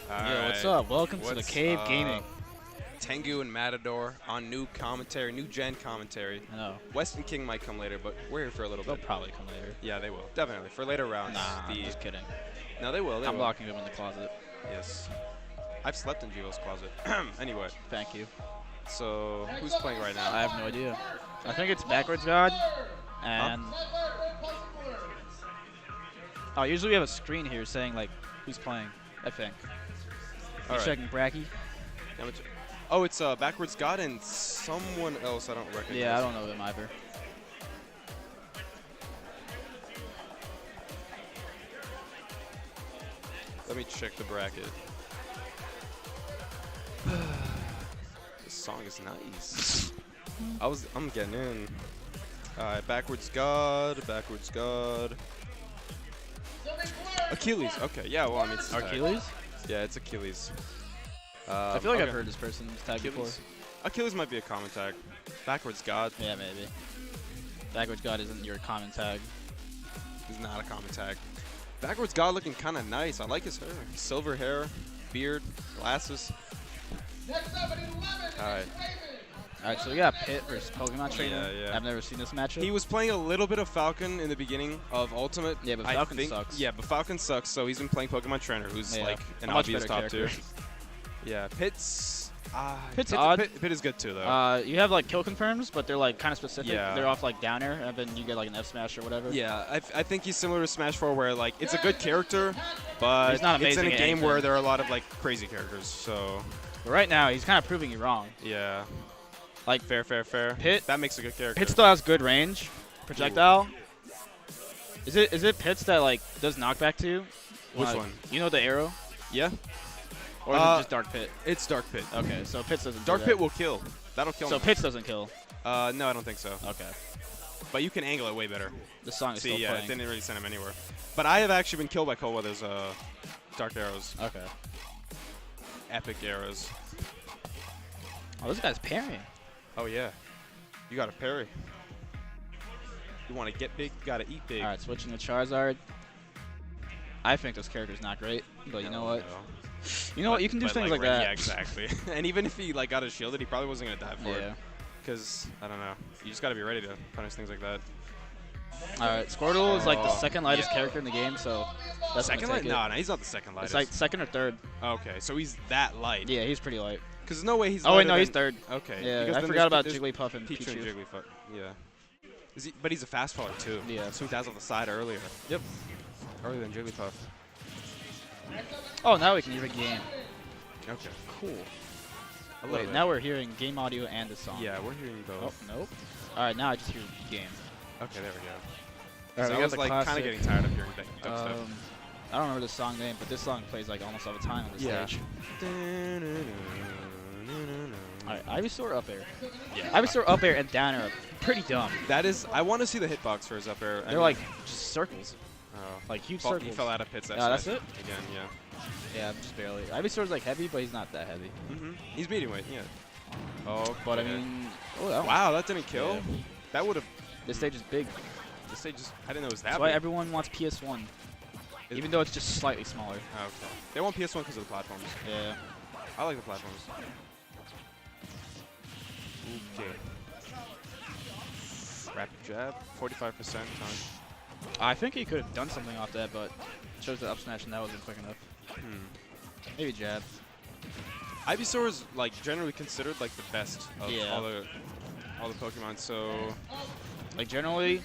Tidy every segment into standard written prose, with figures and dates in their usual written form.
Yo, what's up? Welcome to the Cave Gaming. Tengu and Matador on new commentary, new gen commentary. I know. Weston King might come later, but we're here for a little They'll bit. probably come later. Yeah, they will. Definitely. For later rounds. Nah, I'm just kidding. No, they will. I'm locking them in the closet. Yes. I've slept in Jivo's closet. Anyway. Thank you. So, who's playing right now? I have no idea. I think it's Backwards God. And... Oh, usually we have a screen here saying, like, who's playing, I think. You checking Bracky? Oh, it's Backwards God and someone else I don't recognize. Yeah, I don't know them either. Let me check the bracket. This song is nice. I'm getting in. Alright, Backwards God, Backwards God. Achilles. Okay, yeah, well, I mean, it's Achilles? Yeah, it's Achilles. I feel like I've heard this person's tag before. Achilles might be a common tag. Backwards God. Yeah, maybe. Backwards God isn't your common tag. He's not a common tag. Backwards God looking kind of nice. I like his hair. Silver hair, beard, glasses. Alright. Alright, so we got Pit versus Pokemon Trainer. Yeah. I've never seen this matchup. He was playing a little bit of Falcon in the beginning of Ultimate. Yeah, but Falcon sucks. Yeah, but Falcon sucks, so he's been playing Pokemon Trainer, who's like an much obvious top character. tier. Yeah, Pit's odd. Pit is good too, though. You have like kill confirms, but they're like kind of specific. Yeah. They're off like down air, and then you get like an F smash or whatever. Yeah, I think he's similar to Smash 4, where like it's a good character, but he's not it's in a amazing at game where anything. there are a lot of like crazy characters. So But right now, he's kind of proving you wrong. yeah, Like fair. Pit. That makes a good character. Pit still has good range, projectile. Is it Pit's that like does knockback to you? Which one? You know the arrow, Yeah, or is it just Dark Pit? it's Dark Pit. Okay, so Pit's doesn't. Dark do Pit that. will kill. That'll kill So him. Pit's doesn't kill. No, I don't think so. Okay. But you can angle it way better. The song is See, still yeah, it playing. didn't really send him anywhere. But I have actually been killed by cold weather's dark arrows. Okay. Epic arrows. Oh, this guy's parrying. Oh yeah, you got to parry. You want to get big, you got to eat big. All right, switching to Charizard. I think this character's not great, but you know what? You know what? You can do But, things like that. Yeah, exactly. And even if he like got his shielded, he probably wasn't gonna die for it. Yeah. Because I don't know, you just got to be ready to punish things like that. All right, Squirtle is like the second lightest character in the game, so that's Second gonna light? take it. No, he's not the second lightest. It's like second or third. Okay, so he's that light. Yeah, he's pretty light. Because there's no way he's. Oh wait, lighter no, he's than- third. Okay. Yeah, because I then forgot about there's Jigglypuff and Pichu and Pichu. Jigglypuff. Yeah. But he's a fast faller too. Yeah. So he dies off the side earlier. Yep. Earlier than Jigglypuff. Oh, now we can hear the game. Okay. Cool. A little Wait, bit. now we're hearing game audio and the song. Yeah, we're hearing Oh, both. nope. All right, now I just hear game. Okay, there we go. All right, So we I got was the like kind classic, of getting tired of hearing dubstep. I don't remember the song name, but this song plays like almost all the time on the Yeah. stage. All right, Ivysaur up air. Yeah. Ivysaur up air and down air are pretty dumb. That is. I want to see the hitbox for his up air. They're like just circles, Oh. like huge He circles. fell out of pits. That's it? Again, yeah. Yeah, just barely. Ivysaur's like heavy, but he's not that heavy. He's medium weight, yeah. Oh, But I yeah. mean, oh, that one. Wow, that didn't kill. Yeah. That would have. This stage is big. This stage just. I didn't know it was that That's why big. everyone wants PS1, even though it's just slightly smaller. Oh, okay. They want PS1 because of the platforms. Yeah. I like the platforms. Okay. Rapid jab, 45% time. I think he could have done something off that, but chose the up smash and that wasn't quick enough. Maybe jab. Ivysaur is like generally considered like the best of Yeah. all the Pokemon. So Like generally,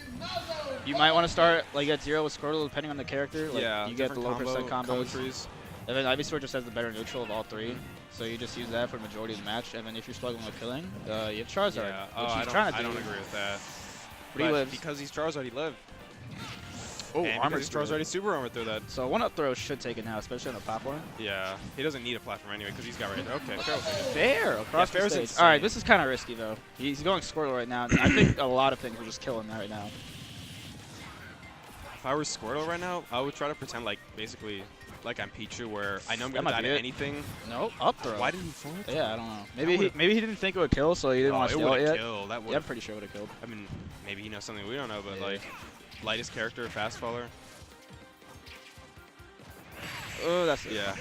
you might want to start like at 0 with Squirtle depending on the character. Like, yeah, you get the low different percent combo combos. trees. And then Ivysaur just has the better neutral of all three. So you just use that for the majority of the match. And then if you're struggling with killing, you have Charizard, Yeah. which Oh, he's I trying to do. don't agree with that. But he lives. Because he's Charizard, he lived. Oh, And armor because he's Charizard, he super armor through that. So one up throw should take it now, especially on the platform. Yeah, he doesn't need a platform anyway because he's got right there. Okay, fair. Fair across Fair's the stage. insane. All right, this is kind of risky though. He's going Squirtle right now. I think a lot of things will just kill him right now. If I were Squirtle right now, I would try to pretend like basically like I'm Pichu, where I know I'm That gonna might die be to it. anything. Nope, up throw. Why didn't he fall? Yeah, I don't know. would've- Maybe he didn't think it would kill, so he didn't want to it steal it would yet. have killed. That would. Yeah, I'm pretty sure it would have killed. I mean, maybe he knows something we don't know, but Yeah. like lightest character, fast faller. Oh, that's it. Yeah.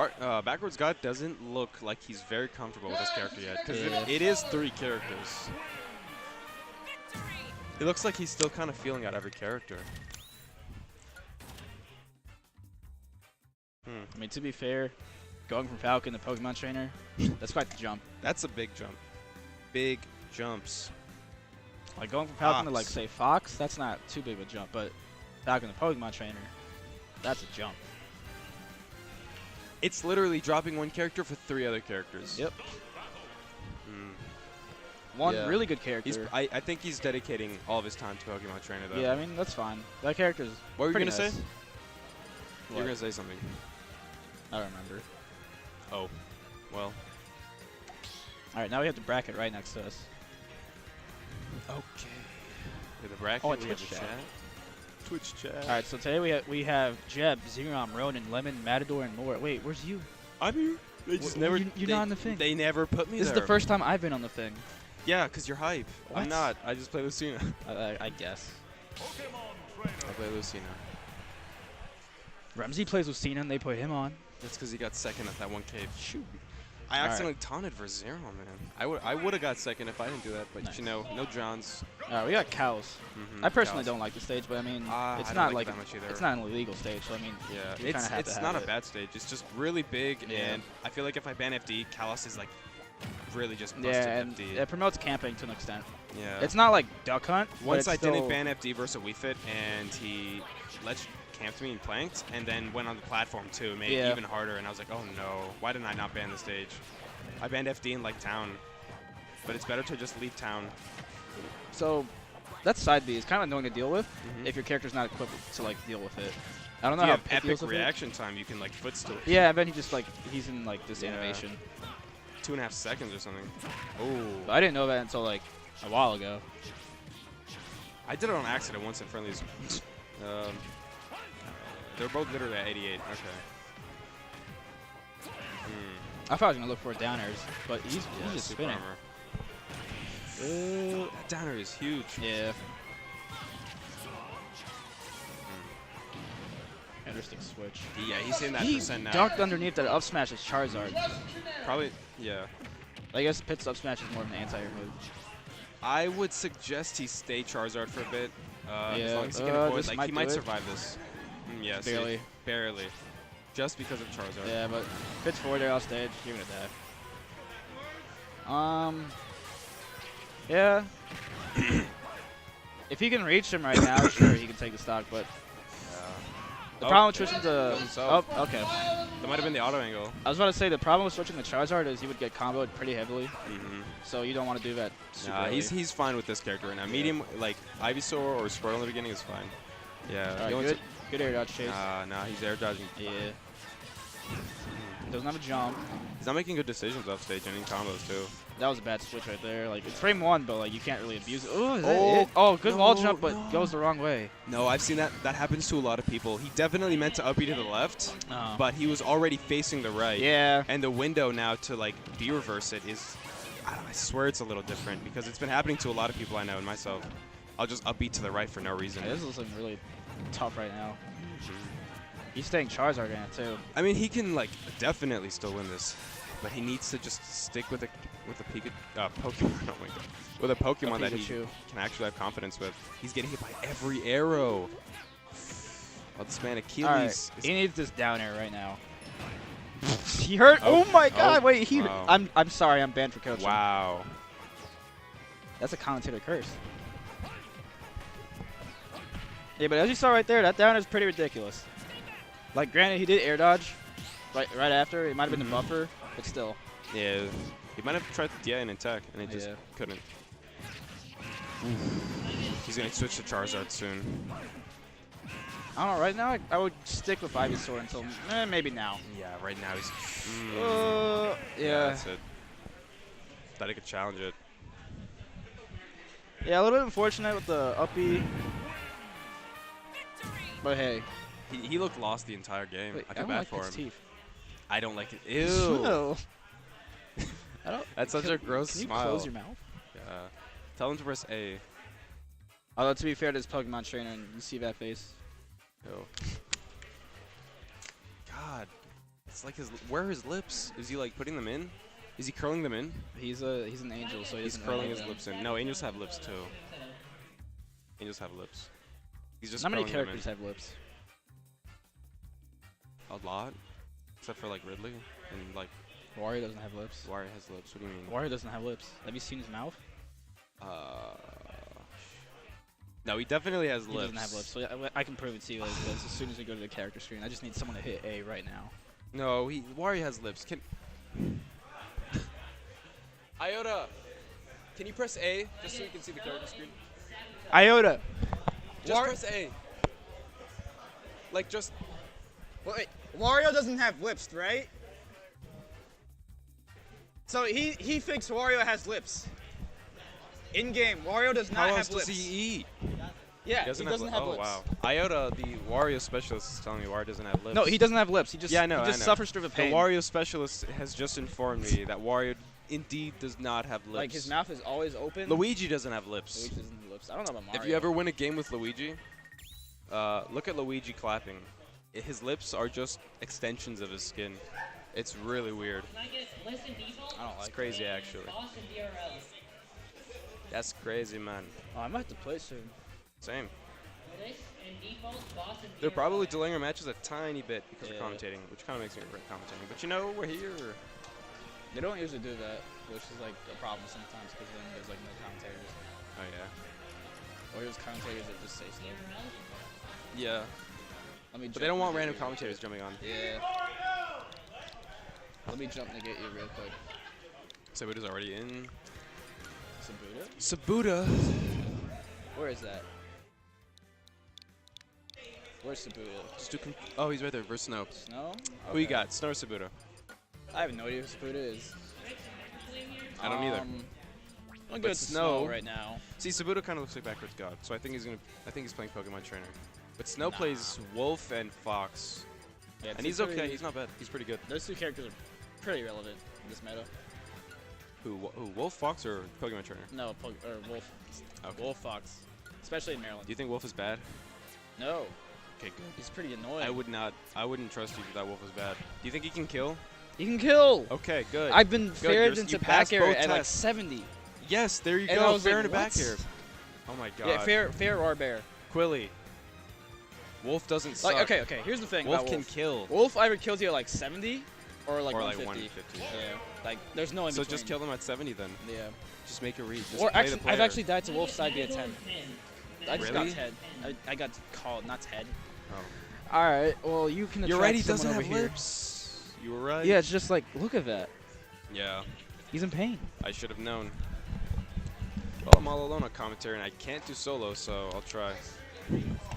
Backwards God doesn't look like he's very comfortable with his character yet, because Yeah. it is 3 characters. It looks like he's still kind of feeling out every character. I mean, to be fair, going from Falcon to Pokemon Trainer, that's quite the jump. That's a big jump. Big jumps. Like going from Falcon to, like, Fox. say, Fox, that's not too big of a jump, but Falcon to Pokemon Trainer, that's a jump. It's literally dropping 1 character for 3 other characters. Yep. Mm. One Yeah. really good character. I think he's dedicating all of his time to Pokemon Trainer, though. Yeah, I mean, that's fine. That character's What were you pretty going to nice. say? You were going to say something. I don't remember. Oh. Well. All right, now we have the bracket right next to us. Okay. With the bracket, Oh, we have Twitch the chat. Twitch chat. All right, so today we have JeBB, Xerom, Ronin, Lemon, Matador, and more. Wait, where's you? I'm here. They just Well, never. you're not on the thing. They never put me This there. is the first time I've been on the thing. Yeah, because you're hype. What? I'm not. I just play Lucina. I guess. I play Lucina. Ramsey plays with Cena, and they put him on. That's because he got second at that 1 cave. Shoot. I All right. accidentally taunted for Xerom, man. I would have got second if I didn't do that, but Nice. you know, no Johns. All right, we got cows. I personally don't like the stage, but I mean, I it's don't not like like it that much either. it's not an illegal stage, so I mean, Yeah, you kinda have it's to not have a it. bad stage. It's just really big, Yeah. and I feel like if I ban FD, Kalos is like really just busted yeah, and FD. it promotes camping to an extent. Yeah. It's not like Duck Hunt. but Once it's I still, didn't ban FD versus a Wii Fit, and he camped me and planked, and then went on the platform too, made it Yeah. even harder, and I was like, oh no, why didn't I not ban the stage? I banned FD in like town, but it's better to just leave town. So that side B is kind of annoying to deal with Mhm. if your character's not equipped to like deal with it. I don't know You how have Pit epic deals with it. reaction time. You can like footstool. Yeah, and then he just like he's in like this Yeah. animation. 2.5 seconds or something. Oh. But I didn't know that until like a while ago. I did it on accident once in friendlies. They're both literally at 88. Okay. I thought I was gonna look for down airs, but he's Yeah, just super spinning. armor. That downer is huge. Yeah. Interesting switch. Yeah, he's hitting that He percent now. ducked underneath that up smash as Charizard. Probably, yeah. I guess Pit's up smash is more of an anti-air move. I would suggest he stay Charizard for a bit. As Yeah, long as he can avoid, this like, might he do might it. survive this. Yes. Barely. Barely. Just because of Charizard. Yeah, but Pit's forward air off stage, you're gonna die. Yeah. If he can reach him right now, sure, he can take the stock, but the problem with switching to... himself. Oh, okay. That might have been the auto angle. I was about to say, the problem with switching to Charizard is he would get comboed pretty heavily, Mm-hmm. so you don't want to do that super Nah, early. he's fine with this character right now. Yeah. Medium, like Ivysaur or Squirtle in the beginning is fine. Yeah. All he right, only good air dodge chase. Nah, he's air dodging. Yeah. He doesn't have a jump. He's not making good decisions off stage and in combos too. That was a bad switch right there. Like, it's frame 1, but like you can't really abuse it. Ooh, is that Oh, it? Oh, good wall no, jump, but no. goes the wrong way. No, I've seen that. That happens to a lot of people. He definitely meant to up B to the left, Oh. but he was already facing the right. Yeah. And the window now to like B reverse it is, I swear it's a little different because it's been happening to a lot of people I know and myself. I'll just up B to the right for no reason. Yeah, this is looking really tough right now. He's staying Charizard in it too. I mean, he can like definitely still win this, but he needs to just stick with a Pokemon. Oh my god, with a Pokemon that he Pikachu. can actually have confidence with. He's getting hit by every arrow. Oh, this man Achilles. All right, is- he needs this down air right now. He hurt. Oh, my God! oh, Wait, he. wow. I'm sorry. I'm banned for coaching. Wow. That's a commentator curse. Yeah, but as you saw right there, that down is pretty ridiculous. Like, granted, he did air dodge right after. It might have been the buffer, but still. Yeah, he might have tried the DI and attack, and he just Yeah. couldn't. He's gonna switch to Charizard soon. I don't know. Right now, I would stick with Ivysaur until maybe now. Yeah, right now he's. Yeah. That's it. Thought he could challenge it. Yeah, a little bit unfortunate with the up B. But hey. He looked lost the entire game. Wait, I I feel don't bad like for its him. teeth. I don't like it. Ew. No. I don't. That's such a gross Can you smile. close your mouth? Yeah. Tell him to press A. Although to be fair to this Pokemon trainer, and you see that face. Ew. God. It's like where are his lips? Is he like putting them in? Is he curling them in? He's an angel, so He's doesn't curling really his have lips in. No, angels have lips too. Angels have lips. He's just Not many curling them in. characters have lips. A lot, except for like Ridley and like Wario doesn't have lips. Wario has lips. What do you mean? Wario doesn't have lips. Have you seen his mouth? No, he definitely has He lips. doesn't have lips. So I can prove it to you like this as soon as we go to the character screen. I just need someone to hit A right now. No, Wario has lips. Can Iota, can you press A just so you can see the character screen? Iota. Just press A. Like just. Wait, Wario doesn't have lips, right? So he thinks Wario has lips. In game, Wario does not How have else lips. does he eat? Yeah, He doesn't have oh lips. wow. Iota, the Wario specialist, is telling me Wario doesn't have lips. No, he doesn't have lips. He just Yeah, I know. he just I know. suffers through the The pain. Wario specialist has just informed me that Wario indeed does not have lips. Like his mouth is always open. Luigi doesn't have lips. Luigi doesn't have lips. I don't know about Mario. If you ever win a game with Luigi, look at Luigi clapping. His lips are just extensions of his skin. It's really weird. I don't It's like crazy, actually. That's crazy, man. Oh, I might have to play soon. Same. They're probably delaying our matches a tiny bit because of commentating, which kind of makes me regret commentating. But you know, we're here. They don't usually do that, which is like a problem sometimes because then there's like no commentators. Oh, yeah. Or there's commentators that just say stuff. Yeah. Let me But they don't want random commentators jumping on. Yeah. Let me jump to get you real quick. Sabuda's already in. Sabuda? Sabuda. Where is that? Where's Sabuda? Oh, he's right there. Versus Snow. Snow? Who you got? Snow or Sabuda? I have no idea who Sabuda is. I don't either. I'm good to Snow right now. See, Sabuda kind of looks like backwards god, so I think he's playing Pokemon Trainer. But Snow plays Wolf and Fox, Yeah, and he's okay. He's not bad. He's pretty good. Those two characters are pretty relevant in this meta. Who? Wolf, Fox, or Pokemon Trainer? No, Wolf. Okay. Wolf Fox. Especially in Maryland. Do you think Wolf is bad? No. Okay, good. He's pretty annoying. I wouldn't trust you if that Wolf was bad. Do you think he can kill? He can kill! Okay, good. I've been Good, fared you into passed back air both at like tests. 70. Yes, there you And I go. was Fair like, in a back what? air. Oh my god. Yeah, fair or bear. Quilly. Wolf doesn't suck. Like, okay, here's the thing Wolf about can Wolf. kill. Wolf either kills you at like 70 or like Or like 150. 150. Yeah. Like, there's no in So between. just kill them at 70 then. Yeah. Just make a read. Just Or play actually, the player. I've actually died to Wolf's side via 10. I just got Really? Ted. I got called, not Ted. Oh. Alright, well, you can You're attract right, he someone doesn't over have here. lips. You were right. Yeah, it's just like, look at that. Yeah, He's in pain. I should have known. Well, I'm all alone on commentary, and I can't do solo, so I'll try.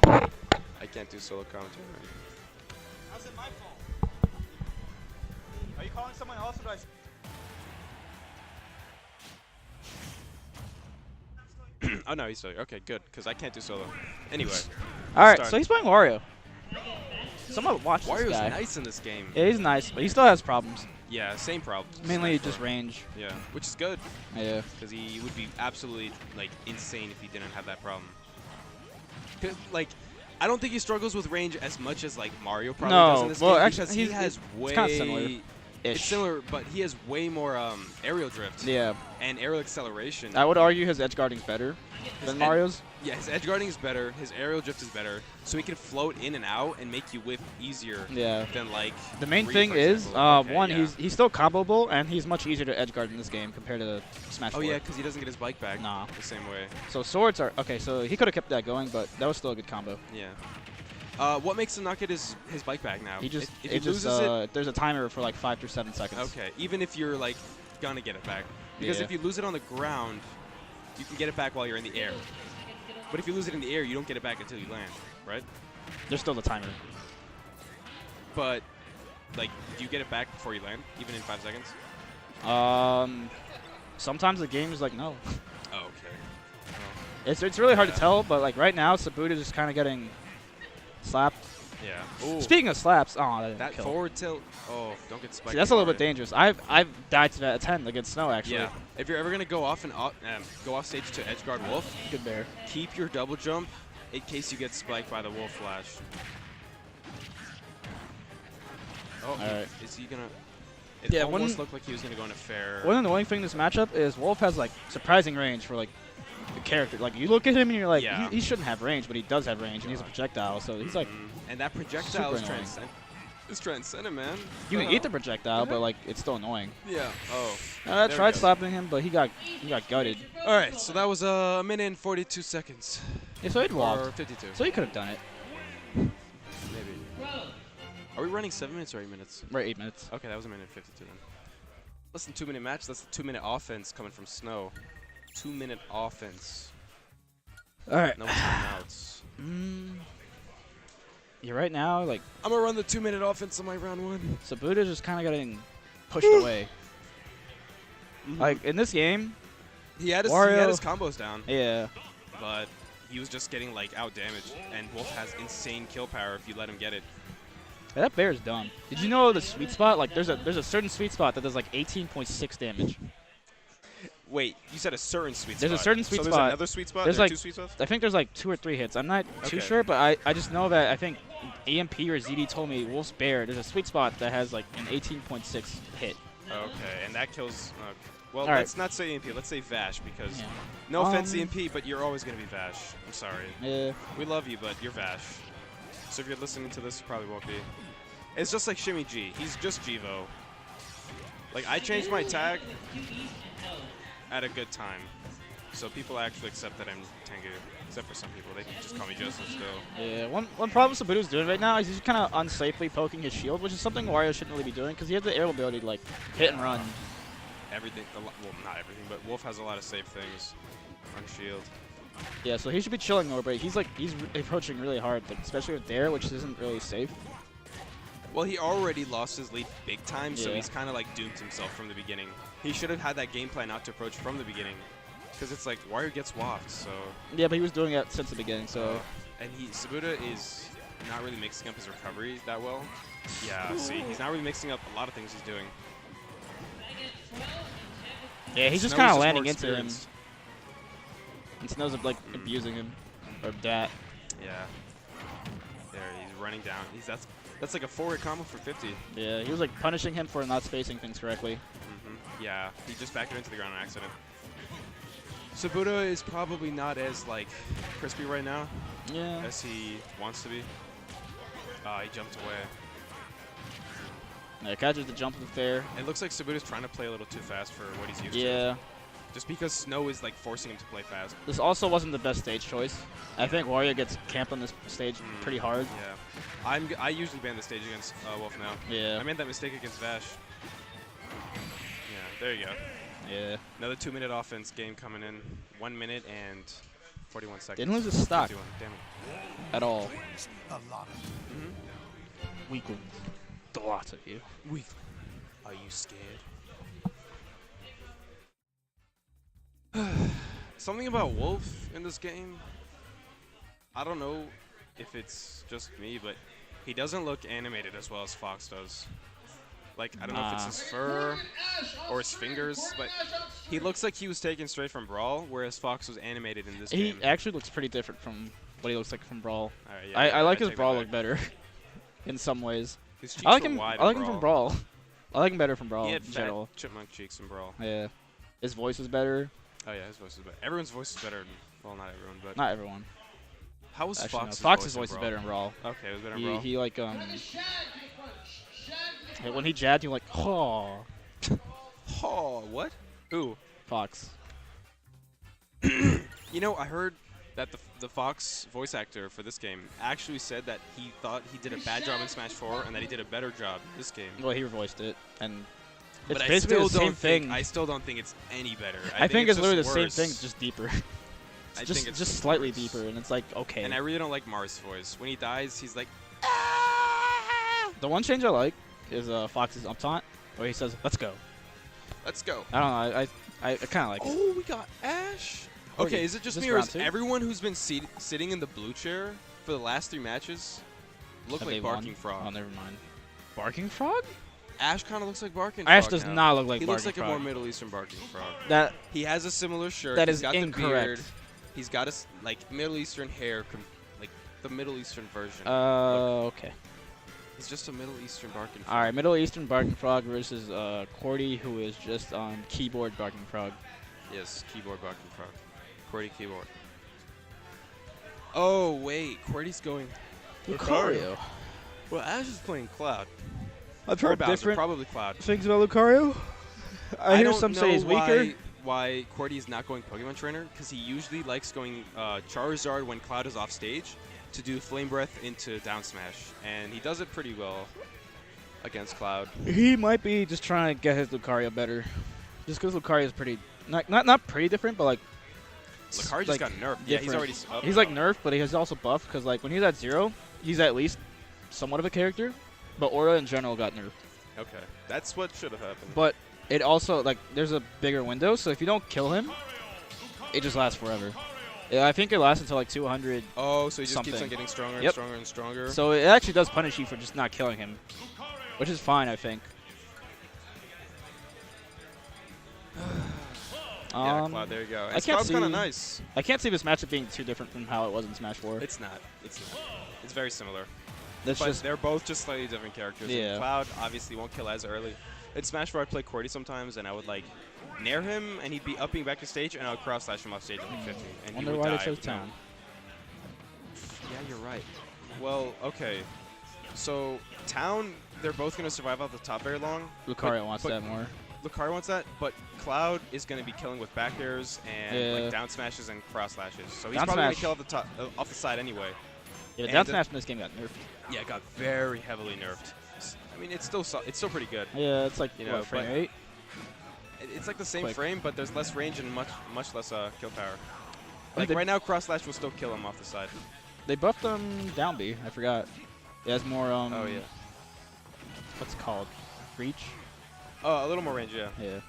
I can't do solo commentary. How's it my fault? Are you calling someone else or Oh no, he's still here. Okay, good, because I can't do solo. Anyway. Alright, start. so he's playing Wario. Someone watch this Wario's guy. nice in this game. Yeah, he's nice, but he still has problems. Yeah, same problems. Mainly just range. Yeah, which is good, Yeah. because he would be absolutely like insane if he didn't have that problem. 'Cause, like, I don't think he struggles with range as much as like Mario probably does in No, this well, game, actually, because he has way. it's kind of similar. It's similar, but he has way more aerial drift Yeah. and aerial acceleration. I would argue his edge guarding's better than Mario's. Yeah, his edge guarding is better. His aerial drift is better, so he can float in and out and make you whip easier Yeah. than like. The main Ryu, thing for is, example. Okay, one, yeah. he's still comboable, and he's much easier to edge guard in this game compared to Smash 4. Oh yeah, because he doesn't get his bike back. Nah. The same way. So swords are okay. So he could have kept that going, but that was still a good combo. Yeah. What makes him not get his bike back now? He just if he it just loses it. there's a timer for like 5 to 7 seconds. Okay, even if you're like gonna get it back, because Yeah. if you lose it on the ground, you can get it back while you're in the air. But if you lose it in the air, you don't get it back until you land, right? There's still the timer. But like, do you get it back before you land, even in 5 seconds? Sometimes the game is like no. Oh, okay. It's really hard to tell, but like right now, Sabuda is just kind of getting slapped. Yeah. Ooh. Speaking of slaps, oh, that didn't That kill. forward tilt. Oh, don't get spiked. See, that's a little hard. bit dangerous. I've died to that at 10 against Snow actually. Yeah. If you're ever gonna go off and go off stage to edge guard Wolf, Good bear. keep your double jump in case you get spiked by the Wolf Flash. Oh, All right. is he gonna? It Yeah, almost one- looked like he was gonna go into fair. One annoying thing in this matchup is Wolf has like surprising range for like the character. Like you look at him and you're like, Yeah. he shouldn't have range, but he does have range and he's a projectile. So he's like, And that projectile is super annoying. transcendent, man. you can eat the projectile, but like it's still annoying. Yeah. Oh. I There we tried go. slapping him, but he got gutted. All right. So that was a minute and 42 seconds. Yeah, so he'd Or walked. 52. So he could have done it. Maybe. Are we running 7 minutes or 8 minutes? Right, 8 minutes. Okay, that was a minute and 52 then. Less than 2 minute match. That's a 2 minute offense coming from Snow. 2 minute offense. All right. No timeouts. Yeah, right now, like I'm gonna run the 2 minute offense on my round 1. Sabuda's just kind of getting pushed away. Like in this game, He had his Wario- combos down, yeah. but he was just getting like out damaged. And Wolf has insane kill power if you let him get it. Yeah, that bear is dumb. Did you know the sweet spot? Like, there's a certain sweet spot that does like 18.6 damage. Wait, you said a certain sweet There's spot. a certain sweet so spot. there's another sweet spot? There's There are like- 2 sweet spots? I think there's like 2 or 3 hits. I'm not too Okay. sure, but I just know that I think EMP or ZD told me Wolf's bear. There's a sweet spot that has like an 18.6 hit. Okay, and that kills. Well, All right. let's not say EMP. Let's say Vash because Yeah. no offense, Um, EMP, but you're always gonna be Vash. I'm sorry. Yeah. We love you, but you're Vash. So if you're listening to this, you probably won't be. It's just like Shimmy G. He's just Jivo. Like, I changed my tag at a good time. So people actually accept that I'm Tengu. Except for some people. They just call me Joseph still. Yeah. One problem Sabuda's doing right now is he's kind of unsafely poking his shield, which is something Wario shouldn't really be doing because he has the aerial ability to like hit and run. Everything, well, not everything, but Wolf has a lot of safe things on shield. Yeah, so he should be chilling more, but he's approaching really hard, like, especially with Dare, which isn't really safe. Well, he already lost his lead big time, so Yeah. he's kind of like doomed himself from the beginning. He should have had that game plan not to approach from the beginning, because it's like Wario gets waffed, so. Yeah, but he was doing it since the beginning, so. And Sabuda is not really mixing up his recovery that well. Yeah, see, he's not really mixing up a lot of things he's doing. Yeah, he's just Snow kind is of more landing into him. experienced. And Snow's like abusing him, or that. Yeah. There, he's running down. That's like a forward combo for 50. Yeah, he was like punishing him for not spacing things correctly. Yeah, he just backed it into the ground on accident. Sabuda is probably not as like crispy right now Yeah. as he wants to be. He jumped away. Yeah, catches the jump with fair. It looks like Sabuda's trying to play a little too fast for what he's used to. Yeah. Just because Snow is like forcing him to play fast. This also wasn't the best stage choice. I think Wario gets camped on this stage pretty hard. Yeah. I usually ban the stage against Wolf now. Yeah. I made that mistake against Vash. Yeah, there you go. Yeah. Another 2 minute offense game coming in. 1 minute and 41 seconds. Didn't lose his stock 51. Damn it. at all. Mm-hmm. Weak ones. The lots of you. Weak. Are you scared? Something about Wolf in this game. I don't know if it's just me, but he doesn't look animated as well as Fox does. Like, I don't know if it's his fur or his fingers, but he looks like he was taken straight from Brawl, whereas Fox was animated in this He game. actually looks pretty different from what he looks like from Brawl. All right, yeah, I like take his that Brawl back. look better in some ways. His cheeks I like were him. wide I like in him from Brawl. I like him better from Brawl He in had general. fat chipmunk cheeks in Brawl. Yeah. His voice is better. Oh yeah, his voice is better. Everyone's voice is better. Well, not everyone, but Not everyone. how was Actually, no. Fox's Fox's voice voice in is Brawl? better in Brawl. Okay, it was better in Brawl. He like when he jabbed, he like oh Oh, what? Ooh. Fox. You know, I heard that the Fox voice actor for this game actually said that he thought he did a bad job in Smash 4 and that he did a better job this game. Well, he voiced it, and it's But basically the same thing. I still don't think it's any better. I think it's literally the just same worse. thing, just deeper. I just think it's just slightly worse. deeper, and it's like okay. And I really don't like Mars' voice. When he dies, he's like, The one change I like is Fox's up taunt, where he says, "Let's go." let's go. I don't know. I kind of like it. Oh, we got Ash. Already. Okay, is it just This me or round is two? everyone who's been sitting in the blue chair for the last 3 matches look Have like they Barking won? Frog? Oh, never mind. Barking Frog? Ash kind of looks like Barking Ash Frog does now. not look like He Barking looks like Frog. a more Middle Eastern Barking Frog. That He has a similar shirt. That He's is got incorrect. The beard. He's got a like Middle Eastern hair, like the Middle Eastern version. okay. He's just a Middle Eastern barking frog. All right, Middle Eastern Barking Frog versus Cordy, who is just on keyboard Barking Frog. Yes, keyboard barking frog. Cordy keyboard. Oh, wait. Cordy's going Lucario. Well, Ash is playing Cloud. I've Or heard Bowser, different probably Cloud. things about Lucario. I hear don't some know say he's weaker. why Cordy's not going Pokemon Trainer, because he usually likes going Charizard when Cloud is off stage to do Flame Breath into Down Smash, and he does it pretty well against Cloud. He might be just trying to get his Lucario better. Just because Lucario is pretty, not pretty different, but like. Lucario just like got nerfed. Yeah, he's different. already up. He's like nerfed, but he's also buffed because like when he's at 0, he's at least somewhat of a character. But Aura in general got nerfed. Okay, that's what should have happened. But it also like there's a bigger window, so if you don't kill him, it just lasts forever. Yeah, I think it lasts until like 200. Oh, so he just keeps something. on getting stronger and Yep. stronger and stronger. So it actually does punish you for just not killing him, which is fine, I think. Yeah, Cloud, there you go. I And can't Cloud's kind of see- nice. I can't see this matchup being too different from how it was in Smash 4. It's not. It's not. It's very similar. That's But just they're both just slightly different characters. Yeah. And Cloud obviously won't kill as early. In Smash 4, I play Cordy sometimes, and I would like nair him, and he'd be upping back to stage, and I would cross slash him off stage at like 50, and he wonder would why die. they chose No. Town. Yeah, you're right. Well, okay. So Town, they're both going to survive off the top very long. Lucario wants but that more. Lucario wants that, but Cloud is going to be killing with back airs and Yeah. like down smashes and cross slashes. So he's Down probably going to smash. kill off the top, off the side anyway. Yeah, and down the- smash in this game got nerfed. Yeah, it got very heavily nerfed. I mean, it's still pretty good. Yeah, it's like You know, what, frame but- 8? It's like the same Quick. frame, but there's less range and much less kill power. I Like think right now, cross slash will still kill him off the side. they buffed down B. I forgot. It has more Oh yeah. what's it called? Reach? Oh, a little more range, yeah. Yeah.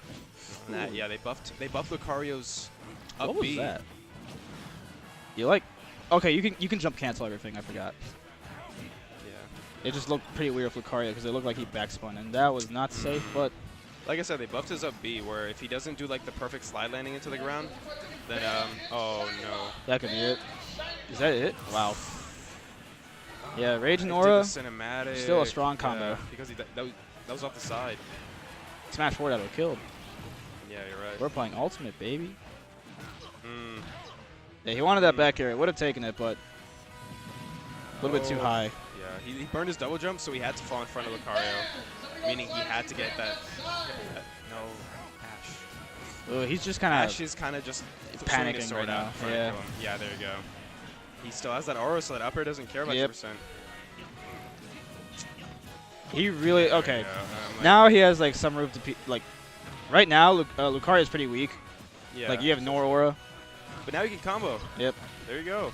And that, yeah, they buffed Lucario's up What was B. that? You like okay, you can jump cancel everything, I forgot. Yeah. It just looked pretty weird with Lucario because it looked like he backspun and that was not safe, but Like I said, they buffed his up B, where if he doesn't do like the perfect slide landing into the ground, then oh no. that could be it. Is that it? Wow. Yeah, Rage and It Aura. did the cinematic. still a strong combo. Yeah, because that was off the side. Smash 4 that would have killed. Yeah, you're right. We're playing Ultimate, baby. Mm. Yeah, he wanted that back air. Would have taken it, but a little bit too Oh. high. Yeah, he burned his double jump, so he had to fall in front of Lucario, meaning he had to get that. No, Ash. He's just kind Ash of is kind of just swinging panicking his sword right out now. in front Yeah. of him. Yeah, there you go. He still has that aura, so that upper doesn't care about Yep. 2%. he really okay. Yeah, Now he has like some room to like. Right now, Lucario is pretty weak. yeah. Like you have no aura. But now he can combo. Yep. There you go.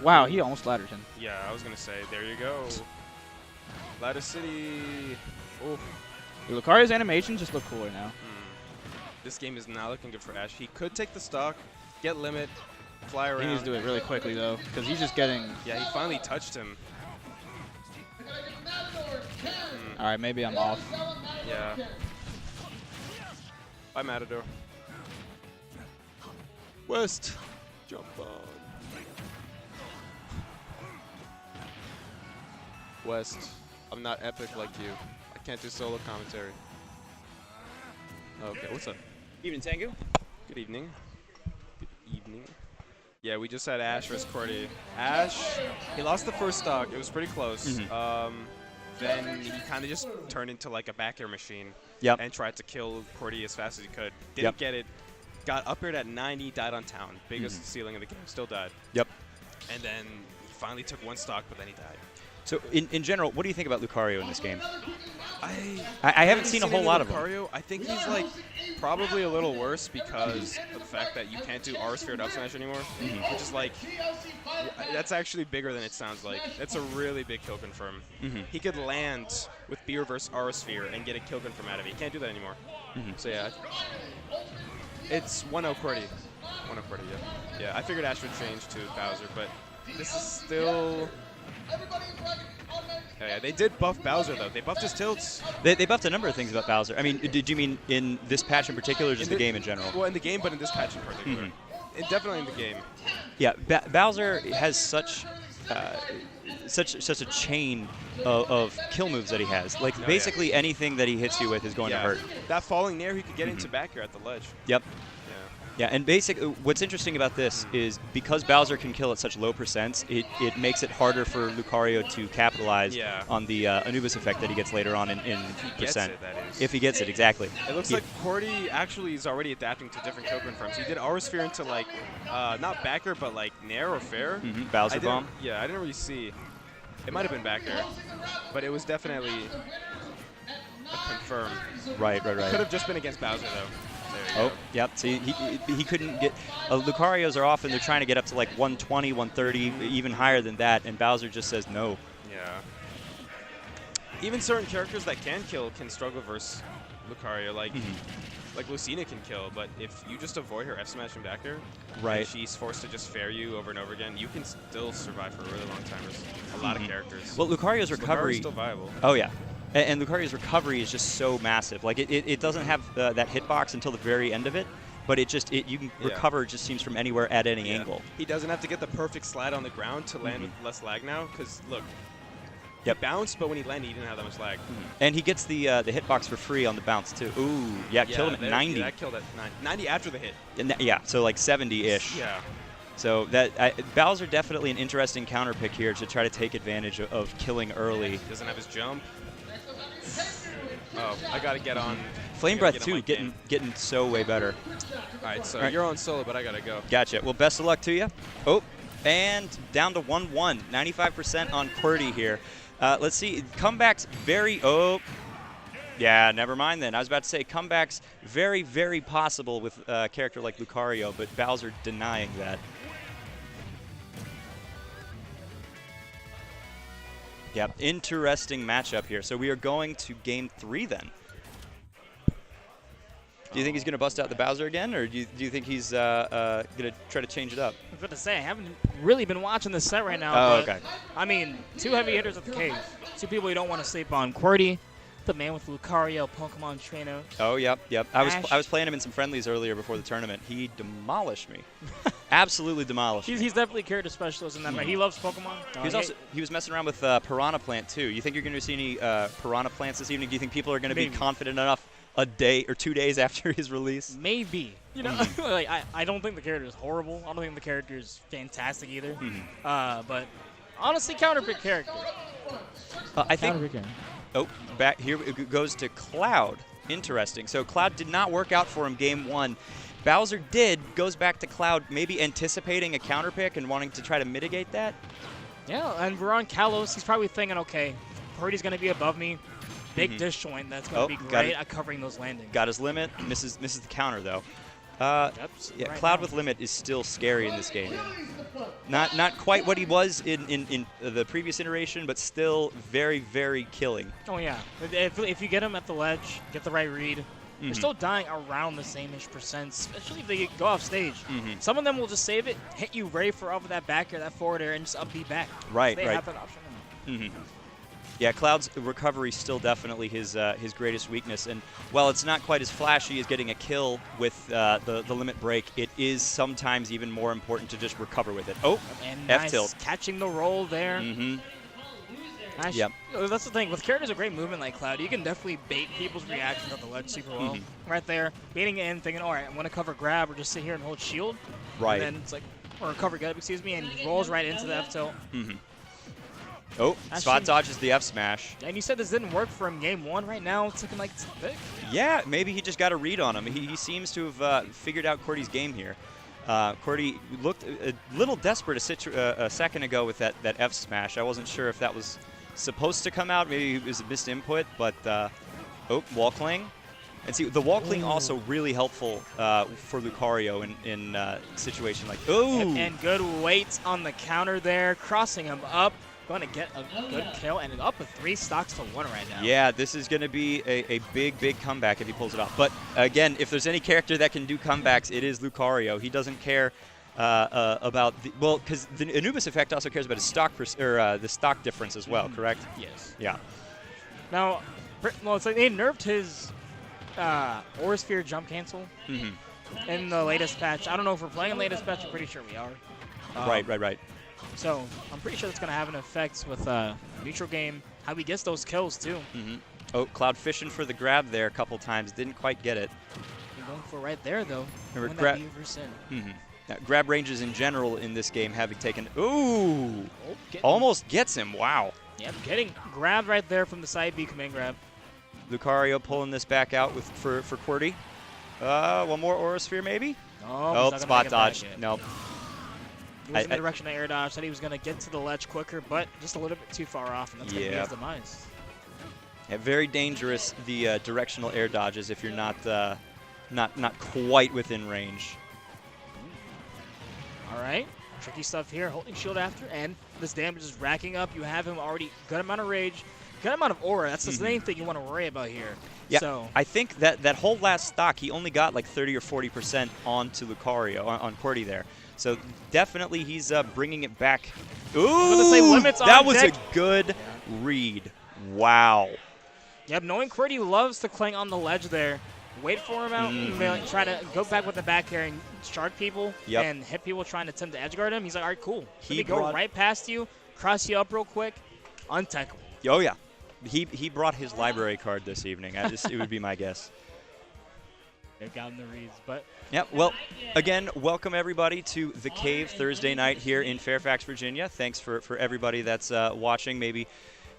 Wow, he almost laddered him. Yeah, I was gonna say, there you go. Ladder City. Oh. Lucario's animations just look cooler now. This game is not looking good for Ash. He could take the stock, get limit, fly around. He needs to do it really quickly though, because he's just getting. Yeah, he finally touched him. All right, maybe I'm off. Yeah. Bye, Matador. West. Jump on. West. I'm not epic like you. I can't do solo commentary. Okay, what's up? Evening, Tengu. Good evening. Good evening. Yeah, we just had Ash versus Cordy. Ash, he lost the first stock. It was pretty close. Then he kind of just turned into like a back air machine. Yep. And tried to kill Cordy as fast as he could. Didn't get it. Got up aired at 90, died on town. Biggest ceiling of the game. Still died. Yep. And then he finally took one stock, but then he died. So in general, what do you think about Lucario in this game? I haven't seen a whole any lot of him. Lucario. I think he's like probably a little worse because of the fact that you can't do R Sphere up smash anymore, which is like that's actually bigger than it sounds like. That's a really big kill confirm. He could land with B reverse R Sphere and get a kill confirm out of it. He can't do that anymore. So yeah, it's 1-0 Cordy. 1-0 Cordy. Yeah. I figured Ash would change to Bowser, but this is still. Yeah, they did buff Bowser though. They buffed his tilts. They buffed a number of things about Bowser. I mean, did you mean in this patch in particular, or just the game in general? Well, in the game, but in this patch in particular. Definitely in the game. Yeah, Bowser has such such a chain of kill moves that he has. Like basically anything that he hits you with is going to hurt. That falling nair, he could get into back air at the ledge. Yep. Yeah, and what's interesting about this is because Bowser can kill at such low percents, it makes it harder for Lucario to capitalize on the Anubis effect that he gets later on in percent. If he gets it, exactly. It looks like Cordy actually is already adapting to different kill confirms. He did Aura Sphere into like, not back air, but like nair or fair. Bowser Bomb. Yeah, I didn't really see. It might have been back air, but it was definitely a confirm. Right. Could have just been against Bowser though. Oh, yep. See, he couldn't get. Lucarios are often they're trying to get up to like 120, 130, even higher than that, and Bowser just says no. Yeah. Even certain characters that can kill can struggle versus Lucario. Like, like Lucina can kill, but if you just avoid her F smash and back air, and she's forced to just fair you over and over again, you can still survive for a really long time. There's a lot of characters. Well, Lucario's recovery is still viable. Oh yeah. And Lucario's recovery is just so massive. Like it doesn't have that hitbox until the very end of it, but you can recover. It just seems from anywhere at any angle. He doesn't have to get the perfect slide on the ground to land with less lag now. Because look, he bounced, but when he landed, he didn't have that much lag. And he gets the hitbox for free on the bounce too. Ooh, yeah, killed him at 90. Yeah, that killed at 90 after the hit. And yeah, so like 70-ish. Yeah. So Bowser definitely an interesting counter pick here to try to take advantage of killing early. Doesn't have his jump. Oh, I gotta get on. Flame Breath too, getting so way better. All right, so you're on solo, but I gotta go. Gotcha. Well, best of luck to you. Oh, and down to 1-1, 95% on QWERTY here. Let's see, comebacks yeah, never mind then. I was about to say comebacks very, very possible with a character like Lucario, but Bowser denying that. Yep, interesting matchup here. So we are going to game 3 then. Do you think he's going to bust out the Bowser again, or do you think he's going to try to change it up? I was about to say, I haven't really been watching this set right now. Oh, but, okay. I mean, 2 heavy hitters at the cave. 2 people you don't want to sleep on. QWERTY, the man with Lucario, Pokemon trainer. Oh, yep. I was playing him in some friendlies earlier before the tournament. He demolished me. Absolutely demolished me. He's definitely a character specialist in that. He loves Pokemon. He was messing around with Piranha Plant too. You think you're going to see any Piranha Plants this evening? Do you think people are going to be confident enough a day or 2 days after his release? Maybe. You know, like, I don't think the character is horrible. I don't think the character is fantastic either. But honestly, counterpick character. I think. Oh, back here it goes to Cloud. Interesting. So Cloud did not work out for him game 1. Bowser did, goes back to Cloud, maybe anticipating a counter pick and wanting to try to mitigate that. Yeah, and we're on Kalos. He's probably thinking, okay, QWERTY's going to be above me. Big disjoint. That's going to be great at covering those landings. Got his limit. Misses the counter, though. Cloud with limit is still scary in this game. Not quite what he was in the previous iteration, but still very, very killing. Oh, yeah. If you get him at the ledge, get the right read, they're still dying around the same-ish percent, especially if they go off stage. Some of them will just save it, hit you right for off of that back air, that forward air, and just up B back. Right, they have that option now. Yeah, Cloud's recovery is still definitely his greatest weakness, and while it's not quite as flashy as getting a kill with the limit break, it is sometimes even more important to just recover with it. Oh, and F-tilt. Nice catching the roll there. Nice. Yep. That's the thing. With characters with great movement like Cloud, you can definitely bait people's reactions at the ledge super well. Right there, baiting it in, thinking, all right, I'm going to cover grab or just sit here and hold shield. Right. And then it's like, or cover grab, excuse me, and he rolls right into the F-tilt. Oh, spot dodges the F smash. And you said this didn't work for him game 1. Right now, it's looking like it's big. Yeah, maybe he just got a read on him. He seems to have figured out QWERTY's game here. QWERTY looked a little desperate a second ago with that F smash. I wasn't sure if that was supposed to come out. Maybe it was a missed input, but wall cling. And see, the wall cling also really helpful for Lucario in a situation like And good weight on the counter there, crossing him up. Going to get a good kill, and up with 3 stocks to 1 right now. Yeah, this is going to be a big, big comeback if he pulls it off. But again, if there's any character that can do comebacks, it is Lucario. He doesn't care about because the Anubis effect also cares about his stock the stock difference as well. Correct? Yes. Yeah. Now, it's like they nerfed his Aura Sphere jump cancel in the latest patch. I don't know if we're playing the latest patch. I'm pretty sure we are. Right. So I'm pretty sure that's going to have an effect with neutral game, how he gets those kills too. Oh, Cloud fishing for the grab there a couple times. Didn't quite get it. You're going for right there, though. Remember, That B%. Now, grab ranges in general in this game having taken. Ooh! Oh, Almost gets him. Wow. Yep, getting grabbed right there from the side B command grab. Lucario pulling this back out for Qwerty. One more Aura Sphere maybe? Oh, Oh, spot dodge. Nope. He was in the direction of air dodge. Said he was going to get to the ledge quicker, but just a little bit too far off, and that's going to be his demise. Yeah, very dangerous, the directional air dodges if you're not quite within range. All right, tricky stuff here. Holding shield after, and this damage is racking up. You have him already good amount of rage, good amount of aura. That's the main thing you want to worry about here. Yeah, so I think that whole last stock, he only got like 30 or 40% onto Lucario, on Qwerty there. So definitely he's bringing it back. Ooh, say limits that on was deck. a good read. Wow. Yep, knowing Qwerty loves to cling on the ledge there. Wait for him out, try to go back with the back air and shark people and hit people trying to attempt to edge guard him. He's like, all right, cool. Let me go right past you, cross you up real quick, untackle. Oh, yeah. He brought his library card this evening. It would be my guess. They've gotten the reads, but... Yeah, well, again, welcome everybody to The Cave Thursday night here in Fairfax, Virginia. Thanks for everybody that's watching. Maybe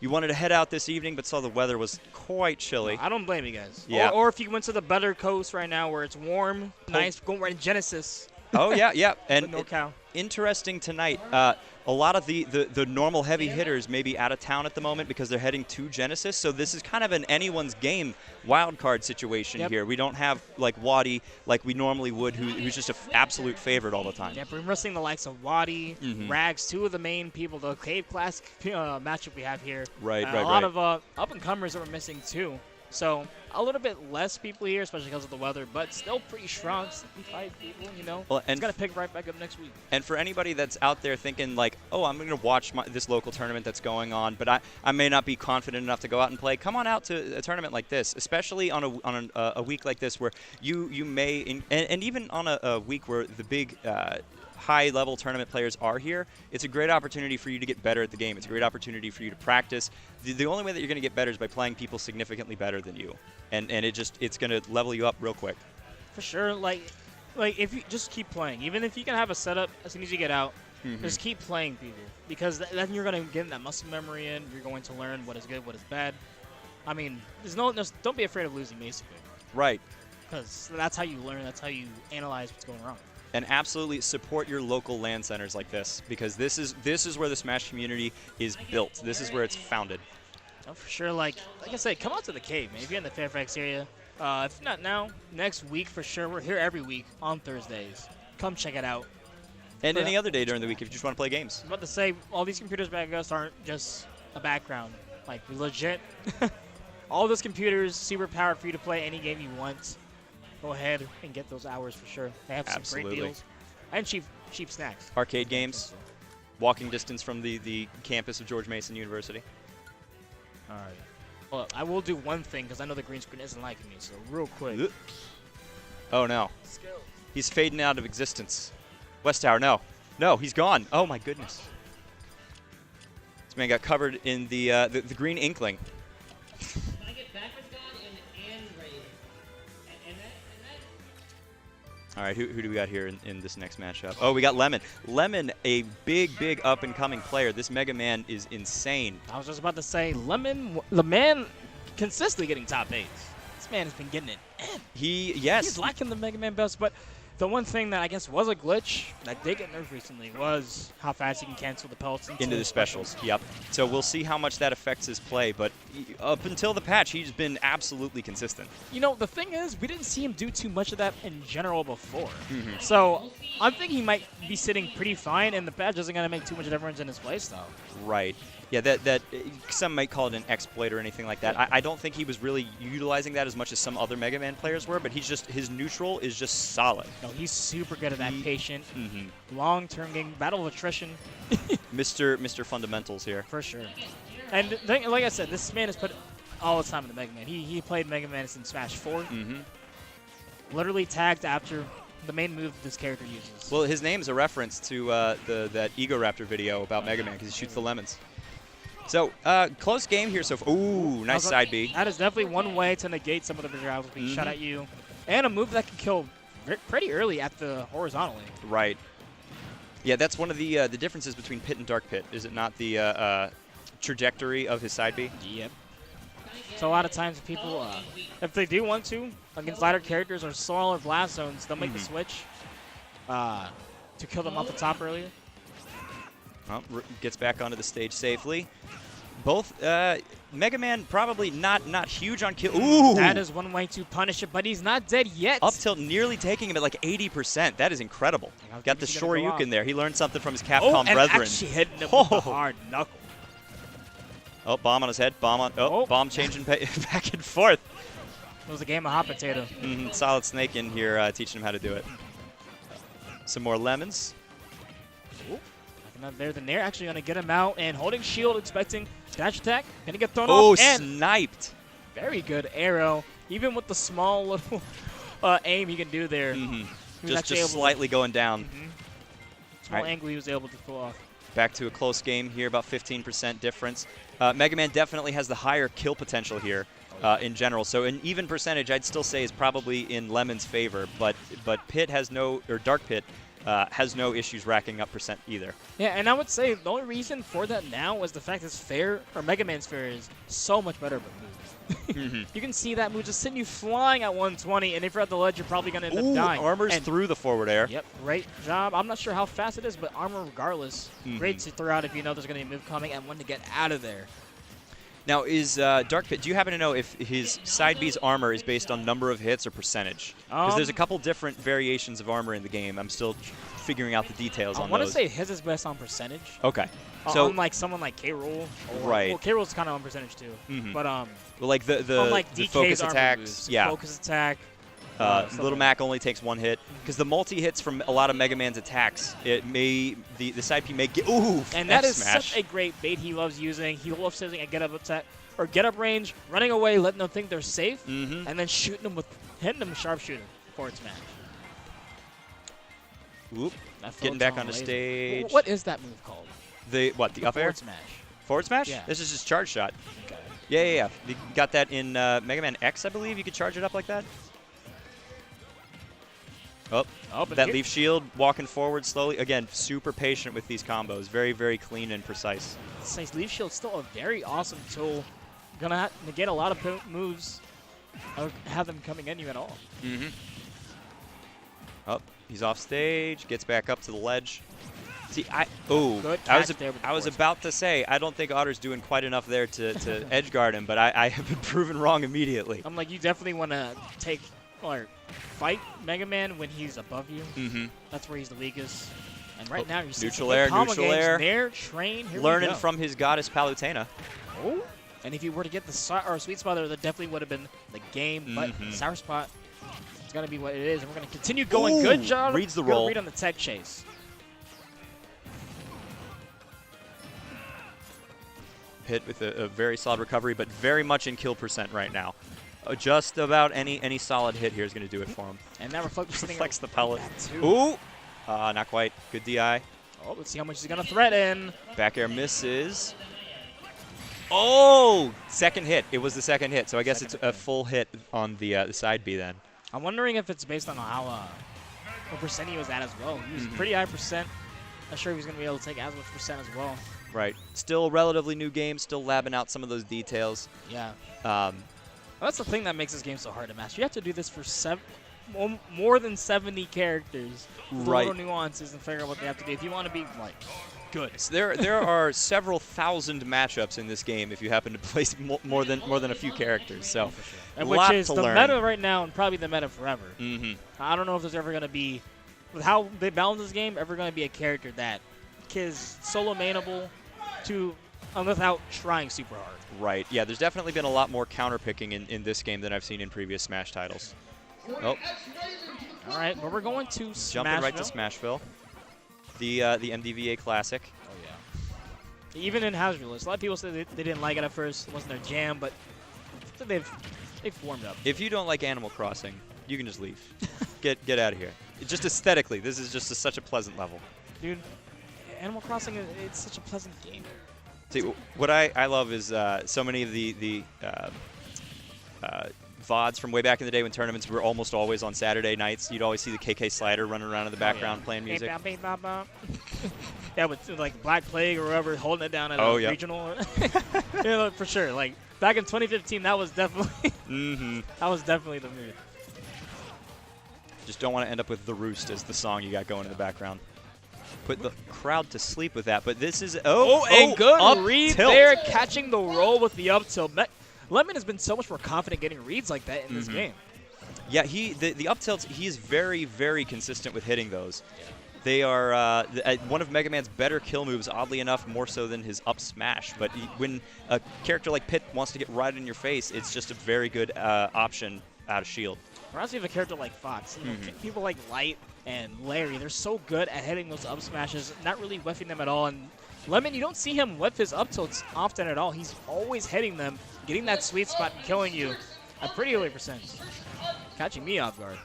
you wanted to head out this evening but saw the weather was quite chilly. I don't blame you guys. Yeah. Or if you went to the better coast right now where it's warm, nice, going right in Genesis. Oh, yeah. And NorCal. Interesting tonight. A lot of the normal heavy hitters may be out of town at the moment because they're heading to Genesis. So this is kind of an anyone's game wild card situation here. We don't have like Wadi like we normally would, who's just an absolute favorite all the time. Yep, we're missing the likes of Wadi, Rags, two of the main people, the Cave Classic matchup we have here. Right. A lot of up-and-comers that we're missing too. So a little bit less people here, especially because of the weather, but still pretty strong. 75 people, you know. Well, it's got to pick right back up next week. And for anybody that's out there thinking like, oh, I'm going to watch this local tournament that's going on, but I may not be confident enough to go out and play, come on out to a tournament like this, especially on a week like this where you may, and even on a week where the big high-level tournament players are here, it's a great opportunity for you to get better at the game. It's a great opportunity for you to practice. The only way that you're going to get better is by playing people significantly better than you, and it's going to level you up real quick. For sure, like if you just keep playing, even if you can have a setup as soon as you get out, just keep playing people, because then you're going to get that muscle memory in. You're going to learn what is good, what is bad. I mean, don't be afraid of losing, basically. Right. Because that's how you learn. That's how you analyze what's going wrong. And absolutely support your local LAN centers like this, because this is where the Smash community is built. This is where it's founded. Oh, for sure. Like I said, come out to the Cave, man. If you're in the Fairfax area, if not now, next week for sure. We're here every week on Thursdays. Come check it out. And any other day during the week if you just want to play games. I'm about to say, all these computers back us aren't just a background. Like, legit. All those computers super powered for you to play any game you want. Go ahead and get those hours for sure. They have some great deals and cheap snacks. Arcade games, walking distance from the campus of George Mason University. All right. Well, I will do one thing because I know the green screen isn't liking me. So real quick. Oh no, he's fading out of existence. West Tower, no, he's gone. Oh my goodness. This man got covered in the green inkling. All right, who do we got here in this next matchup? Oh, we got Lemon. Lemon, a big up-and-coming player. This Mega Man is insane. I was just about to say, Lemon, the man consistently getting top 8s. This man has been getting it. He's lacking the Mega Man best, but the one thing that I guess was a glitch that did get nerfed recently was how fast he can cancel the pellets into the specials. Yep. So we'll see how much that affects his play, but up until the patch, he's been absolutely consistent. You know, the thing is, we didn't see him do too much of that in general before. So I'm thinking he might be sitting pretty fine, and the patch isn't going to make too much difference in his playstyle. Right. Yeah, that some might call it an exploit or anything like that. I don't think he was really utilizing that as much as some other Mega Man players were, but his neutral is just solid. No, he's super good at that patient, long-term game, battle of attrition. Mr. Fundamentals here. For sure. And like I said, this man has put all his time in the Mega Man. He played Mega Man in Smash 4. Literally tagged after the main move this character uses. Well, his name's a reference to that Ego Raptor video about Mega Man because he shoots the lemons. So, close game here. So, ooh, nice side B. That is definitely one way to negate some of the projectiles being shot at you. And a move that can kill pretty early at the horizontally. Right. Yeah, that's one of the differences between Pit and Dark Pit. Is it not the trajectory of his side B? Yep. So a lot of times people, if they do want to, against lighter characters or smaller blast zones, they'll make the switch to kill them off the top earlier. Well, gets back onto the stage safely. Both Mega Man probably not huge on kill. Ooh! That is one way to punish it, but he's not dead yet. Up tilt nearly taking him at like 80%. That is incredible. Got the Shoryuken there. He learned something from his Capcom brethren. Actually hitting him with a hard knuckle. Oh, bomb on his head. Bomb on. Oh, bomb changing back and forth. It was a game of hot potato. Solid Snake in here teaching him how to do it. Some more lemons. Not there. The Nair actually going to get him out and holding shield, expecting dash attack. Going to get thrown off. Oh, and sniped. Very good arrow. Even with the small little aim he can do there. Just slightly going down. Small angle he was able to pull off. Back to a close game here, about 15% difference. Mega Man definitely has the higher kill potential here in general. So an even percentage, I'd still say, is probably in Lemon's favor. But Pit has no, or Dark Pit has no issues racking up percent either. Yeah, and I would say the only reason for that now is the fact that Mega Man's fair is so much better with moves. You can see that move just sending you flying at 120, and if you're at the ledge, you're probably going to end up dying. Armor's through the forward air. Yep, great job. I'm not sure how fast it is, but armor regardless. Great to throw out if you know there's going to be a move coming and when to get out of there. Now, is Dark Pit, do you happen to know if his side B's armor is based on number of hits or percentage? Because there's a couple different variations of armor in the game. I'm still figuring out the details on those. I want to say his is based on percentage. Okay. So unlike someone like K-Rool. Right. Well, K-Rool's kind of on percentage too. But well, like the focus attacks. Yeah. Focus attack. Little Mac only takes one hit because the multi-hits from a lot of Mega Man's attacks, it may the side P may get and that is such a great bait he loves using. He loves using a get-up attack or get-up range, running away, letting them think they're safe, and then shooting them hitting them sharpshooter forward smash. Oop! Getting back on the stage. What is that move called? The up air? Forward smash. Forward smash? Yeah. This is just charge shot. Okay. Yeah. You got that in Mega Man X, I believe. You could charge it up like that. Oh, that leaf shield, walking forward slowly. Again, super patient with these combos. Very, very clean and precise. This nice leaf shield's still a very awesome tool. Gonna have to negate a lot of moves. I don't have them coming in you at all. Oh, he's off stage. Gets back up to the ledge. See, I was about to say, I don't think Otter's doing quite enough there to edge guard him, but I have been proven wrong immediately. I'm like, you definitely want to take or fight Mega Man when he's above you. That's where he's the weakest. And right now, you're seeing neutral air. Nair, train. Here learning we go. from his goddess Palutena. Oh, and if you were to get the sweet spot there, that definitely would have been the game. But sour spot, it's gonna be what it is, and we're gonna continue going. Good job. Reads the roll. Read on the tech chase. Hit with a very solid recovery, but very much in kill percent right now. Just about any solid hit here is going to do it for him. And that reflects the pellet. Ooh! Not quite. Good DI. Oh, let's see how much he's going to threaten. Back air misses. Oh! Second hit. It was the second hit, so I guess it's a full hit on the side B then. I'm wondering if it's based on how what percent he was at as well. He was pretty high percent. Not sure if he's going to be able to take as much percent as well. Right. Still relatively new game. Still labbing out some of those details. Yeah. That's the thing that makes this game so hard to master. You have to do this for more than 70 characters. With little nuances and figure out what they have to do if you want to be like good. So there are several thousand matchups in this game if you happen to place more than a few characters. So, which is the meta right now and probably the meta forever. I don't know if there's ever going to be, with how they balance this game, ever going to be a character that is solo mainable to without trying super hard. Right. Yeah, there's definitely been a lot more counter-picking in this game than I've seen in previous Smash titles. Oh. All right, well, we're going to Smashville. Jumping right to Smashville. The MDVA Classic. Oh, yeah. Even in Hazardless, a lot of people said they didn't like it at first. It wasn't their jam, but they've warmed up. If you don't like Animal Crossing, you can just leave. Get out of here. just aesthetically, this is just such a pleasant level. Dude, Animal Crossing, it's such a pleasant game. See, what I love is so many of the VODs from way back in the day when tournaments were almost always on Saturday nights. You'd always see the KK Slider running around in the background playing music. Yeah, with like Black Plague or whoever holding it down at a regional. Yeah, for sure. Like back in 2015, that was definitely that was definitely the mood. Just don't want to end up with The Roost as the song you got going in the background. Put the crowd to sleep with that, but this is a good read tilt. there, catching the roll with the up tilt. Lemon has been so much more confident getting reads like that in this game. Yeah, the up tilts, he is very, very consistent with hitting those. They are one of Mega Man's better kill moves, oddly enough, more so than his up smash. But when a character like Pit wants to get right in your face, it's just a very good option out of shield. Or else you have a character like Fox. You know, people like Light and Larry, they're so good at hitting those up smashes, not really whiffing them at all. And Lemon, you don't see him whiff his up tilts often at all. He's always hitting them, getting that sweet spot and killing you at pretty early percents. Catching me off guard.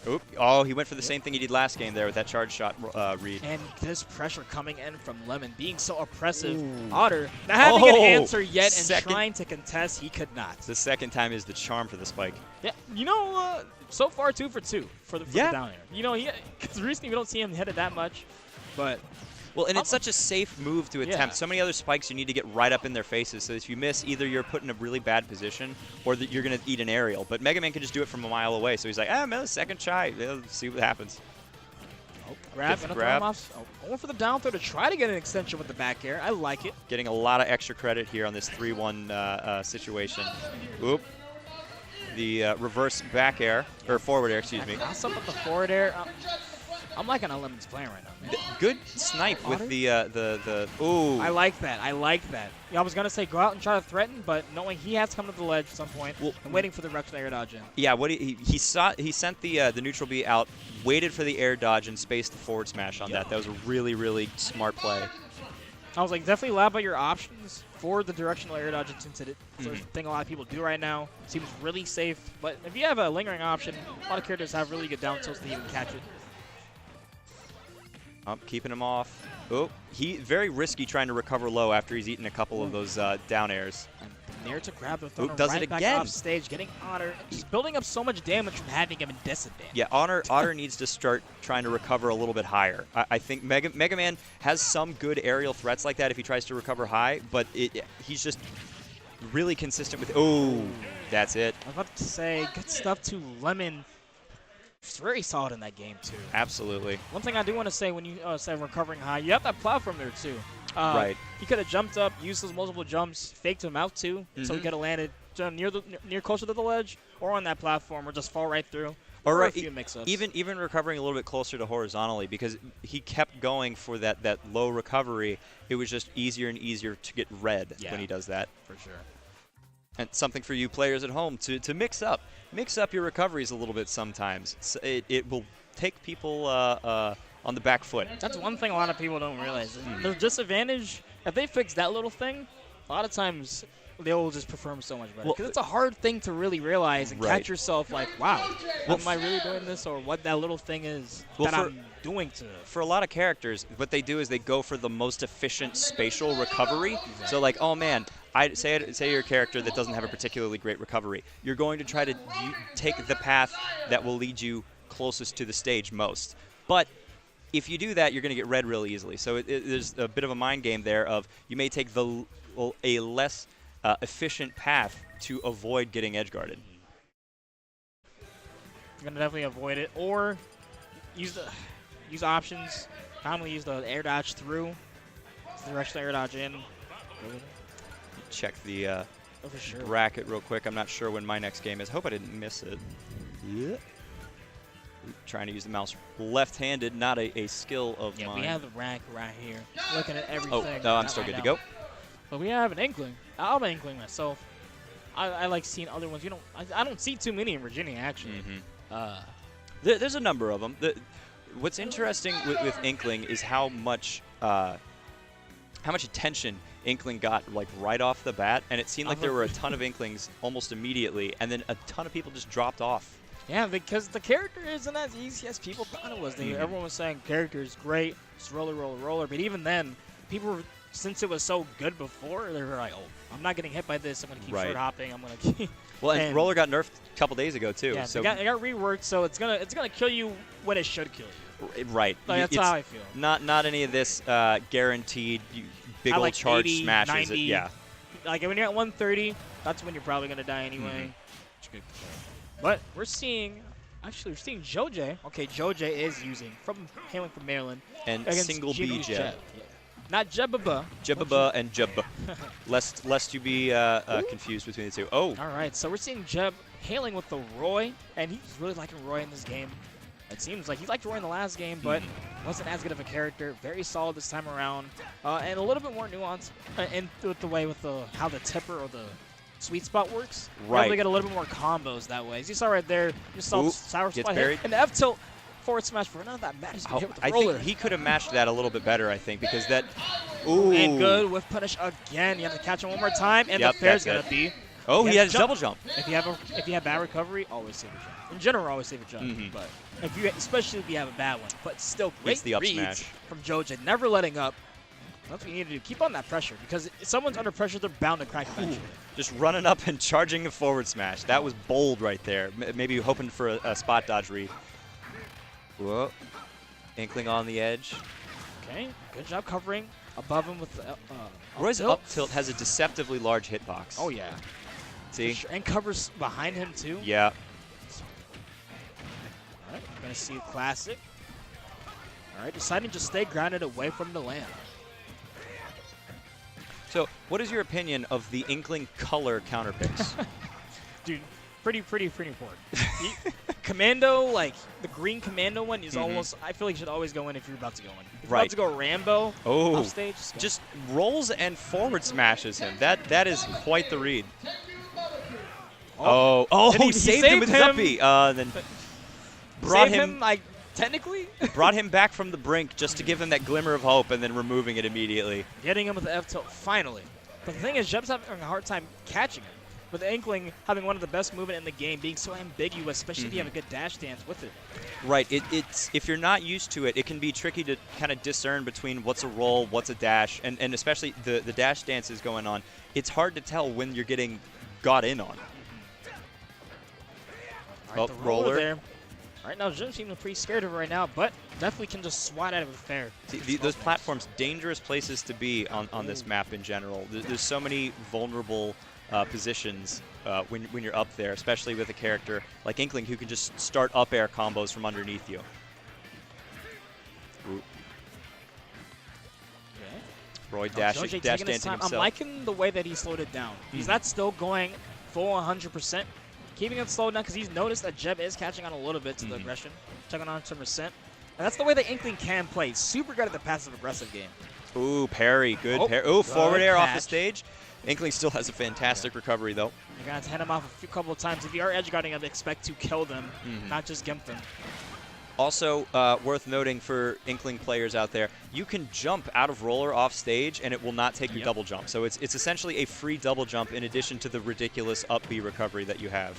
Oop. Oh, he went for the same thing he did last game there with that charge shot read. And this pressure coming in from Lemon, being so oppressive. Otter, not having an answer yet and trying to contest, he could not. The second time is the charm for the spike. Yeah, you know, so far 2 for 2 for the down air. You know, because recently we don't see him hit it that much, but... Well, and it's such a safe move to attempt. So many other spikes you need to get right up in their faces. So if you miss, either you're put in a really bad position or that you're going to eat an aerial. But Mega Man can just do it from a mile away. So he's like, man, second try. Let's see what happens. Grab. Going for the down throw to try to get an extension with the back air. I like it. Getting a lot of extra credit here on this 3-1 situation. Oop. The reverse back air, or forward air, excuse me. Cross up with the forward air. I'm liking how Lemon's playing right now, man. Good snipe with the ooh. I like that. Yeah, I was gonna say go out and try to threaten, but knowing he has to come to the ledge at some point, and waiting for the Rex air dodge in. Yeah, what he sent the neutral B out, waited for the air dodge, and spaced the forward smash on that. That was a really, really smart play. I was like, definitely lab out your options for the directional air dodge since it's a thing a lot of people do right now. Seems really safe, but if you have a lingering option, a lot of characters have really good down tilts to even catch it. Keeping him off. Oh, he very risky trying to recover low after he's eaten a couple of those down airs. There to grab the throw does right it back again. off stage, getting Otter, just building up so much damage from having him in disadvantage. Yeah, Otter needs to start trying to recover a little bit higher. I think Mega Man has some good aerial threats like that if he tries to recover high, but he's just really consistent with. Oh, that's it. I was about to say, good stuff to Lemon. It's very solid in that game, too. Absolutely. One thing I do want to say when you said recovering high, you have that platform there, too. Right. He could have jumped up, used those multiple jumps, faked him out, too, so he could have landed near closer to the ledge, or on that platform, or just fall right through. Or a few mix-ups. Even recovering a little bit closer to horizontally, because he kept going for that low recovery, it was just easier and easier to get red when he does that. For sure. And something for you players at home to mix up. Mix up your recoveries a little bit sometimes. It will take people on the back foot. That's one thing a lot of people don't realize. The disadvantage, if they fix that little thing, a lot of times they'll just perform so much better. Because it's a hard thing to really realize and catch yourself like, wow, am I really doing this, or what that little thing is that I'm doing to it. For a lot of characters, what they do is they go for the most efficient spatial recovery. So like, oh man, say you're a character that doesn't have a particularly great recovery. You're going to try to take the path that will lead you closest to the stage most. But if you do that, you're going to get red real easily. So there's a bit of a mind game there of you may take a less efficient path to avoid getting edge guarded. You're going to definitely avoid it, or use options. Commonly use the air dodge through, the directional air dodge in. Check the bracket real quick. I'm not sure when my next game is. I hope I didn't miss it. Yeah. Trying to use the mouse left-handed, not a skill of mine. Yeah, we have the rack right here. Looking at everything. Oh, no, I'm still good to go. But we have an Inkling. I'm an Inkling myself. I like seeing other ones. I don't see too many in Virginia, actually. There's a number of them. What's interesting with Inkling is how much attention Inkling got like right off the bat, and it seemed like there were a ton of Inklings almost immediately, and then a ton of people just dropped off Yeah, because the character isn't as easy as people thought it was. Everyone was saying character is great, it's roller, roller, roller. But even then, people were, since it was so good before, they were like, oh, I'm not getting hit by this. I'm going to keep short hopping. I'm going to keep. Well, and roller got nerfed a couple days ago too. Yeah, so it got reworked, so it's gonna kill you when it should kill you. Right. Like, that's how I feel. Not any of this guaranteed big old like charge 80, smashes. 90. Yeah. Like when you're at 130, that's when you're probably gonna die anyway. But we're seeing JoJ. Okay, JoJ is hailing from Maryland. And against single B JeBB's Jeb. Yeah. Not JeBB. JeBB and Jeb. lest you be confused between the two. Oh. All right, so we're seeing Jeb hailing with the Roy, and he's really liking Roy in this game. It seems like he liked Roy in the last game, but wasn't as good of a character. Very solid this time around, and a little bit more nuanced with the way how the tipper or the sweet spot works. Right. We're able to get a little bit more combos that way. As you saw right there, you saw the sour spot buried. hit, and the F tilt forward smash for none of that matters. Hit with the I roller. think he could have matched that a little bit better, I think, because that. Ooh. And good with punish again. You have to catch him one more time, and the fair's gonna be. Oh, he had his double jump. If you have bad recovery, always save a jump. In general, always save a jump. But especially if you have a bad one. But still, great the up reads smash from JoJ, never letting up. That's what you need to do. Keep on that pressure, because if someone's under pressure, they're bound to crack eventually. Just running up and charging a forward smash. That was bold right there. Maybe hoping for a spot dodge read. Whoa. Inkling on the edge. Okay, good job covering above him with the Roy's up tilt has a deceptively large hitbox. Oh, yeah. See? Sure. And covers behind him, too. Yeah. All right, going to see a classic. All right, deciding to stay grounded away from the land. So, what is your opinion of the Inkling color counter picks? Dude, pretty important. Commando, like the green Commando one, is almost. I feel like you should always go in if you're about to go in. If you're about to go Rambo off stage, just rolls and forward smashes him. That is quite the read. He saved him with his up B. Then brought him like technically brought him back from the brink just to give him that glimmer of hope, and then removing it immediately. Getting him with the F tilt finally. But the thing is, Jeb's having a hard time catching him. With Inkling having one of the best movement in the game, being so ambiguous, especially if you have a good dash dance with it. Right. It's if you're not used to it, it can be tricky to kind of discern between what's a roll, what's a dash, and especially the dash dances going on. It's hard to tell when you're getting got in on. All right, the roller there. Right now, Jim seems pretty scared of it right now, but definitely can just swat out of it fair. See, those platforms, dangerous places to be on this map in general. There's so many vulnerable positions when you're up there, especially with a character like Inkling who can just start up air combos from underneath you. Ooh. Okay. Roy dash dancing himself. I'm liking the way that he slowed it down. He's not still going full 100%. Keeping it slowed down because he's noticed that Jeb is catching on a little bit to the aggression, checking on some percent. And that's the way that Inkling can play. Super good at the passive-aggressive game. Ooh, parry. Good parry. Ooh, forward air off the stage. Inkling still has a fantastic recovery, though. You're going to hand him off a couple of times. If you are edge guarding him, expect to kill them, not just gimp them. Also, worth noting for Inkling players out there, you can jump out of roller off stage, and it will not take your double jump. So it's essentially a free double jump in addition to the ridiculous up B recovery that you have.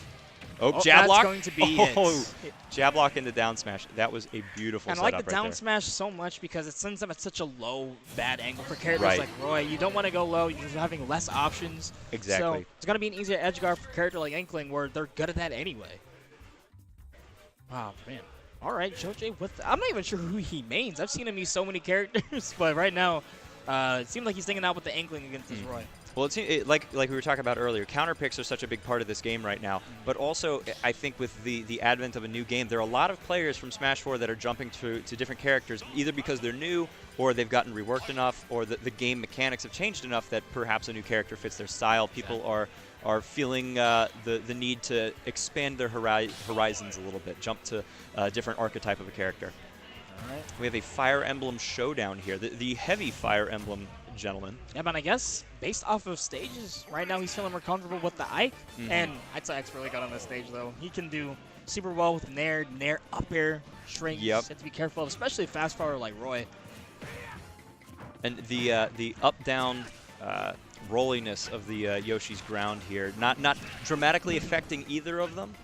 Oh, jab lock. That's going to be it. Jab lock into down smash. That was a beautiful setup. And I like the down smash so much because it sends them at such a low, bad angle for characters like Roy. You don't want to go low. You're having less options. Exactly. So it's going to be an easier edge guard for a character like Inkling where they're good at that anyway. Wow, man. All right, JoJ I'm not even sure who he mains. I've seen him use so many characters, but right now it seems like he's sticking out with the Inkling against this Roy. Well, like we were talking about earlier, counter picks are such a big part of this game right now. But also, I think with the advent of a new game, there are a lot of players from Smash 4 that are jumping to different characters, either because they're new, or they've gotten reworked enough, or the game mechanics have changed enough that perhaps a new character fits their style. People are feeling the need to expand their horizons a little bit, jump to a different archetype of a character. All right. We have a Fire Emblem showdown here, the heavy Fire Emblem gentleman. Yeah, but I guess based off of stages, right now he's feeling more comfortable with the Ike. And I'd say Ike's really good on this stage, though. He can do super well with Nair, up air, shrink. You have to be careful, especially fast forward like Roy. And the up-down rolliness of the Yoshi's ground here, not dramatically affecting either of them.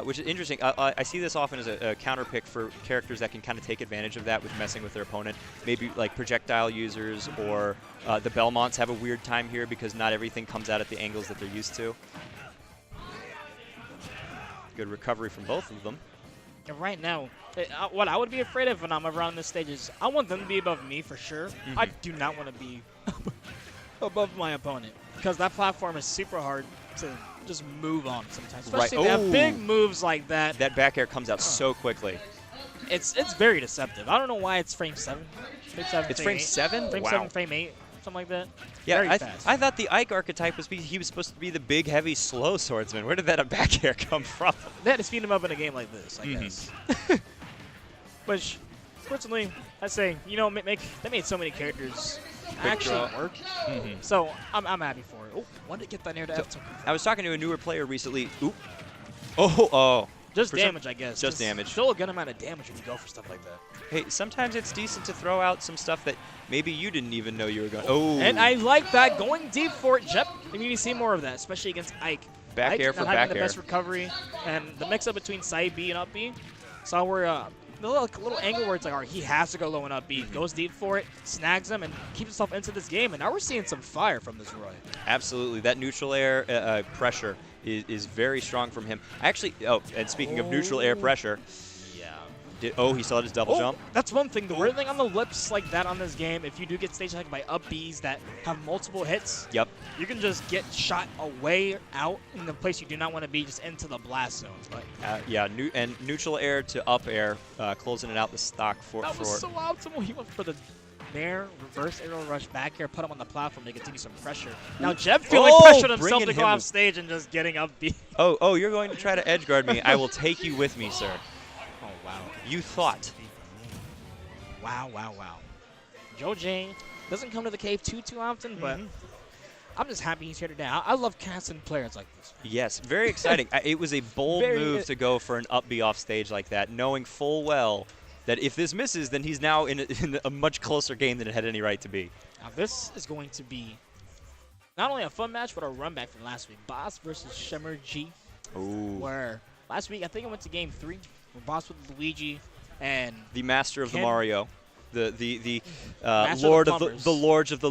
which is interesting. I see this often as a counter pick for characters that can kind of take advantage of that with messing with their opponent. Maybe like projectile users or the Belmonts have a weird time here because not everything comes out at the angles that they're used to. Good recovery from both of them. And right now, what I would be afraid of when I'm ever on this stage is I want them to be above me for sure. I do not want to be above my opponent because that platform is super hard to just move on sometimes. Especially if they have big moves like that. That back air comes out so quickly. It's very deceptive. I don't know why it's frame 7. It's frame 7? Frame 7, frame 8, something like that. Yeah, very fast. I thought the Ike archetype he was supposed to be the big, heavy, slow swordsman. Where did that back air come from? They had to speed him up in a game like this, I guess. Which, personally, I say, you know, they made so many characters actually work. So I'm happy for it. Oh, wanted to get that near to F. I was talking to a newer player recently. Oop. Oh. Just damage, I guess. Just damage. Still a good amount of damage when you go for stuff like that. Hey, sometimes it's decent to throw out some stuff that maybe you didn't even know you were going. Oh. And I like that. Going deep for it, Jep. We need to see more of that, especially against Ike. Back air for back air. Having the best recovery. And the mix-up between side B and up B. So we're the little angle where it's like, all right, he has to go low and up B. Goes deep for it, snags him, and keeps himself into this game. And now we're seeing some fire from this Roy. Absolutely. That neutral air pressure is very strong from him. Actually, and speaking of neutral air pressure. Yeah. He still had his double jump. That's one thing. The weird thing on the lips like that on this game, if you do get stage attacked by up Bs that have multiple hits, you can just get shot away out in the place you do not want to be, just into the blast zone. But and neutral air to up air, closing it out the stock for. That was so optimal. He went for the Nair, reverse aerial rush back here, put him on the platform to continue some pressure. Now Jeb feeling pressured himself to go off stage and just getting up B. Oh, you're going to try to edge guard me. I will take you with me, sir. Oh, wow. You thought. Wow. Joe J doesn't come to the cave too often, but I'm just happy he's here today. I love casting players like this. Yes, very exciting. It was a bold move to go for an up B off stage like that, knowing full well that if this misses, then he's now in a much closer game than it had any right to be. Now this is going to be not only a fun match, but a run back from last week. Boss versus Shimmer G. Ooh. Where last week, I think it went to game 3, where Boss with Luigi and the master of the Mario, the Lord of the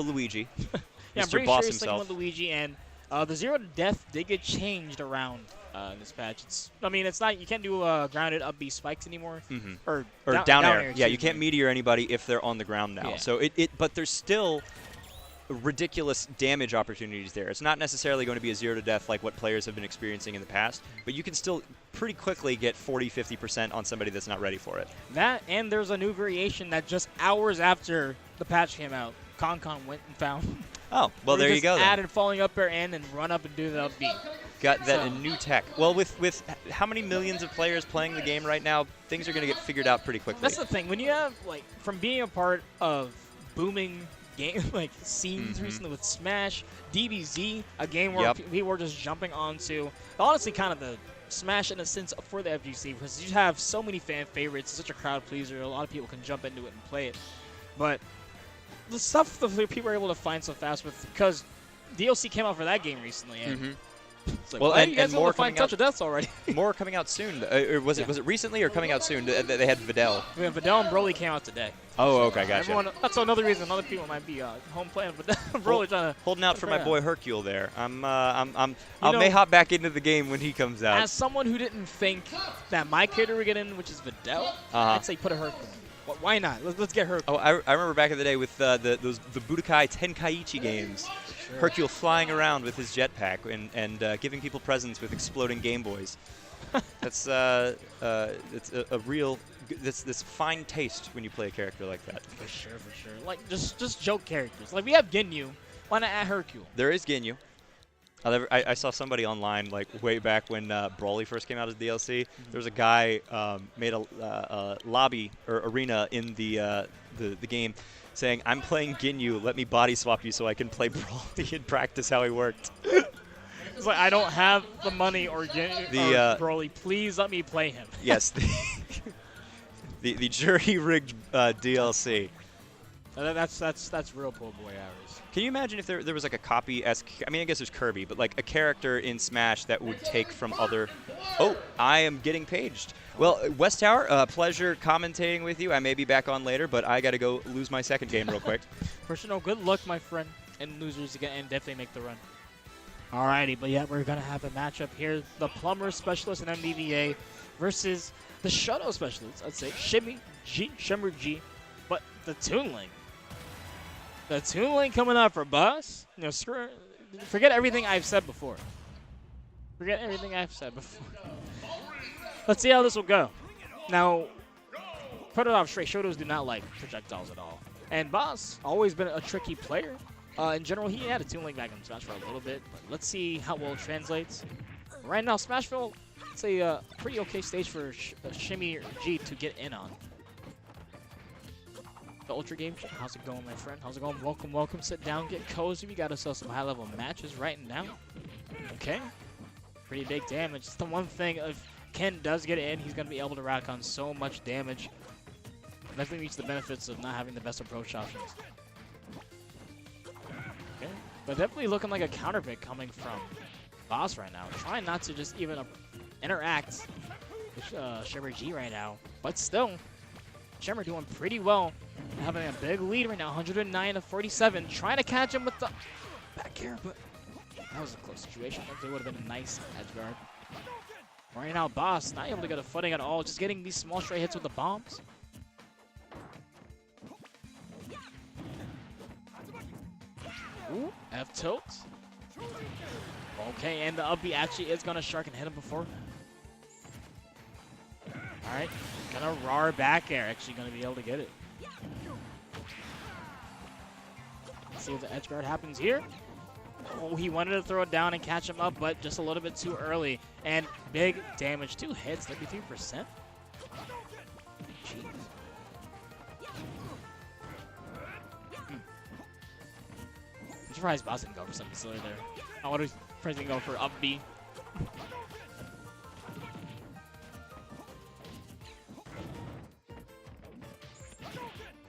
Luigi, yeah, I'm Mr. pretty Boss sure he's himself. with Luigi, and the 0 to death did get changed around in this patch. It's not, you can't do grounded up B spikes anymore, or down air. Yeah, you can't meteor anybody if they're on the ground now. Yeah. So but there's still ridiculous damage opportunities there. It's not necessarily going to be a 0 to death like what players have been experiencing in the past, but you can still pretty quickly get 40-50% on somebody that's not ready for it. That, and there's a new variation that just hours after the patch came out, Con went and found. Oh, well, there you go. Added falling up air and run up and do the up B. Got that in new tech. Well, with how many millions of players playing the game right now, things are going to get figured out pretty quickly. That's the thing. When you have, from being a part of booming game scenes recently with Smash, DBZ, a game where people were just jumping onto, honestly, kind of the Smash in a sense for the FGC, because you have so many fan favorites, it's such a crowd pleaser, a lot of people can jump into it and play it. But the stuff that people are able to find so fast because DLC came out for that game recently, and it's like, well, why and you guys more find coming out Touch of Deaths already. More coming out soon. Or was it recently or coming out soon? They had Videl. Yeah, Videl and Broly came out today. Oh, okay, gotcha. That's another reason other people might be home playing Broly, trying to holding out for my boy Hercule there. I may hop back into the game when he comes out. As someone who didn't think that my character would get in, which is Videl, I'd say put a Hercule. Why not? Let's get Hercule. Oh, I remember back in the day with the Budokai Tenkaichi games. Sure. Hercule flying around with his jetpack and giving people presents with exploding Game Boys. That's it's a real this fine taste when you play a character like that. For sure. Like just joke characters. Like we have Ginyu. Why not add Hercule? There is Ginyu. I saw somebody online way back when Brawly first came out as DLC. There was a guy made a lobby or arena in the game saying, "I'm playing Ginyu, let me body swap you so I can play Brawly and practice how he worked." It's like, I don't have the money or Brawly, please let me play him. Yes, the jury-rigged DLC. That's real poor boy hours. Can you imagine if there was like a copy-esque, I mean, I guess there's Kirby, but like a character in Smash that would take from other... Oh, I am getting paged. Well, West Tower, pleasure commentating with you. I may be back on later, but I got to go lose my second game real quick. Personal, good luck, my friend, and losers again, and definitely make the run. Alrighty, but yeah, we're going to have a matchup here. The Plumber Specialist in MDVA versus the Shuttle Specialist, I'd say, Shimmer G, but the Toon Link. The Toon Link coming up for Boss. You know, forget everything I've said before. Forget everything I've said before. Let's see how this will go. Now, put it off straight. Shotos do not like projectiles at all. And Boss, always been a tricky player. In general, he had a Toon Link back in Smash for a little bit. But let's see how well it translates. Right now, Smashville, it's a pretty okay stage for Shimmy G to get in on. The Ultra Game Chat. How's it going, my friend? How's it going? Welcome, welcome. Sit down, get cozy. We got ourselves some high-level matches right now. Okay. Pretty big damage. It's the one thing, if Ken does get in, he's going to be able to rack on so much damage. Definitely reach the benefits of not having the best approach options. Okay. But definitely looking like a counter pick coming from Boss right now. Trying not to just even interact with Shimmer G right now. But still, Shimmer doing pretty well. Having a big lead right now, 109-47. Trying to catch him with the back air, but that was a close situation. That would have been a nice edge guard. Right now, Boss not able to get a footing at all. Just getting these small straight hits with the bombs. Ooh, F tilt. Okay, and the up B actually is going to shark and hit him before. Alright, gonna RAR back air. Actually going to be able to get it. Let's see if the edge guard happens here. Oh, he wanted to throw it down and catch him up, but just a little bit too early. And big damage. 2 hits, 33%. Jeez. I'm surprised Boss didn't go for something silly there. I would have surprised him go for up B.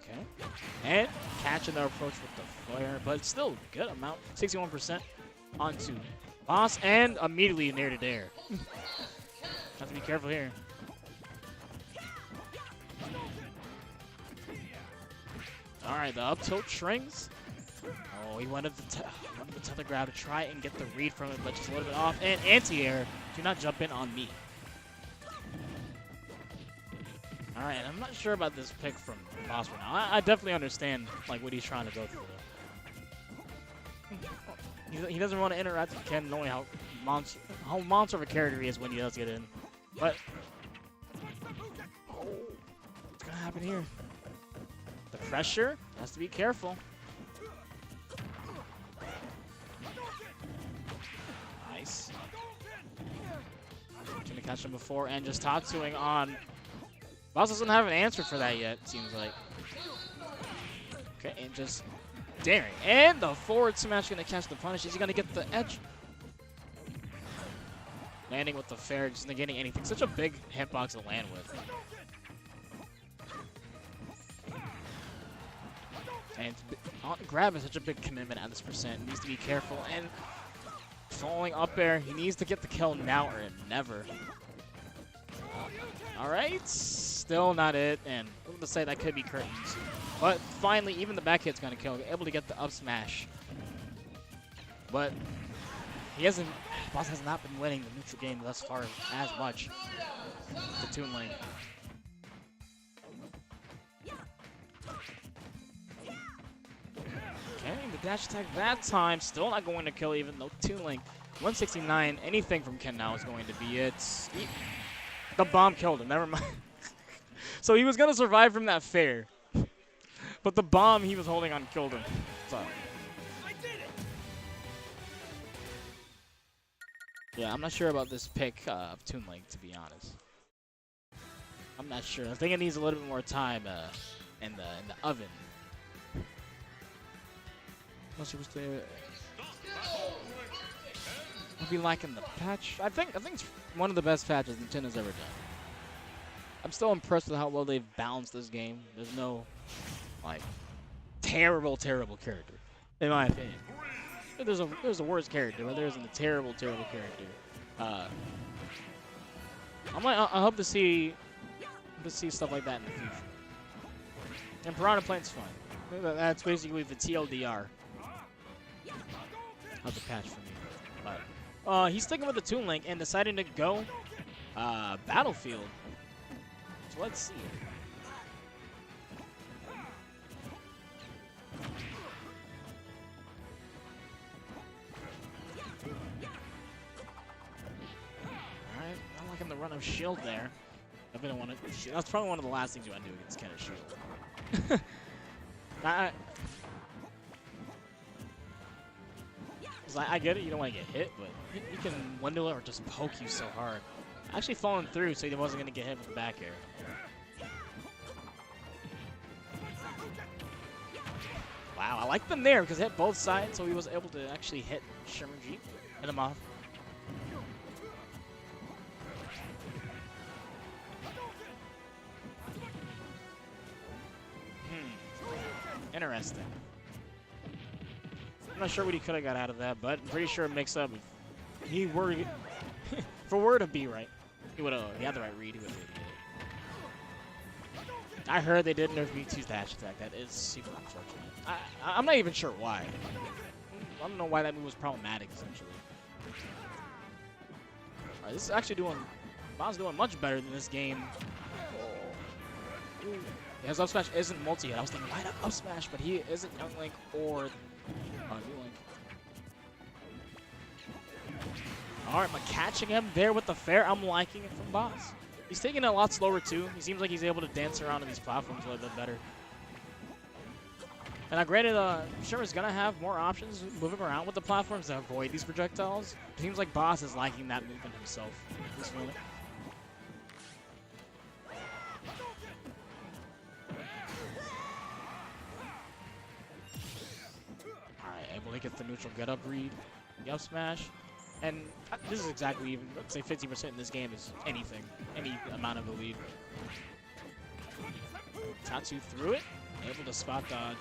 Okay. And catching the approach with the flare, but still good amount. 61% onto Boss, and immediately near to dare. Have to be careful here. Alright, the up tilt strings. Oh, he wanted the tether grab to try and get the read from it, but just a little bit off. And anti-air. Do not jump in on me. Alright, I'm not sure about this pick from Boss right now. I definitely understand like what he's trying to go through. He doesn't want to interact with Ken, knowing how monster of a character he is when he does get in. But what's gonna happen here? The pressure has to be careful. Nice. Gonna catch him before and just tattooing on. Boss doesn't have an answer for that yet, it seems like. Okay, and just daring. And the forward smash going to catch the punish. Is he going to get the edge? Landing with the fair, just negating anything. Such a big hitbox to land with. And grab is such a big commitment at this percent. Needs to be careful. And falling up there, he needs to get the kill now or never. Alright, still not it, and I'm going to say that could be curtains. But finally, even the back hit's going to kill, able to get the up smash. But Boss has not been winning the neutral game thus far as much. The Toon Link. Okay, the dash attack that time, still not going to kill even though Toon Link. 169, anything from Ken now is going to be it. The bomb killed him, never mind. So he was going to survive from that fair. But the bomb he was holding on killed him. So. Yeah, I'm not sure about this pick of Toon Link, to be honest. I'm not sure. I think it needs a little bit more time in the oven. Unless it was I'll be liking the patch. I think it's one of the best patches Nintendo's ever done. I'm still impressed with how well they've balanced this game. There's no like terrible, terrible character, in my opinion. There's a worse character, but there isn't a terrible, terrible character. I hope to see stuff like that in the future. And Piranha Plant's fun. That's basically the TLDR of the patch for me. But he's sticking with the Toon Link and deciding to go Battlefield. So let's see. Alright, I'm liking the run of shield there. That's probably one of the last things you want to do against Ken Shield. I get it, you don't want to get hit, but he can windle it or just poke you so hard. Actually falling through, so he wasn't going to get hit with the back air. Wow, I like them there because it hit both sides, so he was able to actually hit Shimmerji, hit him off. Interesting. I'm not sure what he could have got out of that, but I'm pretty sure it makes up. If he were for were to be right, he had the right read. He would have it. I heard they did nerf B2's dash attack. That is super unfortunate. I'm not even sure why. I don't know why that move was problematic, essentially. Alright, this is actually Bob's doing much better than this game. Oh. His up smash isn't multi hit. I was thinking, why not up smash? But he isn't Young Link or New Link. Alright, but catching him there with the fair, I'm liking it from Boss. He's taking it a lot slower too. He seems like he's able to dance around on these platforms a little bit better. And now granted, Shimmer's gonna have more options moving around with the platforms to avoid these projectiles. It seems like Boss is liking that movement himself at this moment. Able to get the neutral get-up read, the up smash, and this is exactly even, let's say 50% in this game is anything, any amount of a lead. Tatsu through it, able to spot dodge.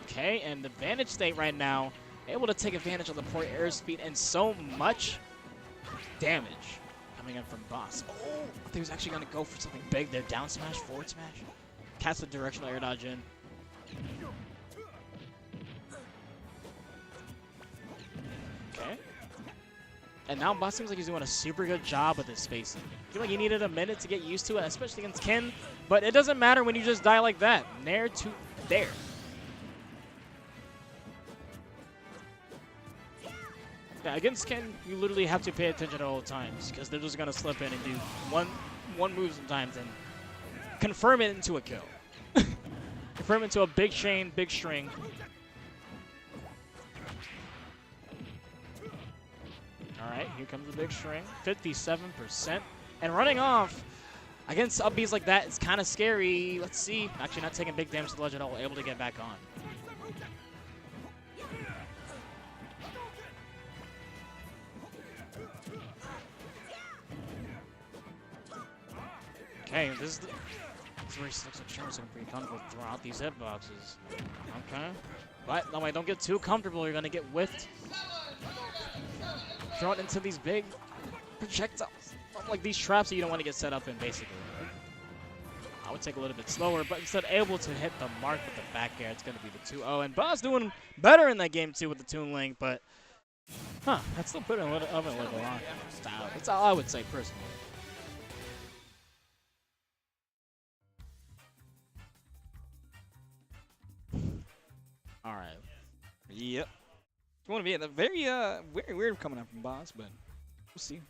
Okay, and the Vantage State right now, able to take advantage of the poor airspeed and so much damage coming in from Boss. Oh, I thought he was actually going to go for something big there, down smash, forward smash. Cast the directional air dodge in. Okay. And now Boss seems like he's doing a super good job with his spacing. I feel like he needed a minute to get used to it, especially against Ken. But it doesn't matter when you just die like that. Nair to there. Yeah, against Ken, you literally have to pay attention at all times because they're just going to slip in and do one move sometimes and confirm it into a kill. Confirm it into a big chain, big string. All right, here comes the big string. 57%. And running off against up Bs like that is kind of scary. Let's see. Actually, not taking big damage to the ledge at all. Able to get back on. Okay, this is where he looks like Shimmer's going to be comfortable throughout these hitboxes. Okay. But, no, wait, don't get too comfortable. You're going to get whiffed. Thrown into these big projectiles. Like these traps that you don't want to get set up in, basically. I would take a little bit slower, but instead able to hit the mark with the back air, it's going to be the 2-0. And Boss doing better in that game, too, with the Toon Link, but, that's still putting a little of a little on style. That's all I would say, personally. All right. Yep. You want to be at the very weird coming up from Boss, but we'll see.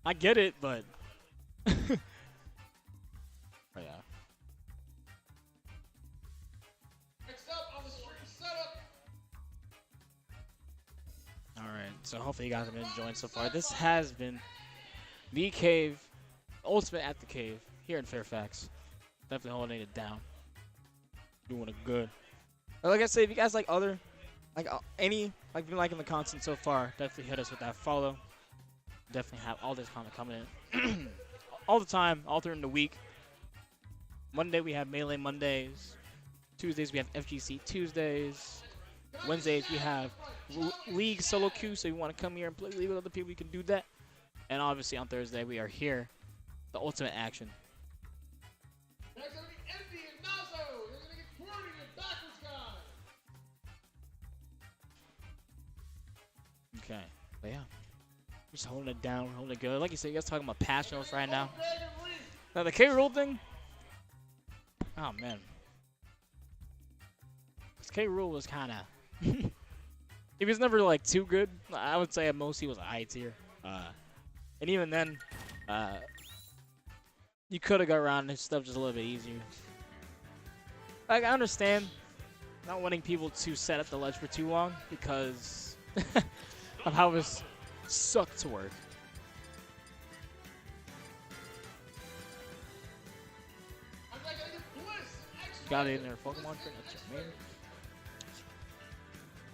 I get it, but oh, yeah. Next up on the stream setup. All right. So hopefully you guys have been enjoying so far. This has been the Cave, Ultimate at the Cave here in Fairfax. Definitely holding it down. Doing it good. Like I said, if you guys like any been liking the content so far, definitely hit us with that follow. Definitely have all this content coming in. all the time, all during the week. Monday we have Melee Mondays. Tuesdays we have FGC Tuesdays. Wednesdays we have League solo queue, so if you want to come here and play League with other people, you can do that. And obviously on Thursday we are here, the ultimate action. Okay, but yeah, just holding it down, holding it good. Like you said, you guys talking about passionals right now. Now the K Rule thing. Oh man, this K Rule was kind of. He was never like too good. I would say at most he was a high tier. And even then, you could have got around his stuff just a little bit easier. Like, I understand not wanting people to set up the ledge for too long because of how this sucked to work. Got it in there, Pokemon for next.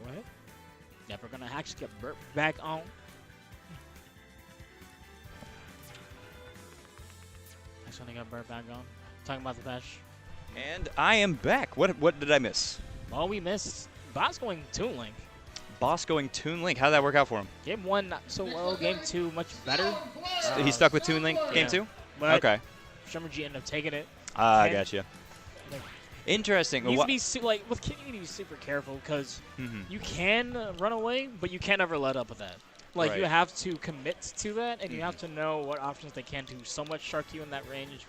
What? Never gonna actually get Burt back on. Actually, got Burt back on. Talking about the dash. And I am back. What did I miss? Well, we missed Boss going Toon Link. Boss going Toon Link. How did that work out for him? Game 1 not so well. Game 2 much better. He stuck with Toon Link game 2? But Okay. Shimmer G ended up taking it. I gotcha. Interesting. You need to be like with King, you need to be super careful because you can run away, but you can't ever let up with that. Like you have to commit to that, and you have to know what options they can do. So much shark you in that range,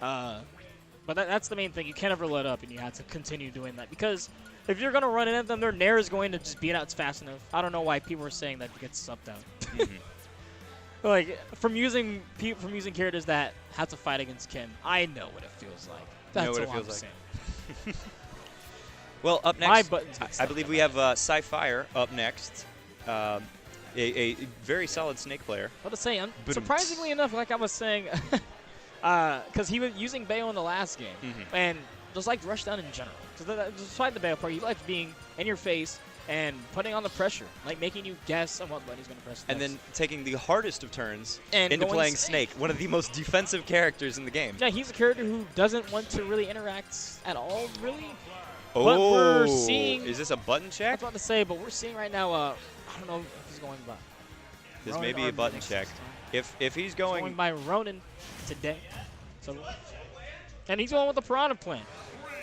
but that's the main thing. You can't ever let up, and you have to continue doing that because if you're gonna run into them, their Nair is going to just beat out fast enough. I don't know why people are saying that gets subbed out. Like from using characters that have to fight against Kim, I know what it feels like. That's what I'm saying. Well, up next, I believe we have Sci-Fire up next. A very solid Snake player. What to say? Surprisingly enough, like I was saying, because he was using Bayo in the last game, and just like Rushdown in general. Despite the Bayo part, he likes being in your face and putting on the pressure, like making you guess on what button he's going to press next. And then taking the hardest of turns and into playing Snake, one of the most defensive characters in the game. Yeah, he's a character who doesn't want to really interact at all, really. Oh, but we're seeing, is this a button check? I was about to say, but we're seeing right now, I don't know if he's going by. This may be a button check. If he's going by Ronin today. So, and he's going with the Piranha Plant.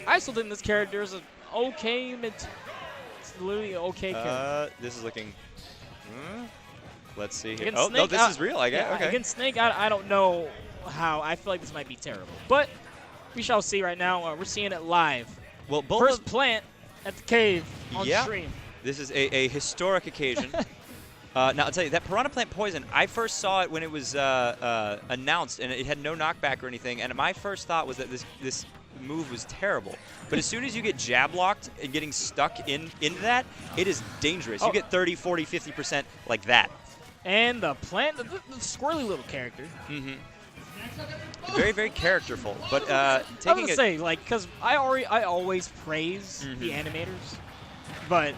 I still think this character is an okay It's literally an okay character. This is looking. Let's see here. Against Oh, Snake, no, this is real, I guess. Yeah, Okay. Against Snake, I don't know how. I feel like this might be terrible. But we shall see right now. We're seeing it live. Well, both First plant at the cave on stream. This is a historic occasion. Now, I'll tell you, that Piranha Plant Poison, I first saw it when it was announced, and it had no knockback or anything, and my first thought was that this move was terrible. But as soon as you get jab locked and getting stuck into that, it is dangerous. You get 30, 40, 50% like that. And the plant, the squirrely little character. Very, very characterful. But I taking would say, like, because I always praise the animators, but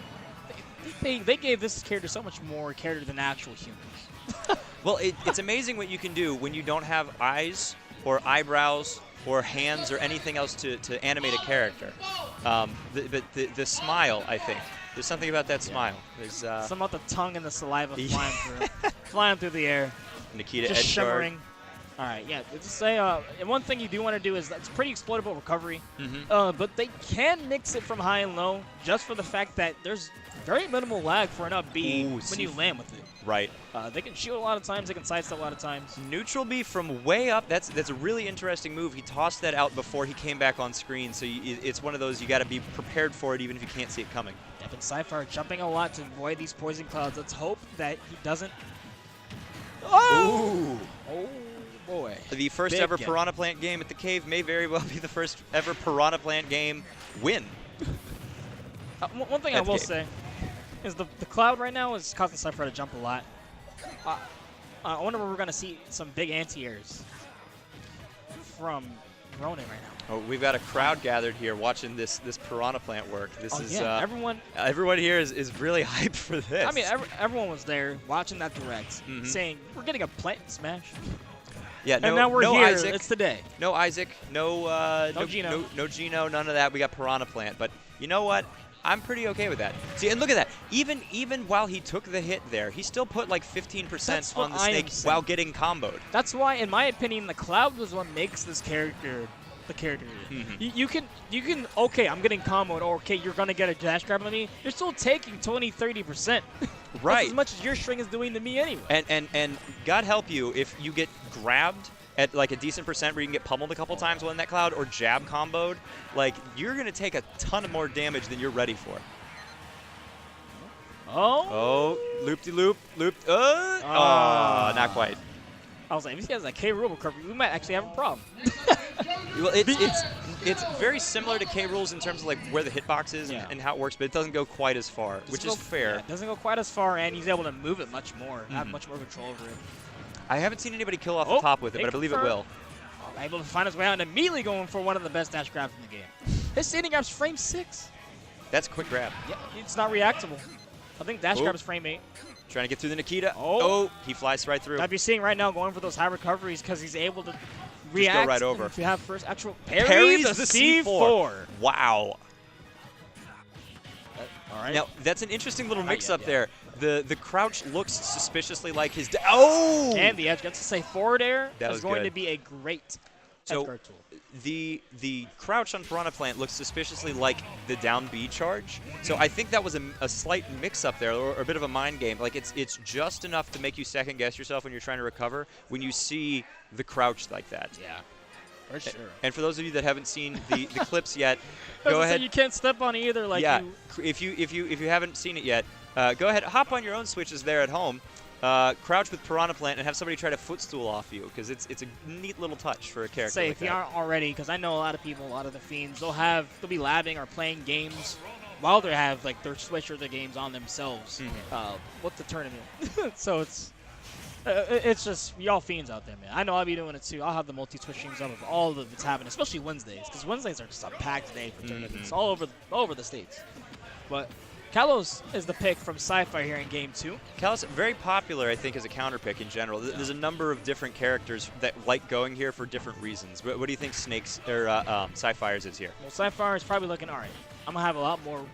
they gave this character so much more character than actual humans. Well, it's amazing what you can do when you don't have eyes or eyebrows or hands or anything else to animate a character. But the smile, I think. There's something about that smile. There's something about the tongue and the saliva flying through the air. Nikita just edge shimmering. guard. All right, yeah. To say, and one thing you do want to do is it's pretty exploitable recovery, but they can mix it from high and low just for the fact that there's very minimal lag for an up B when you land with it. Right. They can shoot a lot of times. They can sidestep a lot of times. Neutral B from way up. That's a really interesting move. He tossed that out before he came back on screen, so it's one of those you got to be prepared for it even if you can't see it coming. Yep, and Sci-Fi jumping a lot to avoid these poison clouds. Let's hope that he doesn't. Oh! Oh boy. The first ever Piranha Plant game at the cave may very well be the first ever Piranha Plant game win. One thing I will say is the cloud right now is causing Sci-Fi to jump a lot. I wonder if we're going to see some big anti-airs from Ronin right now. Oh, we've got a crowd gathered here watching this Piranha Plant work. This is everyone here is really hyped for this. I mean, everyone was there watching that direct, saying we're getting a plant smash. Yeah, And now we're no here. Isaac. It's the day. No Isaac, no Gino. no Gino, none of that. We got Piranha Plant, but you know what? I'm pretty okay with that. See, and look at that. Even while he took the hit there, he still put like 15% on the snake while getting comboed. That's why, in my opinion, the Cloud was what makes this character the character. You can okay, I'm getting comboed, or okay, you're gonna get a dash grab on me. You're still taking 20-30%. Right. That's as much as your string is doing to me anyway. And God help you if you get grabbed at like a decent percent where you can get pummeled a couple times while in that cloud or jab comboed, like you're going to take a ton of more damage than you're ready for. Oh, loop-de-loop, not quite. I was like, if he has a K rule recovery, we might actually have a problem. Well, it's very similar to K rules in terms of like where the hitbox is and how it works, but it doesn't go quite as far, which is fair. Yeah, it doesn't go quite as far, and he's able to move it much more, have much more control over it. I haven't seen anybody kill off the top with it, but I believe it will. Able to find his way out and immediately going for one of the best dash grabs in the game. His standing grab's frame 6. That's a quick grab. Yeah, it's not reactable. I think dash grab is frame 8. Trying to get through the Nikita. Oh, he flies right through. Now, if you're seeing right now going for those high recoveries because he's able to react. Go right over. If you have first actual parry the C4. Wow. All right. Now, that's an interesting little mix-up there. The crouch looks suspiciously like his... Oh! And the edge gets to say forward air. That is was going good. to be a great so edge guard tool. The crouch on Piranha Plant looks suspiciously like the down B charge. So I think that was a slight mix-up there, or a bit of a mind game. Like it's just enough to make you second-guess yourself when you're trying to recover when you see the crouch like that. Yeah. For sure. And for those of you that haven't seen the clips yet, go ahead. You can't step on either. Like yeah. If you haven't seen it yet, go ahead, hop on your own switches there at home. Crouch with Piranha Plant and have somebody try to footstool off you, because it's a neat little touch for a character. Say like if you aren't already, because I know a lot of people, a lot of the fiends, they'll be labbing or playing games while they have like their Switch or their games on themselves. What's the tournament? So it's just y'all fiends out there, man. I know I'll be doing it too. I'll have the multi-Twitch streams up of all that's happening, especially Wednesdays, because Wednesdays are just a packed day for tournaments all over the states. But Kalos is the pick from Sci-Fi here in Game 2. Kalos, very popular, I think, as a counter pick in general. There's a number of different characters that like going here for different reasons. What do you think Snake's or Sci-Fire's is here? Well, Sci-Fire is probably looking, all right, I'm going to have a lot more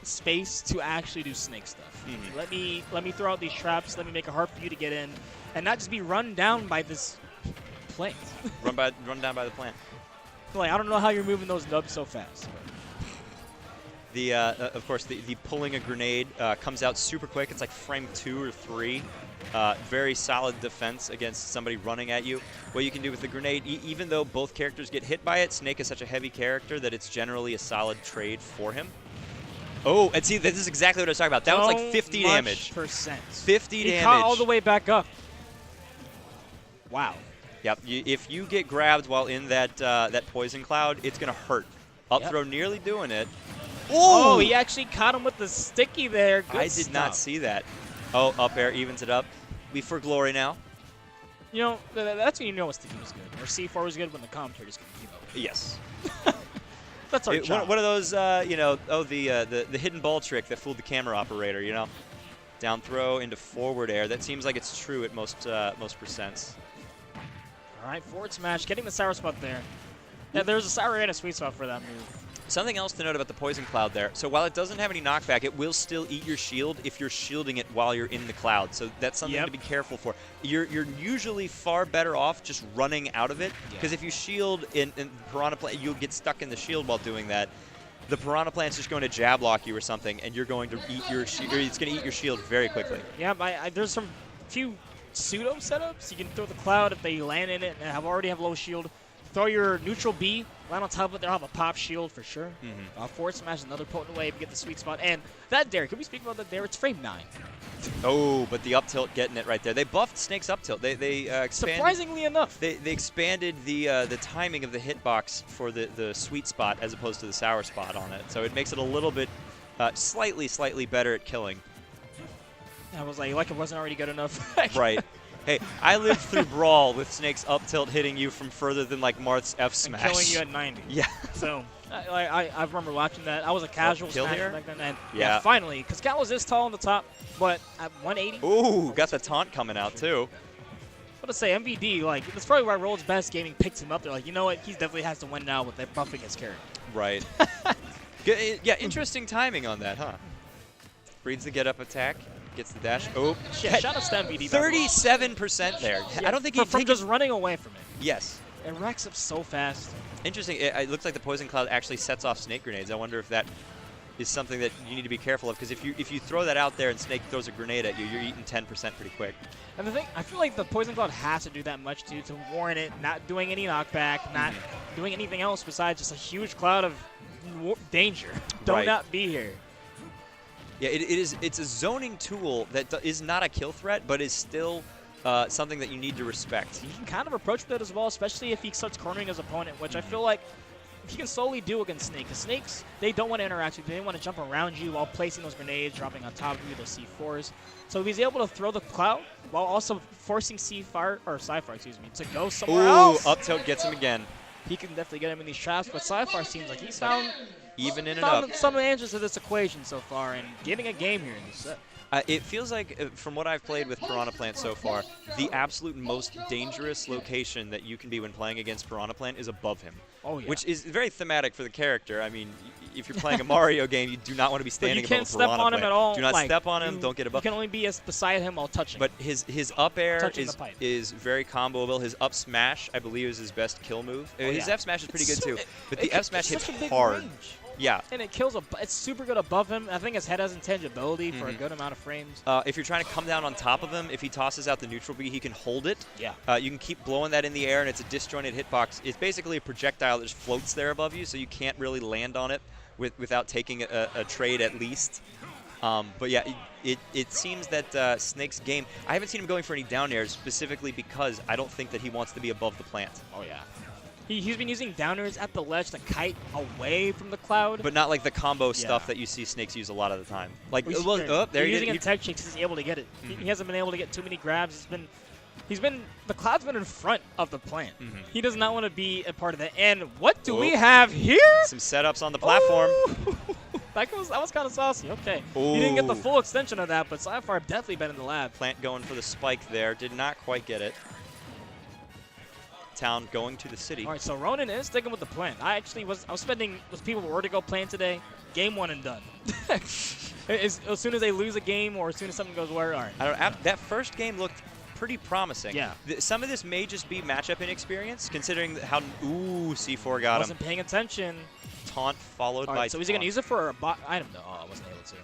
space to actually do Snake stuff. Let me throw out these traps. Let me make it hard for you to get in and not just be run down by this plant. run down by the plant. Like, I don't know how you're moving those nubs so fast. The of course, the pulling a grenade comes out super quick. It's like frame 2 or 3. Very solid defense against somebody running at you. What you can do with the grenade, even though both characters get hit by it, Snake is such a heavy character that it's generally a solid trade for him. Oh, and see, this is exactly what I was talking about. That was like 50 damage. 50 damage. He caught all the way back up. Wow. Yep. If you get grabbed while in that poison cloud, it's gonna hurt. Up throw nearly doing it. Oh, he actually caught him with the sticky there. Good I did not see that. Oh, up air evens it up. We for glory now. You know, that's when you know a sticky was good. Or C4 was good when the commentator's going to keep up. Yes. That's our job. One of those, the hidden ball trick that fooled the camera operator, you know? Down throw into forward air. That seems like it's true at most percents. All right, forward smash, getting the sour spot there. Yeah, there's a sour and a sweet spot for that move. Something else to note about the Poison Cloud there. So while it doesn't have any knockback, it will still eat your shield if you're shielding it while you're in the cloud. So that's something to be careful for. You're usually far better off just running out of it, because if you shield in Piranha Plant, you'll get stuck in the shield while doing that. The Piranha Plant's just going to jab lock you or something, and you're going to eat your shield. It's going to eat your shield very quickly. Yeah, there's some few pseudo setups. You can throw the cloud if they land in it and already have low shield. Throw your neutral B, land on top of it, they'll have a pop shield for sure. Forward smash, another potent way to get the sweet spot. And that dare, can we speak about that dare? It's frame 9. Oh, but the up tilt getting it right there. They buffed Snake's up tilt. They expanded. Surprisingly enough. They expanded the timing of the hitbox for the sweet spot as opposed to the sour spot on it. So it makes it a little bit slightly better at killing. I was like it wasn't already good enough. Right. Hey, I lived through Brawl with Snake's up tilt hitting you from further than like Marth's F smash. And killing you at 90. Yeah. So I remember watching that. I was a casual smasher back then. And finally, because Kalos is tall on the top, but at 180. Ooh, got the taunt coming out too. gonna say MVD, like that's probably why World's Best Gaming picks him up. They're like, you know what, he definitely has to win now with that buffing his character. Right. Yeah, interesting timing on that, huh? Reads the get-up attack, gets the dash. Oh, Yeah, shout out to MVD. 37% there. I don't think he from just running away from it. Yes. It racks up so fast. Interesting. It looks like the Poison Cloud actually sets off Snake grenades. I wonder if that is something that you need to be careful of, because if you throw that out there and Snake throws a grenade at you, you're eating 10% pretty quick. And the thing, I feel like the Poison Cloud has to do that much too to warrant it not doing any knockback, not doing anything else besides just a huge cloud of danger. Do not be here. Yeah, it's a zoning tool that is not a kill threat, but is still something that you need to respect. You can kind of approach that as well, especially if he starts cornering his opponent, which I feel like he can slowly do against Snake. Because Snakes, they don't want to interact with you. They want to jump around you while placing those grenades, dropping on top of you, those C4s. So if he's able to throw the cloud while also forcing Psyfire, to go somewhere else. Up tilt gets him again. He can definitely get him in these traps, but Psyfire seems like he's found even in and up some answers to this equation so far and getting a game here in this set. It feels like, from what I've played with Piranha Plant so far, the absolute most dangerous location that you can be when playing against Piranha Plant is above him. Oh, yeah. Which is very thematic for the character. I mean, if you're playing a Mario game, you do not want to be standing above Piranha Plant. You can't step on him at all. Do not step on him. Don't get above. You can only be beside him while touching. But his up air is the very comboable. His up smash, I believe, is his best kill move. Oh, his F smash is pretty good too. But the F smash hits such a big hard. Range. Yeah. And it kills it's super good above him. I think his head has intangibility for a good amount of frames. If you're trying to come down on top of him, if he tosses out the neutral B, he can hold it. Yeah. You can keep blowing that in the air, and it's a disjointed hitbox. It's basically a projectile that just floats there above you, so you can't really land on it without taking a trade at least. But yeah, it seems that Snake's game, I haven't seen him going for any down airs specifically because I don't think that he wants to be above the plant. Oh, yeah. He's been using down airs at the ledge to kite away from the cloud. But not like the combo stuff that you see Snakes use a lot of the time. Like, there he's using a tech shake because he's able to get it. He hasn't been able to get too many grabs. The cloud's been in front of the plant. He does not want to be a part of that. And what do we have here? Some setups on the platform. That was kind of saucy. Okay. He didn't get the full extension of that, but Psyfire definitely been in the lab. Plant going for the spike there. Did not quite get it. Town going to the city. All right, so Ronin is sticking with the plan. I was spending with people were to go plan today. Game one and done. as soon as they lose a game or as soon as something goes where, all right. I don't know, that first game looked pretty promising. Yeah. Some of this may just be matchup inexperience, considering how C4 got him. Wasn't paying attention. Taunt followed by. So is he gonna use it for a bot item? No, I wasn't able to.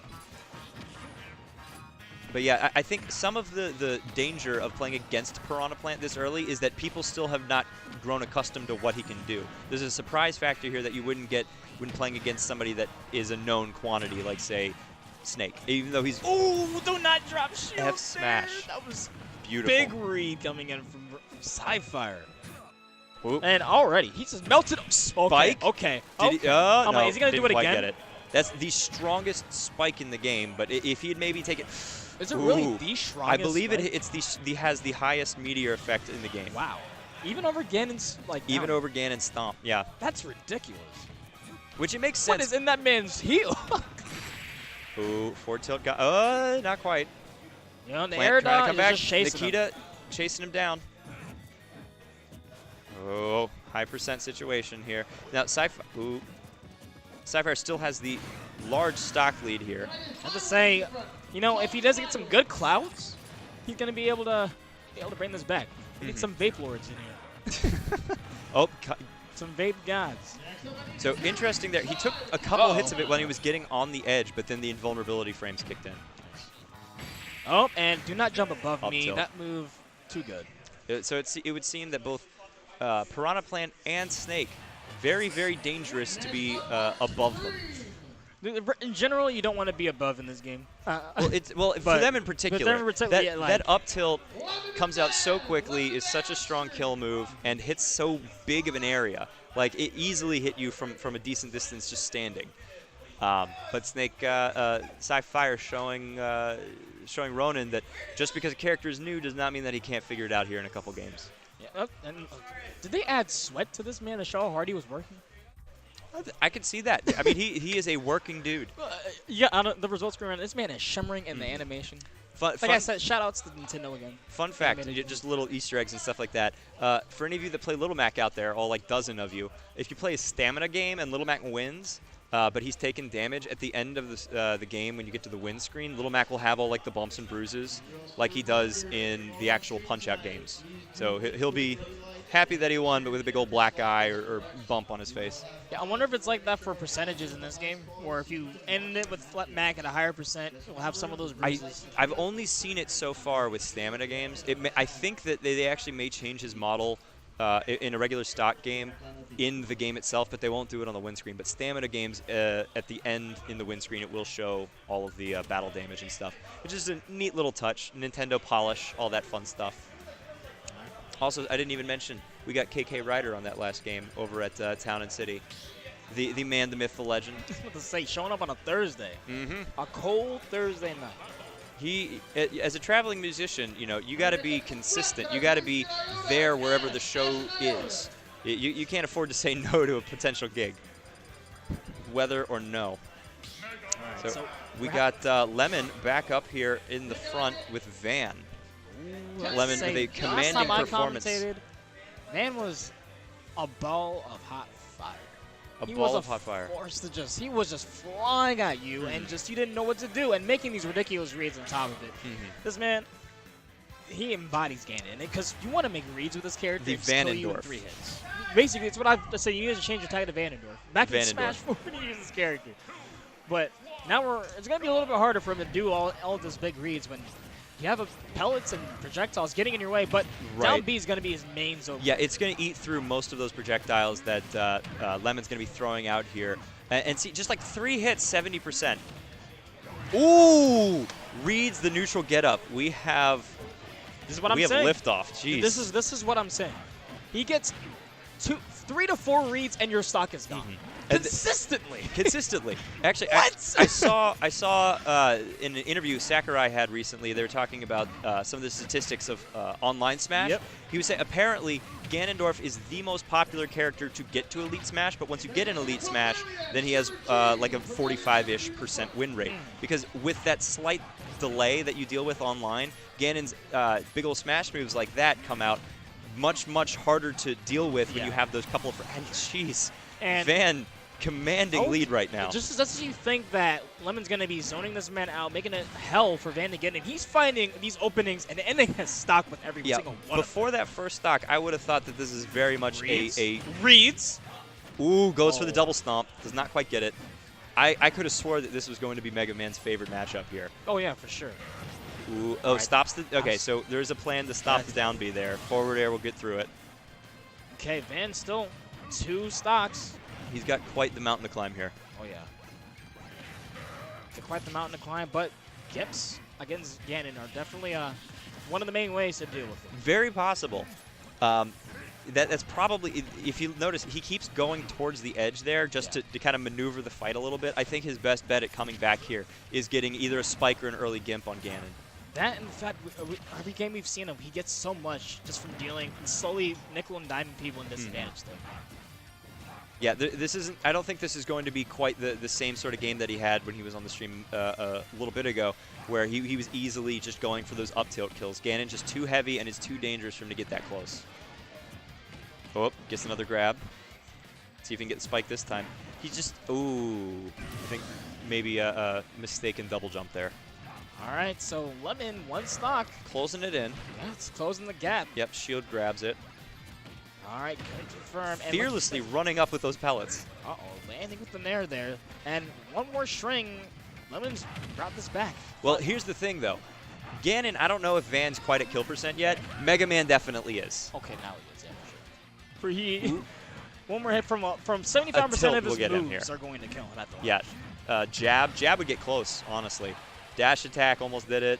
But yeah, I think some of the danger of playing against Piranha Plant this early is that people still have not grown accustomed to what he can do. There's a surprise factor here that you wouldn't get when playing against somebody that is a known quantity, like, say, Snake. Even though he's... Oh, do not drop shield F smash. There. That was beautiful. Big read coming in from Psyfire. Oop. And already, he just melted. Spike? Okay. No, is he going to do it again? Get it. That's the strongest spike in the game, but if he'd maybe take it... Is it really the strongest? I believe spike? it has the highest meteor effect in the game. Wow. Even over Ganon's even over Ganon's Stomp, yeah. That's ridiculous. Which it makes sense. What is in that man's heel? Ooh, forward tilt got not quite. You know, the air dodge is just chasing Nikita chasing him down. Oh, high percent situation here. Now Psyfire still has the large stock lead here. I have to say, you know, if he does get some good clouds, he's going to be able to bring this back. We need some Vape Lords in here. Oh, some Vape Gods. So interesting there. He took a couple hits of it when he was getting on the edge, but then the invulnerability frames kicked in. Oh, and do not jump above Up me. tilt. That move, too good. So it would seem that both Piranha Plant and Snake, very, very dangerous to be above them. In general, you don't want to be above in this game. For them in particular, yeah, that up tilt comes out so quickly, is such a strong kill move, and hits so big of an area. Like, it easily hit you from a decent distance just standing. But Snake, Psyfire showing Ronin that just because a character is new does not mean that he can't figure it out here in a couple games. Yeah, did they add sweat to this man to show how hard he was working? I can see that. I mean, he is a working dude. Yeah, on the results screen, this man is shimmering in the animation. Fun, Like I said, shout outs to Nintendo again. Fun fact, Animated games. just little Easter eggs and stuff like that. For any of you that play Little Mac out there, all like dozen of you, if you play a stamina game and Little Mac wins, but he's taken damage at the end of the game when you get to the win screen, Little Mac will have all like the bumps and bruises like he does in the actual Punch-Out games. So he'll be happy that he won, but with a big old black eye or bump on his face. Yeah, I wonder if it's like that for percentages in this game, or if you end it with Mac at a higher percent, we'll have some of those bruises. I've only seen it so far with stamina games. I think that they actually may change his model in a regular stock game in the game itself, but they won't do it on the win screen. But stamina games, at the end in the win screen, it will show all of the battle damage and stuff, which is a neat little touch. Nintendo polish, all that fun stuff. Also, I didn't even mention, we got KK Ryder on that last game over at Town and City. The man, the myth, the legend. I was about to say, showing up on a Thursday. Mm-hmm. A cold Thursday night. He, as a traveling musician, you know, you got to be consistent. You got to be there wherever the show is. You can't afford to say no to a potential gig, whether or no. All right, So we got Lemon back up here in the front with Van. Lemon with a commanding last time performance. I commentated, Van was a ball of hot fire. A He ball was of hot fire. force to he was just flying at you, and just you didn't know what to do, and making these ridiculous reads on top of it. This man, he embodies Ganon, because you want to make reads with this character. The and kill you in Vanendorf. 3 hits. Basically, it's what I've said. You need to change your tag to Vanendorf. Back in Vanendorf. Smash 4, you use this character, but now it's gonna be a little bit harder for him to do all of those big reads when you have pellets and projectiles getting in your way, but down B is going to be his main zone. Yeah, it's going to eat through most of those projectiles that Lemon's going to be throwing out here. And see, just like 3 hits, 70%. Ooh! Reads the neutral get-up. We have This is what I'm saying. liftoff. Jeez. This is what I'm saying. He gets 3 to 4 reads, and your stock is gone. Consistently. Consistently. Actually, What? I saw in an interview Sakurai had recently, they were talking about some of the statistics of online Smash. Yep. He was saying apparently Ganondorf is the most popular character to get to Elite Smash, but once you get an Elite Smash, then he has like a 45-ish% win rate. Because with that slight delay that you deal with online, Ganon's big old Smash moves like that come out much, much harder to deal with when you have those couple of... And jeez, And Van commanding lead right now. Just as you think that Lemon's going to be zoning this man out, making it hell for Van to get in, he's finding these openings and ending his stock with every single one. Before that first stock, I would have thought that this is very much a reads. Ooh, goes for the double stomp. Does not quite get it. I could have swore that this was going to be Mega Man's favorite matchup here. Oh, yeah, for sure. Ooh, oh, stops the... Okay, so there's a plan to stop the down B there. Forward air will get through it. Okay, Van still 2 stocks. He's got quite the mountain to climb here. Oh, yeah. Quite the mountain to climb, but Gips against Ganon are definitely one of the main ways to deal with it. Very possible. That's probably, if you notice, he keeps going towards the edge there just to kind of maneuver the fight a little bit. I think his best bet at coming back here is getting either a spike or an early gimp on Ganon. That, in fact, every game we've seen him, he gets so much just from dealing and slowly nickel and diming people in disadvantage them. Yeah, this isn't. I don't think this is going to be quite the same sort of game that he had when he was on the stream a little bit ago, where he was easily just going for those up tilt kills. Ganon's just too heavy and it's too dangerous for him to get that close. Oh, gets another grab. See if he can get the spike this time. He's just, ooh, I think maybe a mistaken double jump there. All right, so Lemon, 1 stock. Closing it in. Yeah, it's closing the gap. Yep, shield grabs it. All right, good confirm. And Fearlessly running up with those pellets. Uh-oh, landing with the nair there. And one more string. Lemon's brought this back. Well, here's the thing, though. Ganon, I don't know if Van's quite at kill percent yet. Mega Man definitely is. Okay, now he is, yeah, for sure. One more hit from 75% of his moves are going to kill him at the Yeah, jab would get close, honestly. Dash attack almost did it.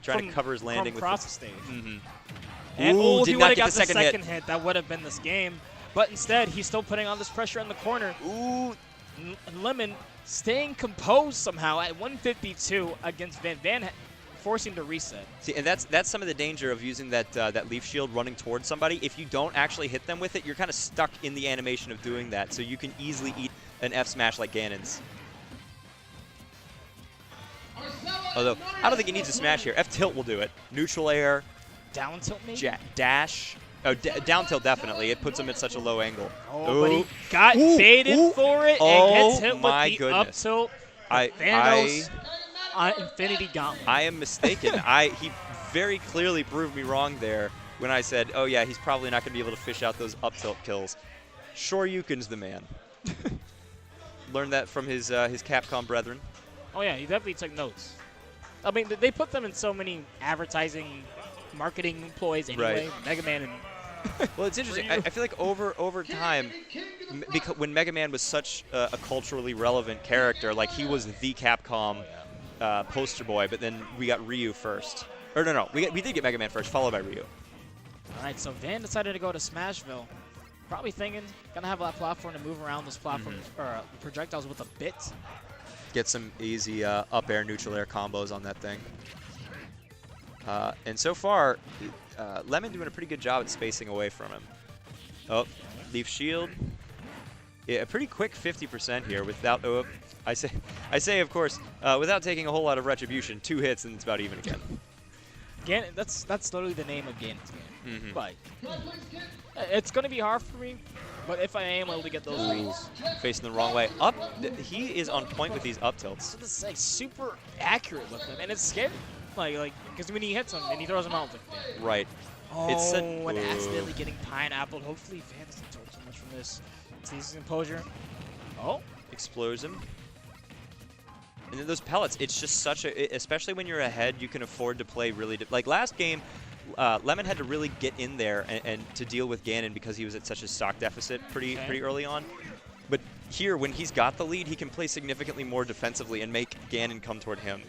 Trying to cover his landing with across the stage. And if he would have got the second hit, that would have been this game. But instead, he's still putting on this pressure in the corner. Ooh. Lemon staying composed somehow at 152 against Van forcing to reset. See, and that's some of the danger of using that leaf shield running towards somebody. If you don't actually hit them with it, you're kind of stuck in the animation of doing that. So you can easily eat an F smash like Ganon's. Although, I don't think he needs a smash here. F-tilt will do it. Neutral air, Down tilt maybe? dash. Oh, down tilt definitely. It puts him at such a low angle. Oh, but he got baited for it and gets hit with my the goodness. up tilt. I Thanos Infinity Gauntlet. I am mistaken. He very clearly proved me wrong there when I said, oh yeah, he's probably not going to be able to fish out those up tilt kills. Shoryuken's the man. Learned that from his Capcom brethren. Oh yeah, he definitely took notes. I mean, they put them in so many advertising, marketing employees anyway. Right. Mega Man and Well, it's interesting. I feel like over time, because when Mega Man was such a culturally relevant character, like he was the Capcom poster boy, but then we got Ryu first. Or no, we did get Mega Man first, followed by Ryu. All right, so Van decided to go to Smashville. Probably thinking, gonna have that platform to move around this platform or projectiles with a bit. Get some easy up air, neutral air combos on that thing. And so far, Lemon doing a pretty good job at spacing away from him. Oh, Leaf Shield. Yeah, a pretty quick 50% here without. Oh, I say of course, without taking a whole lot of retribution. 2 hits and it's about even again. Ganon, that's literally the name of Ganon's game. But it's gonna be hard for me. But if I am able to get those reads, Facing the wrong way. Up. He is on point with these up tilts. this is like super accurate with him, and it's scary. Like, because when he hits him and he throws him out, it's like, damn. Right. Oh, It's and accidentally getting pineappled. Hopefully, Van doesn't take too much from this. Sees his composure. Oh, Explores him. And then those pellets, it's just such a, especially when you're ahead, you can afford to play really, like last game, Lemon had to really get in there and to deal with Ganon because he was at such a stock deficit pretty early on. But here, when he's got the lead, he can play significantly more defensively and make Ganon come toward him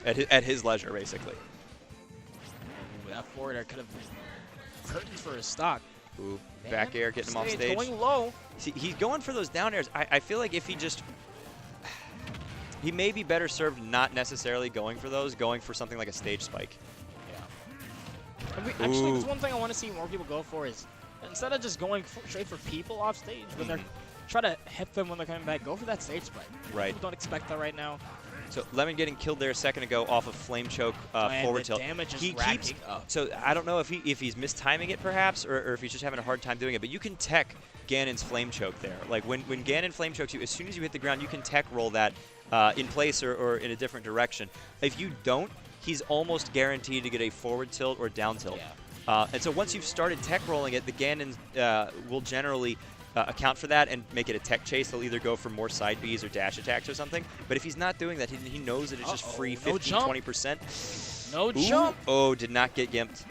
at his leisure, basically. Ooh, that forward air could have been curtains for his stock. Ooh, back air, getting him off Stage stage. going low. See, he's going for those down airs. I feel like if he just... He may be better served not necessarily going for those, going for something like a stage spike. Actually, there's one thing I want to see more people go for is instead of just going straight for people off stage, when they're try to hit them when they're coming back, go for that stage spike. Right. People don't expect that right now. So Lemon getting killed there a second ago off of Flame Choke forward tilt. Damage is He racking keeps up. so I don't know if he's mistiming it perhaps or if he's just having a hard time doing it, but you can tech Ganon's Flame Choke there. Like when Ganon Flame Chokes you, as soon as you hit the ground, you can tech roll that in place or in a different direction. If you don't, he's almost guaranteed to get a forward tilt or down tilt. Yeah. And so once you've started tech rolling it, the Ganon will generally account for that and make it a tech chase. They'll either go for more side Bs or dash attacks or something. But if he's not doing that, he knows that it's just free 15, 20%. No jump. Oh, did not get gimped.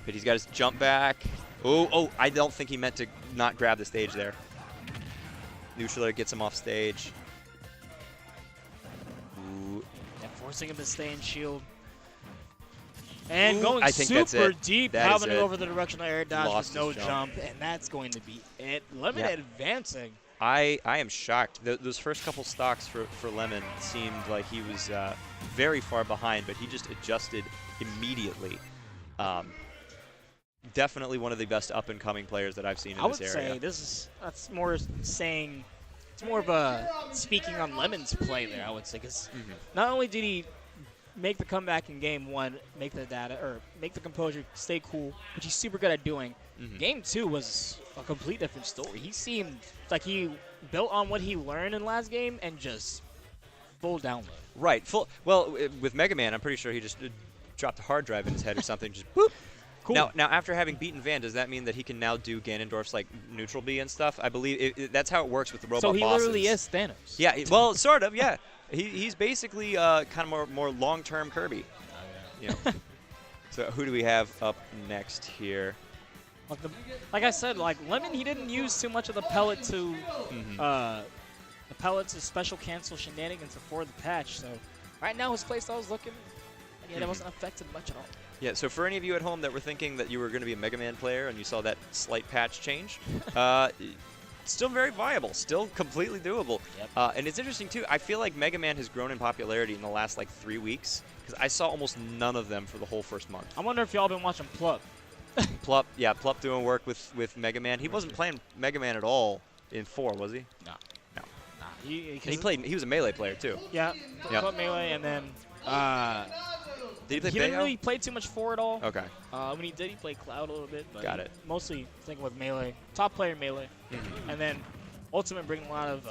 But he's got his jump back. Oh, I don't think he meant to not grab the stage there. Neutral air gets him off stage. Ooh. And forcing him to stay in shield. And Ooh, going I think that's super it. deep, That is having it. over the directional air dodge Lost with no his jump, and that's going to be it. Lemon Yeah. advancing. I am shocked. Those first couple stocks for Lemon seemed like he was very far behind, but he just adjusted immediately. Definitely one of the best up-and-coming players that I've seen in this area. I would say that's more saying, it's more of a speaking on Lemon's play there, I would say, because not only did he make the comeback in game 1, make the composure, stay cool, which he's super good at doing. Game 2 was a complete different story. He seemed like he built on what he learned in last game and just full download. Right. Well, with Mega Man, I'm pretty sure he just dropped a hard drive in his head or something. Just boop. Cool. Now, after having beaten Van, does that mean that he can now do Ganondorf's like neutral B and stuff? I believe that's how it works with the robot So he bosses. literally is Thanos. Yeah. Well, sort of. Yeah. He's basically kind of more long-term Kirby. You know. So who do we have up next here? Like I said, like Lemon, he didn't use too much of the pellet to special cancel shenanigans before the patch. So right now his playstyle is looking, and yet it wasn't affected much at all. Yeah, so for any of you at home that were thinking that you were going to be a Mega Man player and you saw that slight patch change, still very viable, still completely doable. Yep. And it's interesting, too. I feel like Mega Man has grown in popularity in the last, 3 weeks, because I saw almost none of them for the whole first month. I wonder if y'all been watching Plup. Plup doing work with Mega Man. He wasn't playing Mega Man at all in 4, was he? No. No. And he was a melee player too. Yeah, Yep. put melee, and then Did he play he didn't Bayo? really play too much forward at all. Okay. When he did, he played Cloud a little bit. But Got it. Mostly thinking with melee, top player melee, and then Ultimate bringing a lot of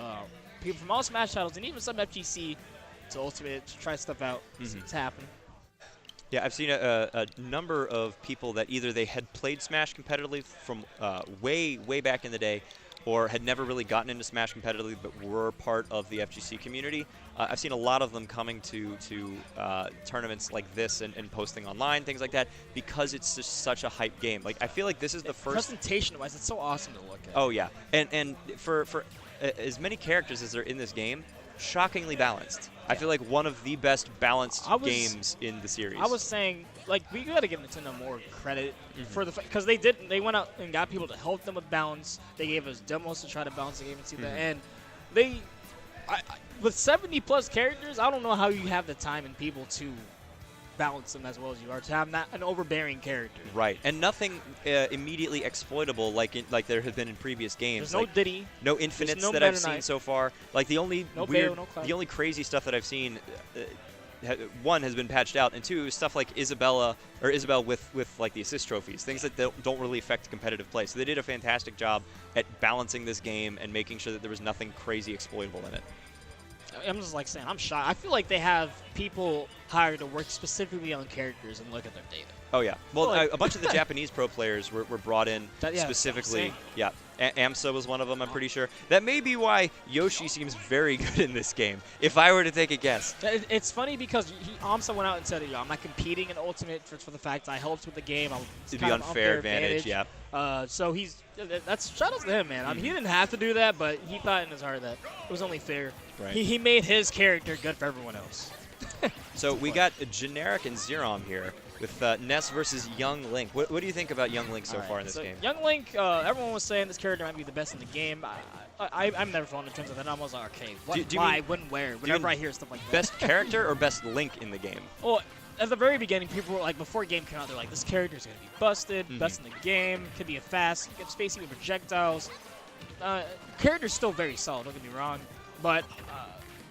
people from all Smash titles and even some FGC to Ultimate to try stuff out. See what's happening. Yeah, I've seen a number of people that either they had played Smash competitively from way back in the day, or had never really gotten into Smash competitively but were part of the FGC community. I've seen a lot of them coming to tournaments like this and posting online, things like that, because it's just such a hype game. Like, I feel like this is the first... Presentation-wise, it's so awesome to look at. Oh, yeah. And for as many characters as are in this game, shockingly balanced. I feel like one of the best balanced games in the series. I was saying, like, we got to give Nintendo more credit for the because they went out and got people to help them with balance. They gave us demos to try to balance the game and see that. And they, with 70+ characters, I don't know how you have the time and people to balance them as well as you are, to have not an overbearing character. Right, and nothing immediately exploitable like there have been in previous games. There's like no Diddy, no infinites no that I've Meta seen Knight. so far. Like the only No weird, Bayo, no Cloud. the only crazy stuff that I've seen, one has been patched out, and two stuff like Isabel with like the assist trophies, things that don't really affect competitive play. So they did a fantastic job at balancing this game and making sure that there was nothing crazy exploitable in it. I'm just like saying, I'm shocked. I feel like they have people hired to work specifically on characters and look at their data. Oh yeah, well Like- a bunch of the Japanese pro players were brought in Yeah, specifically. same. Yeah, AMSA was one of them. I'm pretty sure. That may be why Yoshi seems very good in this game. If I were to take a guess. It's funny because Amsa went out and said, I'm not competing in Ultimate for the fact I helped with the game. It'd be unfair advantage. Yeah. So that's shout out to him, man. I mean, he didn't have to do that, but he thought in his heart that it was only fair. Right. He made his character good for everyone else. So we got a Generic and Xerom here with Ness versus Young Link. What do you think about Young Link so far in this game? Young Link, everyone was saying this character might be the best in the game. I'm never fallen in terms of that. I'm always like, okay, what, Do you why, mean- when, where? you Whenever mean I hear stuff like that. Best character or best Link in the game? Well, at the very beginning, people were like, before the game came out, they're like, this character's going to be busted, best in the game, could be a fast, get spacey with projectiles. Character's still very solid, don't get me wrong, but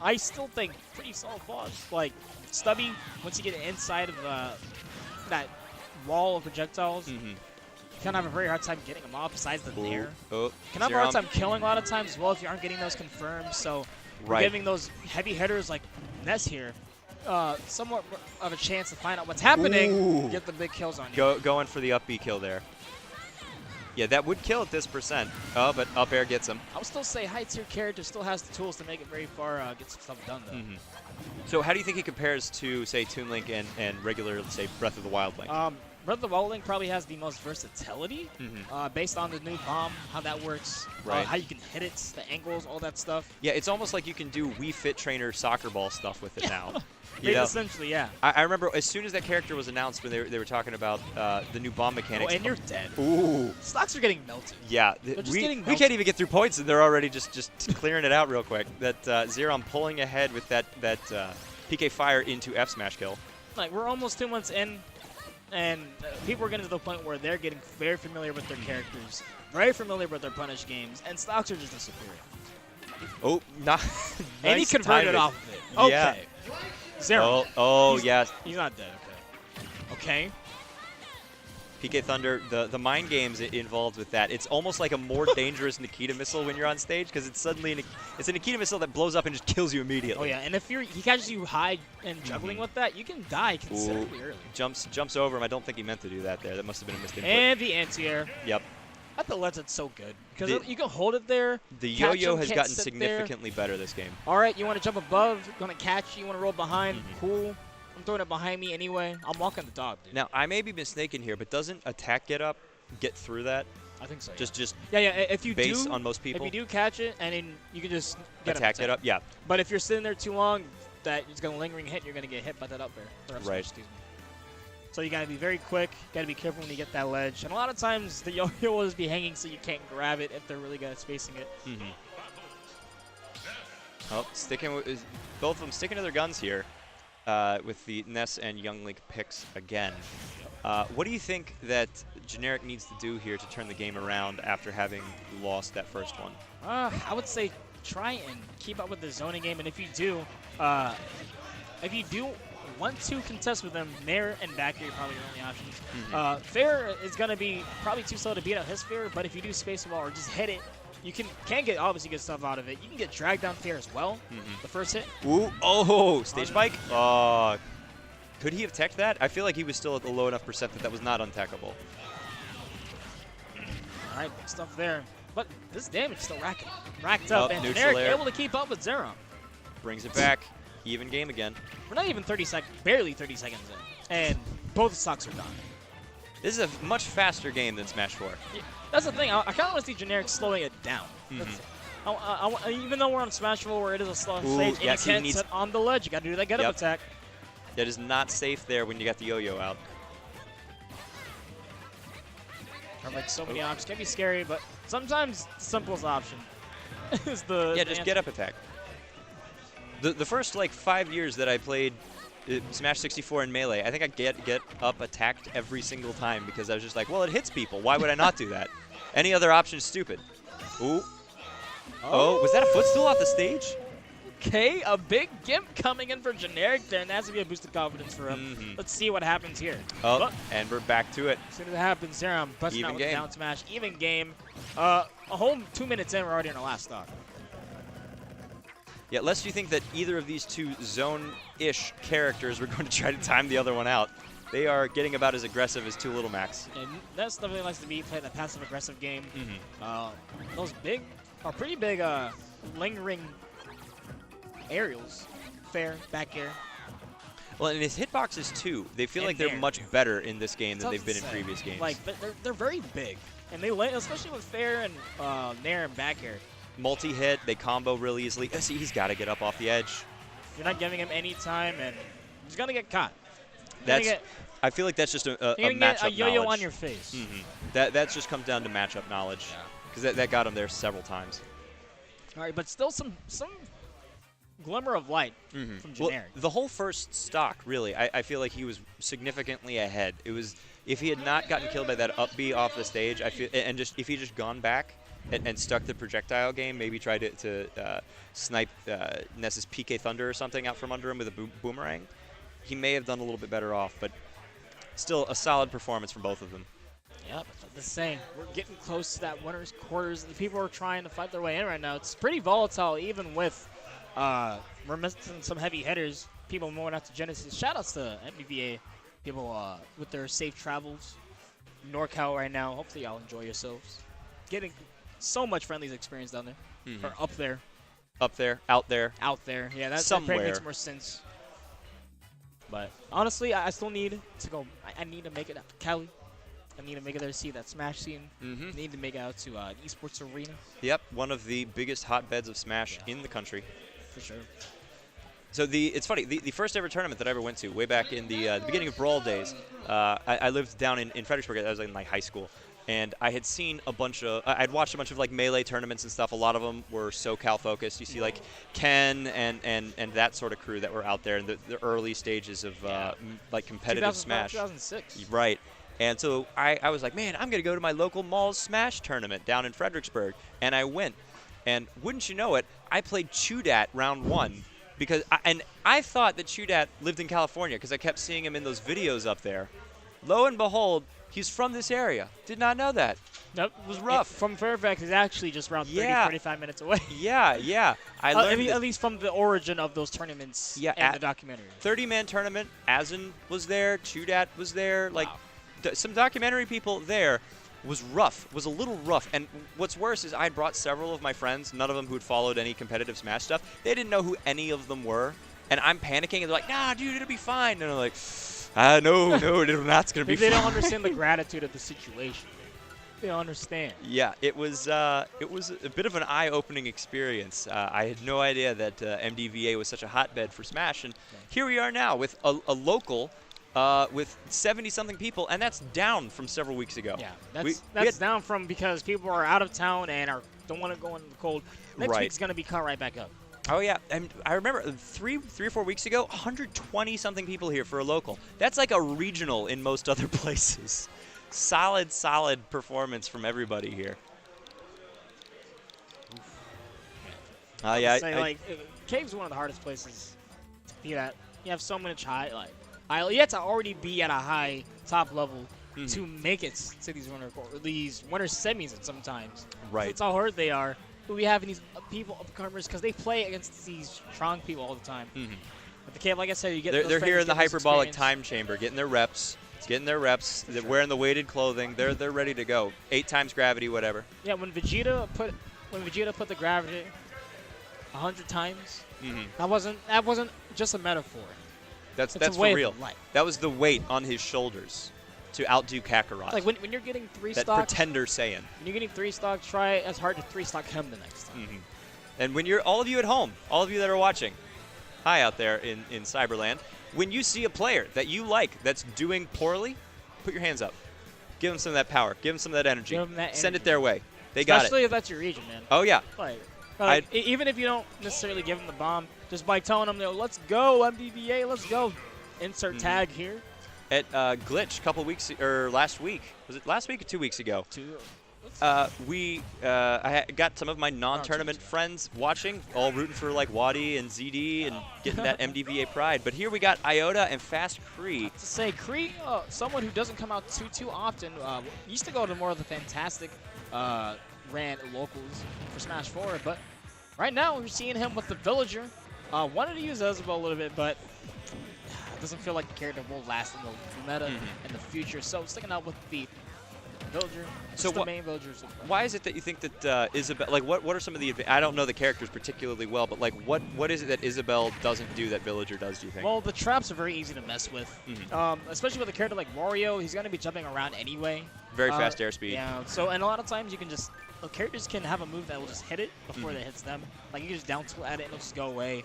I still think pretty solid boss. Like, Stubby, once you get inside of that wall of projectiles, you kind of have a very hard time getting them off besides the nair. Oh, You can have a hard Xerom. time killing a lot of times as well if you aren't getting those confirmed, so Right. giving those heavy hitters like Ness here somewhat of a chance to find out what's happening, Ooh. get the big kills on you. Going for the up B kill there. Yeah, that would kill at this percent. Oh, but up air gets him. I would still say high tier character still has the tools to make it very far, get some stuff done though. So how do you think he compares to, say, Toon Link and regular, say, Breath of the Wild Link? Breath of the Wild Link probably has the most versatility based on the new bomb, how that works, Right. how you can hit it, the angles, all that stuff. Yeah, it's almost like you can do Wii Fit Trainer soccer ball stuff with it now. You They know? essentially, yeah. I remember as soon as that character was announced when they were talking about the new bomb Oh, mechanics. and you're dead. Ooh. Stocks are getting melted. Yeah, just we getting can't even get through points, and they're already just clearing it out real quick. That Xerom pulling ahead with that PK Fire into F smash kill. Like, we're almost 2 months in, and people are getting to the point where they're getting very familiar with their characters, very familiar with their punish games, and stocks are just disappearing. Oh, not. And he nice converted timing. off of it. Okay. Yeah. Zero. Oh, yes. He's not dead. Okay. PK Thunder, the mind games involved with that. It's almost like a more dangerous Nikita missile when you're on stage because it's suddenly it's a Nikita missile that blows up and just kills you immediately. Oh yeah, and if he catches you high and juggling with that, you can die considerably early. Jumps over him. I don't think he meant to do that there. That must have been a mistake. And the anti-air. Yep. I thought that's so good because you can hold it there. The catch yo-yo him, has can't gotten sit significantly better this game. There. All right, you want to jump above, gonna catch you, you want to roll behind, cool. I'm throwing it behind me anyway. I'm walking the dog, dude. Now I may be mistaken here, but doesn't attack get up get through that? I think so. Yeah. Just yeah. If you base do, on most people. if you do catch it, and then you can just attack get up. Yeah. But if you're sitting there too long, that it's gonna lingering hit. You're gonna get hit by that up air. Right. Excuse me. So you gotta be very quick. Gotta be careful when you get that ledge. And a lot of times the yo-yo will just be hanging, so you can't grab it if they're really good at spacing it. Oh, both of them sticking to their guns here with the Ness and Young Link picks again. What do you think that Generic needs to do here to turn the game around after having lost that first one? I would say try and keep up with the zoning game, and if you do want to contest with them, Nair and back here are probably your only options. Fair is going to be probably too slow to beat out his Fair, but if you do space the ball or just hit it, you can get obviously good stuff out of it. You can get dragged down Fair as well, the first hit. Ooh, oh, stage spike? Could he have teched that? I feel like he was still at the low enough percent that was not untackable. All right, good stuff there. But this damage still racked up, and neutral Generic able to keep up with Xerom. Brings it back. Even game again. We're not even 30 seconds, barely 30 seconds in, and both stocks are done. This is a much faster game than Smash 4. Yeah, that's the thing. I kind of want to see Generic slowing it down. Even though we're on Smash 4 where it is a slow stage, and yes, you can't sit on the ledge, you got to do that get-up attack. That is not safe there when you got the yo-yo out. Like so many options can be scary, but sometimes the simplest option is the just get up attack. The first like 5 years that I played Smash 64 in Melee, I think I get up attacked every single time because I was just like, well, it hits people. Why would I not do that? Any other option is stupid. Ooh. Oh, was that a footstool off the stage? Okay, a big gimp coming in for Generic there, and that's going to be a boost of confidence for him. Let's see what happens here. Oh, and we're back to it. As soon as it happens, Xerom busting out with a down smash. Even game. A whole 2 minutes in, we're already in our last stock. Yeah, lest you think that either of these two zone-ish characters were going to try to time the other one out. They are getting about as aggressive as two Little Macs. And that's definitely likes to be playing the passive-aggressive game. Those pretty big lingering aerials. Fair, back air. Well, and his hitboxes, too. They feel like they're much better in this game than they've been in previous games. Like, they're very big. And they land, especially with Fair and Nair and back air. Multi-hit, they combo really easily. See, he's got to get up off the edge. You're not giving him any time, and he's going to get caught. I feel like that's just a matchup get a yo-yo knowledge. on your face. That just comes down to matchup knowledge. Because that got him there several times. All right, but still some glimmer of light from Generic. Well, the whole first stock, really, I feel like he was significantly ahead. It was, if he had not gotten killed by that up B off the stage, if he had just gone back and stuck the projectile game, maybe tried to snipe Ness's PK Thunder or something out from under him with a boomerang, he may have done a little bit better off, but still a solid performance from both of them. Yep, the same. We're getting close to that winner's quarters. The people are trying to fight their way in right now. It's pretty volatile, even with we're missing some heavy hitters. People moving out to Genesis. Shoutouts to MBVA people with their safe travels. NorCal right now. Hopefully y'all enjoy yourselves. Getting so much friendlies experience down there. Or up there. Up there, out there. Out there. Yeah, that somewhere makes more sense. But honestly, I still need to go. I need to make it out to Cali. I need to make it there to see that Smash scene. I need to make it out to esports arena. Yep, one of the biggest hotbeds of Smash in the country. For sure. So it's funny, the first ever tournament that I ever went to, way back in the beginning of Brawl days, I lived down in Fredericksburg. I was in like high school. And I had seen I'd watched a bunch of like Melee tournaments and stuff. A lot of them were SoCal focused. You see like Ken and that sort of crew that were out there in the early stages of like competitive Smash. 2006. Right. And so I was like, man, I'm going to go to my local mall's Smash tournament down in Fredericksburg. And I went. And wouldn't you know it, I played Chudat round 1. Because I thought that Chudat lived in California because I kept seeing him in those videos up there. Lo and behold, he's from this area. Did not know that. Nope. It was rough. From Fairfax is actually just around 35 minutes away. Yeah. I learned at least from the origin of those tournaments and the documentary. 30-man tournament, Azen was there, Chudat was there. Like, some documentary people there. Was a little rough. And what's worse is I brought several of my friends, none of them who'd followed any competitive Smash stuff. They didn't know who any of them were. And I'm panicking, and they're like, nah, dude, it'll be fine. And I'm like, no, it's not going to be fine. They don't understand the gratitude of the situation. They don't understand. Yeah, it was a bit of an eye-opening experience. I had no idea that MDVA was such a hotbed for Smash. And here we are now with a local with 70-something people, and that's down from several weeks ago. Yeah, that's down from because people are out of town and don't want to go in the cold. Next week's going to be cut right back up. Oh, yeah. And I remember 3 or 4 weeks ago, 120-something people here for a local. That's like a regional in most other places. Solid performance from everybody here. Yeah, Like cave's one of the hardest places to be at. You have so much high you have to already be at a high top level to make it to these winter semis sometimes. Right. That's how hard they are. But we have these people upcomers because they play against these strong people all the time. But the cave, like I said, you get they're here in the hyperbolic experience. time chamber, getting their reps. They're wearing the weighted clothing. They're ready to go. 8 times gravity, whatever. Yeah, when Vegeta put the gravity 100 times, that wasn't just a metaphor. That's a for way real. of life. That was the weight on his shoulders to outdo Kakarot. Like when you're getting 3 that stocks, pretender Saiyan. when you're getting 3 stock, try as hard to 3 stock him the next time. And when you're all of you at home, all of you that are watching, hi out there in Cyberland, when you see a player that you like that's doing poorly, put your hands up. Give them some of that power. Give them some of that energy. Give 'em that Send it energy. their way. They got Especially it. if that's your region, man. Oh yeah. Like even if you don't necessarily give them the bomb, just by telling them, let's go, MDVA, let's go. Insert tag here. At Glitch a couple weeks, or last week. Was it last week or 2 weeks ago? I got some of my non-tournament friends watching, all rooting for like Wadi and ZD and getting that MDVA pride. But here we got Iota and Fast Kree. To say Kree, someone who doesn't come out too often, used to go to more of the fantastic ran locals for Smash 4, but right now we're seeing him with the Villager. Wanted to use Isabel a little bit, but it doesn't feel like the character will last in the meta in the future. So sticking out with the Villager. So the main Villagers. Why is it that you think that Isabel, like what are some of the, I don't know the characters particularly well, but like what is it that Isabel doesn't do that Villager does, do you think? Well, the traps are very easy to mess with, especially with a character like Wario. He's going to be jumping around anyway. Very fast airspeed. Yeah, so and a lot of times you can just, characters can have a move that will just hit it before it hits them. Like you can just down tilt at it and it'll just go away.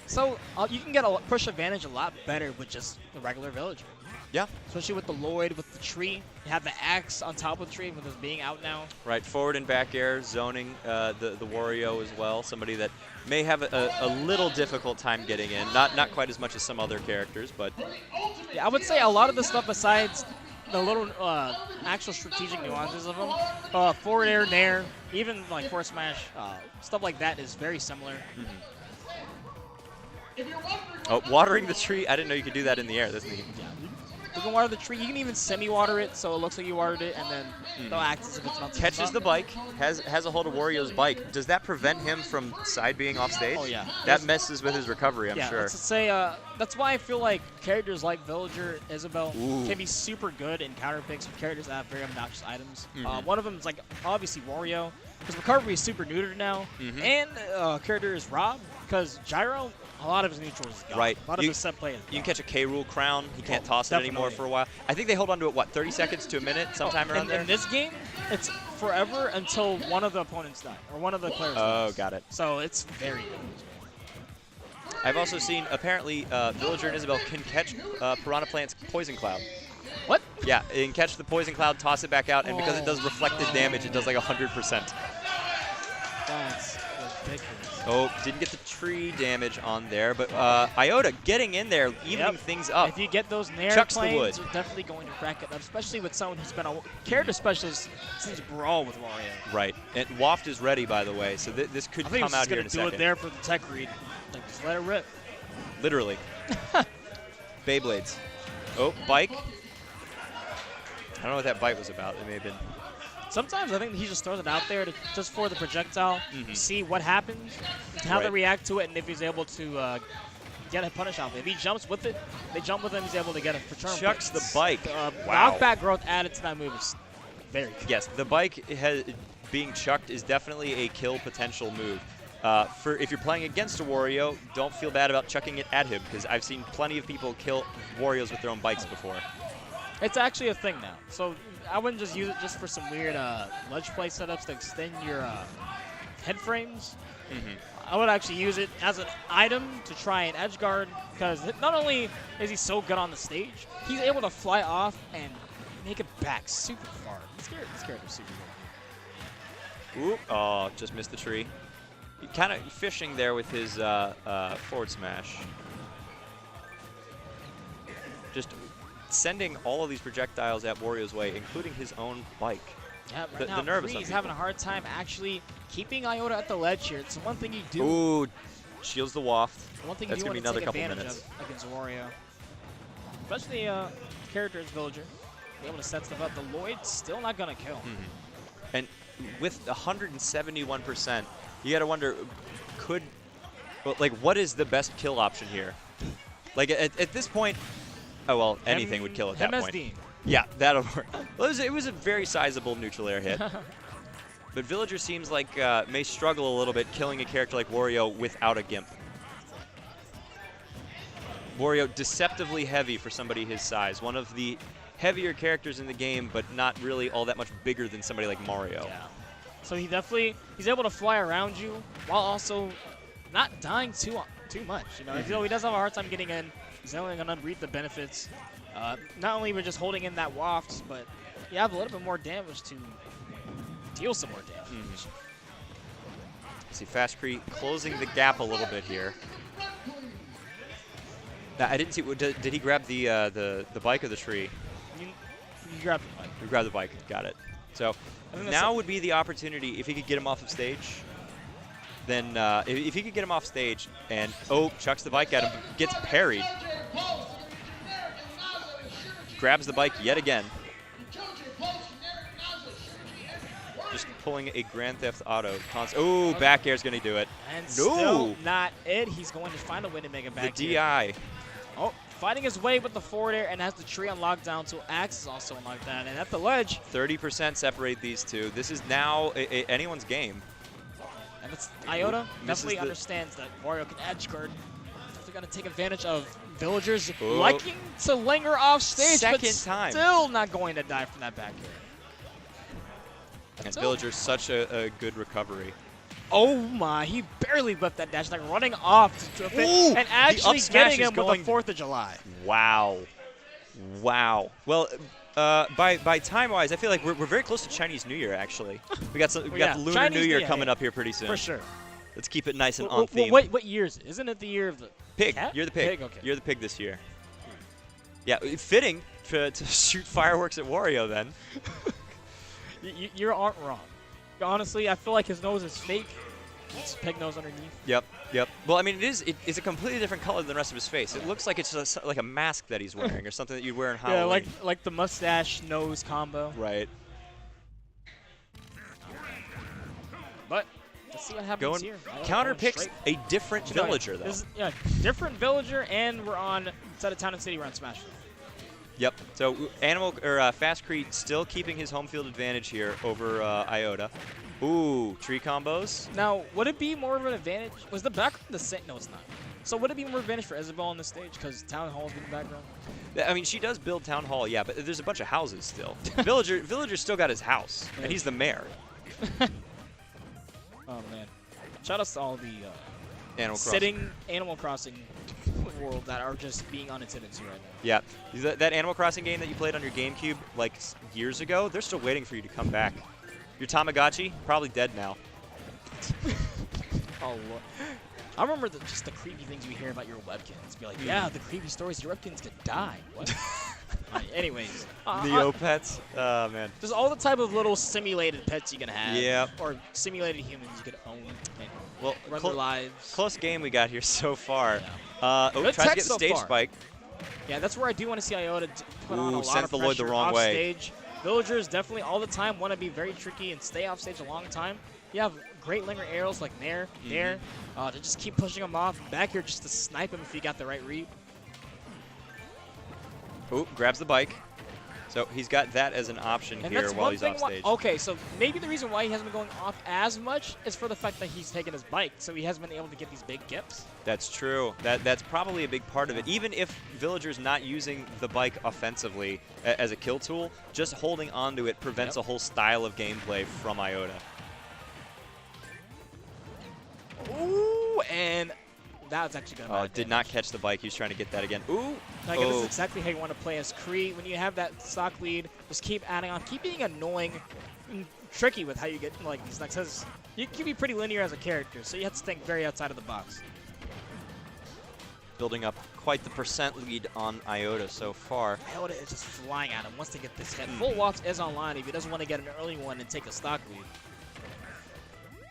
So you can get a push advantage a lot better with just the regular Villager. Yeah. Especially with the Lloyd, with the tree. You have the axe on top of the tree with this being out now. Right, forward and back air, zoning the Wario as well. Somebody that may have a little difficult time getting in. Not quite as much as some other characters, but... Yeah, I would say a lot of the stuff besides the little actual strategic nuances of them, forward air, nair, even like forward smash, stuff like that is very similar. Oh, watering the tree. I didn't know you could do that in the air. That's neat. Yeah. You can water the tree. You can even semi-water it, so it looks like you watered it, and then they'll act as if it's not. Catches the bike, has a hold of Wario's bike. Does that prevent him from side being off stage? Oh yeah. That messes with his recovery, I'm sure. Yeah, let's say that's why I feel like characters like Villager, Isabel can be super good in counter picks with characters that have very obnoxious items. One of them is like obviously Wario, because recovery is super neutered now, and character is Rob, because Gyro. A lot of his neutrals is gone. Right. A lot of his set play is gone. You can catch a K-Rool crown. He can't toss it anymore for a while. I think they hold on to it, what, 30 seconds to a minute, sometime around there? In this game, it's forever until one of the opponents die, or one of the players dies. Got it. So it's very good. I've also seen, apparently, Villager and Isabel can catch Piranha Plant's Poison Cloud. What? Yeah, it can catch the Poison Cloud, toss it back out, and because it does reflected damage, it does like 100%. That's ridiculous. Oh, didn't get the tree damage on there, but Iota getting in there, evening things up. If you get those nair Chucks the wood. planes, you're definitely going to crack it up, especially with someone who's been a character specialist since Brawl with Wario. Right, and Waft is ready, by the way, so this could come out here in a second. I think he's going to do it there for the tech read. Like, just let it rip. Literally. Beyblades. Oh, bike. I don't know what that bite was about. It may have been... Sometimes I think he just throws it out there just for the projectile, see what happens, how they react to it, and if he's able to get a punish off. If he jumps with it, they jump with him, he's able to get a return. Chucks the bike. Wow. Knockback growth added to that move is very good. Yes, the bike being chucked is definitely a kill potential move. If you're playing against a Wario, don't feel bad about chucking it at him, because I've seen plenty of people kill Warios with their own bikes before. It's actually a thing now. So I wouldn't just use it just for some weird ledge play setups to extend your head frames. I would actually use it as an item to try and edge guard, because not only is he so good on the stage, he's able to fly off and make it back super far. This character's super good. Ooh, oh, just missed the tree. Kind of fishing there with his forward smash. Just sending all of these projectiles at Wario's way, including his own bike. Yeah, right the now nervous Kree's on having a people. hard time actually keeping Iota at the ledge here. It's the one thing you do. Ooh, shields the waft. One thing That's you do gonna want be to another take couple advantage minutes. of against Wario. Especially character as Villager. Be able to set stuff up. The Lloyd's still not going to kill. And with 171%, you got to wonder, what is the best kill option here? Like, at this point, oh, well, anything would kill at that point. MSD. Yeah, that'll work. Well, it was a very sizable neutral air hit. But Villager seems like may struggle a little bit killing a character like Wario without a gimp. Wario deceptively heavy for somebody his size. One of the heavier characters in the game, but not really all that much bigger than somebody like Mario. Yeah. So he's able to fly around you while also not dying too much. You know, even though he does have a hard time getting in, he's only going to reap the benefits. Not only with just holding in that waft, but you have a little bit more damage to deal some more damage. See, Fast Cree closing the gap a little bit here. Now, I didn't see. Did he grab the bike or the tree? You grab the bike. You grab the bike. Got it. So now would be the opportunity if he could get him off of stage. Then if he could get him off stage and chucks the bike at him, gets parried, grabs the bike yet again. Just pulling a Grand Theft Auto. Back air's gonna do it. And still not it. He's going to find a way to make it back. The DI. Oh, fighting his way with the forward air and has the tree on lockdown, so Axe is also on lockdown. And at the ledge, 30% separate these two. This is now anyone's game. and it's Iota Misses definitely the- understands that Wario can edge guard. Definitely got to take advantage of Villagers Oh. liking to linger off stage, but Second time. still not going to die from that back air. And So- Villager's such a good recovery. Oh my, he barely whipped that dash, like running off to it Ooh, and the actually up smash getting is him with going- the 4th of July. Wow. Wow. Well, by time-wise, I feel like we're very close to Chinese New Year, actually. We got the Lunar Chinese New Year New coming Year. up here pretty soon. For sure. Let's keep it nice and Well, on theme. what year is it? Isn't it the year of the Pig. cat? You're the pig. Pig, okay. You're the pig this year. Yeah, fitting to shoot fireworks at Wario then. You aren't wrong. Honestly, I feel like his nose is fake. It's pig nose underneath. Yep. Well, I mean, it's a completely different color than the rest of his face. It looks like it's just like a mask that he's wearing or something that you'd wear in Halloween. Yeah, like the mustache nose combo. Right. But let's see what happens Going here. counter Going picks straight. a different No, villager though. this is- different villager, and we're on instead of Town and City, we're on Smash. Yep. So Fast Cree still keeping his home field advantage here over Iota. Ooh, tree combos. Now, would it be more of an advantage? Was the background the same? No, it's not. So would it be more advantage for Isabelle on this stage because Town Hall's in the background? I mean, she does build Town Hall, yeah, but there's a bunch of houses still. Villager's still got his house, and he's the mayor. Oh man! Shout out to all the Animal Crossing. sitting Animal Crossing world that are just being unattended to right now. Yeah, that Animal Crossing game that you played on your GameCube like years ago, they're still waiting for you to come back. Your Tamagotchi, probably dead now. Oh, Lord. I remember just the creepy things we hear about your webkins. Be like, yeah, the creepy stories, your webkins could die. What? Anyways. Neopets. Oh, man. There's all the type of little simulated pets you can have. Yep. Or simulated humans you could own and Well, run their lives. close game we got here so far. Yeah. Tries Good to tech get the so stage far. spike. Yeah, that's where I do want to see Iota put on a Ooh, lot sends of the Lloyd the pressure wrong off way. stage. Villagers definitely all the time want to be very tricky and stay off stage a long time. You have great linger arrows like Nair, to just keep pushing them off. Back here just to snipe him if you got the right read. Ooh, grabs the bike. So he's got that as an option And here that's while one he's thing off stage. okay, so maybe the reason why he hasn't been going off as much is for the fact that he's taken his bike, so he hasn't been able to get these big gifts. That's true. That's probably a big part of it. Even if Villager's not using the bike offensively as a kill tool, just holding onto it prevents a whole style of gameplay from Iota. Ooh, and that's actually going to Oh, did not catch the bike. He was trying to get that again. Ooh. Like, this is exactly how you want to play as Kree. When you have that stock lead, just keep adding on. Keep being annoying and tricky with how you get like these next. Because you can be pretty linear as a character, so you have to think very outside of the box. building up quite the percent lead on Iota so far. Iota is just flying at him. Wants to get this hit. Full walks is online if he doesn't want to get an early one and take a stock lead.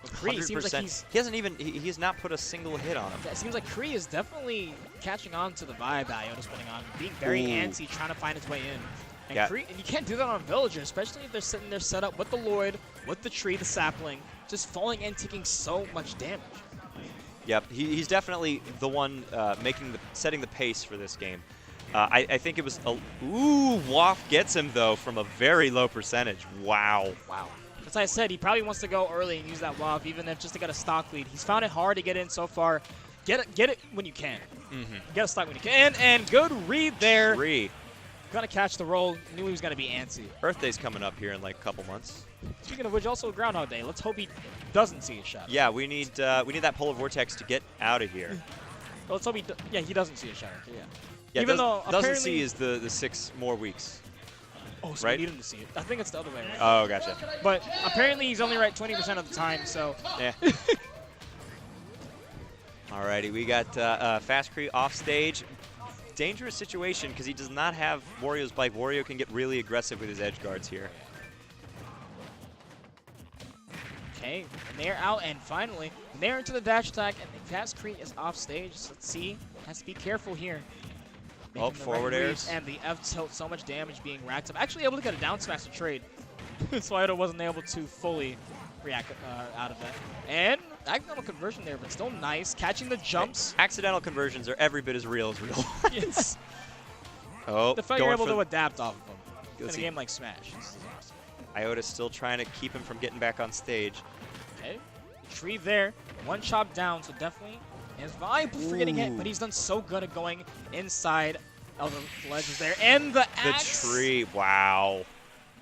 But Kree seems like he has not put a single hit on him. It seems like Kree is definitely catching on to the vibe that Iota's putting on, being very antsy, trying to find his way in. And Kree, and you can't do that on a villager, especially if they're sitting there set up with the Lloyd, with the tree, the sapling, just falling and taking so much damage. Yep, he's definitely the one setting the pace for this game. I think it was Waft gets him though from a very low percentage. Wow. Wow. As I said, he probably wants to go early and use that Waft, even if just to get a stock lead. He's found it hard to get in so far. Get it when you can. Get a stock when you can. And good read there. Gonna catch the roll. Knew he was gonna be antsy. Earth Day's coming up here in like a couple months. Speaking of which, also Groundhog Day. Let's hope he doesn't see a shot. Yeah, we need that polar vortex to get out of here. Well, let's hope he doesn't see a shot. Yeah, even though doesn't see is the 6 more weeks. Oh, so right? we need him to see it. I think it's the other way around. Oh, gotcha. But apparently he's only right 20% of the time, so. Yeah. Alrighty, we got Fast Kree off stage. Dangerous situation because he does not have Wario's bike. Wario can get really aggressive with his edge guards here. Okay, and they're out, and finally, they're into the dash attack, and the Fast Kree is off stage. So let's see, has to be careful here. Oh, forward airs. And the F tilt, so much damage being racked up. Actually able to get a down smash to trade. So Iota wasn't able to fully react out of that. And accidental conversion there, but still nice. Catching the jumps. Accidental conversions are every bit as real as real. Yes. Oh, the fact you're able to adapt off of them in a see. game like Smash. This is awesome. Iota's still trying to keep him from getting back on stage. Okay. Retrieve there. One chop down, so definitely is viable for getting hit, but he's done so good at going inside of the ledges there. And the axe. The tree. Wow.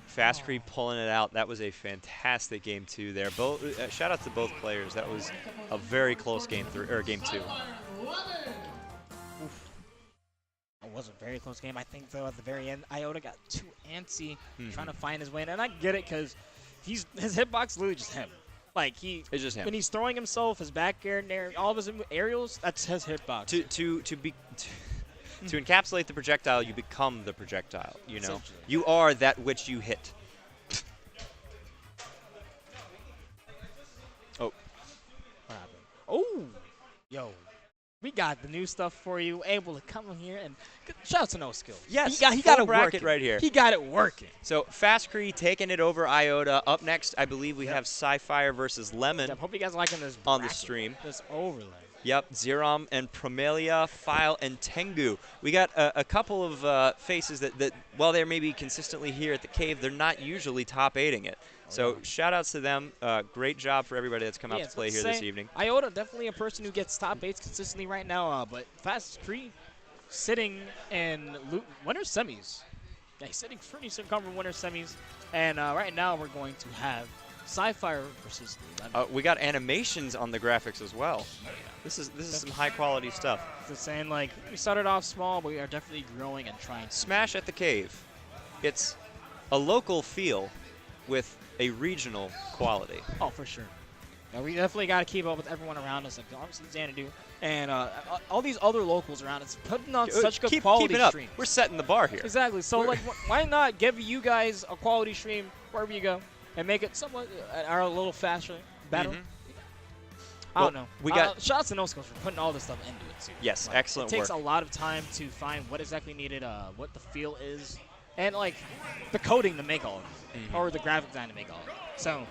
Fast Kree pulling it out. That was a fantastic game 2 there. Both shout out to both players. That was a very close game 2. Oof. It was a very close game. I think though at the very end, Iota got too antsy, trying to find his way in, and I get it because his hitbox literally just him. Like it's just him. When he's throwing himself, his back air, all of his aerials, that's his hitbox. To encapsulate the projectile, you become the projectile. You know, you are that which you hit. Oh. What happened? Oh, yo, we got the new stuff for you. Able to come in here and shout out to No Skill. Yes, he got it bracket working right here. He got it working. So Fast Kree taking it over Iota. Up next, I believe we have Sci-Fire versus Lemon I hope you guys are liking this on the stream. This overlay. Yep, Xerom and Promelia, File, and Tengu. We got a couple of faces that, while they're maybe consistently here at the cave, they're not usually top 8ing it. So shout-outs to them. Great job for everybody that's come out to play here this evening. Iota, definitely a person who gets top 8s consistently right now, but Fast Kree sitting in winner semis. Yeah, he's sitting pretty circumferent winner semis. And right now we're going to have Sci-Fi versus Lemon. We got animations on the graphics as well. This is some high-quality stuff. Just saying, like, we started off small, but we are definitely growing and trying. Smash at the Cave. It's a local feel with a regional quality. Oh, for sure. Yeah, we definitely got to keep up with everyone around us, like obviously Xanadu and all these other locals around us, putting on such good quality streams. We're setting the bar here. Exactly. So, like, why not give you guys a quality stream wherever you go and make it somewhat a little faster, better? I don't know. We got shout out to No Skills for putting all this stuff into it too. Yes, like, excellent work. It takes a lot of time to find what exactly needed, what the feel is, and like the coding to make all of it, or the graphic design to make all of it. So,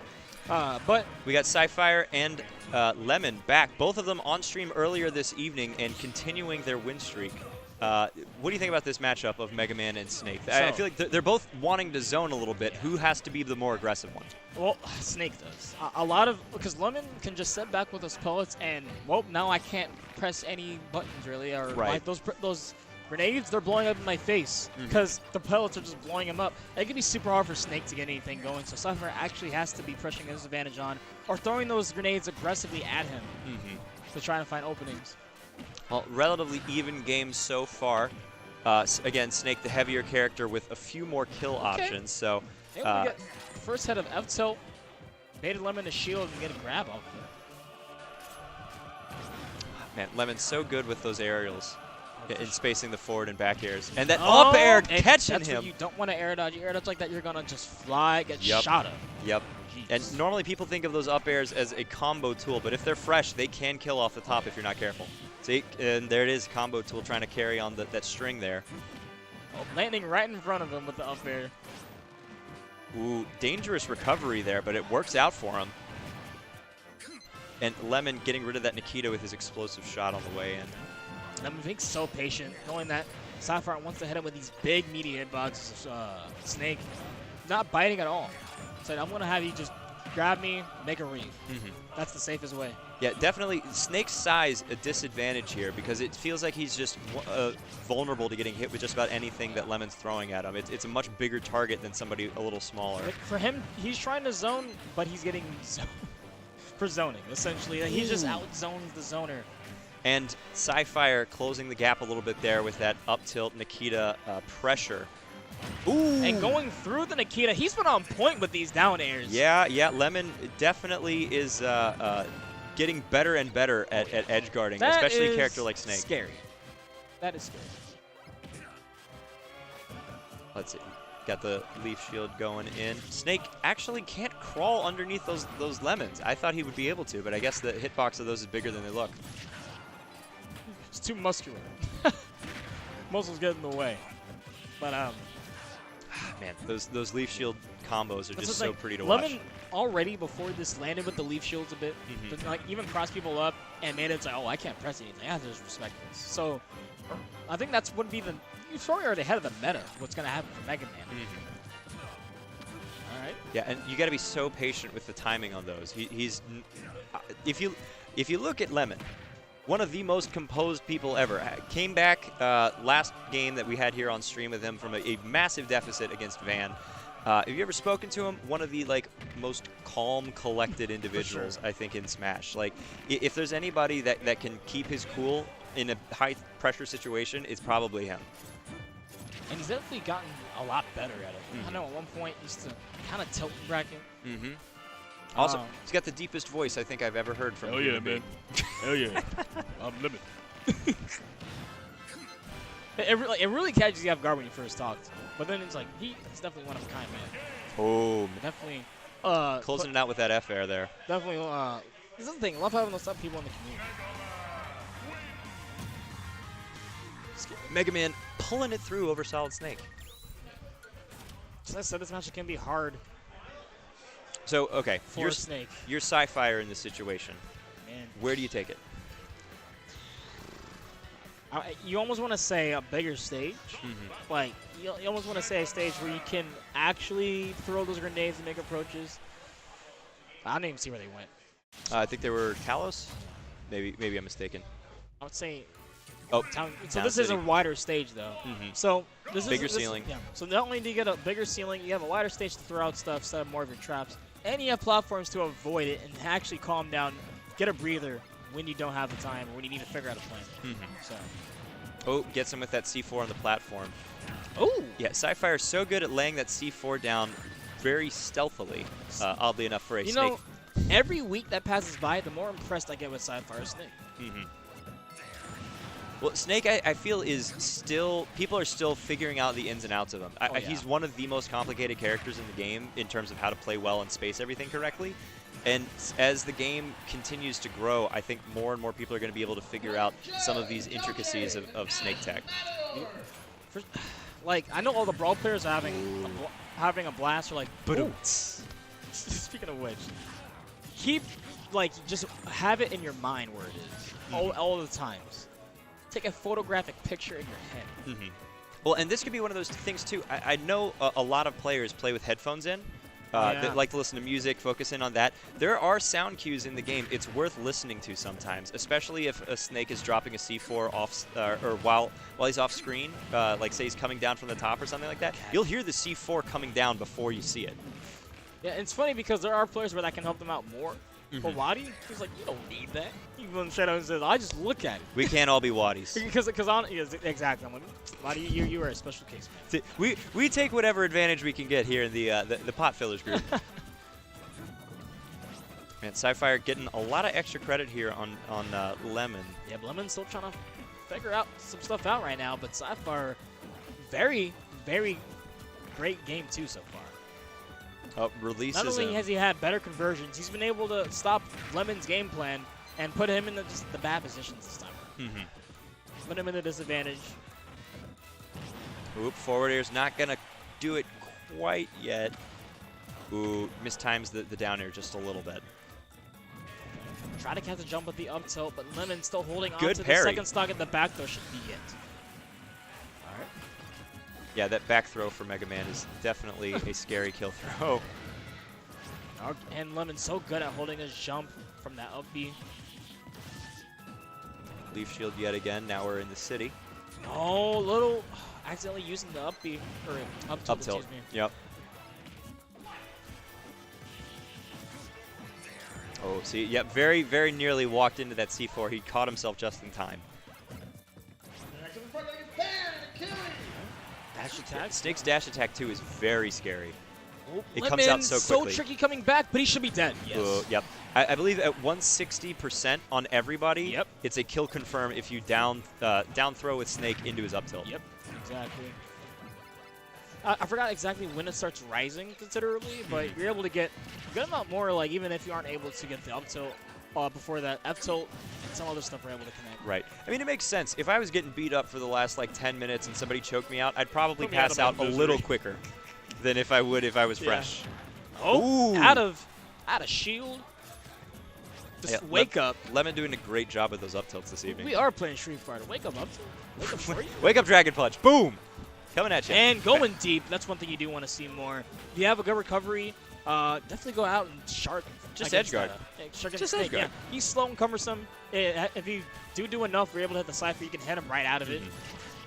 but we got Sci-Fire and Lemon back, both of them on stream earlier this evening and continuing their win streak. What do you think about this matchup of Mega Man and Snake? I feel like they're both wanting to zone a little bit. Who has to be the more aggressive one? Well, Snake does. A lot of, because Lemon can just sit back with those pellets and, well, now I can't press any buttons really. Or like those grenades, they're blowing up in my face because the pellets are just blowing him up. It can be super hard for Snake to get anything going, so Cypher actually has to be pushing his advantage on or throwing those grenades aggressively at him to try to find openings. Well, relatively even games so far. Again, Snake the heavier character with a few more kill options. So, we get first head of F tilt, baited Lemon to shield and get a grab off of Man, Lemon's so good with those aerials in spacing the forward and back airs. And that up air catching that's him. What you don't want to air dodge. You air dodge like that, you're going to just fly, get shot up. Yep. Jeez. And normally people think of those up airs as a combo tool, but if they're fresh, they can kill off the top if you're not careful. See, and there it is, combo tool trying to carry on that string there. Oh, landing right in front of him with the up air. Ooh, dangerous recovery there, but it works out for him. And Lemon getting rid of that Nikita with his explosive shot on the way in. Lemon being so patient, knowing that Sapphire wants to hit him with these big meaty hitboxes of Snake. Not biting at all. Said, I'm going to have you just grab me, make a read. That's the safest way. Yeah, definitely Snake's size a disadvantage here because it feels like he's just vulnerable to getting hit with just about anything that Lemon's throwing at him. It's a much bigger target than somebody a little smaller. Like for him, he's trying to zone, but he's getting for zoning, essentially. Like, he just out-zones the zoner. And Sapphire closing the gap a little bit there with that up-tilt Nikita pressure. Ooh. And going through the Nikita, he's been on point with these down airs. Yeah, Lemon definitely is getting better and better at edge guarding, especially a character like Snake. Scary. That is scary. Let's see. Got the leaf shield going in. Snake actually can't crawl underneath those lemons. I thought he would be able to, but I guess the hitbox of those is bigger than they look. It's too muscular. Muscles get in the way. But man, those leaf shield combos are just so like, pretty to Lemon watch. already before this landed with the leaf shields a bit, to, like even cross people up and made it like, oh, I can't press anything. I have to just respect this. So I think that's would be the you're already ahead of the meta. What's gonna happen for Mega Man? All right. Yeah, and you got to be so patient with the timing on those. He's if you look at Lemon, one of the most composed people ever. Came back last game that we had here on stream with him from a massive deficit against Van. Have you ever spoken to him? One of the most calm, collected individuals, I think, in Smash. Like, if there's anybody that can keep his cool in a high pressure situation, it's probably him. And he's definitely gotten a lot better at it. I know at one point he used to kind of tilt the bracket. Also, he's got the deepest voice I think I've ever heard from him. Oh yeah, man. Hell yeah. I'm Lemon. It really catches you off guard when you first talked. But then it's like, he's definitely one of a kind, man. Oh, Definitely. closing it out with that F air there. Definitely. This is the thing. I love having those type of people in the community. Mega Man pulling it through over Solid Snake. As I said, this match can be hard So, okay, for Snake. you're Sapphire in this situation. Man. Where do you take it? You almost want to say a bigger stage. Like, you almost want to say a stage where you can actually throw those grenades and make approaches. I didn't even see where they went. I think they were Kalos. Maybe I'm mistaken. I would say Town so this is a wider stage, though. So this Bigger is ceiling. Yeah. So not only do you get a bigger ceiling, you have a wider stage to throw out stuff, set up more of your traps, and you have platforms to avoid it and actually calm down, get a breather when you don't have the time or when you need to figure out a plan. So. Oh, gets him with that C4 on the platform. Oh. Yeah, Sapphire's so good at laying that C4 down very stealthily, oddly enough for a Snake. Know, every week that passes by, the more impressed I get with Sapphire Snake. Well, Snake, I feel, is still, people are still figuring out the ins and outs of him. He's one of the most complicated characters in the game in terms of how to play well and space everything correctly. And as the game continues to grow, I think more and more people are going to be able to figure out some of these intricacies of Snake tech. Like, I know all the Brawl players are having a blast. Or like, speaking of which, just have it in your mind where it is all the times. Take a photographic picture in your head. Well, and this could be one of those things too. I know a lot of players play with headphones in. That like to listen to music, focus in on that. There are sound cues in the game it's worth listening to sometimes, especially if a Snake is dropping a C4 off, or while he's off screen, like say he's coming down from the top or something like that. You'll hear the C4 coming down before you see it. Yeah, it's funny because there are players where that can help them out more. But Waddy, he's like, you don't need that. He goes straight out and says, I just look at it. We can't all be Waddies. Because exactly. I'm like, Waddy, you are a special case, man. We take whatever advantage we can get here in the pot fillers group. Man, Sci-Fire getting a lot of extra credit here on Lemon. Yeah, but Lemon's still trying to figure out some stuff out right now, but Sci-Fire, very, very great game too so far. Oh, releases Not only him. has he had better conversions, he's been able to stop Lemon's game plan and put him in just the bad positions this time. Put him in the disadvantage. Oop, forward air's not going to do it quite yet. Ooh, mistimes the down air just a little bit. Try to catch a jump with the up tilt, but Lemon still holding on Good to parry. the second stock at the back throw should be it. All right. Yeah, that back throw for Mega Man is definitely a scary kill throw. And Lemon's so good at holding his jump from that up B. Leaf shield yet again. Now we're in the city. Oh, little accidentally using the up B or up tilt. Up tilt. Excuse me. Yep. Oh, see, yep, very, very nearly walked into that C4. He caught himself just in time. Dash attack. Snake's dash attack, too, is very scary. Oh, It comes out so quickly. So tricky coming back, but he should be dead. Yes. Yep. I believe at 160% on everybody, Yep. it's a kill confirm if you down throw with Snake into his up tilt. Yep. Exactly. I forgot exactly when it starts rising considerably, but you're able to get a good amount more, like, even if you aren't able to get the up tilt before that F tilt and some other stuff we're able to connect. Right. I mean, it makes sense. If I was getting beat up for the last, like, 10 minutes and somebody choked me out, I'd probably Put me out pass of my out a misery. little quicker than if I would if I was Yeah. fresh. Oh, Ooh. out of shield. Just Yeah, wake up. Lemon doing a great job with those up tilts this evening. We are playing Street Fighter. Wake up, up tilt. Wake up for you. Wake up, Dragon Punch. Boom! Coming at you. And going deep, that's one thing you do want to see more. If you have a good recovery, definitely go out and shark. Just against edgeguard. Shark Just Snake, edgeguard. yeah. He's slow and cumbersome. If you do enough, you're able to hit the Cypher, you can hit him right out of it.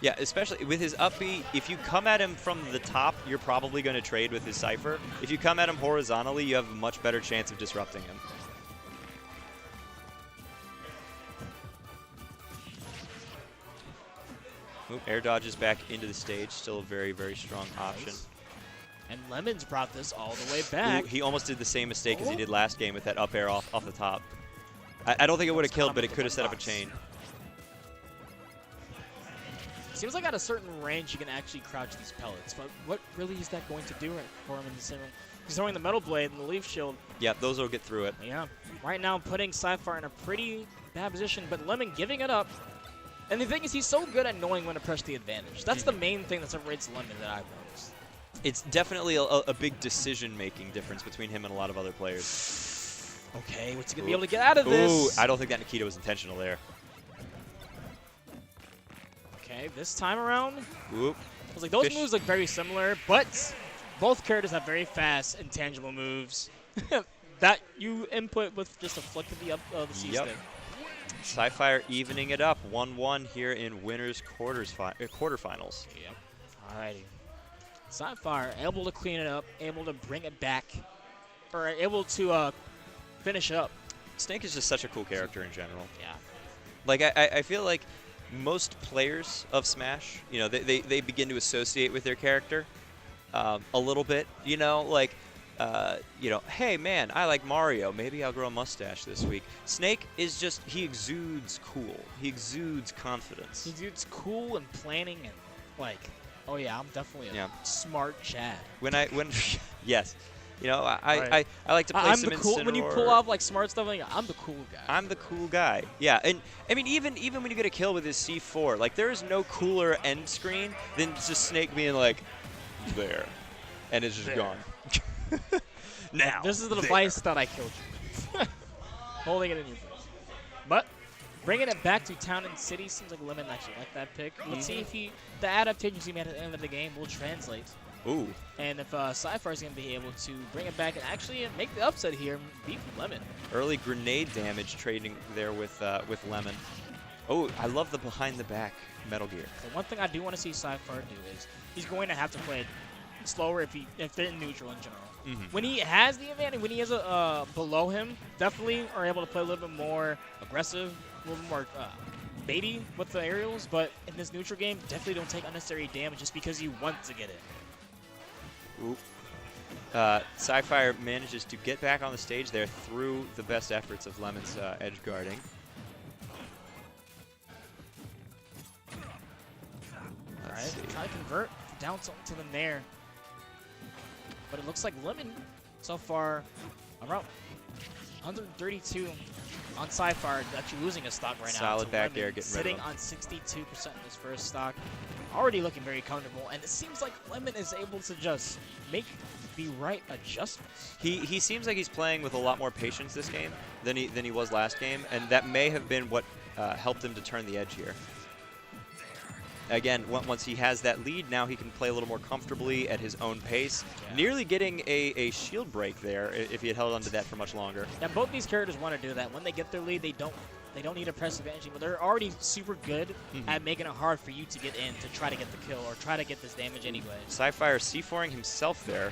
Yeah, especially with his up B, if you come at him from the top, you're probably going to trade with his Cypher. If you come at him horizontally, you have a much better chance of disrupting him. Oop, air dodges back into the stage. Still a very, very strong option. And Lemon's brought this all the way back. Ooh, he almost did the same mistake as he did last game with that up air off the top. I don't think it would have killed, but it could have set up a chain. Seems like at a certain range you can actually crouch these pellets, but what really is that going to do for him in the center? He's throwing the Metal Blade and the Leaf Shield. Yeah, those will get through it. Yeah, right now putting Sci-Fire in a pretty bad position, but Lemon giving it up. And the thing is, he's so good at knowing when to press the advantage. That's the main thing that separates Lemon that I've noticed. It's definitely a big decision-making difference between him and a lot of other players. Okay, what's he going to be able to get out of this? Ooh, I don't think that Nikita was intentional there. Okay, this time around, Oop. I was like, those moves look very similar, but both characters have very fast, intangible moves that you input with just a flick of the C stick. Sci-Fire evening it up, 1-1 here in winners quarterfinals. Yep. Alrighty. Sci-Fire able to clean it up, able to bring it back, or able to finish up. Snake is just such a cool character in general. Yeah. Like I feel like most players of Smash, you know, they begin to associate with their character a little bit. You know, like, you know, hey man, I like Mario. Maybe I'll grow a mustache this week. Snake is just, he exudes cool. He exudes confidence. He exudes cool and planning and like, oh yeah, I'm definitely a smart Chad. Yes. You know, I like to play some cool when you pull off like smart stuff. Like, I'm the cool guy. I'm the cool guy. Yeah, and I mean even when you get a kill with his C4, like there is no cooler end screen than just Snake being like there, and it's just gone. Now this is the device that I killed you. Holding it in your face. But bringing it back to Town and City seems like Lemon actually like that pick. Let's see if the adaptations he made at the end of the game will translate. Ooh. And if Sci-Fire is going to be able to bring it back and actually make the upset here and beat Lemon. Early grenade damage trading there with Lemon. Oh, I love the behind the back Metal Gear. The one thing I do want to see Sci-Fire do is he's going to have to play it slower if they're in neutral in general. When he has the advantage, when he has a below him, definitely are able to play a little bit more aggressive, a little bit more baity with the aerials. But in this neutral game, definitely don't take unnecessary damage just because you want to get it. Oop. Sapphire manages to get back on the stage there through the best efforts of Lemon's edge guarding. Let's see. Try to convert down to the nair. But it looks like Lemon so far around 132 on Sapphire, actually losing a stock right now. Solid back air, getting rid sitting of him. on 62% in his first stock. Already looking very comfortable, and it seems like Lemon is able to just make the right adjustments. He seems like he's playing with a lot more patience this game than he was last game, and that may have been what helped him to turn the edge here. Again, once he has that lead, now he can play a little more comfortably at his own pace. Yeah. Nearly getting a shield break there if he had held onto that for much longer. Yeah, both these characters want to do that. When they get their lead, they don't need to press advantage, but they're already super good at making it hard for you to get in to try to get the kill or try to get this damage anyway. Sapphire C4ing himself there.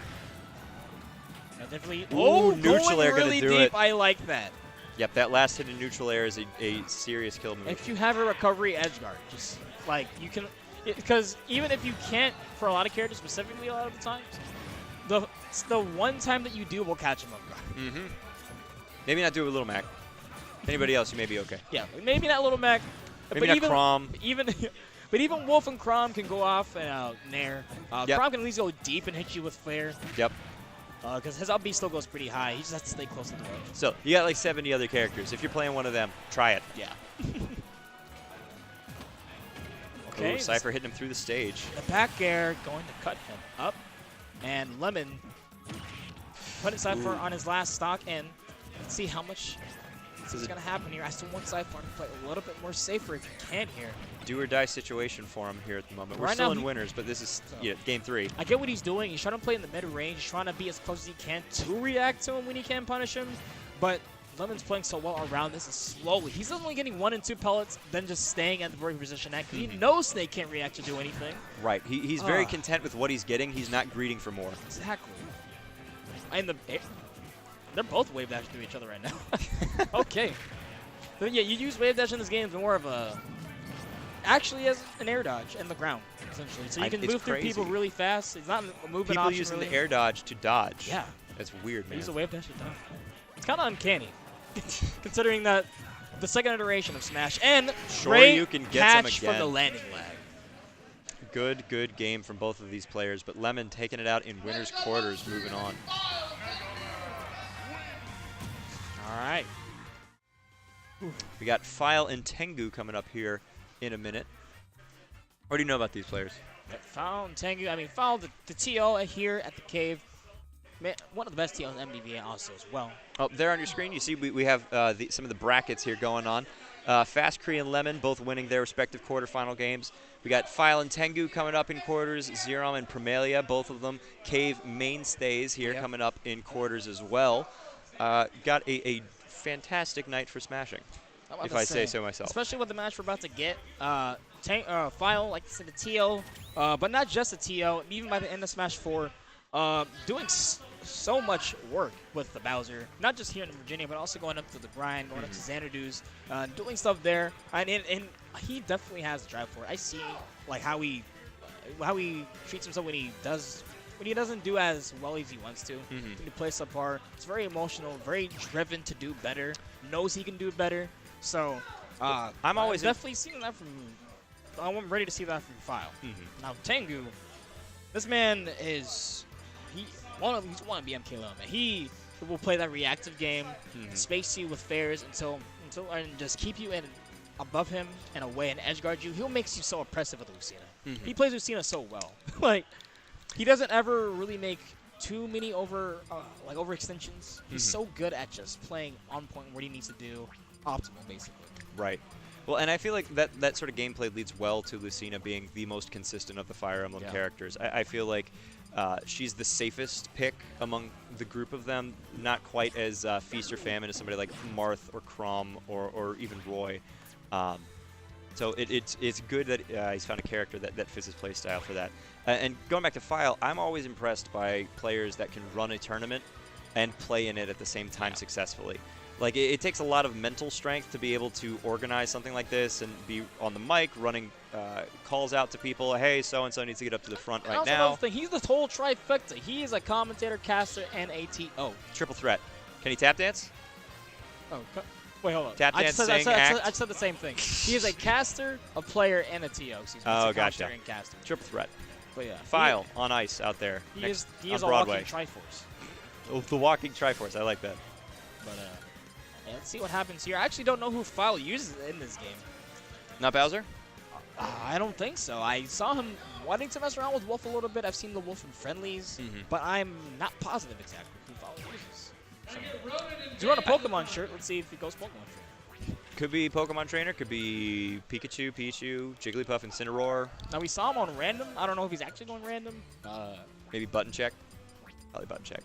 Definitely. Ooh, neutral air really gonna do deep. it. I like that. Yep, that last hit in neutral air is a serious kill move. If you have a recovery edge guard, just like you can, because even if you can't, for a lot of characters specifically, a lot of the times, the one time that you do will catch him off guard. Maybe not do it with Little Mac. Anybody else, you may be okay. Yeah, maybe not Little Mac. Maybe not Chrom. But even Wolf and Chrom can go off and nair. Yep. Chrom can at least go deep and hit you with flare. Yep. Because his up B still goes pretty high. He just has to stay close to the edge. So, you got like 70 other characters. If you're playing one of them, try it. Yeah. Okay. Ooh, Cypher hitting him through the stage. The back air going to cut him up. And Lemon putting Cypher on his last stock. And let's see how much this is going to happen here. I still want Cypher to play a little bit more safer if he can here. Do or die situation for him here at the moment. We're Right still now in winners, but this is game 3. I get what he's doing. He's trying to play in the mid-range. He's trying to be as close as he can to react to him when he can punish him. But Lemon's playing so well around this is slowly. He's only getting 1 and 2 pellets, then just staying at the very position at. He knows Snake can't react to do anything. Right. He's very content with what he's getting. He's not greeding for more. Exactly. And they're both wave dashing to each other right now. Okay. But yeah, you use wave dash in this game as more of a... Actually as an air dodge in the ground, essentially. So you can move through people really fast. It's not a movement People option, using really. the air dodge to dodge. Yeah. That's weird, man. Use a wave dash to dodge. It's kind of uncanny, considering that the second iteration of Smash and you can get some catch again. from the landing lag. Good game from both of these players, but Lemon taking it out in winner's quarters, moving on. All right. We got File and Tengu coming up here in a minute. What do you know about these players? File and Tengu. I mean, File, the TL here at the cave. Man, one of the best TLs in MDVA also as well. Oh, there on your screen, you see we have some of the brackets here going on. Fast Cree and Lemon both winning their respective quarterfinal games. We got File and Tengu coming up in quarters. Xerom and Primalia, both of them cave mainstays here coming up in quarters as well. Got a fantastic night for smashing, if I say so myself. Especially with the match we're about to get. File, like I said, the TL, but not just the TL, even by the end of Smash 4, doing so much work with the Bowser, not just here in Virginia, but also going up to the grind, going up to Xanadu's, doing stuff there, and he definitely has the drive for it. I see like how he treats himself when he doesn't do as well as he wants to. When he plays subpar, it's very emotional, very driven to do better, knows he can do better. So I'm always definitely seeing that from. I'm ready to see that from File. Now Tengu, this man is he's one to be MK Low, man. He will play that reactive game, space you with fairs until and just keep you in above him and away and edge guard you. He'll make you so oppressive with Lucina. He plays Lucina so well. Like he doesn't ever really make too many overextensions. He's so good at just playing on point what he needs to do, optimal basically. Right. Well, and I feel like that sort of gameplay leads well to Lucina being the most consistent of the Fire Emblem characters. I feel like she's the safest pick among the group of them, not quite as feast or famine as somebody like Marth or Chrom or even Roy. So it's good that he's found a character that fits his playstyle for that. And going back to File, I'm always impressed by players that can run a tournament and play in it at the same time successfully. Like, it takes a lot of mental strength to be able to organize something like this and be on the mic, running calls out to people, hey, so-and-so needs to get up to the front And right also now. another thing, he's the whole trifecta. He is a commentator, caster, and ATO. Triple threat. Can he tap dance? Oh, wait, hold on. Tap I dance, just said, sing, act. I just said the same thing. He is a caster, a player, and a TO. So he's Oh, a gotcha. commentator and caster. Triple threat. But yeah, File on ice out there. He is on a Broadway. walking Triforce. Oh, the walking Triforce. I like that. But yeah, let's see what happens here. I actually don't know who File uses in this game. Not Bowser? I don't think so. I saw him wanting to mess around with Wolf a little bit. I've seen the Wolf in friendlies, but I'm not positive exactly who File uses. So, do you want a Pokemon shirt? Let's see if he goes Pokemon shirt. Could be Pokemon Trainer. Could be Pikachu, Pichu, Jigglypuff, Incineroar. Now we saw him on random. I don't know if he's actually going random. Maybe Button Check. Probably Button Check.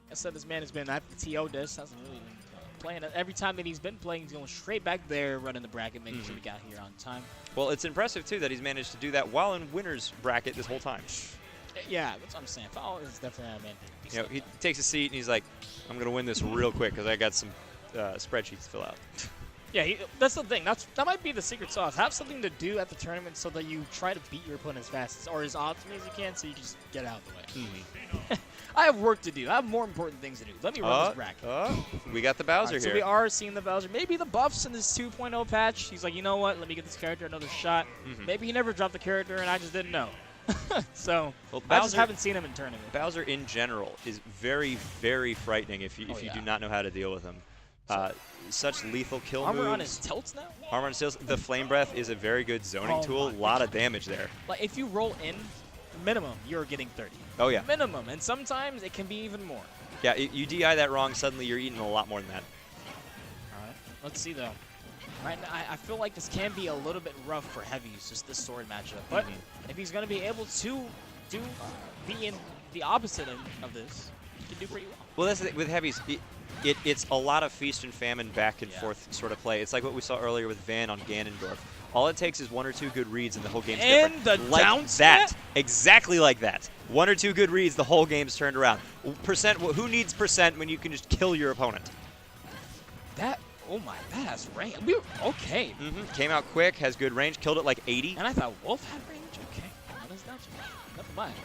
I said this man has been at the TO disc. Hasn't really been playing. Every time that he's been playing, he's going straight back there, running the bracket, making sure we got here on time. Well, it's impressive, too, that he's managed to do that while in winner's bracket this whole time. Yeah, that's what I'm saying. Foul is definitely a man. You know, he takes a seat and he's like, I'm going to win this real quick because I got some spreadsheets to fill out. Yeah, that's the thing. That might be the secret sauce. Have something to do at the tournament so that you try to beat your opponent as fast as, or as often as you can, so you just get out of the way. I have work to do. I have more important things to do. Let me run this bracket. We got the Bowser Right, here. so we are seeing the Bowser. Maybe the buffs in this 2.0 patch. He's like, you know what? Let me get this character another shot. Maybe he never dropped the character and I just didn't know. So Well, I just haven't seen him in tournament. Bowser in general is very, very frightening if you do not know how to deal with him. Such lethal kill Armor moves. on his tilts now? Armor on his tilts. The Flame Breath is a very good zoning Oh tool. A my lot of damage there. Like, if you roll in, minimum, you're getting 30. Oh, yeah. Minimum, and sometimes it can be even more. Yeah, you DI that wrong, suddenly you're eating a lot more than that. All right, let's see, though. Right now, I feel like this can be a little bit rough for heavies, just this sword matchup. But if he's going to be able to be in the opposite of this, he can do pretty well. Well, that's the thing. With heavies, it's a lot of feast and famine back and forth sort of play. It's like what we saw earlier with Van on Ganondorf. All it takes is 1 or 2 good reads and the whole game's and different. The like down that. smash? Exactly like that. 1 or 2 good reads, the whole game's turned around. Percent. Who needs percent when you can just kill your opponent? That, oh my, that has range. Okay. Came out quick, has good range, killed it like 80. And I thought Wolf had range? Okay. Well, that's not too much. Never mind.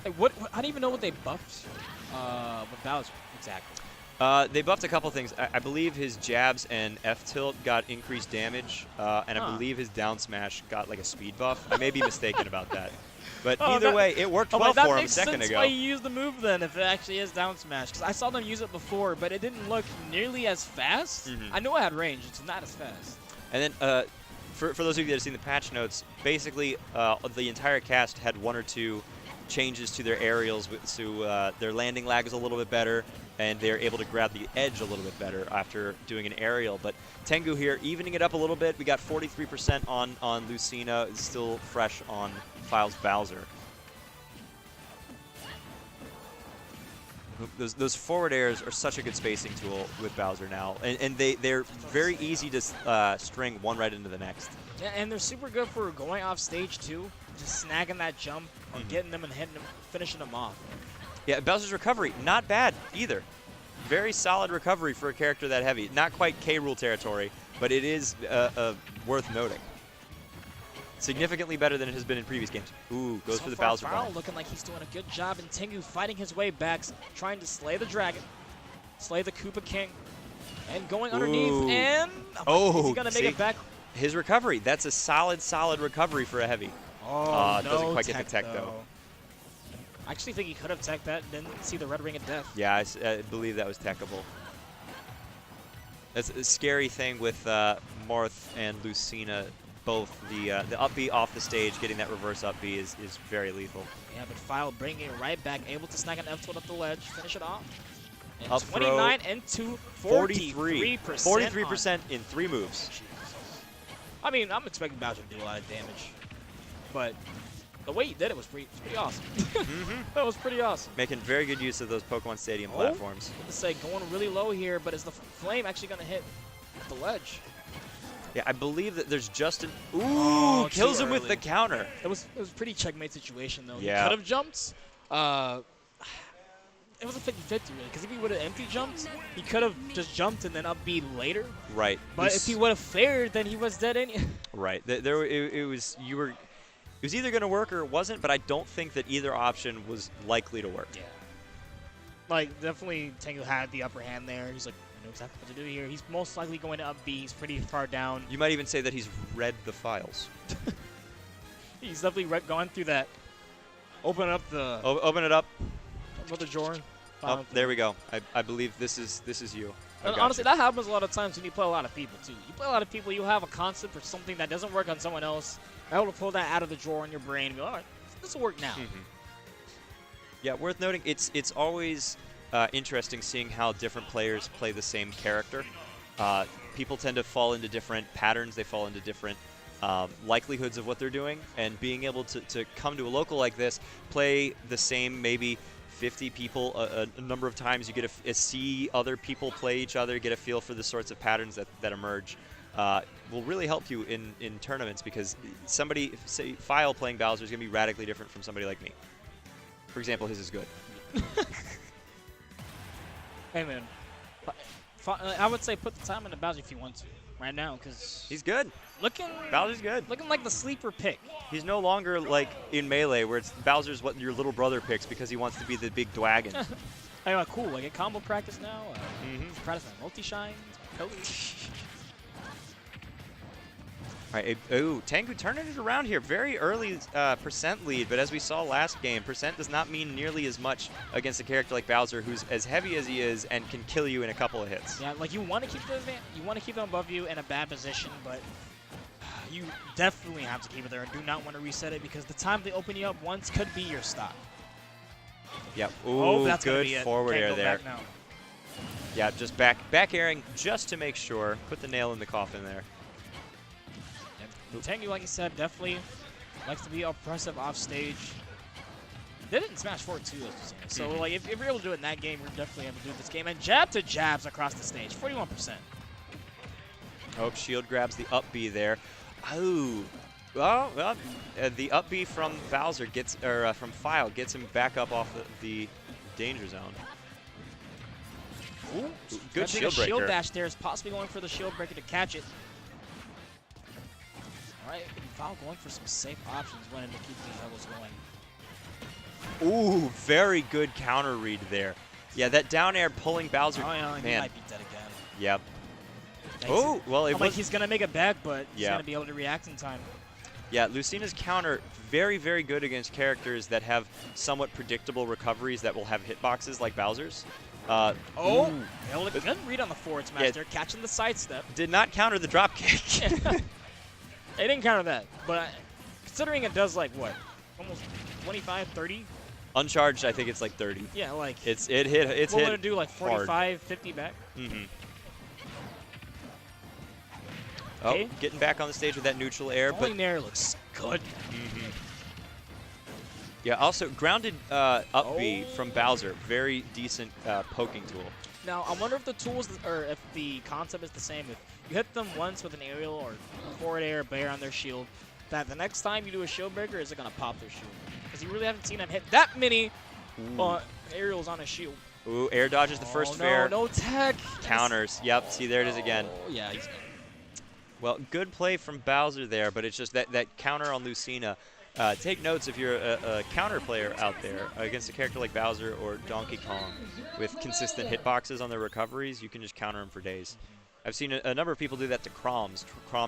Hey, what, I don't even know what they buffed with Bowser, exactly. They buffed a couple things. I believe his jabs and F-tilt got increased damage, and I believe his down smash got like a speed buff. I may be mistaken about that. But either way, it worked well for him a second ago. That makes sense why you use the move then, if it actually is down smash. Because I saw them use it before, but it didn't look nearly as fast. I know it had range, it's not as fast. And then, for those of you that have seen the patch notes, basically the entire cast had 1 or 2 changes to their aerials, so their landing lag is a little bit better, and they're able to grab the edge a little bit better after doing an aerial. But Tengu here, evening it up a little bit. We got 43% on Lucina, it's still fresh on Files Bowser. Those forward airs are such a good spacing tool with Bowser now, and they're very easy to string one right into the next. Yeah, and they're super good for going off stage too, just snagging that jump or getting them and hitting them, finishing them off. Yeah, Bowser's recovery, not bad either. Very solid recovery for a character that heavy. Not quite K-Rule territory, but it is worth noting. Significantly better than it has been in previous games. Ooh, goes for the Bowser bomb. Looking like he's doing a good job, and Tengu fighting his way back, trying to slay the dragon, slay the Koopa King, and going underneath, and is he gonna make it back? His recovery, that's a solid recovery for a heavy. Oh, no, doesn't quite get the tech though. I actually think he could have teched that, didn't see the red ring of death. Yeah, I believe that was techable. That's a scary thing with Marth and Lucina. Both the up B off the stage, getting that reverse up B is very lethal. Yeah, but File bringing it right back, able to snag an F-tilt up the ledge, finish it off. And Up 29 into 43%. 43% in 3 moves. Jesus. I mean, I'm expecting Bowser to do a lot of damage, but the way he did it was pretty awesome. That was pretty awesome. Making very good use of those Pokemon Stadium platforms. I was going to say, going really low here, but is the flame actually going to hit the ledge? Yeah, I believe that there's just an... Ooh, kills him with the counter. It was a pretty checkmate situation, though. Yeah. He could have jumped. it was a 50-50 really, because if he would have empty jumped, he could have just jumped and then up B later. Right. But if he would have flared, then he was dead anyway. Right. It was either going to work or it wasn't, but I don't think that either option was likely to work. Yeah. Like, definitely Tengu had the upper hand there. He's like, I know exactly what to do here. He's most likely going to up B. He's pretty far down. You might even say that he's read the files. He's definitely gone through that. Open up the... Open it up. Open the drawer. Oh, there we go. I believe this is you. And honestly, that happens a lot of times when you play a lot of people, too. You play a lot of people, you have a concept or something that doesn't work on someone else. Able to pull that out of the drawer in your brain and go, all right, this will work now. Yeah, worth noting, it's always interesting seeing how different players play the same character. People tend to fall into different patterns. They fall into different likelihoods of what they're doing. And being able to come to a local like this, play the same maybe 50 people a number of times, you get to see other people play each other, get a feel for the sorts of patterns that emerge. Will really help you in tournaments, because somebody, say, File playing Bowser is going to be radically different from somebody like me. For example, his is good. Hey, man. I would say put the time into Bowser if you want to right now, because he's good. Bowser's good. Looking like the sleeper pick. He's no longer like in Melee, where it's Bowser's what your little brother picks because he wants to be the big dwagon. Hey, cool. I get combo practice now. Practice my multi-shine. All right, Tengu turning it around here. Very early percent lead, but as we saw last game, percent does not mean nearly as much against a character like Bowser, who's as heavy as he is and can kill you in a couple of hits. Yeah, like you want to keep them above you in a bad position, but you definitely have to keep it there and do not want to reset it, because the time they open you up once could be your stop. Yep. Ooh, that's good be forward air there. Back now. Yeah, just back airing just to make sure. Put the nail in the coffin there. Tengu, like you said, definitely likes to be oppressive off stage. They didn't Smash 4 too, as you said. So, like, if you're able to do it in that game, you're definitely able to do it this game. And jab to jabs across the stage, 41%. Oh, shield grabs the up B there. Oh, well, the up B from Bowser gets, or from File gets him back up off the danger zone. Ooh, good shield breaker. Shield dash there is possibly going for the shield breaker to catch it. All right, File going for some safe options, wanting to keep these levels going. Ooh, very good counter read there. Yeah, that down air pulling Bowser. Oh, yeah, man. He might be dead again. Yep. Oh, well, it was like he's going to make it back, but he's yeah. going to be able to react in time. Yeah, Lucina's counter, very, very good against characters that have somewhat predictable recoveries that will have hitboxes like Bowser's. Good read on the forwards master, catching the sidestep. Did not counter the drop kick. It didn't counter that, but considering it does like what, almost 25, 30? Uncharged, I think it's like 30. Yeah, like it's hit. What would it do, like 45, hard. 50 back? Oh, getting back on the stage with that neutral air, but there looks good. Yeah, also grounded up B from Bowser, very decent poking tool. Now I wonder if the tools, or if the concept is the same. If you hit them once with an aerial or forward air, bear on their shield, that the next time you do a shield breaker, is it gonna pop their shield? Because you really haven't seen him hit that many aerials on a shield. Ooh, air dodges the first fair. No tech. Counters. Yep. See, there it is again. Oh yeah, he's. Well, good play from Bowser there, but it's just that counter on Lucina. Take notes if you're a counter player out there against a character like Bowser or Donkey Kong with consistent hitboxes on their recoveries. You can just counter them for days. I've seen a number of people do that to Chrom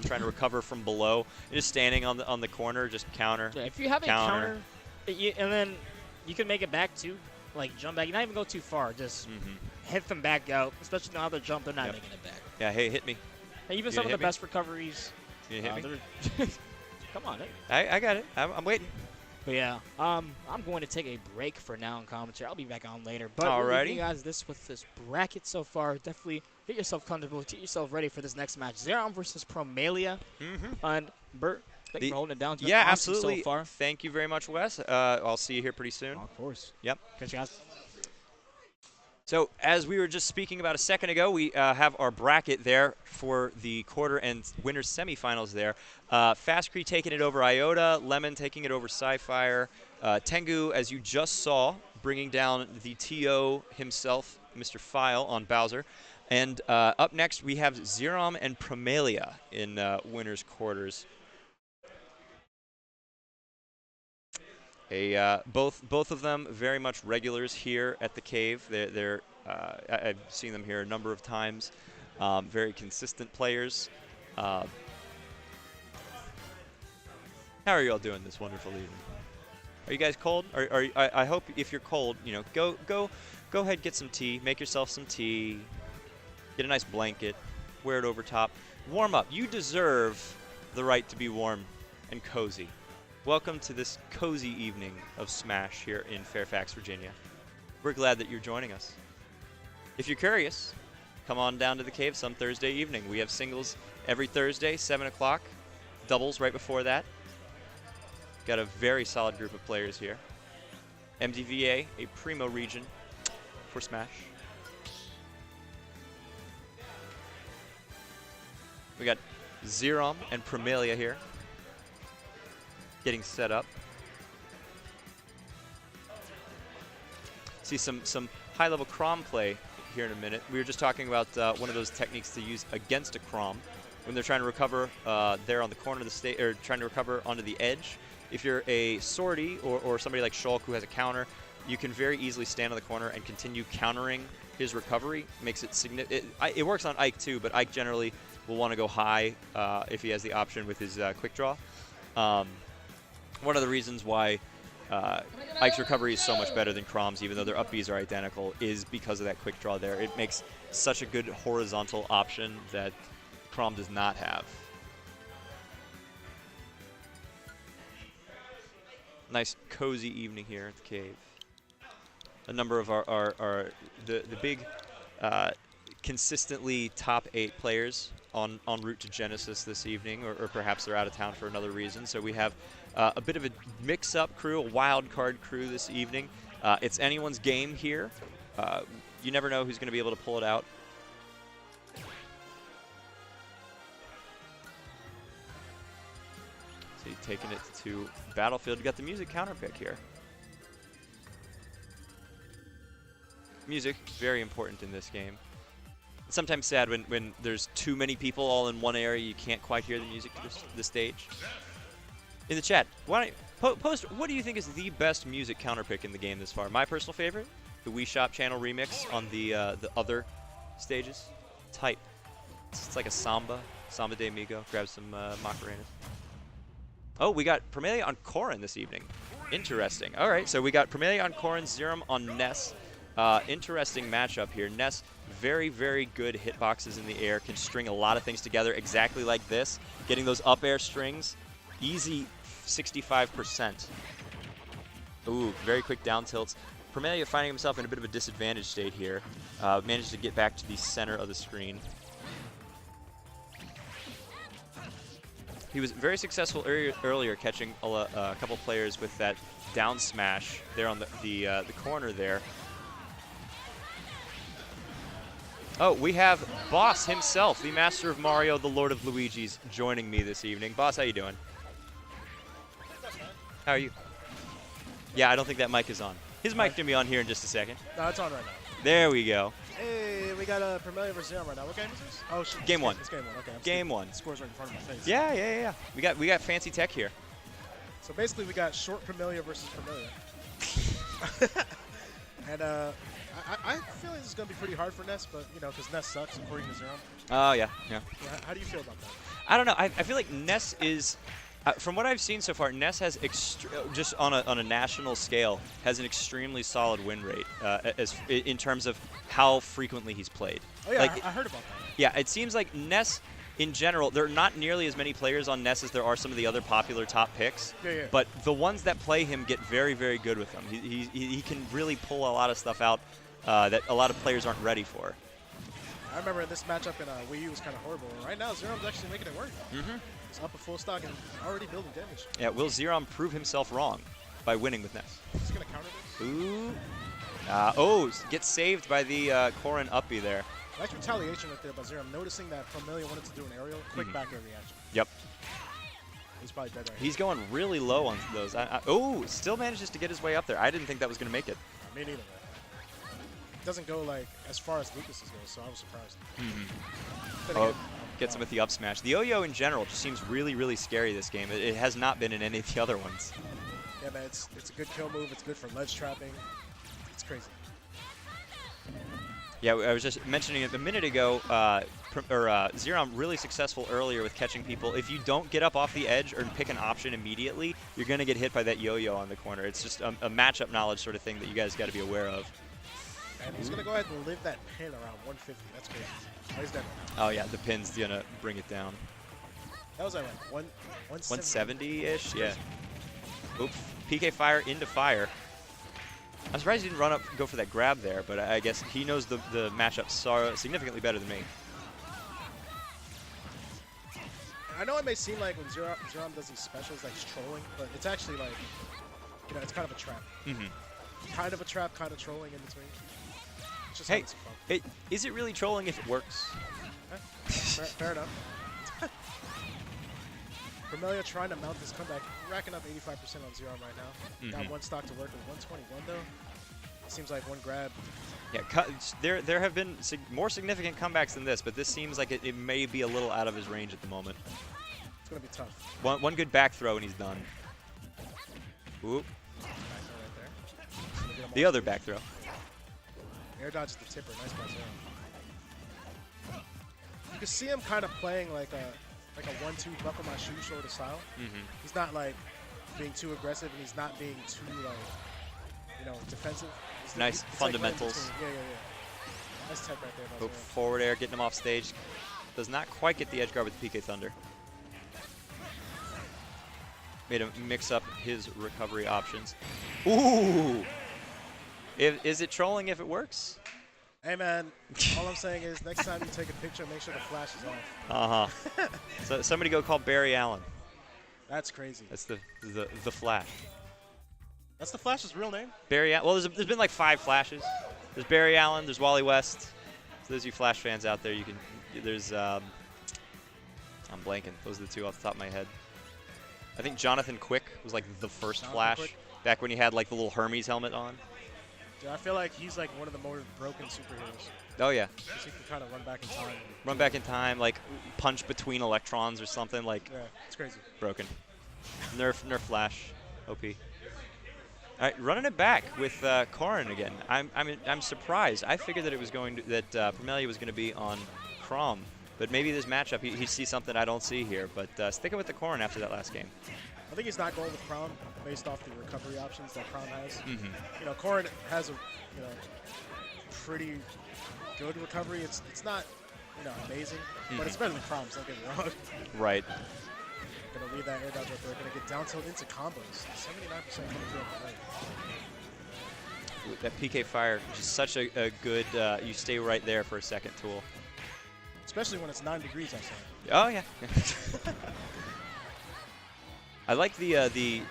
trying to recover from below, just standing on the corner, just counter. Yeah, if you have a counter, and then you can make it back too, like jump back. You not even go too far, just hit them back out. Especially now they're jump, they're not making it back. Yeah, hey, hit me. And even some of the best recoveries. You hit me? Come on, I got it. I'm waiting. But yeah, I'm going to take a break for now in commentary. I'll be back on later. But alrighty, you guys, with this bracket so far, definitely get yourself comfortable, get yourself ready for this next match. Xerom versus Promelia. And Bert, thank you for holding it down. Yeah, awesome absolutely. So far. Thank you very much, Wes. I'll see you here pretty soon. Of course. Yep. Catch you guys. So as we were just speaking about a second ago, we have our bracket there for the quarter and winners semifinals there. Fastcree taking it over Iota, Lemon taking it over Sci-Fire. Tengu, as you just saw, bringing down the TO himself, Mr. File, on Bowser. And up next, we have Xerom and Promelia in winners' quarters. Both of them very much regulars here at the cave. I've seen them here a number of times. Very consistent players. How are you all doing this wonderful evening? Are you guys cold? I hope if you're cold, go ahead, get some tea. Make yourself some tea. Get a nice blanket. Wear it over top. Warm up. You deserve the right to be warm and cozy. Welcome to this cozy evening of Smash here in Fairfax, Virginia. We're glad that you're joining us. If you're curious, come on down to the cave some Thursday evening. We have singles every Thursday, 7 o'clock. Doubles right before that. Got a very solid group of players here. MDVA, a primo region for Smash. We got Xerom and Promelia here. Getting set up. See some high-level Chrom play here in a minute. We were just talking about one of those techniques to use against a Chrom when they're trying to recover there on the corner of the stage, or trying to recover onto the edge. If you're a Swordy or somebody like Shulk who has a counter, you can very easily stand on the corner and continue countering his recovery. Makes it significant. It works on Ike too, but Ike generally will want to go high if he has the option with his quick draw. One of the reasons why Ike's recovery is so much better than Chrom's, even though their up Bs are identical, is because of that quick draw there. It makes such a good horizontal option that Chrom does not have. Nice cozy evening here at the cave. A number of the big consistently top 8 players en route to Genesis this evening, or perhaps they're out of town for another reason. So we have a bit of a mix-up crew, a wild card crew this evening. It's anyone's game here. You never know who's going to be able to pull it out. So you're taking it to Battlefield. You got the music counter pick here. Music, very important in this game. It's sometimes sad when there's too many people all in one area, you can't quite hear the music to the stage. In the chat, why don't post what do you think is the best music counter pick in the game this far? My personal favorite, the Wii Shop channel remix on the other stages. Type. It's like a samba de amigo. Grab some Macarenas. Oh, we got Promelia on Corrin this evening. Interesting. All right, so we got Promelia on Corrin, Xerom on Ness. Interesting matchup here. Ness, very, very good hitboxes in the air, can string a lot of things together exactly like this. Getting those up air strings, easy 65%. Ooh, very quick down tilts. Promelia finding himself in a bit of a disadvantaged state here. Managed to get back to the center of the screen. He was very successful earlier catching a couple players with that down smash there on the corner there. Oh, we have Boss himself, the Master of Mario, the Lord of Luigi's, joining me this evening. Boss, how you doing? How are you? Yeah, I don't think that mic is on. His mic can be on here in just a second. No, it's on right now. There we go. Hey, we got a Promelia versus Xerom right now. What game is this? Oh, shit. Game 1. It's game 1. Okay. Game 1. Scores right in front of my face. Yeah. We got fancy tech here. So basically, we got short Promelia versus Promelia. And I feel like this is gonna be pretty hard for Ness, but because Ness sucks according to Xerom. Oh yeah. How do you feel about that? I don't know. I feel like Ness is, from what I've seen so far, Ness has just on a national scale has an extremely solid win rate in terms of how frequently he's played. Oh yeah, like, I heard about that. Yeah, it seems like Ness, in general, there are not nearly as many players on Ness as there are some of the other popular top picks. Yeah. But the ones that play him get very, very good with him. He can really pull a lot of stuff out that a lot of players aren't ready for. I remember this matchup in Wii U was kind of horrible. Right now, Xerom's actually making it work. It's up a full stock and already building damage. Yeah, will Xerom prove himself wrong by winning with Ness? He's going to counter this. Ooh. Gets saved by the Corrin uppy there. Nice retaliation right there by Xerom, noticing that Promelia wanted to do an aerial, quick back air reaction. Yep. He's probably dead right He's going really low on those. Still manages to get his way up there. I didn't think that was going to make it. me neither. It doesn't go like as far as Lucas's goes, so I was surprised. Then Oh, again, gets him with the up smash. The yo-yo in general just seems really, really scary this game. It has not been in any of the other ones. yeah, man, it's a good kill move. It's good for ledge trapping. It's crazy. Yeah, I was just mentioning it a minute ago. Xerom really successful earlier with catching people. If you don't get up off the edge or pick an option immediately, you're going to get hit by that yo-yo on the corner. It's just a matchup knowledge sort of thing that you guys got to be aware of. And he's going to go ahead and live that pin around 150. That's crazy. Oh, he's dead. Oh, yeah, the pin's going to bring it down. That was at like 170-ish? Yeah. Oops. PK fire into fire. I'm surprised he didn't run up and go for that grab there, but I guess he knows the matchup significantly better than me. I know it may seem like when Xerom does these specials, like he's trolling, but it's actually like, you know, it's kind of a trap. Kind of a trap, kind of trolling in between. It's just having some fun. Is it really trolling if it works? Fair enough. Vermelia trying to mount this comeback, racking up 85% on Xerom right now. Got one stock to work with, 121 though. Seems like one grab. Yeah, there have been more significant comebacks than this, but this seems like it may be a little out of his range at the moment. It's going to be tough. One good back throw and he's done. Ooh. The other back throw. Air dodge is the tipper. Nice by Xerom. You can see him kind of playing like a 1-2 buckle my shoe sort of style. He's not like being too aggressive and he's not being too like, you know, defensive. Nice fundamentals. Like nice tech right there. Go forward air, getting him off stage. Does not quite get the edge guard with the PK Thunder. Made him mix up his recovery options. Ooh! Is it trolling if it works? Hey man, all I'm saying is next time you take a picture, make sure the flash is off. So somebody go call Barry Allen. That's crazy. That's the Flash. That's the Flash's real name? Barry Allen. Well, there's been like 5 Flashes. There's Barry Allen. There's Wally West. So those of you Flash fans out there, you can. There's I'm blanking. Those are the 2 off the top of my head. I think Jonathan Quick was like the first Flash back when he had like the little Hermes helmet on. Dude, I feel like he's like one of the more broken superheroes. Oh yeah. Because he can kind of run back in time. Run back in time, like punch between electrons or something. Like yeah, it's crazy. Broken. Nerf Flash, OP. All right, running it back with Corrin again. I'm surprised. I figured that it was going to, that Vermelia was going to be on Chrom, but maybe this matchup he sees something I don't see here. But sticking with the Corrin after that last game. I think he's not going with Chrom based off the recovery options that Chrom has. You know, Corrin has a pretty good recovery. It's not amazing, but it's better than Chrom's. Don't get me wrong. Right. Gonna read that air dodge right there. Gonna get down tilt into combos. 79% coming through on the right. That PK fire, just such a good. You stay right there for a second tool. Especially when it's 9 degrees outside. Oh yeah. I like the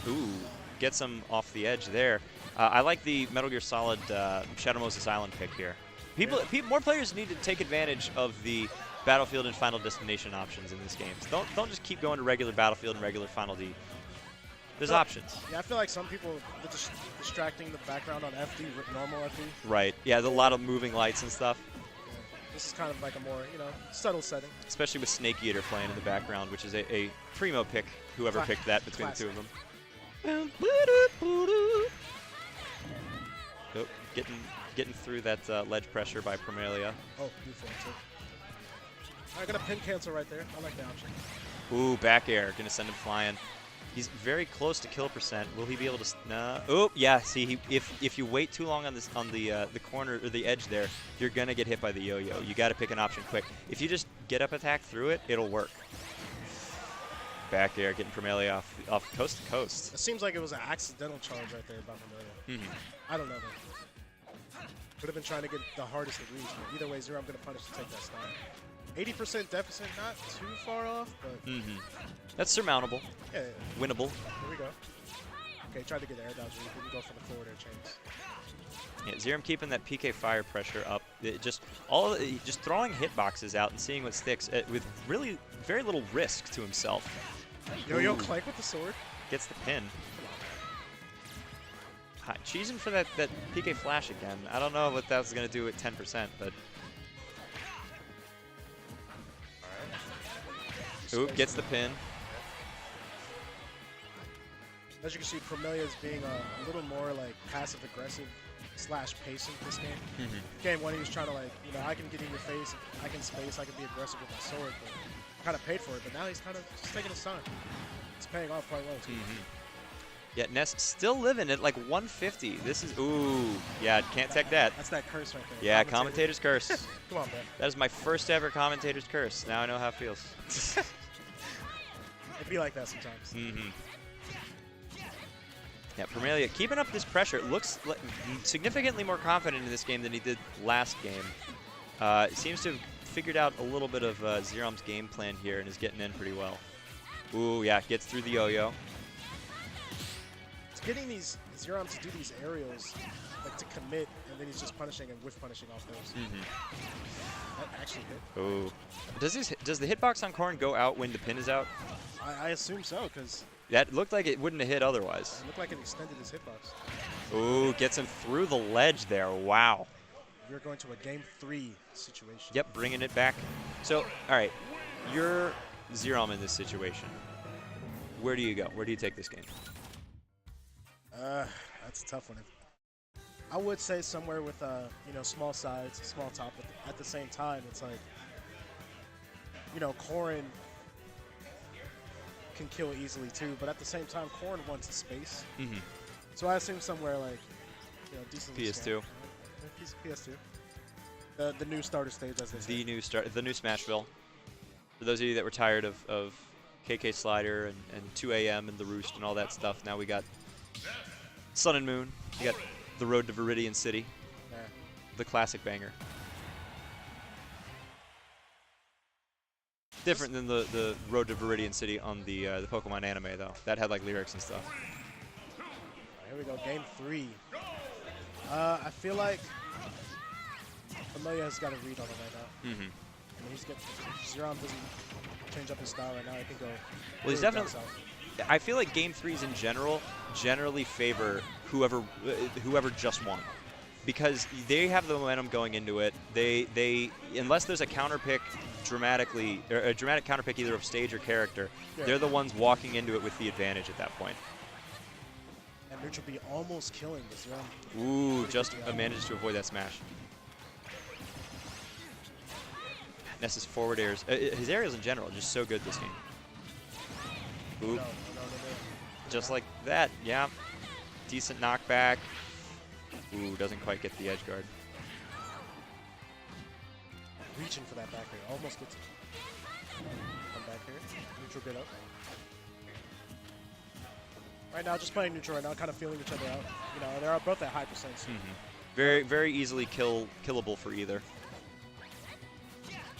ooh, gets him off the edge there. I like the Metal Gear Solid Shadow Moses Island pick here. More players need to take advantage of the Battlefield and Final Destination options in this game. Don't just keep going to regular Battlefield and regular Final D. There's options. Yeah, I feel like some people are just distracting the background on FD, normal FD. Right. Yeah, there's a lot of moving lights and stuff. Yeah. This is kind of like a more, subtle setting. Especially with Snake Eater playing in the background, which is a primo pick, whoever picked that between the 2 of them. Oh, getting through that ledge pressure by Vermelia. Oh, beautiful. I got a pin cancel right there. I like the option. Ooh, back air. Gonna send him flying. He's very close to kill percent. Will he be able to? No. Oh, yeah. See, if you wait too long on the corner or the edge there, you're gonna get hit by the yo-yo. You got to pick an option quick. If you just get up attack through it, it'll work. Back air, getting Vermelia off coast to coast. It seems like it was an accidental charge right there by Vermelia. I don't know though. Could have been trying to get the hardest of reads. Either way, Xerom gonna punish to take that style. 80% deficit, not too far off, but that's surmountable. Yeah. Winnable. Here we go. Okay, tried to get the air dodge. We didn't go for the forward air chains. Yeah, Xerom keeping that PK fire pressure up. Just throwing hitboxes out and seeing what sticks with really very little risk to himself. Yo-yo Clank with the sword. Gets the pin. cheesing for that PK flash again. I don't know what that was going to do at 10%, but. Oop, gets the pin. As you can see, Promelia is being a little more like passive aggressive / pacing this game. Game 1, he was trying to like, I can get in your face, I can space, I can be aggressive with my sword, but kind of paid for it. But now he's kind of just taking his time. It's paying off quite well too. Yeah, Ness still living at like 150. This is, ooh, yeah, can't take that. That's that curse right there. Yeah, commentator's curse. Come on, man. That is my first ever commentator's curse. Now I know how it feels. It'd be like that sometimes. Yeah, Promelia keeping up this pressure. Looks significantly more confident in this game than he did last game. Seems to have figured out a little bit of Xerom's game plan here and is getting in pretty well. Ooh, yeah, gets through the yo-yo. It's getting these Xerom to do these aerials, like to commit, and then he's just punishing and whiff punishing off those. That actually hit. Ooh. Does the hitbox on Corrin go out when the pin is out? I assume so, because That looked like it wouldn't have hit otherwise. it looked like it extended his hitbox. Ooh, gets him through the ledge there. Wow. We're going to a game 3 situation. Yep, bringing it back. So, all right, you're Xerom in this situation. Where do you go? Where do you take this game? That's a tough one. I would say somewhere with small sides, small top, but at the same time, it's like, Corrin can kill easily too, but at the same time, Corrin wants a space. So I assume somewhere like, decently PS2. PS2. The new starter stage, as they say. The new Smashville. For those of you that were tired of KK Slider and 2 AM and the Roost and all that stuff, now we got Sun and Moon. We got the Road to Viridian City. Yeah. The classic banger. Different than the Road to Viridian City on the Pokemon anime, though. That had like lyrics and stuff. Here we go, game 3. I feel like Amelia has got a read on it right now. I mean, Xerom doesn't change up his style right now. I can go. Well, he's definitely. I feel like game 3s in general generally favor whoever just won, because they have the momentum going into it. They unless there's a counter pick dramatically, or a dramatic counter pick either of stage or character, they're the ones walking into it with the advantage at that point. And Neutral B almost killing this Xerom. Ooh, just manages to avoid that smash. Ness's forward airs, his aerials in general, are just so good this game. Ooh. No. Just like that, yeah. Decent knockback. Ooh, doesn't quite get the edge guard. Reaching for that back air, almost gets it. Come back here, Neutral get up. Right now, just playing Neutral right now, kind of feeling each other out. They're both at high percents. Very, very easily killable for either.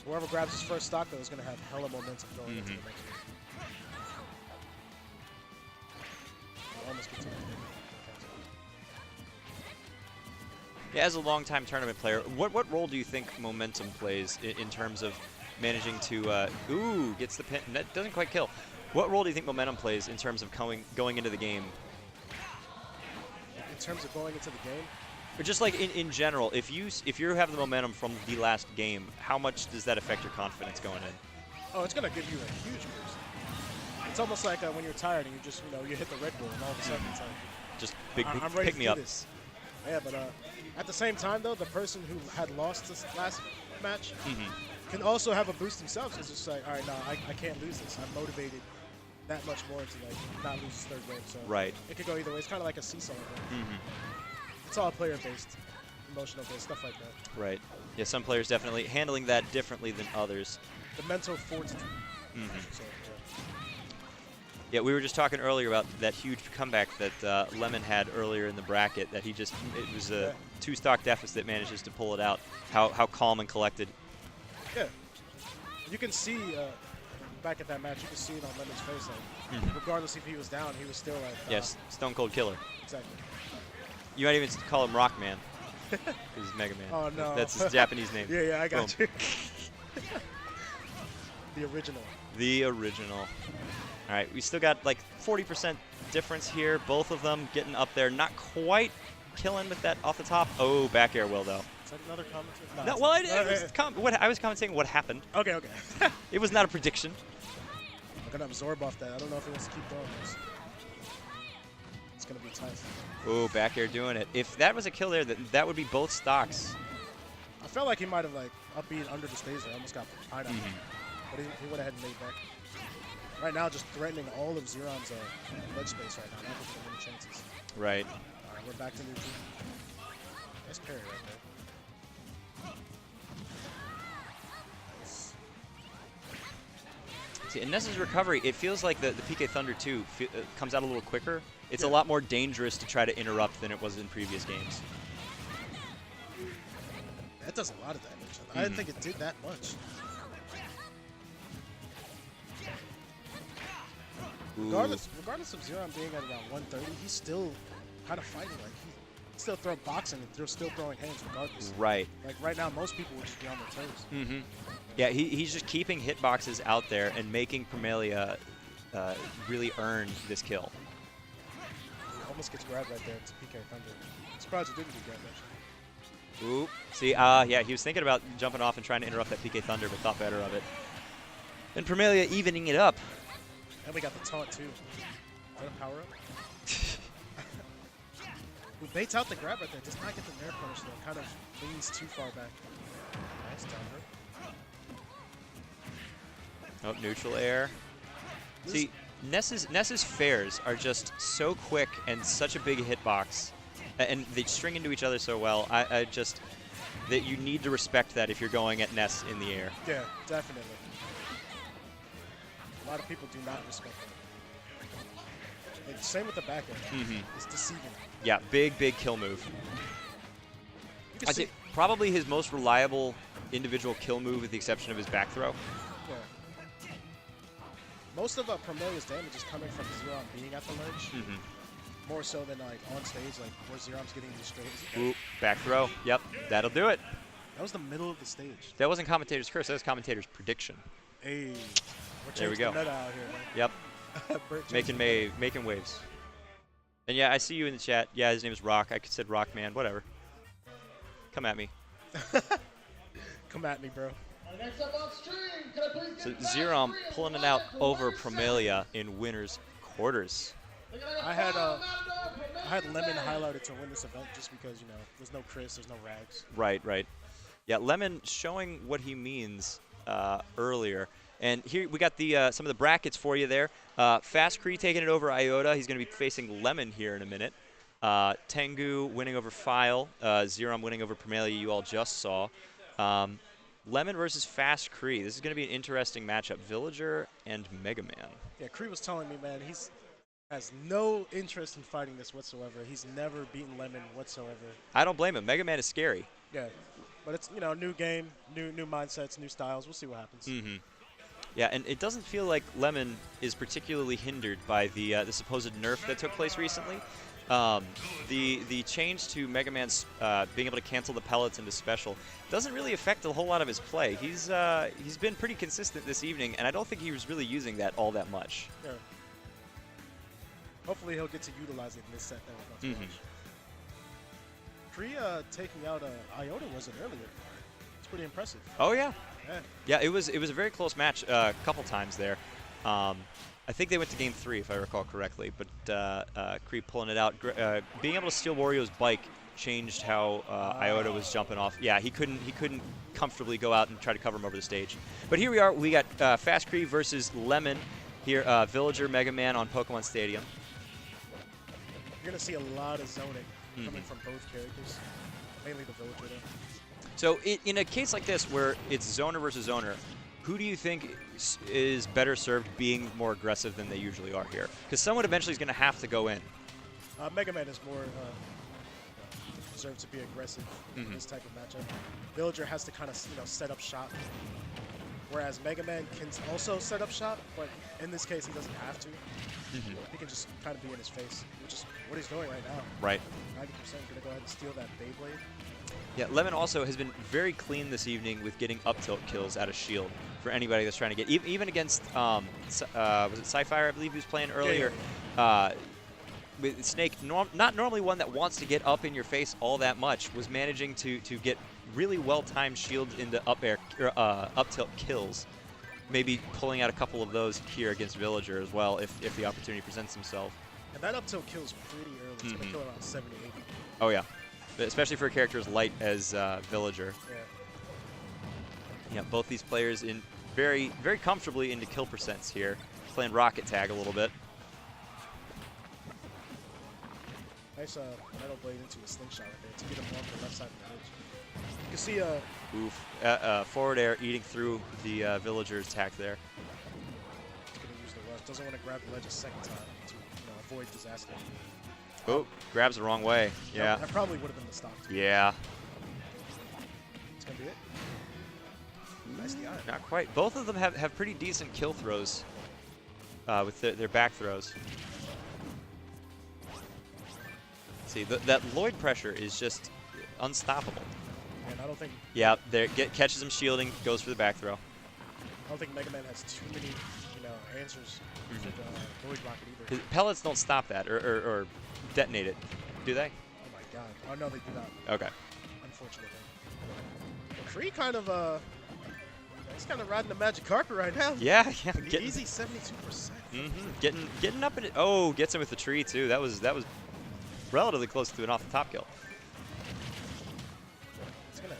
Whoever grabs his first stock, though, is going to have hella momentum going into the next one. Almost gets it. Yeah, as a long-time tournament player, what role do you think momentum plays in terms of managing to? Ooh, gets the pin. That doesn't quite kill. What role do you think momentum plays in terms of going into the game? In terms of going into the game? Or just like in general, if you have the momentum from the last game, how much does that affect your confidence going in? Oh, it's going to give you a huge boost. It's almost like when you're tired and you just, you hit the Red Bull and all of a sudden it's like, just big I'm ready pick me to up. do this. Yeah, but at the same time, though, the person who had lost this last match can also have a boost themselves. It's just like, all right, no, I can't lose this. I'm motivated that much more to not lose this third game. So right. It could go either way. It's kind of like a seesaw. It's all player-based, emotional-based, stuff like that. Right. Yeah, some players definitely handling that differently than others. The mental fortitude. I should say, Yeah, we were just talking earlier about that huge comeback that Lemon had earlier in the bracket. That it was a 2-stock deficit, manages to pull it out. How calm and collected. Yeah. You can see back at that match, you can see it on Lemon's face. Like, regardless if he was down, he was still like. Yes, Stone Cold Killer. Exactly. You might even call him Rockman. Because he's Mega Man. Oh no. That's his Japanese name. Yeah, I got Boom. you. The original. The original. All right, we still got like 40% difference here. Both of them getting up there. Not quite killing with that off the top. Oh, back air will, though. Is that another comment? No, well, I was commenting what happened. Okay. It was not a prediction. I'm going to absorb off that. I don't know if he wants to keep going. It's going to be tough. Oh, back air doing it. If that was a kill there, that would be both stocks. I felt like he might have like upbeat under the stage there. Almost got tied out. But he went ahead and made back. Right now, just threatening all of Xerom's ledge space right now. Not giving him any chances. Right. All right, we're back to neutral. Nice parry right there. Nice. See, in Ness's recovery, it feels like the PK Thunder 2 comes out a little quicker. It's a lot more dangerous to try to interrupt than it was in previous games. That does a lot of damage. I didn't think it did that much. Regardless of Xerom being at around 130, he's still kind of fighting. Like he's still throwing boxing and they're still throwing hands regardless. Right. Like right now, most people would just be on their toes. Yeah, he's just keeping hitboxes out there and making Promelia really earn this kill. He almost gets grabbed right there. It's PK Thunder. I'm surprised he didn't get grabbed actually. Ooh. See, yeah, he was thinking about jumping off and trying to interrupt that PK Thunder, but thought better of it. And Promelia evening it up. And we got the taunt too. Is that a power up? Who baits out the grab right there. Does not get the nair punish though. Kind of leans too far back. Nice down her. Oh, neutral air. See, Ness's fairs are just so quick and such a big hitbox. And they string into each other so well. I just that you need to respect that if you're going at Ness in the air. Yeah, definitely. A lot of people do not respect that. Like, same with the back end. It's deceiving. Yeah, big kill move. I'd say probably his most reliable individual kill move with the exception of his back throw. Yeah. Most of Promelia's damage is coming from Xerom being at the ledge. More so than like on stage, like where Xerom's getting these straights. Ooh, back throw. Yep, that'll do it. That was the middle of the stage. That wasn't commentator's curse, that was commentator's prediction. Hey, we're There we changing go. the meta out here, man. Yep. making waves. And yeah, I see you in the chat. Yeah, his name is Rock. I said Rock, man. Whatever. Come at me. Come at me, bro. So Xerom pulling it out over Promelia in winners quarters. I had Lemon highlighted to win this event just because, you know, there's no Chris, there's no Rags. Right. Yeah, Lemon showing what he means earlier. And here we got the some of the brackets for you there. Fast Cree taking it over Iota. He's going to be facing Lemon here in a minute. Tengu winning over File. Xerom winning over Promelia, you all just saw. Lemon versus Fast Cree. This is going to be an interesting matchup. Villager and Mega Man. Yeah, Cree was telling me, man, he's has no interest in fighting this whatsoever. He's never beaten Lemon whatsoever. I don't blame him. Mega Man is scary. Yeah, but it's, you know, new game, new mindsets, new styles. We'll see what happens. Yeah, and it doesn't feel like Lemon is particularly hindered by the supposed nerf that took place recently. The change to Mega Man's being able to cancel the pellets into special doesn't really affect a whole lot of his play. He's been pretty consistent this evening, and I don't think he was really using that all that much. Yeah. Hopefully he'll get to utilize it in this set that we're about to watch. Cree taking out Iota was it earlier. It's pretty impressive. Oh yeah. Yeah. Yeah, it was a very close match a couple times there. I think they went to game 3 if I recall correctly, but Cree pulling it out. Being able to steal Wario's bike changed how Iota was jumping off. Yeah, he couldn't comfortably go out and try to cover him over the stage. But here we are. We got Fast Cree versus Lemon here. Villager Mega Man on Pokemon Stadium. You're going to see a lot of zoning coming from both characters, mainly the Villager though. So in a case like this where it's zoner versus zoner, who do you think is better served being more aggressive than they usually are here? Because someone eventually is going to have to go in. Mega Man is more deserved to be aggressive in this type of matchup. Villager has to kind of, you know, set up shop, whereas Mega Man can also set up shop, but in this case he doesn't have to. He can just kind of be in his face, which is what he's doing right now. Right. 90% going to go ahead and steal that Beyblade. Yeah, Lemon also has been very clean this evening with getting up tilt kills out of shield. for anybody that's trying to get even against was it Sci-Fire, I believe he was playing earlier. With Snake, not normally one that wants to get up in your face all that much, was managing to get really well-timed shields into up tilt kills. Maybe pulling out a couple of those here against Villager as well if the opportunity presents himself. And that up tilt kills pretty early. It's going to kill around 70, 80. Oh, yeah. Especially for a character as light as Villager. Yeah, both these players in very, very comfortably into kill percents here. Playing rocket tag a little bit. Nice metal blade into a slingshot right there to get him off the left side of the ridge. You can see Oof. Forward air eating through the Villager's attack there. he's going to use the rush. Doesn't want to grab the ledge a second time to avoid disaster. Oh, grabs the wrong way. Yeah. That probably would have been the stop. Too. Yeah. It's going to be it. Nicely on. Not quite. Both of them have pretty decent kill throws with their back throws. See, that Lloyd pressure is just unstoppable. And I don't think. Yeah, there catches him shielding, goes for the back throw. I don't think Mega Man has too many, answers to the Lloyd rocket either. His pellets don't stop that or detonate it, do they? Oh my God! Oh no, they do not. Okay. Unfortunately. Kree kind of he's kind of riding the magic carpet right now. Yeah. Easy 72%. Getting up in it. Oh, gets him with the tree too. That was relatively close to an off the top kill. He's gonna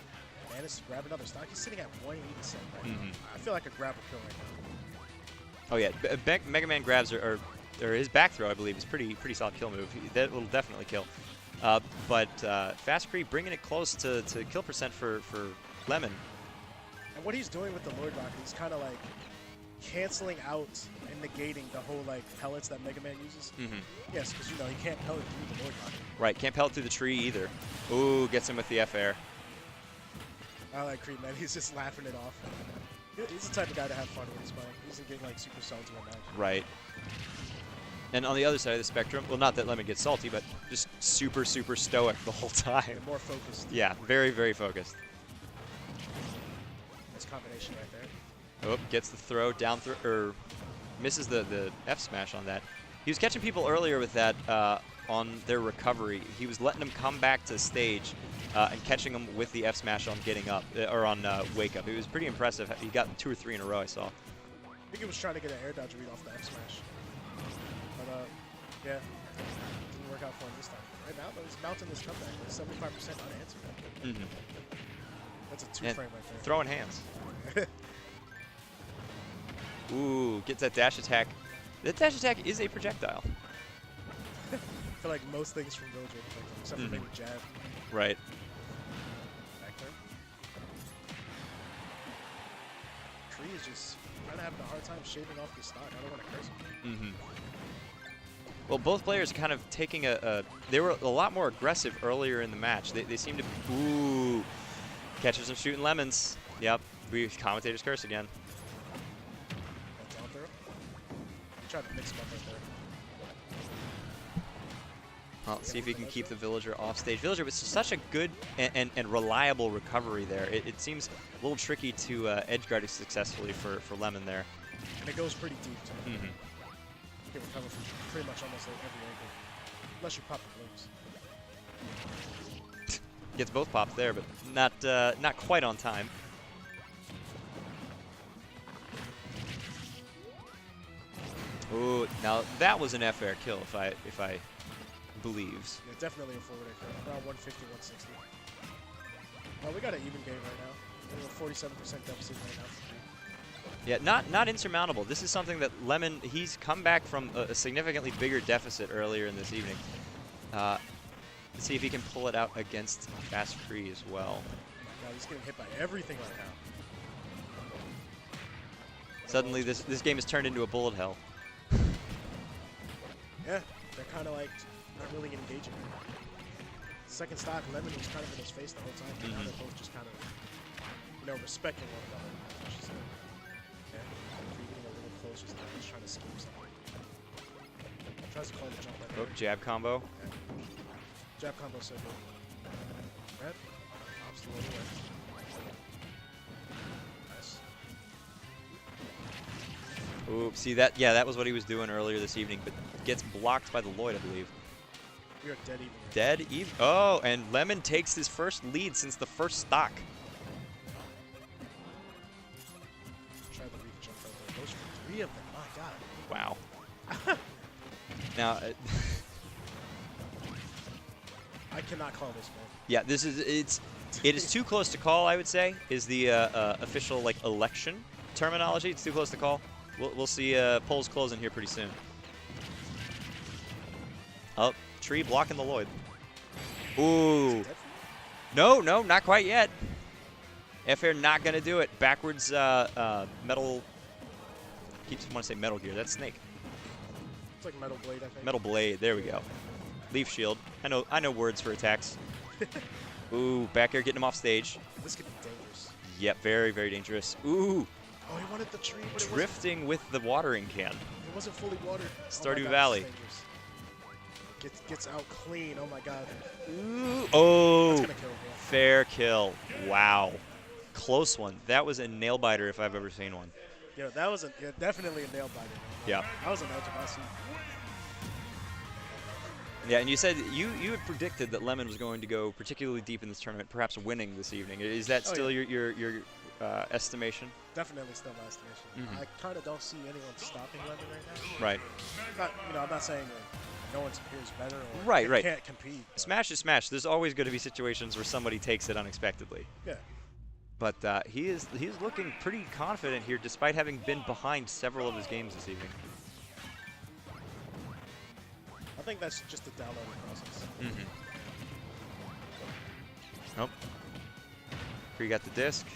manage to grab another stock. He's sitting at 187 right now. I feel like a grab will kill right now. Oh yeah, Mega Man grabs or his back throw, I believe, is pretty solid kill move. That will definitely kill. But Fast Kree bringing it close to kill percent for Lemon. And what he's doing with the Lloyd rocket, he's kind of like canceling out and negating the whole pellets that Mega Man uses. Yes, because he can't pellet through the Lloyd rocket. Right, can't pellet through the tree either. Ooh, gets him with the F-air. I like Kree, man. He's just laughing it off. He's the type of guy to have fun when he's playing. He doesn't get super salty or mad. Right. And on the other side of the spectrum, well, not that Lemon gets salty, but just super stoic the whole time. And more focused. Yeah, very, very focused. Nice combination right there. Oh, gets the throw, down throw, or misses the F smash on that. He was catching people earlier with that on their recovery. He was letting them come back to stage and catching them with the F smash on getting up, or on wake up. It was pretty impressive. He got 2 or 3 in a row, I saw. I think he was trying to get an air dodge read off the F smash. But, yeah, didn't work out for him this time. Right now, though, he's mounting this comeback. 75% unanswered. That's a 2-frame right there. Throwing hands. Ooh, gets that dash attack. That dash attack is a projectile. I feel like most things from Villager are projectile, except for maybe jab. Right. Back there. Kree is just kind of having a hard time shaving off the stock. I don't want to curse him. Well, both players kind of taking they were a lot more aggressive earlier in the match. They seem to, ooh, catches them shooting lemons. Yep, commentators curse again. That's out there. Trying to mix him up right there. Well, see if he can keep the Villager off stage. Villager with such a good and reliable recovery there. It seems a little tricky to edge guard it successfully for Lemon there. And it goes pretty deep, too. You can recover from pretty much almost every angle. Unless you pop the blooms. Gets both pops there, but not quite on time. Ooh, now that was an F-air kill if I believes. Yeah, definitely a forward air. Around 150, 160. Well, we got an even game right now. We have a 47% deficit right now. Yeah, not insurmountable. This is something that Lemon, he's come back from a significantly bigger deficit earlier in this evening. Let's see if he can pull it out against Fast Kree as well. Now he's getting hit by everything right now. Suddenly, this game has turned into a bullet hell. Yeah, they're kind of like not really engaging. Second stock, Lemon was kind of in his face the whole time. But now they're both just kind of, respecting one another. Yeah, getting a little close, just trying to scheme something. Tries to call the jump right there. Oh, jab combo. Yeah. Jab combo so good. Red, pops the way away. Nice. Ooh, see that? Yeah, that was what he was doing earlier this evening, but gets blocked by the Lloyd, I believe. We are dead even. Dead even. Oh, and Lemon takes his first lead since the first stock. Try the reach jump right there. Those 3 of them. My God. Wow. Now, I cannot call this, man. yeah, it is too close to call, I would say, is the official like election terminology. It's too close to call. We'll see polls closing here pretty soon. Oh, Tree blocking the Lloyd. Ooh. No, not quite yet. F-Air not going to do it. Backwards metal. Keeps want to say Metal Gear. That's Snake. It's like Metal Blade, I think. Metal Blade. There we go. Leaf Shield. I know words for attacks. Ooh, back air getting him off stage. This could be dangerous. Yep, very, very dangerous. Ooh. Oh, he wanted the tree, but Drifting with the watering can. it wasn't fully watered. Stardew oh my God, Valley. this is dangerous. Gets out clean. Oh my God. Ooh. Oh. That's gonna kill him. Yeah. Fair kill. Wow. Close one. That was a nail biter if I've ever seen one. Yeah, that was definitely a nail biter. Man. Yeah. That was an edge of my seat. Yeah, and you said you had predicted that Lemon was going to go particularly deep in this tournament, perhaps winning this evening. Is that still your estimation? Definitely still my estimation. Mhm. I kind of don't see anyone stopping Lemon right now. Right. I'm not saying that no one's here is better or Right. can't compete. But Smash is smash. There's always going to be situations where somebody takes it unexpectedly. Yeah. But he is looking pretty confident here, despite having been behind several of his games this evening. I think that's just the downloading process. Mm-hmm. Nope. Pre got the disc.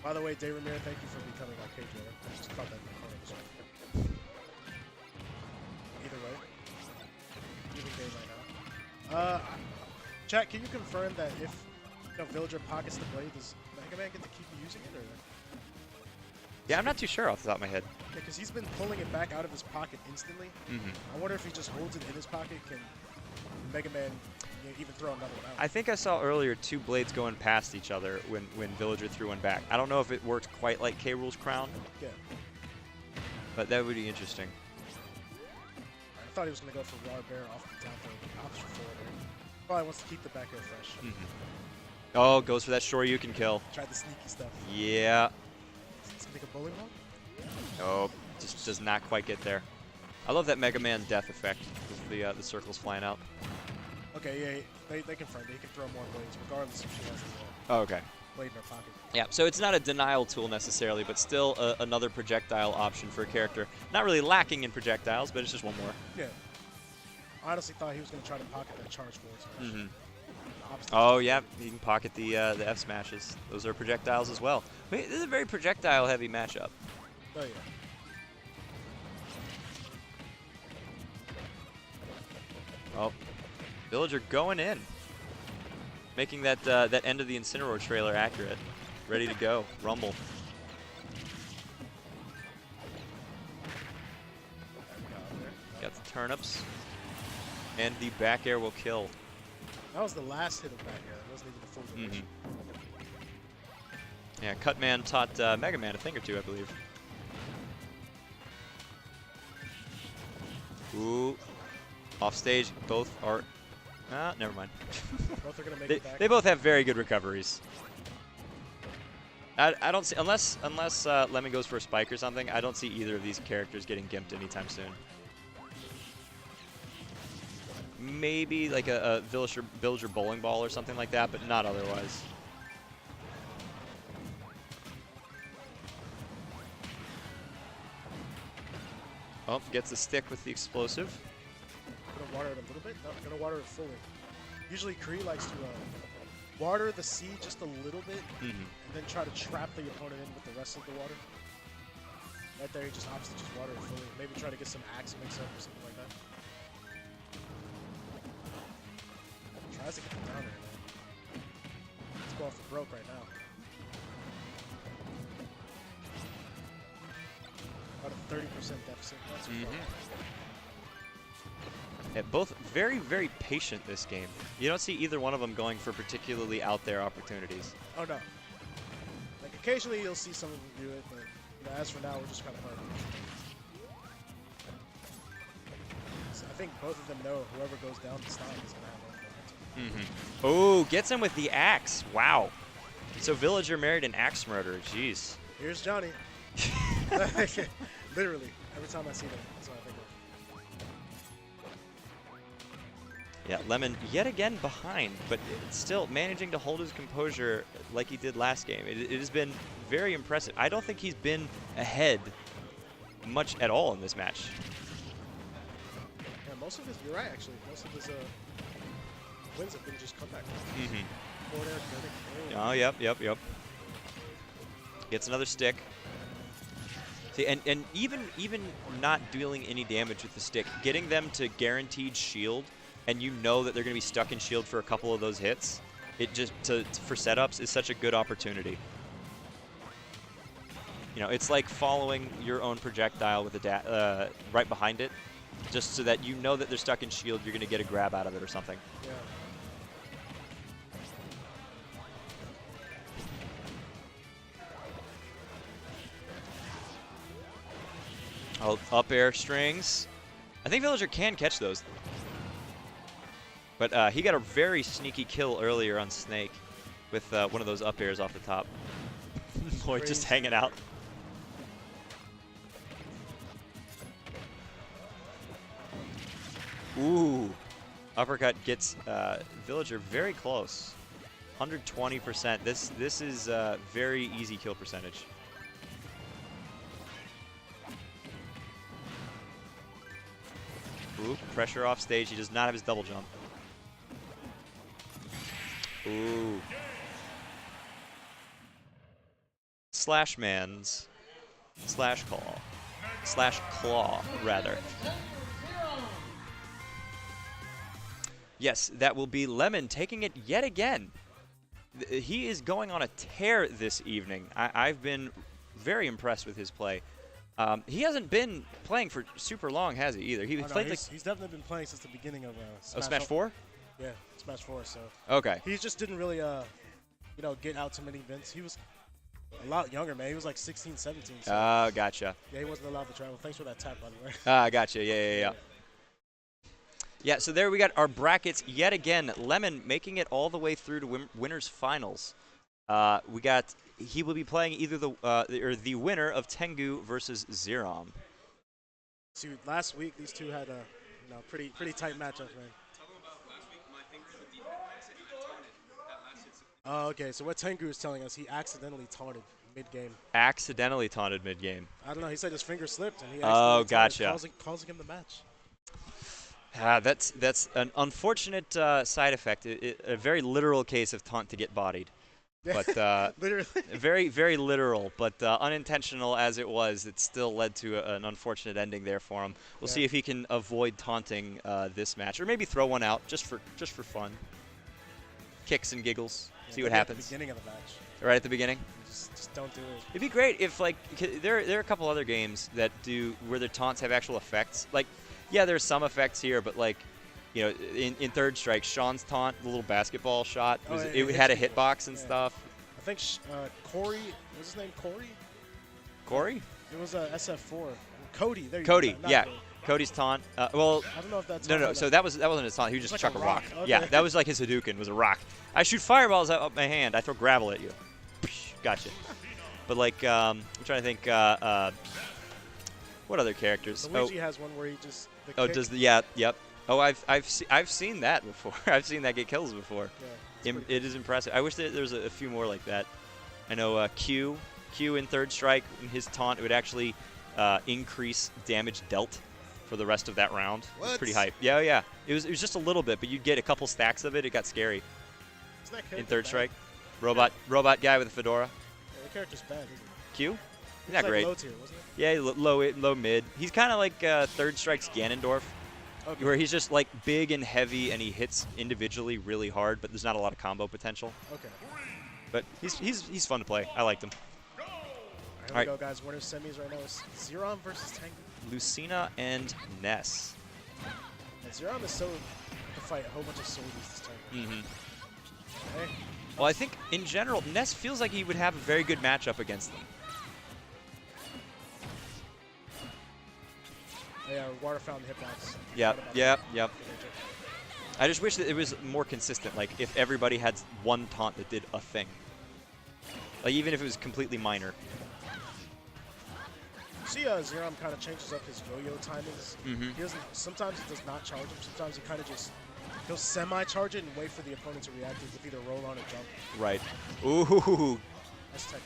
By the way, Day Ramir, thank you for becoming our cage winner. I just caught that in the corner of the screen. Either way, even game right now. Chat, can you confirm that if Villager pockets the blade, does Mega Man get to keep using it, or? Yeah, I'm not too sure off the top of my head. Yeah, because he's been pulling it back out of his pocket instantly. Mm-hmm. I wonder if he just holds it in his pocket, can Mega Man even throw another one out? I think I saw earlier 2 blades going past each other when Villager threw one back. I don't know if it worked quite like K. Rool's crown. Yeah. But that would be interesting. I thought he was going to go for Raw Bear off the down throw, option forward. Probably wants to keep the back air fresh. Mm-hmm. Oh, goes for that Shoryuken kill. Tried the sneaky stuff. Yeah. Let's make a bowling ball? Oh, just does not quite get there. I love that Mega Man death effect with the circles flying out. Okay, yeah, they confirmed it. He can throw more blades, regardless if she has the Oh, okay. blade in her pocket. Yeah, so it's not a denial tool necessarily, but still another projectile option for a character. Not really lacking in projectiles, but it's just one more. Yeah. I honestly thought he was going to try to pocket that charge forward smash. Mm-hmm. Opposite Oh, yeah, you can pocket the F smashes. Those are projectiles as well. I mean, this is a very projectile-heavy matchup. Oh, yeah. Oh, Villager going in. Making that that end of the Incineroar trailer accurate. Ready to go. Rumble. Got the turnips. And the back air will kill. That was the last hit of back air. It wasn't even the full duration. Yeah, Cutman taught Mega Man a thing or two, I believe. Ooh. Off stage, both are... never mind. Both are going to make it back. They both have very good recoveries. I don't see... Unless Lemon goes for a spike or something, I don't see either of these characters getting gimped anytime soon. Maybe like a Villager bowling ball or something like that, but not otherwise. Oh, gets the stick with the explosive. Gonna water it a little bit. Not gonna water it fully. Usually Kree likes to water the sea just a little bit, and then try to trap the opponent in with the rest of the water. Right there, he just opts to just water it fully. Maybe try to get some axe mix up or something like that. Tries to get the down there, man. Let's go off the broke right now. About a 30% deficit. That's Yeah, both very, very patient this game. You don't see either one of them going for particularly out there opportunities. Oh no. Like occasionally you'll see some of them do it, but as for now, we're just kind of hard. So I think both of them know whoever goes down the stock is going to have one. Oh, gets him with the axe. Wow. So Villager married an axe murderer. Jeez. Here's Johnny. Literally, every time I see them, that's what I think of. Yeah, Lemon yet again behind, but still managing to hold his composure like he did last game. It has been very impressive. I don't think he's been ahead much at all in this match. Yeah, most of his, you're right actually, most of his wins have been just comeback. Forward air, credit. Oh, yep. Gets another stick. See, and even not dealing any damage with the stick, getting them to guaranteed shield, and you know that they're going to be stuck in shield for a couple of those hits, it just for setups is such a good opportunity. You know, it's like following your own projectile with a right behind it, just so that you know that they're stuck in shield, you're going to get a grab out of it or something. Yeah. Oh, up air strings. I think Villager can catch those. But he got a very sneaky kill earlier on Snake with one of those up airs off the top. Boy, just hanging out. Ooh. Uppercut gets Villager very close. 120%. This is very easy kill percentage. Ooh, pressure off stage. He does not have his double jump. Ooh. Slash man's. Slash claw. Slash claw, rather. Yes, that will be Lemon taking it yet again. He is going on a tear this evening. I've been very impressed with his play. He hasn't been playing for super long, has he, either? He played he's definitely been playing since the beginning of Smash 4? Yeah, Smash 4, so. Okay. He just didn't really, you know, get out to many events. He was a lot younger, man. He was like 16, 17. So Oh, gotcha. yeah, he wasn't allowed to travel. Thanks for that tap, by the way. Ah, gotcha. Yeah. Yeah, so there we got our brackets yet again. Lemon making it all the way through to winners finals. He will be playing either the winner of Tengu versus Xerom. See, last week these two had a pretty tight matchup, man. Oh, okay. So what Tengu is telling us, he accidentally taunted mid-game. Accidentally taunted mid-game. I don't know. He said his finger slipped, and he Oh, accidentally gotcha. causing him the match. That's an unfortunate side effect. A very literal case of taunt to get bodied. But Literally. very, very literal, but unintentional as it was, it still led to an unfortunate ending there for him. We'll see if he can avoid taunting this match, or maybe throw one out just for fun. Kicks and giggles. See what happens. At the beginning of the match. Right at the beginning. Just don't do it. It'd be great if there are a couple other games that where their taunts have actual effects. Like, yeah, there's some effects here, but like, you know, in Third Strike, Sean's taunt, the little basketball shot, it had a hitbox and stuff. I think Corey, what's his name? Corey? It was SF4. Cody. There you Cody, go. yeah. Cody. Cody's taunt. Well, I don't know if that's no. So that wasn't his taunt. He would just like chuck a a rock. rock. Yeah, Okay. that was like his Hadouken. Was a rock. I shoot fireballs out of my hand. I throw gravel at you. Gotcha. But like, I'm trying to think. What other characters? Luigi has one where he just. Oh, does the yep. Oh, I've seen that before. I've seen that get kills before. Yeah, It is impressive. I wish there was a few more like that. I know Q in Third Strike, in his taunt, it would actually increase damage dealt for the rest of that round. It was pretty hype. Yeah. It was just a little bit, but you'd get a couple stacks of it. It got scary. In Third Strike, robot guy with a fedora. Yeah, the character's bad, isn't he? Q, He's not like great. low tier, wasn't Yeah, low mid. He's kind of like Third Strike's Ganondorf. Okay. Where he's just like big and heavy and he hits individually really hard, but there's not a lot of combo potential. Okay. But he's fun to play. I liked him. Here we go, guys. Winners semis right now is Xerom versus Tengu. Lucina and Ness. And Xerom is so to fight a whole bunch of soldiers this time. Hey. Well, I think in general, Ness feels like he would have a very good matchup against them. Yeah, water fountain hitbox. Yep. I just wish that it was more consistent. Like, if everybody had one taunt that did a thing. Like, even if it was completely minor. See, Xerom kind of changes up his yo-yo timings. He doesn't. Sometimes he does not charge him. Sometimes he kind of just he'll semi-charge it and wait for the opponent to react to either roll on or jump. Right. Ooh. That's tech.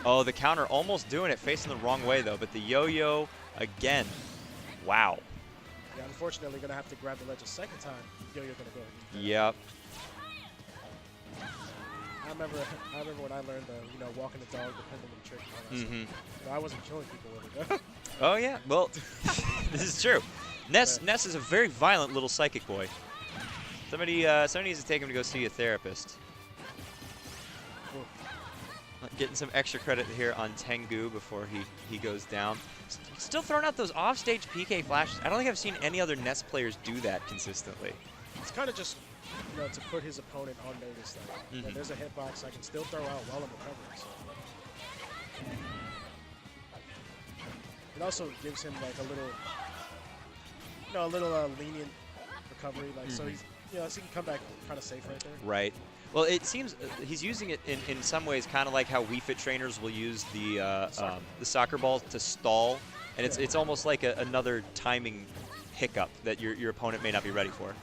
Oh, the counter almost doing it, facing the wrong way though. But the yo-yo again. Wow. Yeah, unfortunately, gonna have to grab the ledge a second time. Yo-yo gonna go. Yep. I remember when I learned walking the dog, depending on the trick. And all that stuff. I wasn't killing people with it. Oh yeah. Well, this is true. Ness is a very violent little psychic boy. Somebody needs to take him to go see a therapist. Getting some extra credit here on Tengu before he goes down. Still throwing out those offstage PK flashes. I don't think I've seen any other Ness players do that consistently. It's kind of just to put his opponent on notice that there's a hitbox I can still throw out while I'm recovering. So. It also gives him like a little lenient recovery, like so he's so he can come back kind of safe right there. Right. Well, it seems he's using it in some ways kind of like how Wii Fit trainers will use the soccer ball to stall, and it's almost like another timing hiccup that your opponent may not be ready for.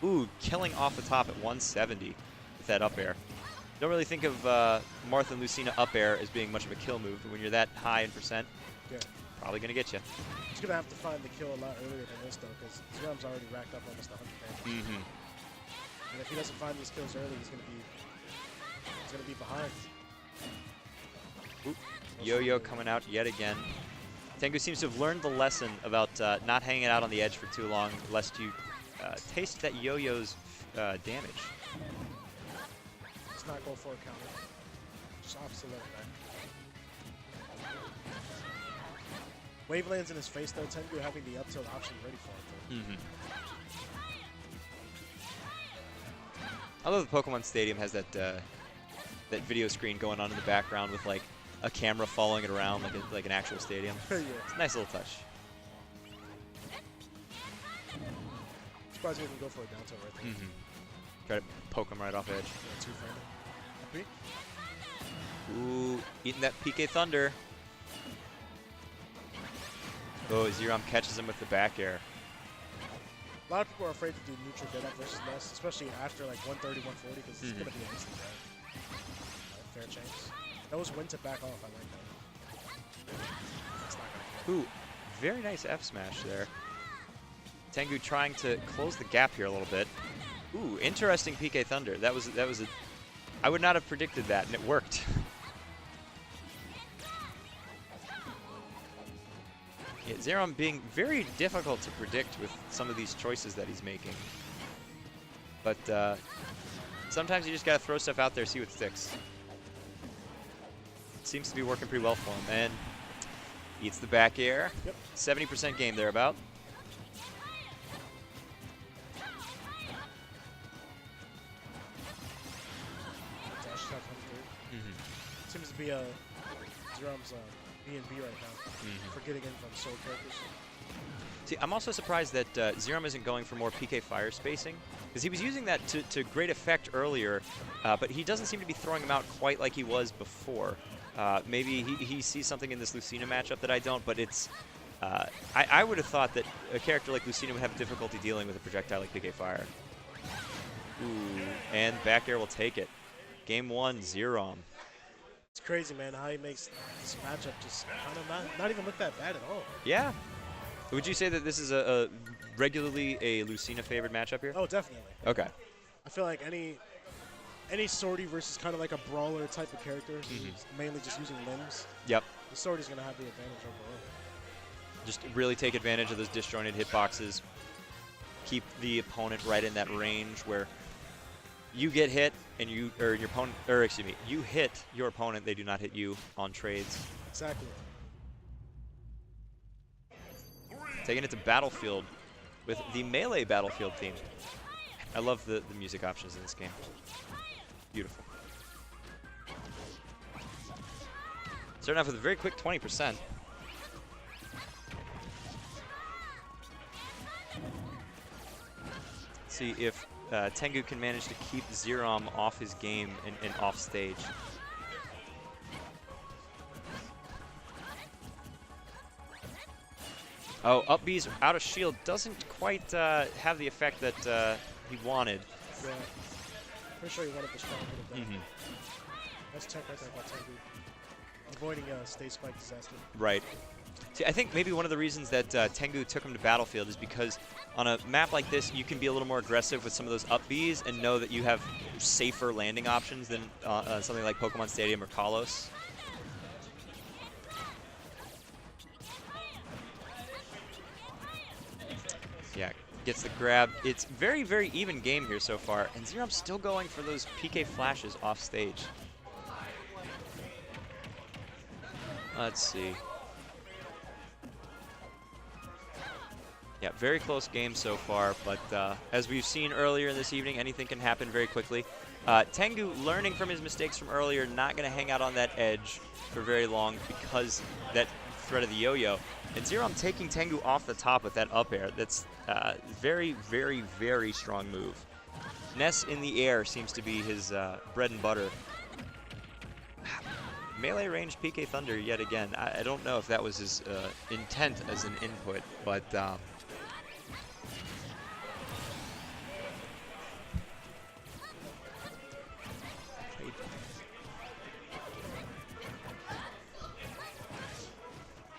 Ooh, killing off the top at 170 with that up air. Don't really think of Martha and Lucina up air as being much of a kill move, but when you're that high in percent, probably going to get you. He's going to have to find the kill a lot earlier than this, though, because Xerom's already racked up almost 100 damage. And if he doesn't find these kills early, he's going to be behind. Oop. Yo-yo coming out yet again. Tengu seems to have learned the lesson about not hanging out on the edge for too long, lest you taste that yo-yo's damage. Let's not go for a counter. Just opposite let it back. Wave lands in his face though, Tengu having the up tilt option ready for it though. Although the Pokemon Stadium has that that video screen going on in the background with like a camera following it around like an actual stadium. Yeah. It's a nice little touch. Surprised we didn't go for a down tilt right there. Try to poke him right off edge. Yeah, two-framer. Happy? Ooh, eating that PK Thunder. Oh, Xerom catches him with the back air. A lot of people are afraid to do neutral dead up versus Ness, especially after like 130, 140, because it's going to be an instant dead. Fair chance. Those win to back off, I like that. It's not gonna Ooh, very nice F smash there. Tengu trying to close the gap here a little bit. Ooh, interesting PK Thunder. That was a. I would not have predicted that, and it worked. Yeah, Xerom being very difficult to predict with some of these choices that he's making. But sometimes you just gotta throw stuff out there, see what sticks. It seems to be working pretty well for him, and eats the back air. Yep. 70% game thereabout. dash attack comes through. Seems to be Xerom's B&B right now for getting in from soul characters. See, I'm also surprised that Xerom isn't going for more PK fire spacing, because he was using that to great effect earlier, but he doesn't seem to be throwing them out quite like he was before. Maybe he sees something in this Lucina matchup that I don't, but it's... I would have thought that a character like Lucina would have difficulty dealing with a projectile like PK fire. Ooh, and back air will take it. Game 1, Xerom. It's crazy, man, how he makes this matchup just kind of not even look that bad at all. Yeah. Would you say that this is a regularly a Lucina favored matchup here? Oh, definitely. Okay. I feel like any sortie versus kind of like a brawler type of character who's mainly just using limbs, Yep. the sortie's going to have the advantage overall. Just really take advantage of those disjointed hitboxes. Keep the opponent right in that range where you get hit and you hit your opponent, they do not hit you on trades. Exactly. Taking it to Battlefield with the Melee Battlefield theme. I love the music options in this game. Beautiful. Starting off with a very quick 20%. see if Tengu can manage to keep Xerom off his game and off stage. Oh, up B's out of shield doesn't quite have the effect that he wanted. Yeah. Pretty sure he wanted the strong hit of that. That's tech right there by Tengu. Avoiding a stage spike disaster. Right. See, I think maybe one of the reasons that Tengu took him to Battlefield is because on a map like this, you can be a little more aggressive with some of those up Bs and know that you have safer landing options than something like Pokemon Stadium or Kalos. Yeah, gets the grab. It's very, very even game here so far, and Xerom's still going for those PK flashes off stage. Let's see. Yeah, very close game so far, but as we've seen earlier this evening, anything can happen very quickly. Tengu learning from his mistakes from earlier, not going to hang out on that edge for very long because that threat of the yo-yo. And Xerom taking Tengu off the top with that up air. That's very, very, very strong move. Ness in the air seems to be his bread and butter. Melee range PK Thunder yet again. I don't know if that was his intent as an input, but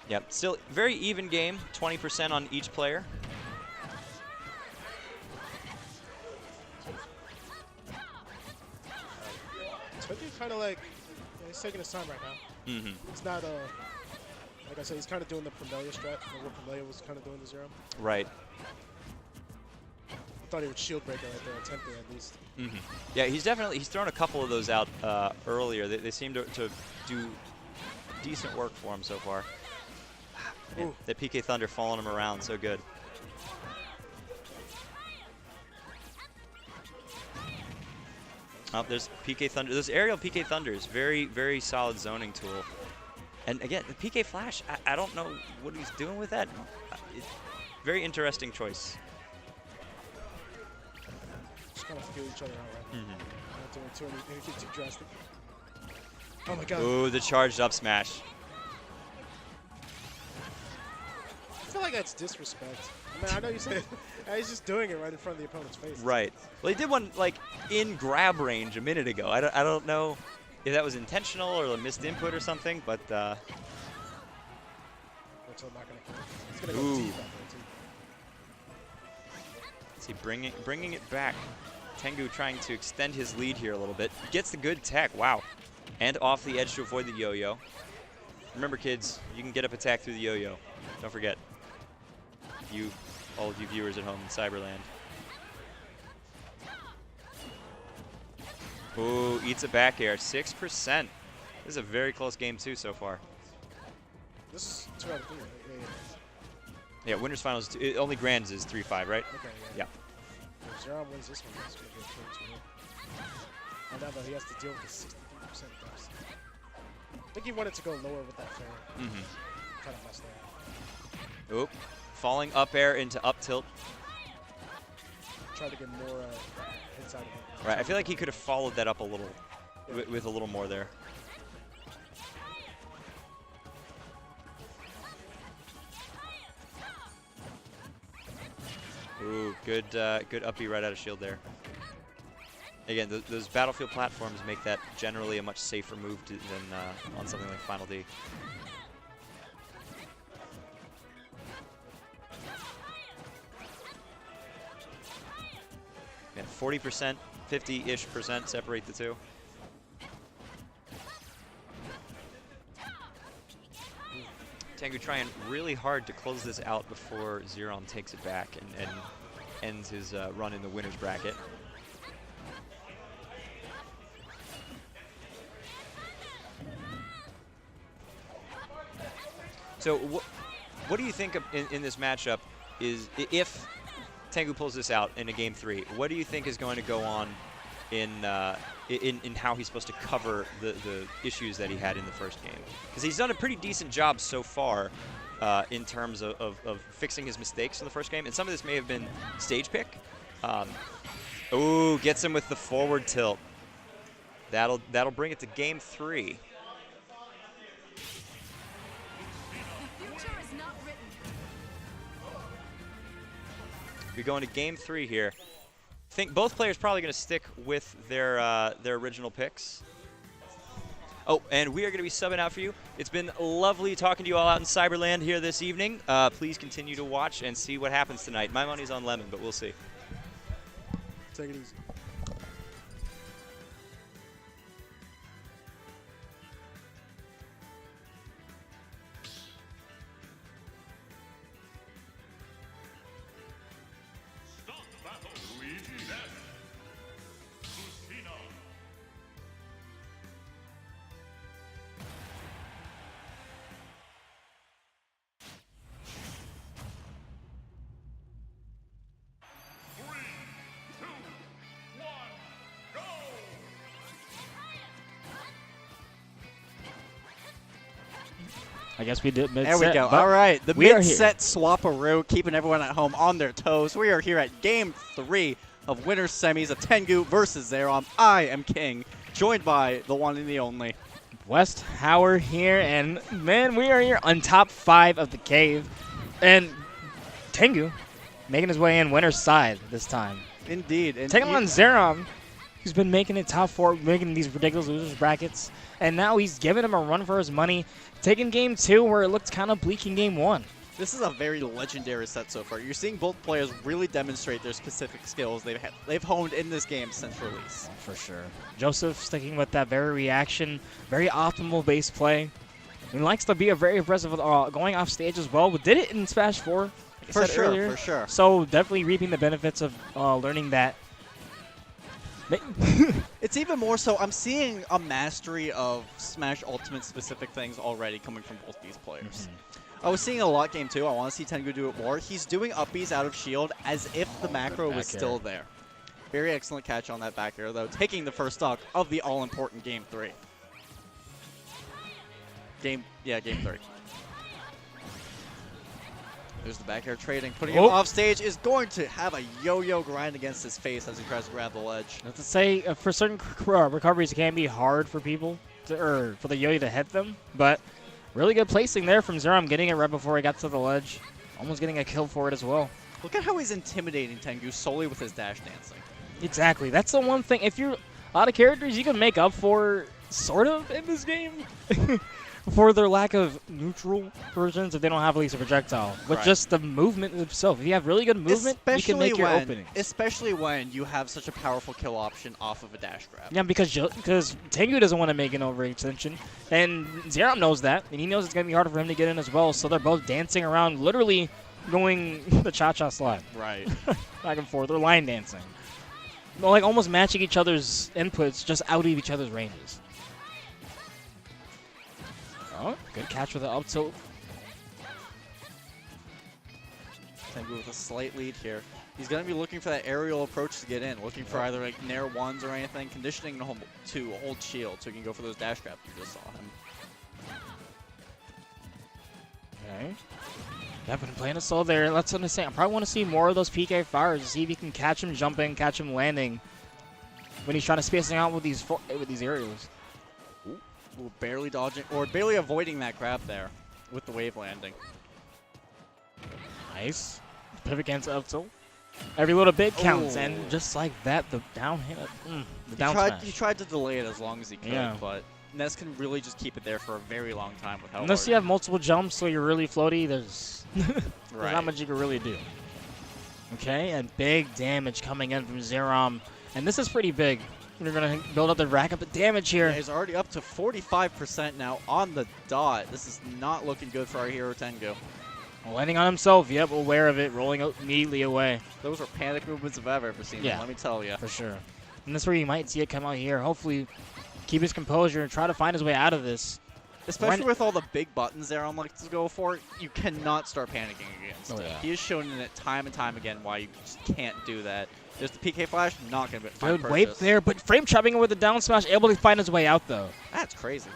yep, still very even game, 20% on each player. Tengu kind of like, he's taking his time right now. It's not like I said, he's kind of doing the Promelia strat, like what Promelia was kind of doing to Xerom. Right. I thought he would shield breaker right there, attempting at least. Yeah, he's thrown a couple of those out earlier. They seem to do decent work for him so far. Man, that PK Thunder following him around so good. Oh, there's PK Thunder. Those aerial PK Thunders, very, very solid zoning tool. And again, the PK Flash, I don't know what he's doing with that. Very interesting choice. Just kind of feel each other out right now. Not doing anything too drastic. Oh my god. Ooh, the charged up smash. I feel like that's disrespect. I mean, I know you said he's just doing it right in front of the opponent's face. Right. Well, he did one like in grab range a minute ago. I don't know if that was intentional or a missed input or something, but. Looks like not gonna kill. He's gonna go deep after it too. See, bringing it back. Tengu trying to extend his lead here a little bit. Gets the good tech. Wow. And off the edge to avoid the yo-yo. Remember, kids, you can get up attack through the yo-yo. Don't forget. All of you viewers at home in Cyberland. Ooh, eats a back air, 6%. This is a very close game too so far. This is 2 out of 3. Yeah, winners finals. Only grands is 3-5, right? Okay. Yeah. If Xerom wins this one, that's gonna be a clean 2-0. And now that he has to deal with the 63% dust. I think he wanted to go lower with that fair. Kind of messed up. Oop. Falling up air into up tilt. Try to get more hits out of it. Right, I feel like he could have followed that up a little, with a little more there. Ooh, good up B right out of shield there. Again, those Battlefield platforms make that generally a much safer move than on something like Final D. Yeah, 40%, 50-ish percent separate the two. Tengu trying really hard to close this out before Xerom takes it back and ends his run in the winner's bracket. So what do you think in this matchup is if Tengu pulls this out in a game 3, what do you think is going to go on in how he's supposed to cover the issues that he had in the first game? Because he's done a pretty decent job so far in terms of fixing his mistakes in the first game, and some of this may have been stage pick, Ooh, gets him with the forward tilt. That'll bring it to game 3. We're going to game 3 here. I think both players probably going to stick with their original picks. Oh, and we are going to be subbing out for you. It's been lovely talking to you all out in Cyberland here this evening. Please continue to watch and see what happens tonight. My money's on Lemon, but we'll see. Take it easy. I guess we did There we go. All right. The mid-set swap-a-roo, keeping everyone at home on their toes. We are here at Game 3 of Winner's Semis of Tengu versus Xerom. I am King, joined by the one and the only West Howard here, and man, we are here on top 5 of the cave. And Tengu making his way in winner's side this time. Indeed. Taking on Xerom, who's been making it top 4, making these ridiculous losers brackets. And now he's giving him a run for his money, taking game 2 where it looked kind of bleak in game 1. This is a very legendary set so far. You're seeing both players really demonstrate their specific skills they've honed in this game since release. For sure. Joseph sticking with that very reaction, very optimal base play. He likes to be a very impressive going off stage as well, but did it in Smash 4, like I said earlier. For sure. So definitely reaping the benefits of learning that. It's even more so, I'm seeing a mastery of Smash Ultimate specific things already coming from both these players. I was seeing a lot game 2. I want to see Tengu do it more. He's doing upbeats out of shield as if the macro was still there. Very excellent catch on that back air, though, taking the first stock of the all-important game 3. Game 3. There's the back air trading. Putting him off stage is going to have a yo-yo grind against his face as he tries to grab the ledge. I have to say, for certain recoveries, it can be hard for people, or for the yo-yo to hit them, but really good placing there from Xerom, getting it right before he got to the ledge. Almost getting a kill for it as well. Look at how he's intimidating Tengu solely with his dash dancing. Exactly. That's the one thing. If you're a lot of characters, you can make up for, sort of, in this game. For their lack of neutral versions if they don't have at least a projectile. But just the movement itself. If you have really good movement, you can make your openings. Especially when you have such a powerful kill option off of a dash grab. Yeah, because Tengu doesn't want to make an overextension. And Xerom knows that. And he knows it's going to be harder for him to get in as well. So they're both dancing around, literally going the cha-cha slide. Right. Back and forth. They're line dancing. Like almost matching each other's inputs just out of each other's ranges. Oh, good catch with the up tilt. Tengu with a slight lead here. He's going to be looking for that aerial approach to get in, looking for either like nair ones or anything, conditioning to hold shield so he can go for those dash grabs we just saw him. Okay. Yeah, been playing a solo there. Let's understand. I probably want to see more of those PK fires to see if you can catch him jumping, catch him landing when he's trying to spacing out with these aerials. Ooh, barely dodging, or barely avoiding that grab there with the wave landing. Nice. Pivot against up tilt. Every little bit counts, and just like that, the down hit, the down smash. He tried to delay it as long as he could, but Ness can really just keep it there for a very long time with how unless you have multiple jumps, so you're really floaty, there's right. not much you can really do. Okay, and big damage coming in from Xerom, and this is pretty big. They're going to build up the rack up the damage here. Yeah, he's already up to 45% now on the dot. This is not looking good for our hero Tengu. Landing on himself, yep, aware of it, rolling out immediately away. Those were panic movements if I've ever seen them, let me tell you. For sure. And that's where you might see it come out here. Hopefully keep his composure and try to find his way out of this. Especially with all the big buttons there on like to go for, you cannot start panicking against it. Yeah. He has shown in it time and time again why you just can't do that. There's the PK flash, not going to be good wait there, but frame trapping with the down smash, able to find his way out though. That's crazy.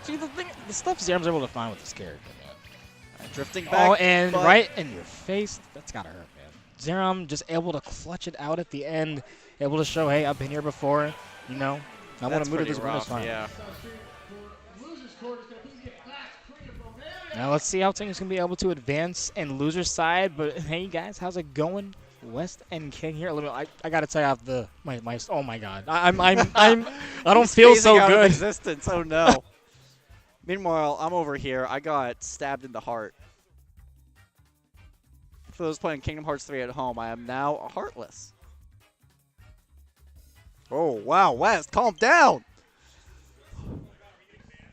See, the stuff Xerom's able to find with this character, man. Drifting back. Oh, and right in your face. That's got to hurt, man. Xerom just able to clutch it out at the end, able to show, hey, I've been here before, you know. I want to move to this win is fine. Yeah. Now let's see how things can be able to advance in loser's side. But hey guys, how's it going? West and King here. I gotta tell you off the my oh my god. I don't feel so out of good. existence. Oh no. Meanwhile, I'm over here. I got stabbed in the heart. For those playing Kingdom Hearts 3 at home, I am now heartless. Oh wow, West, calm down.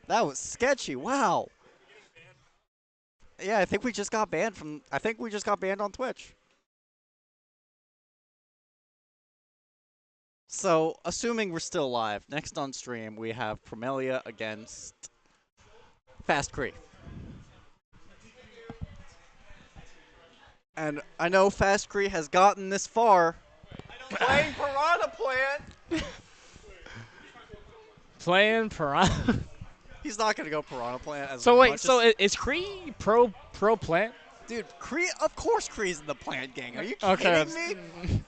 That was sketchy. Wow. Yeah, I think we just got banned on Twitch. So, assuming we're still live, next on stream we have Promelia against Fast Cree. And I know Fast Cree has gotten this far. Playing Piranha Plant. Playing Piranha. He's not gonna go Piranha Plant as So wait, much so as is Cree pro plant? dude, Cree, of course Cree's in the Plant gang. Are you Okay. kidding me?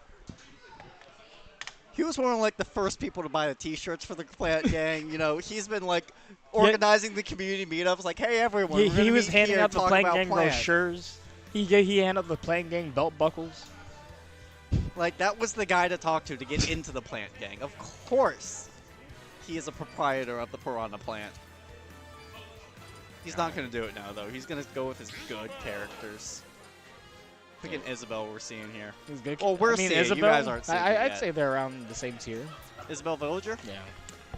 He was one of like the first people to buy the T-shirts for the Plant gang. You know, he's been like organizing the community meetups. Like, hey everyone, we're He gonna was meet handing here out the and talk Plant about Gang Plant. brochures. He handed out the Plant Gang belt buckles. Like, that was the guy to talk to get into the Plant gang. Of course, he is a proprietor of the Piranha Plant. He's not going to do it now, though. He's going to go with his good characters. Look at Isabel we're seeing here. He's good. Well, we're seeing it. Isabel, You guys aren't seeing it I'd yet. say they're around the same tier. Isabel Villager? Yeah.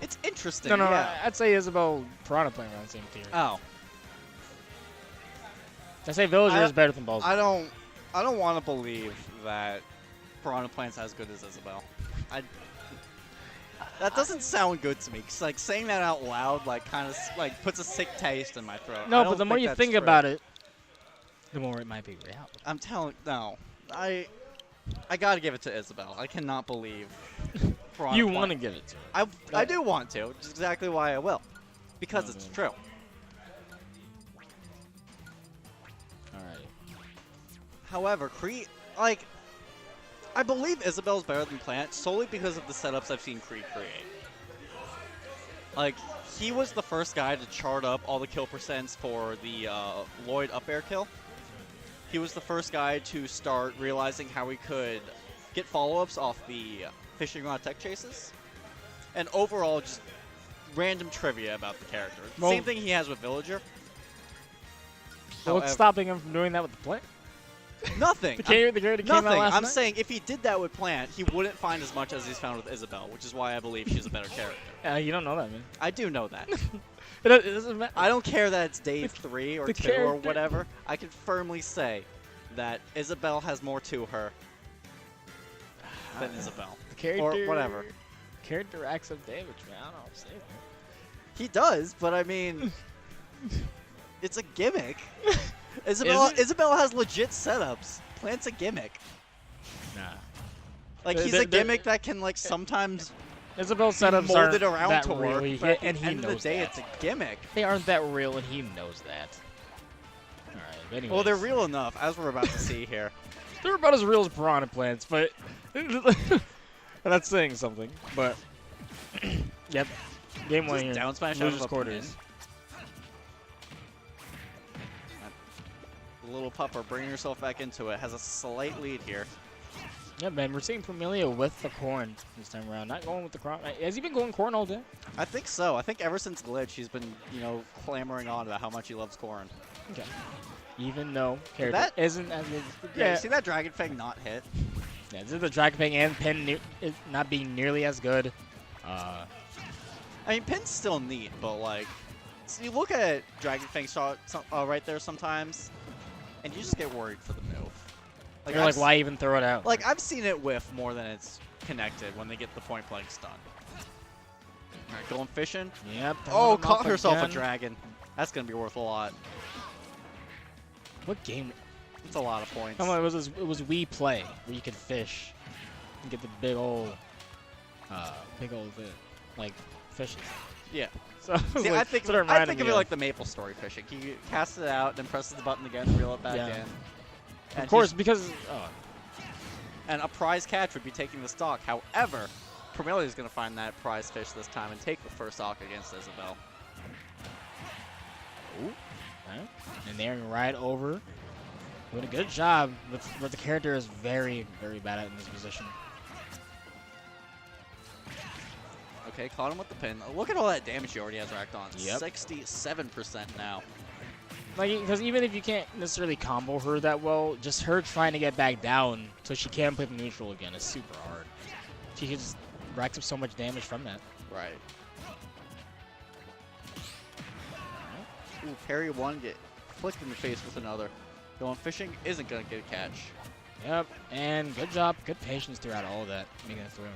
It's interesting, No, yeah. I'd say Isabel Piranha playing around the same tier. Oh. I'd say Villager is better than Balls. I don't want to believe that Piranha Plant's as good as Isabel. That doesn't sound good to me. 'Cause, like, saying that out loud, like, kind of like puts a sick taste in my throat. No, but the more you think about it, the more it might be reality. I'm telling no. I gotta give it to Isabel. I cannot believe. Piranha You Plant. want to give it to her. I do want to, which is exactly why I will. Because it's true. Alright. However, like, I believe Isabel's better than Plant solely because of the setups I've seen Cree create. Like, he was the first guy to chart up all the kill percents for the Lloyd up air kill. He was the first guy to start realizing how he could get follow-ups off the fishing rod tech chases. And overall, just random trivia about the character. Well, Same thing he has with Villager. So what's stopping him from doing that with the Plant? Nothing. The character came out Nothing. last I'm night? saying if he did that with Plant, he wouldn't find as much as he's found with Isabel, which is why I believe she's a better character. You don't know that, man. I do know that. It doesn't matter. I don't care that it's day 3 or the 2 or character- whatever. I can firmly say that Isabel has more to her than Isabel. The character, Or whatever. Character racks up damage, man. I don't know what to say, man. He does, but I mean, it's a gimmick. Isabel has legit setups. Plant's a gimmick. Nah. Like, he's a gimmick that can, like, sometimes Isabel's setups mold aren't it around that to real, work, but and at he the end of the knows day, that. it's a gimmick. They aren't that real, and he knows that. All right, but anyways. Well, they're real enough, as we're about to see here. They're about as real as Piranha Plants, but that's saying something. But yep, game one Just here. down smash out Losers of a quarters. The little pupper bringing herself back into it has a slight lead here. Yeah, man, we're seeing Promelia with the corn this time around. Not going with the crown. Has he been going corn all day? I think so. I think ever since Glitch, he's been, you know, clamoring on about how much he loves corn. Okay. Even though character That- isn't as good. Yeah, you see that Dragon Fang not hit? Yeah, this is the Dragon Fang and Pin not being nearly as good. I mean, Pin's still neat, but, like, so you look at Dragon Fang shot right there sometimes, and you just get worried for the move. You're like, why even throw it out? Like, I've seen it whiff more than it's connected when they get the point blank stun. All right, going fishing. Yep. Oh, caught herself a again. dragon. That's going to be worth a lot. What game? It's a lot of points. Come on, it was Wii Play where you could fish and get the big old like fishes. Yeah. So See, like, I think sort of reminded of me it like the Maple Story fishing. He casts it out, then presses the button again to reel it back in. Of And course, because And a prize catch would be taking the stock. However, Permelia is going to find that prize fish this time and take the first stock against Isabel. Ooh. Right. And they're right over. Doing a good job with what the character is very, very bad at in this position. Okay, caught him with the pin. Look at all that damage he already has racked on. Yep. 67% now. Like, because even if you can't necessarily combo her that well, just her trying to get back down so she can play the neutral again is super hard. She just racks up so much damage from that. Right. Ooh, parry one, get flicked in the face with another. Going fishing isn't going to get a catch. Yep, and good job. Good patience throughout all of that, making it through.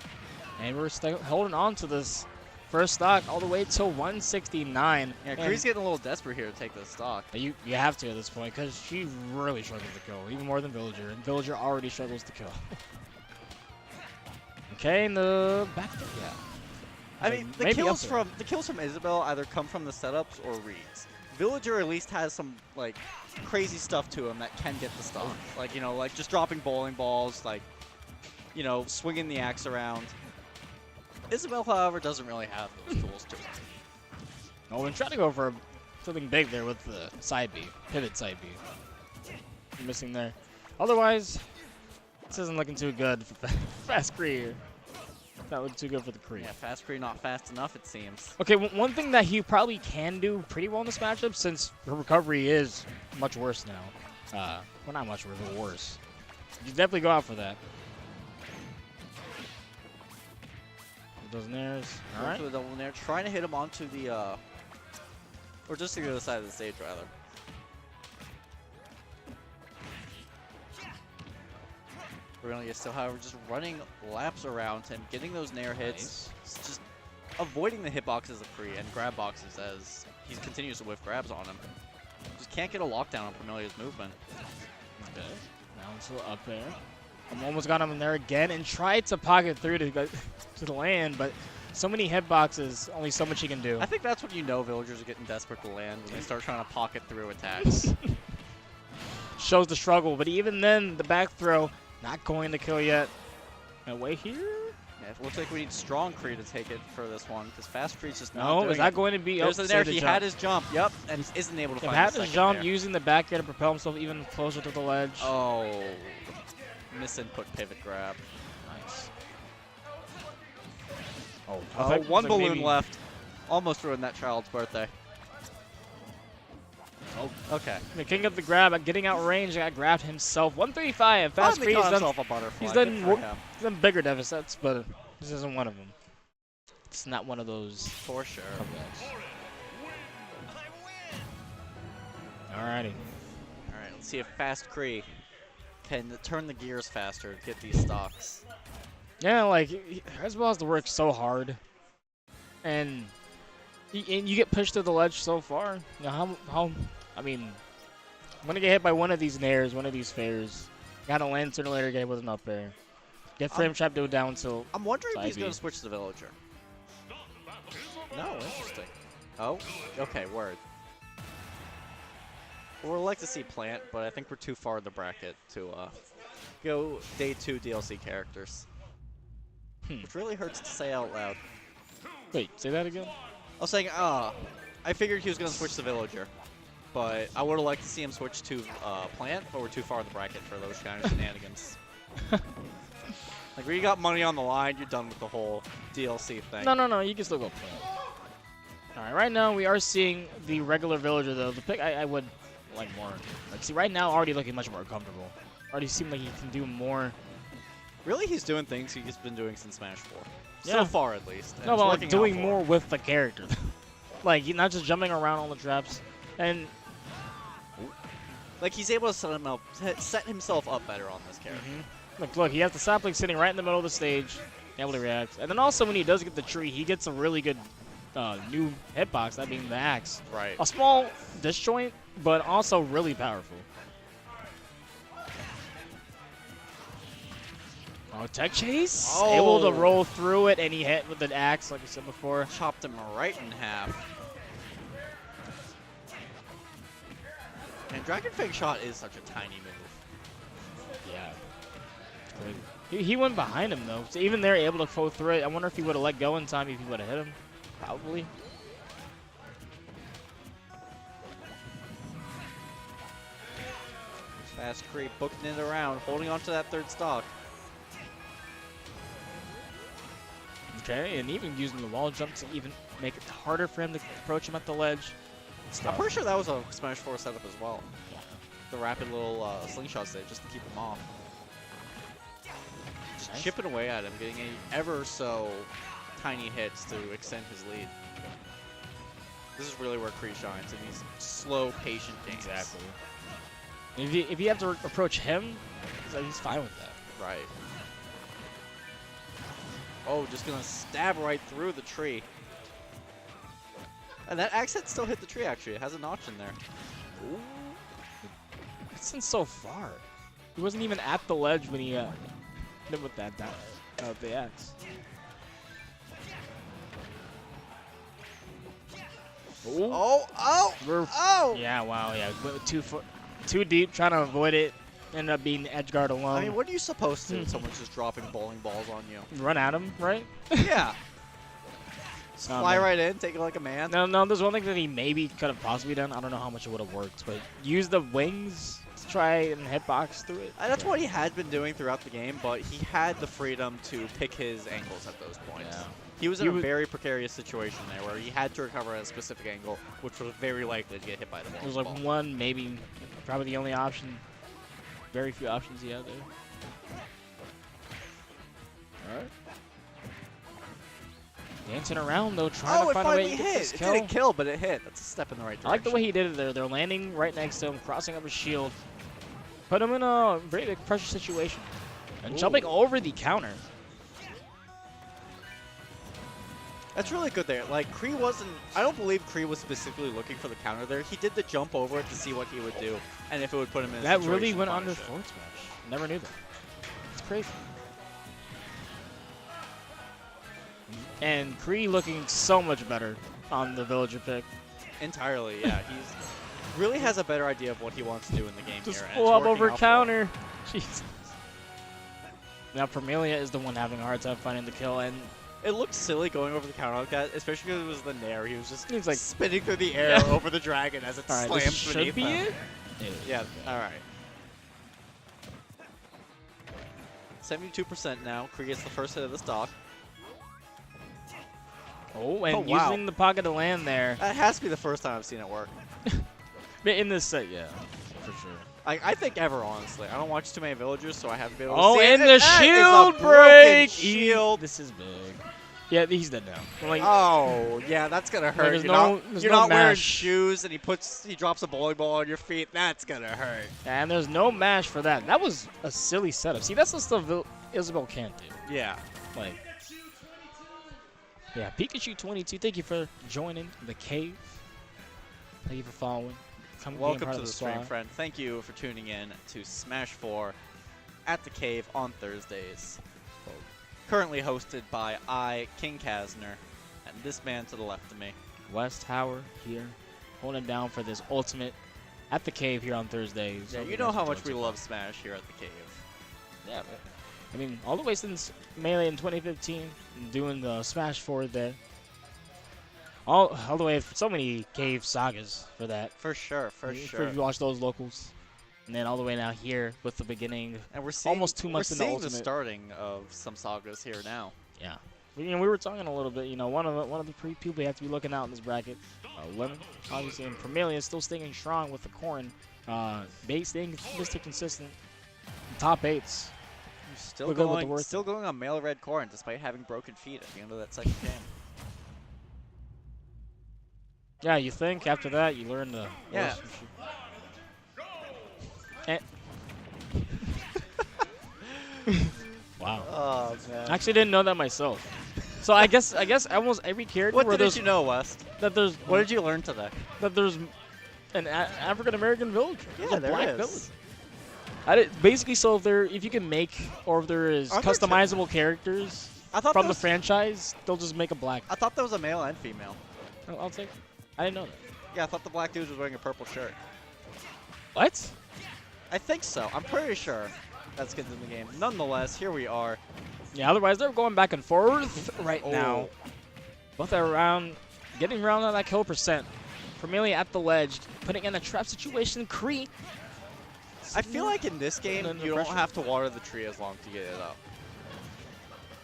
And we're holding on to this first stock all the way till 169. Yeah, Kree's getting a little desperate here to take this stock. You have to at this point because she really struggles to kill, even more than Villager. And Villager already struggles to kill. Okay, in the back. Yeah. I mean, the kills from Isabel either come from the setups or reads. Villager at least has some like crazy stuff to him that can get the stock. Like, you know, like just dropping bowling balls, like, you know, swinging the axe around. Isabel, however, doesn't really have those tools to her. Oh, and trying to go for something big there with the side B, pivot side B. Missing there. Otherwise, this isn't looking too good for Fast Kree. Not looking too good for the Kree. Yeah, Fast Kree not fast enough, it seems. Okay, one thing that he probably can do pretty well in this matchup, since her recovery is much worse now. Well, not much worse, but worse. You definitely go out for that. Those nairs. All right. To the double nair, trying to hit him onto the, or just to the other side of the stage, rather. Brilliant still, however, just running laps around him, getting those nair hits, just avoiding the hitboxes of Kree and grab boxes as he continues to whiff grabs on him. Just can't get a lockdown on Permelia's movement. Okay. Now still up there. Almost got him in there again and tried to pocket through to the land, but so many hitboxes, only so much he can do. I think that's when you know villagers are getting desperate to land, when they start trying to pocket through attacks. Shows the struggle, but even then, the back throw, not going to kill yet. Away here? Yeah, it looks like we need strong Kree to take it for this one, because Fast Kree's just not No, doing is that it. going to be... There's oh, the nair, the he jump. had his jump, yep, and isn't able to find the had second his jump nair. using the back air to propel himself even closer to the ledge. Oh, misinput pivot grab. Nice. Oh, one balloon left. Almost ruined that child's birthday. Oh, okay. The king of the grab, getting out range, got grabbed himself. 135. Fast Kree's done, himself a butterfly. he's Good for done him. bigger deficits, but this isn't one of them. It's not one of those. For sure. Comebacks. Alrighty. Alright, let's see if Fast Kree can turn the gears faster to get these stocks. Yeah, like, Hezbollah has to work so hard. And you get pushed to the ledge so far. You know, I mean, I'm going to get hit by one of these nairs, one of these fairs. Got to land sooner or later, get with an up air. Get frame trap, do it down till. I'm wondering if he's B. going to switch to Villager. No, interesting. Oh, okay, word. Well, we'd like to see Plant, but I think we're too far in the bracket to go day 2 DLC characters. Which really hurts to say out loud. Wait, say that again? I was saying, I figured he was going to switch to Villager, but I would have liked to see him switch to Plant, but we're too far in the bracket for those kind of shenanigans. Like, when you got money on the line, you're done with the whole DLC thing. No, you can still go Plant. Alright, right now we are seeing the regular Villager, though. The pick I would like more. Like, see, right now, already looking much more comfortable. Already seems like he can do more. Really, he's doing things he's been doing since Smash 4. Yeah. So far, at least. And No, it's but working like out doing for more him. with the character. Like, he's not just jumping around on the traps. And Like, he's able to set himself up better on this character. look, he has the sapling sitting right in the middle of the stage, able to react. And then also when he does get the tree, he gets a really good new hitbox, that being the axe. Right. A small disjoint, but also really powerful. Oh, tech chase? Oh. Able to roll through it, and he hit with an axe, like I said before. Chopped him right in half. And Dragon Fang Shot is such a tiny move. Yeah. Great. He went behind him, though. So even they're able to flow through it. I wonder if he would have let go in time if he would have hit him. Probably. Fast creep, booking it around, holding on to that third stock. Okay, and even using the wall jump to even make it harder for him to approach him at the ledge. I'm pretty sure that was a Smash 4 setup as well. The rapid little slingshots there just to keep him off. Just Nice. chipping away at him, getting any ever so tiny hits to extend his lead. This is really where Kree shines in these slow, patient games. Exactly. If you have to approach him, he's fine with that. Right. Oh, just gonna stab right through the tree. And that axe head still hit the tree, actually. It has a notch in there. Ooh. It's been so far. He wasn't even at the ledge when he hit him with that the axe. Ooh. Oh! Yeah, wow, yeah. Went 2 foot, too deep, trying to avoid it. Ended up being edge guard alone. I mean, what are you supposed to do when someone's just dropping bowling balls on you? Run at him, right? Yeah. Just Oh, fly man. right in, take it like a man. No, there's one thing that he maybe could have possibly done. I don't know how much it would have worked, but use the wings to try and hitbox through it. That's what he had been doing throughout the game, but he had the freedom to pick his angles at those points. Yeah. He was in a very precarious situation there where he had to recover at a specific angle, which was very likely to get hit by the ball. There's like one, maybe, probably the only option. Very few options he had there. Alright. Dancing around though, trying to it find a way finally to get hit! this It kill. didn't kill, but it hit. That's a step in the right direction. I like the way he did it there. They're landing right next to him, crossing up his shield. Put him in a very big pressure situation. And jumping over the counter. That's really good there. Like, Kree wasn't... I don't believe Kree was specifically looking for the counter there. He did the jump over it to see what he would do, and if it would put him in a That situation really to went punish under it. forward smash. Never knew that. It's crazy. And Kree looking so much better on the villager pick. Entirely, yeah. He's really has a better idea of what he wants to do in the game Just here. and pull it's up working over out for him. counter. Jesus. Now Permelia is the one having a hard time finding the kill, and It looked silly going over the counter like that, especially because it was the Nair. He was just He's like spinning through the air over the dragon as it all right, slams this should beneath be him. it. Yeah, alright. 72% now. Kree gets the first hit of the stock. Oh, and Oh, wow. using the pocket to land there. That has to be the first time I've seen it work. In this set, yeah, for sure. I think ever, honestly. I don't watch too many villagers, so I haven't been able to Oh, see it. and the That is a shield broken break! Shield. This is big. Yeah, he's dead now. Like, Oh, yeah, that's gonna hurt. there's You're no- not, there's you're no not wearing mash. shoes, and he drops a bowling ball on your feet. That's gonna hurt. and there's no mash for that. That was a silly setup. See, that's the stuff Isabel can't do. Yeah. Like, yeah, Pikachu22, thank you for joining the cave. Thank you for following. Being Welcome part to of the stream, squad. friend. Thank you for tuning in to Smash 4 at the Cave on Thursdays. Currently hosted by King Kasner, and this man to the left of me. West Howard here, holding down for this ultimate at the cave here on Thursdays. Yeah, Hope you know how guys much enjoyed we so love Smash here at the Cave. far. Yeah, man. I mean, all the way since Melee in 2015, doing the Smash 4 there. All the way for so many cave sagas for that. For sure, for If sure. you watch those locals. And then all the way now here with the beginning. And we're seeing, almost 2 months we're into seeing the Ultimate. starting of some sagas here now. Yeah. We were talking a little bit, one of the people we have to be looking out in this bracket. Lemon, obviously, and Permelia is still staying strong with the corn. Bait staying Mr. Consistent. Top 8s. Still Look good with the going, worth. still going on male red corn despite having broken feet at the end of that second game. Yeah, you think after that you learn the Yeah. Eh. Wow. Oh man. I actually didn't know that myself. So I guess almost every character What where did there's you know, West? that there's What did you learn today? that there's an African American villager. There's Yeah, a there black is. villager. Basically, so if you can make or if there is Are there customizable characters I thought from that the was, franchise, they'll just make a black. I thought that was a male and female. I'll take it. I didn't know that. Yeah, I thought the black dude was wearing a purple shirt. What? I think so. I'm pretty sure. That's good in the game. Nonetheless, here we are. Yeah, otherwise they're going back and forth right now. Both are around, getting around on that kill percent. Vermillion at the ledge, putting in a trap situation. Kree. I feel like in this game, Under you don't pressure. have to water the tree as long to get it up.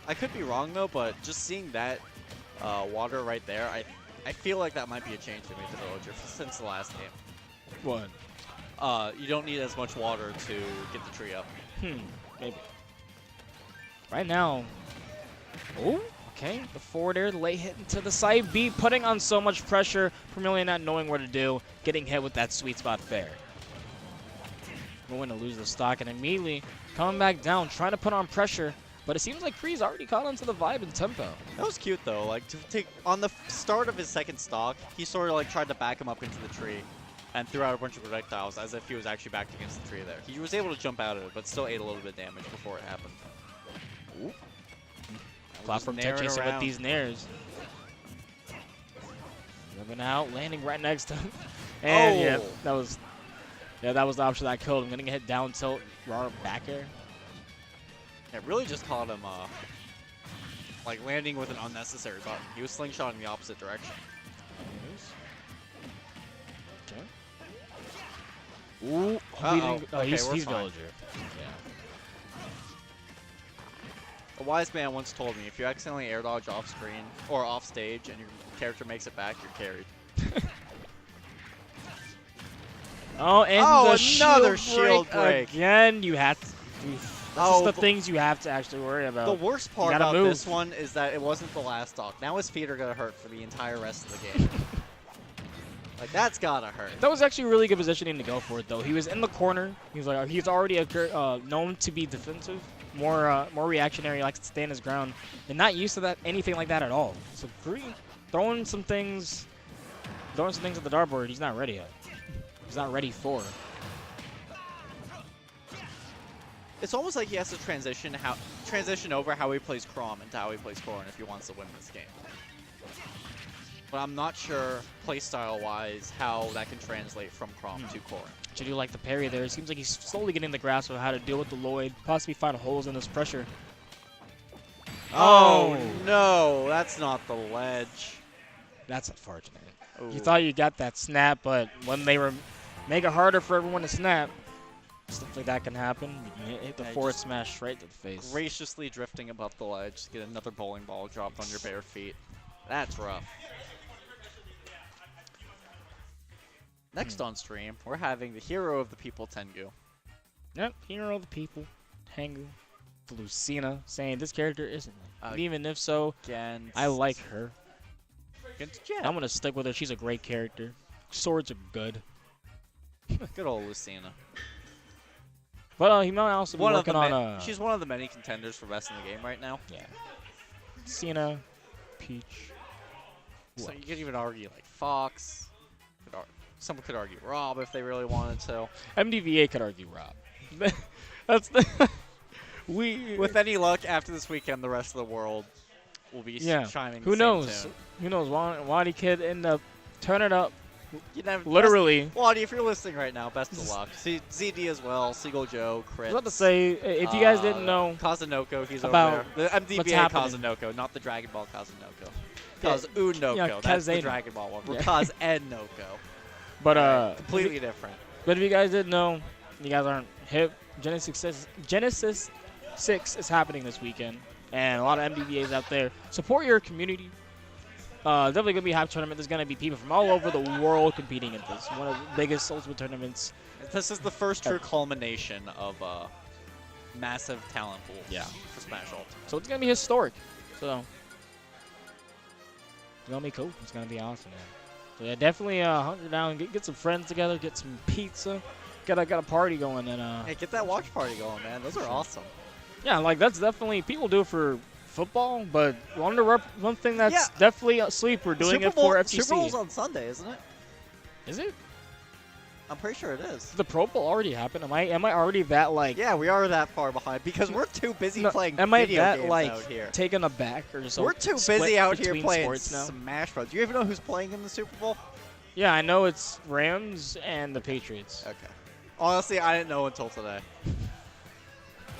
I could be wrong, though, but just seeing that water right there, I feel like that might be a change they made to Villager since the last game. What? You don't need as much water to get the tree up. Maybe. Right now. Oh, okay. The forward air, the late hit into the side B, putting on so much pressure. Vermillion not knowing what to do, getting hit with that sweet spot fair. Going to lose the stock and immediately coming back down, trying to put on pressure. But it seems like Kree's already caught onto the vibe and tempo. That was cute, though. Like, to take on the start of his second stock, he sort of like tried to back him up into the tree and threw out a bunch of projectiles as if he was actually backed against the tree there. He was able to jump out of it, but still ate a little bit of damage before it happened. Ooh. Platform tech chasing with these nairs. Moving out, landing right next to him. And yeah, that was the option that killed him. Getting hit down tilt, raw back air. It really just caught him, like landing with an unnecessary button. He was slingshotting the opposite direction. Okay. Ooh, he's we're fine. Villager. A wise man once told me, if you accidentally air dodge off screen or off stage and your character makes it back, you're carried. Oh, and another the shield break. again. You have to. This is the the- things you have to actually worry about. The worst part gotta about move. this one is that it wasn't the last stock. Now his feet are going to hurt for the entire rest of the game. Like, that's got to hurt. That was actually really good positioning to go for it, though. He was in the corner. He's already known to be defensive, more reactionary, likes to stand his ground, and not used to that anything like that at all. So Kree throwing some things at the dartboard. He's not ready yet. He's not ready for. It's almost like he has to transition over how he plays Chrom into how he plays Corrin if he wants to win this game. But I'm not sure playstyle-wise how that can translate from Chrom to Corrin. Should do like the parry there. It seems like he's slowly getting the grasp of how to deal with the Lloyd, possibly find holes in his pressure. Oh no, that's not the ledge. That's unfortunate. Ooh. You thought you got that snap, but when they make it harder for everyone to snap, stuff like that can happen. You can hit the Yeah, forward just smash right to the face. Graciously drifting above the ledge to get another bowling ball dropped on your bare feet. That's rough. Next on stream, we're having the hero of the people, Tengu. Yep, hero of the people, Tengu, Lucina, saying this character isn't. And even if so, Against I like her. Jen. I'm gonna stick with her. She's a great character. Swords are good. Good old Lucina. But he might also be working on she's one of the many contenders for best in the game right now. yeah, Cena, Peach. So you could even argue like Fox. Someone could argue Rob if they really wanted to. MDVA could argue Rob. That's the With any luck, after this weekend, the rest of the world will be chiming. Who the same knows? tune. Who knows? Wadi could end up turning up. You never, Literally. Wadi, if you're listening right now, best of luck. ZD as well, Seagull Joe, Chris. I was about to say, if you guys didn't know Kazunoko, he's about over there. The what's MDBA happening. Kazunoko, not the Dragon Ball Kazunoko. Yeah, Kazunoko, yeah, that's the Kazeno. Dragon Ball one. We're Yeah. Kazenoko. but Completely different. But if you guys didn't know, you guys aren't hip. Genesis 6 is happening this weekend, and a lot of MDVAs out there. Support your community. Definitely going to be a hype tournament. There's going to be people from all over the world competing at this. One of the biggest Ultimate tournaments. This is the first true culmination of massive talent pool for Smash Ultimate. So it's going to be historic. So it's going to be cool. It's going to be awesome, man. So yeah, definitely hunker down, get some friends together, get some pizza. Got a party going, and Hey, get that watch party going, man. Those are awesome. yeah, like that's definitely people do it for football, but one thing that's definitely a sleeper doing Super it Bowl, for FTC. Super Bowl's on Sunday, isn't it? Is it? I'm pretty sure it is. The Pro Bowl already happened. Am I already that like? Yeah, we are that far behind because we're too busy No, playing am I video that games like out here. taken aback or so? We're too split busy out here between playing sports now? Smash Bros. Do you even know who's playing in the Super Bowl? Yeah, I know it's Rams and the Patriots. Okay. Honestly, I didn't know until today.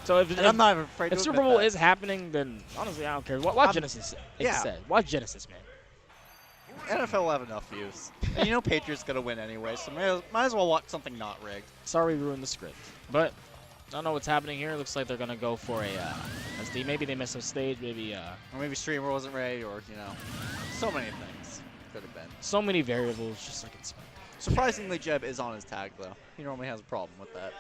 So if, And I'm not even afraid to if Super admit Bowl that. is happening, then honestly, I don't care. Watch I'm- Genesis. yeah. Instead. Watch Genesis, man. NFL will have enough views. And you know Patriots going to win anyway, so might as well watch something not rigged. Sorry we ruined the script. But I don't know what's happening here. It looks like they're going to go for a SD. Maybe they missed a stage. Maybe Or maybe streamer wasn't ready, or, you know, so many things could have been. so many variables, just like it's. Surprisingly, Jeb is on his tag, though. He normally has a problem with that.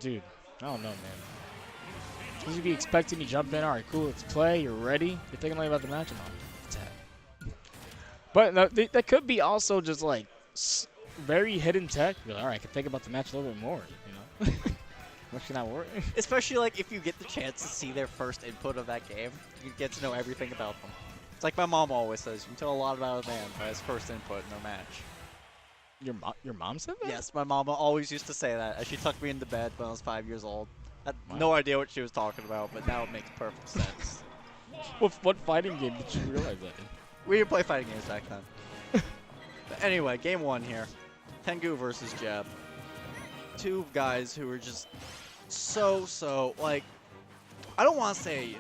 Dude, I don't know, man. You should be expecting you jump in. All right, cool. Let's play. You're ready. You're thinking like about the match and all. But no, that could be also just like very hidden tech. You're like, all right, I can think about the match a little bit more. You know, actually not working. Especially, like, if you get the chance to see their first input of that game, you get to know everything about them. It's like my mom always says, you can tell a lot about a man by his first input in their match. Your mom said that? Yes, my mom always used to say that as she tucked me into bed when I was 5 years old. I had Wow. no idea what she was talking about, but now it makes perfect sense. What fighting game did you realize that in? We didn't play fighting games back then. But anyway, game one here. Tengu versus Jeb. Two guys who are just so, like, I don't want to say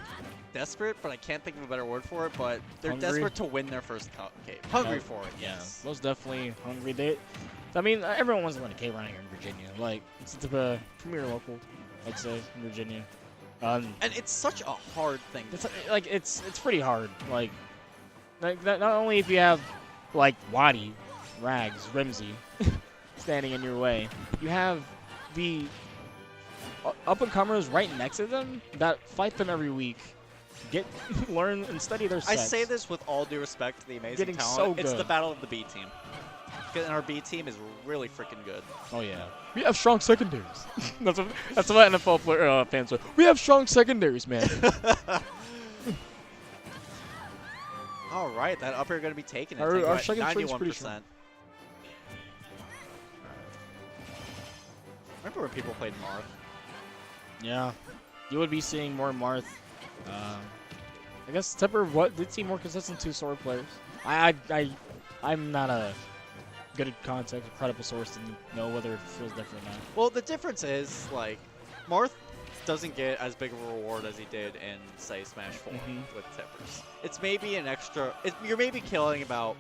desperate, but I can't think of a better word for it, but they're Hungry? desperate to win their first game. Hungry for it, Yeah, yes. most definitely hungry. I mean, everyone wants to win a K-Round here in Virginia. Like, it's the premier local, I'd say, in Virginia. And it's such a hard thing. It's pretty hard. Like not only if you have like Wadi, Rags, Rimsey standing in your way, you have the up and comers right next to them that fight them every week. Learn and study their I sets. say this with all due respect to the amazing Getting talent. so It's the good. battle of the B team. And our B team is really freaking good. Oh yeah, we have strong secondaries. that's what NFL fans say. We have strong secondaries, man. All right, that up air going to be taken. Our second string's pretty strong. Remember when people played Marth? Yeah, you would be seeing more Marth. I guess Tepper did see more consistent two sword players. I'm not a good at context, a credible source to know whether it feels different or not. Well, the difference is, like, Marth doesn't get as big of a reward as he did in, say, Smash 4 with Tippers. It's maybe an extra... you're maybe killing about...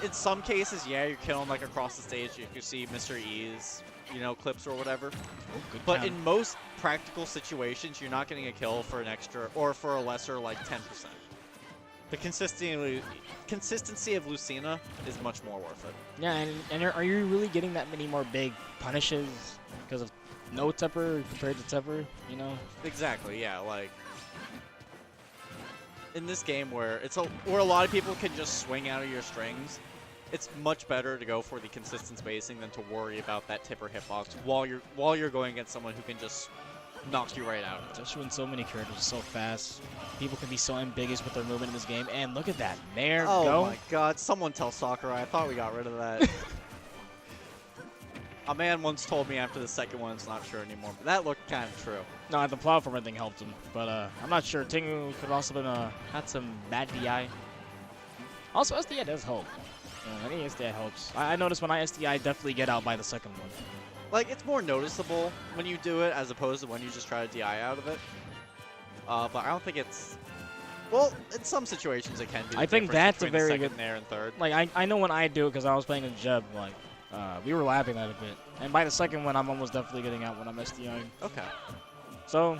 in some cases, yeah, you're killing, like, across the stage. You can see Mr. E's, you know, clips or whatever. But count. in most practical situations, you're not getting a kill for an extra... or for a lesser, like, 10%. The consistency of Lucina is much more worth it. Yeah, and are you really getting that many more big punishes because of no Tepper compared to Tepper, you know? Exactly, yeah, like in this game where where a lot of people can just swing out of your strings, it's much better to go for the consistent spacing than to worry about that Tipper hitbox while you're going against someone who can just knock you right out. Especially when so many characters are so fast. People can be so ambiguous with their movement in this game. And look at that. There Oh go. my god, someone tell Sakurai. I thought we got rid of that. A man once told me after the second one it's not sure anymore, but that looked kind of true. No, the platform I think helped him. But I'm not sure. Tengu could also been had some bad DI. Also, SDI does help. Any SDI helps. I noticed when I SDI, definitely get out by the second one. Like, it's more noticeable when you do it as opposed to when you just try to DI out of it. But I don't think it's... Well, in some situations it can be. I think that's a very good... there and third. Like, I know when I do it because I was playing in Jeb, like, we were laughing at it a bit. And by the second one, I'm almost definitely getting out when I'm SDIing. Okay. So,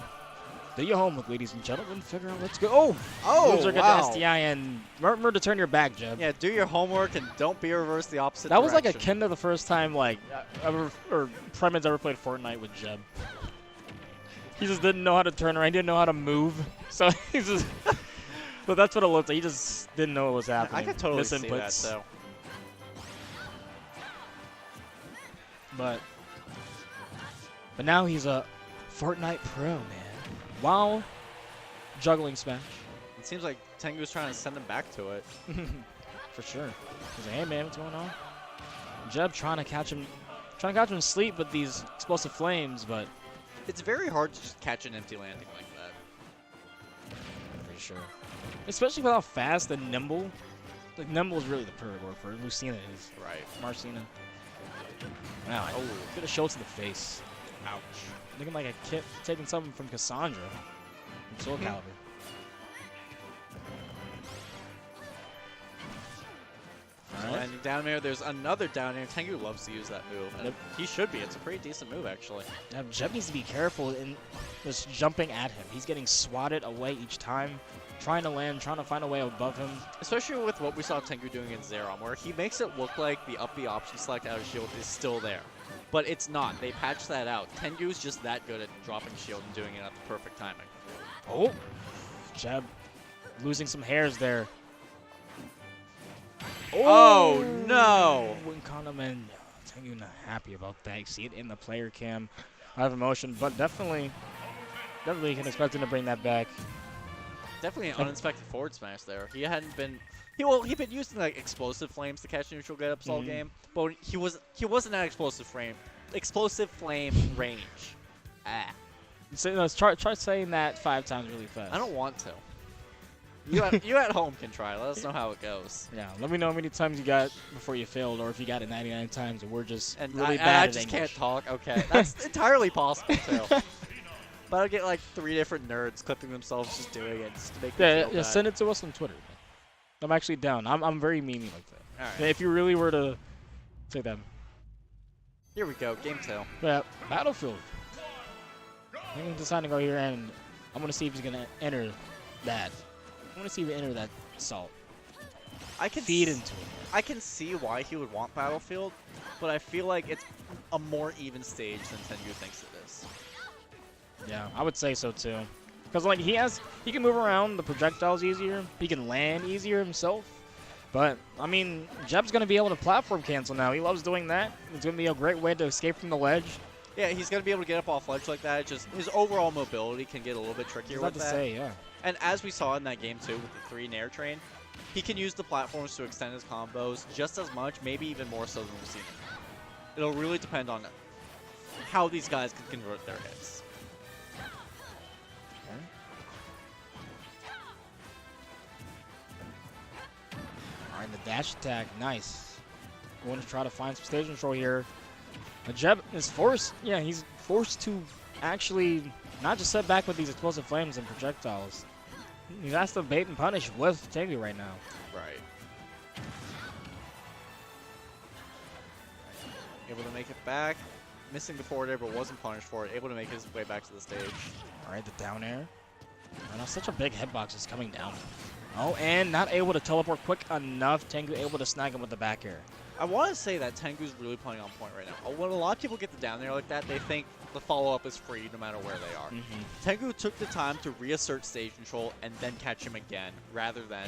do your homework, ladies and gentlemen. Figure out what's good. Oh! Oh, Loser wow. get the SDI, and remember to turn your back, Jeb. Yeah, do your homework and don't be reversed the opposite That was like direction. akin to the first time, like, Preman's ever played Fortnite with Jeb. He just didn't know how to turn around. He didn't know how to move. So he's just... But that's what it looked like. He just didn't know what was happening. I could totally see Misinputs. that, so... But now he's a Fortnite pro, man. While juggling Smash. It seems like Tengu's trying to send him back to it. For sure. He's like, hey man, what's going on? Jeb trying to catch him asleep with these explosive flames, but It's very hard to just catch an empty landing like that. for sure. Especially with how fast and nimble. Like nimble is really the perfect word for it. Lucina is. Right. Marcina. Wow, Oh. could have showed to the face. Ouch. Looking like a kid taking something from Cassandra from Soul Calibur. And down there, there's another down air. Tengu loves to use that move. And he should be. It's a pretty decent move, actually. Now, Jeb needs to be careful in just jumping at him. He's getting swatted away each time, trying to land, trying to find a way above him. Especially with what we saw Tengu doing in Xerom, where he makes it look like the up B option select out of shield is still there. But it's not. They patched that out. Tengu's just that good at dropping shield and doing it at the perfect timing. Oh, Jeb losing some hairs there. Oh, no! Win Kahneman. Tengu not happy about that. You see it in the player cam. A lot of emotion, but definitely can expect him to bring that back. Definitely an uninspected forward smash there. He hadn't been... He'd been using like explosive flames to catch neutral get-ups all game, but he wasn't at explosive flame range. So let's try saying that 5 times really fast. I don't want to. You at home can try. Let us know how it goes. Yeah, let me know how many times you got before you failed, or if you got it 99 times, and we're just And really I bad at just English. can't talk. Okay, that's entirely possible too. But I'll get like 3 different nerds clipping themselves just doing it just to make me feel bad. Send it to us on Twitter. Man. I'm actually down. I'm very memey like that. All right. If you really were to say that. Here we go, game 2. Yeah, Battlefield. I'm deciding to go here, and I'm going to see if he's going to enter that. I want to see if he enter that salt. I can Feed into it. I can see why he would want Battlefield, but I feel like it's a more even stage than Tengu thinks it is. Yeah, I would say so too. Because like he can move around the projectiles easier. He can land easier himself. But I mean, Jeb's gonna be able to platform cancel now. He loves doing that. It's gonna be a great way to escape from the ledge. Yeah, he's gonna be able to get up off ledge like that. It's just his overall mobility can get a little bit trickier with that. Say, yeah. And as we saw in that game too, with the 3 Nair train, he can use the platforms to extend his combos just as much, maybe even more so than we've seen him. It'll really depend on how these guys can convert their hits. Alright, the dash attack, nice. Going to try to find some stage control here. But Jeb is forced, he's forced to actually not just set back with these explosive flames and projectiles. He has to bait and punish with Tengu right now. Right. Able to make it back. Missing the forward air, but wasn't punished for it. Able to make his way back to the stage. Alright, the down air. Oh, now such a big hitbox is coming down. Oh, and not able to teleport quick enough. Tengu able to snag him with the back air. I want to say that Tengu's really playing on point right now. When a lot of people get the down there like that, they think the follow-up is free no matter where they are. Tengu took the time to reassert stage control and then catch him again, rather than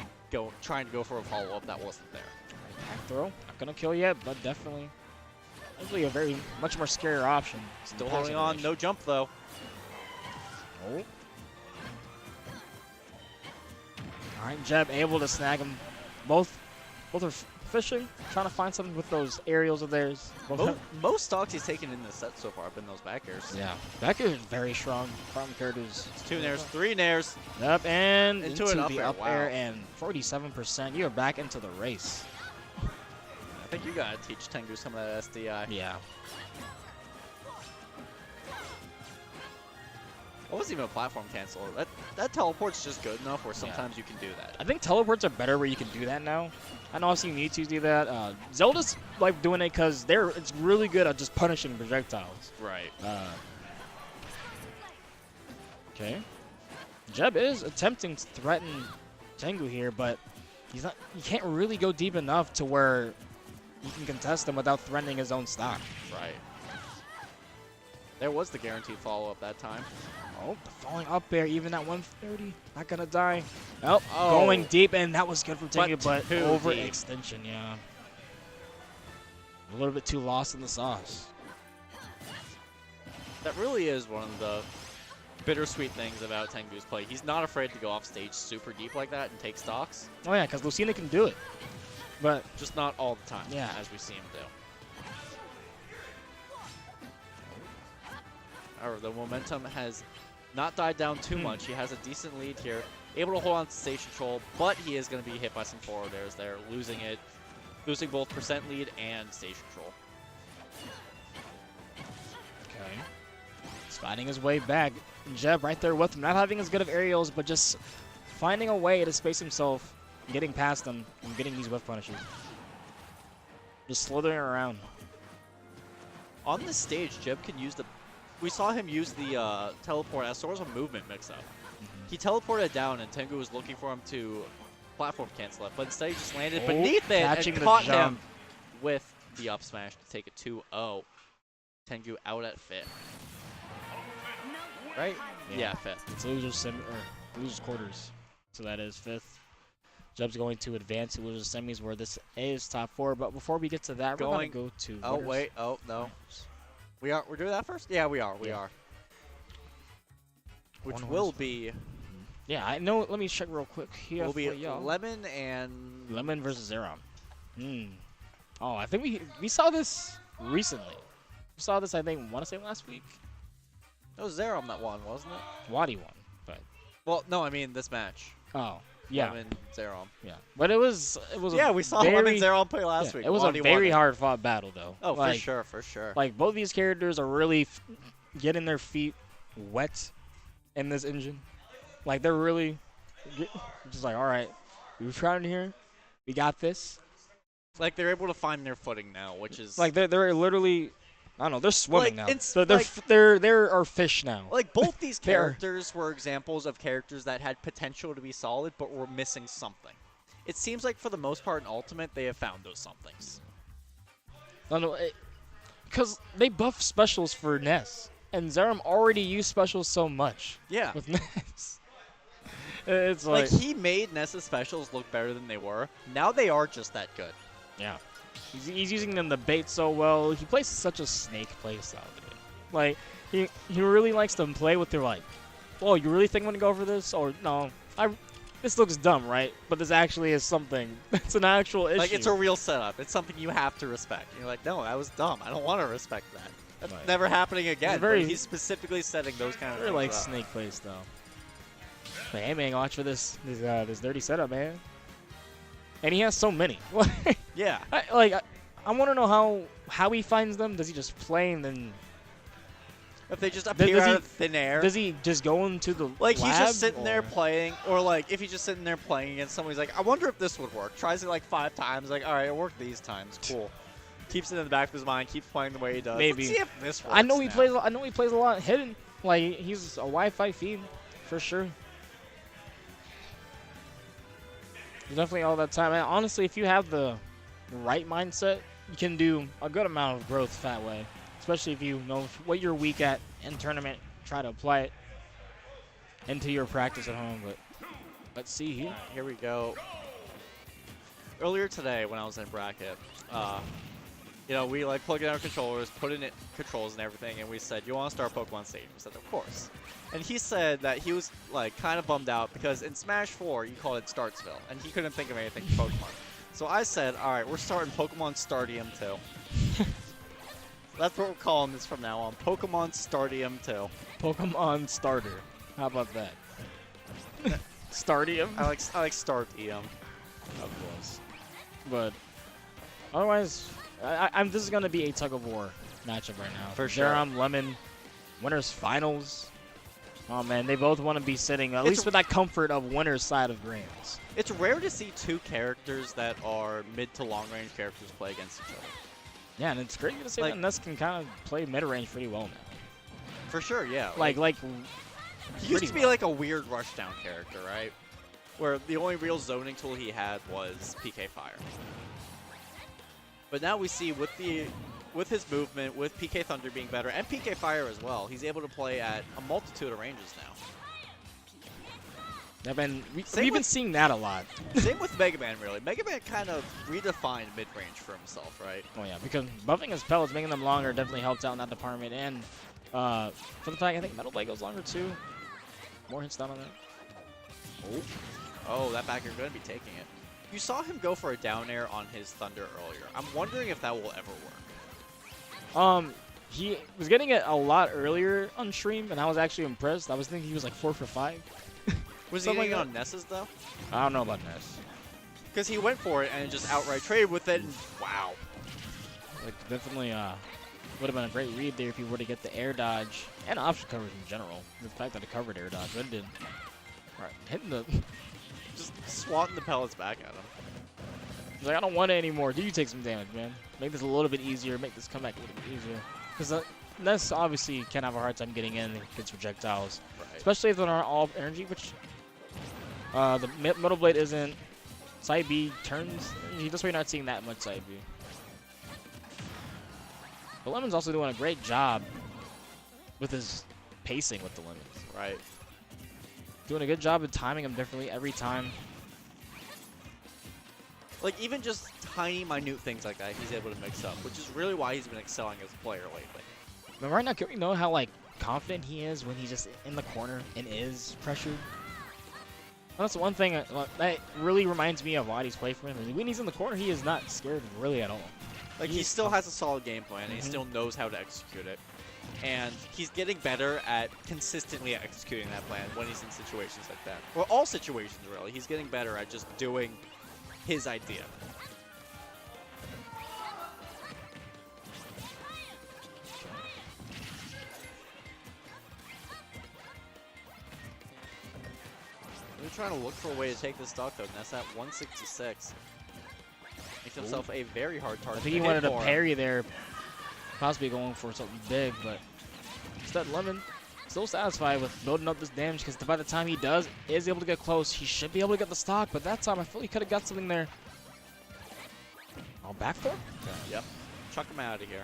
trying to go for a follow-up that wasn't there. Back throw. Not going to kill yet, but definitely a very much more scarier option. Still holding on. No jump, though. Oh. Alright, Jeb able to snag him. Both are fishing, trying to find something with those aerials of theirs. Most stocks he's taken in this set so far have been those back airs. Yeah, back air is very strong. Farm characters. 2 nairs, 3 nairs. Yep, and into an the up air, wow. and 47%. You're back into the race. I think you gotta teach Tengu some of that SDI. Yeah. It wasn't even a platform cancel. That teleport's just good enough where sometimes you can do that. I think teleports are better where you can do that now. I know I've seen Mewtwo do that. Zelda's like doing it because it's really good at just punishing projectiles. Right. Okay. Jeb is attempting to threaten Tengu here, but he can't really go deep enough to where he can contest him without threatening his own stock. Right. There was the guaranteed follow-up that time. Oh, the falling up air, even at 130. Not going to die. Oh, Oh. going deep, and that was good from Tengu, but too overextension, yeah. A little bit too lost in the sauce. That really is one of the bittersweet things about Tengu's play. He's not afraid to go off stage super deep like that and take stocks. Oh, yeah, because Lucina can do it. But Just not all the time, Yeah. as we see him do. However, the momentum has not died down too much. He has a decent lead here. Able to hold on to stage control, but he is going to be hit by some forward airs there, losing both percent lead and stage control. okay. He's finding his way back. Jeb right there with him, not having as good of aerials, but just finding a way to space himself, getting past them, and getting these whiff punishes. Just slithering around. On this stage, Jeb can use the... We saw him use the teleport as sort of a movement mix-up. He teleported down, and Tengu was looking for him to platform cancel it, but instead he just landed beneath it and caught him with the up smash to take it 2-0. Tengu out at 5th. Right? Yeah, 5th. It's losers quarters. So that is 5th. Jeb's going to advance to losers semis where this is top 4. But before we get to that, we're going to go to Oh, winners. wait. Oh, no. We're doing that first? Yeah, we are. We are. Which will be... Yeah, I know. Let me check real quick here. Will be y'all. Lemon and... Lemon versus Xerom. Oh, I think we saw this recently. We saw this, I think, want to say last week. It was Xerom that won, wasn't it? Wadi won, but... Well, no, I mean this match. Oh, yeah. Lemon, Xerom. Yeah, but it was Yeah, we saw Lemon Xerom play last week. It was Wadi a very won it. hard fought battle, though. Oh, like, for sure, for sure. Like, both these characters are really getting their feet wet in this engine. Like, they're really just like, all right, we're trying here. We got this. Like, they're able to find their footing now, which is... Like, they're literally, I don't know, they're swimming Like, now. it's They're our fish now. Like, both these characters were examples of characters that had potential to be solid, but were missing something. It seems like, for the most part, in Ultimate, they have found those somethings. I don't know, because they buff specials for Ness, and Xerom already used specials so much. Yeah. With Ness. It's Like, he made Ness's specials look better than they were. Now they are just that good. Yeah. He's using them to bait so well. He plays such a snake play style, dude. Like, he really likes to play with their, like, oh, you really think I'm going to go for this? Or, no, this looks dumb, right? But this actually is something. It's an actual issue. Like, it's a real setup. It's something you have to respect. And you're like, no, that was dumb. I don't want to respect that. That's never happening again. But he's specifically setting those kind of things like up. snake play style. But hey, man, watch for this dirty setup, man. And he has so many. Yeah. I want to know how he finds them. Does he just play and then... If they just appear out of thin air. Does he just go into the Like, lab, he's just sitting or? there playing, or like, if he's just sitting there playing against somebody, he's like, I wonder if this would work. Tries it like 5 times, like, alright, it worked these times, cool. Keeps it in the back of his mind, keeps playing the way he does. Maybe. Let's see if this works I know he now. plays a lot hidden. Like, he's a Wi-Fi fiend, for sure. Definitely all that time. And honestly, if you have the right mindset, you can do a good amount of growth that way. Especially if you know what you're weak at in tournament, try to apply it into your practice at home. But let's see here. Here we go. Earlier today, when I was in bracket, you know, we like plugged in our controllers, put in controls and everything, and we said, "You want to start Pokemon Stadium?" We said, "Of course." And he said that he was like kind of bummed out because in Smash 4 you called it Startsville, and he couldn't think of anything for Pokemon. So I said, "All right, we're starting Pokemon Stadium 2." That's what we're calling this from now on. Pokemon Stadium 2. Pokemon Starter. How about that? Stardium? I like Startium. Of course. But otherwise, this is going to be a tug-of-war matchup right now. For sure. Xerom, Lemon, winners finals. Oh, man, they both want to be sitting, at least with that comfort of winner's side of Grands. It's rare to see 2 characters that are mid to long range characters play against each other. Yeah, and it's great to say that Ness can kind of play mid-range pretty well now. For sure, yeah. Like he used to be like a weird rushdown character, right? Where the only real zoning tool he had was PK Fire. But now we see with his movement, with PK Thunder being better, and PK Fire as well, he's able to play at a multitude of ranges now. We've been seeing that a lot. Same with Mega Man, really. Mega Man kind of redefined mid-range for himself, right? Oh, yeah, because buffing his pellets, making them longer, definitely helps out in that department. And for the fact, I think Metal Blade goes longer, too. More hits down on that. Oh, that back air going to be taking it. You saw him go for a down air on his Thunder earlier. I'm wondering if that will ever work. He was getting it a lot earlier on stream, and I was actually impressed. I was thinking he was like 4 for 5. Was he getting it on Ness's, though? I don't know about Ness. Because he went for it and just outright traded with it, and wow. Like, definitely Would have been a great read there if you were to get the air dodge and option coverage in general. The fact that it covered air dodge, but it didn't. All right, hitting the. Just swatting the pellets back at him. He's like, I don't want it anymore. Do you take some damage, man? Make this a little bit easier. Make this comeback a little bit easier. Because Ness obviously can have a hard time getting in against projectiles. Right. Especially if they're not all energy, which the Metal Blade isn't. Side B turns energy. That's why you're not seeing that much side B. But Lemon's also doing a great job with his pacing with the lemons. Right. Doing a good job of timing them differently every time. Like, even just tiny, minute things like that, he's able to mix up, which is really why he's been excelling as a player lately. But right now, can we know how, like, confident he is when he's just in the corner and is pressured? Well, that's the one thing that really reminds me of Waddy's play for him. When he's in the corner, he is not scared really at all. Like, he still has a solid game plan, and he still knows how to execute it. And he's getting better at consistently executing that plan when he's in situations like that. Or all situations, really. He's getting better at just doing his idea. We're trying to look for a way to take this stock, though, and that's at 166. Makes himself a very hard target. I think he wanted a parry there, possibly going for something big, but instead Lemon still satisfied with building up this damage because by the time he is able to get close, he should be able to get the stock, but that time I feel he could have got something there. Oh, back throw? Yep. Chuck him out of here.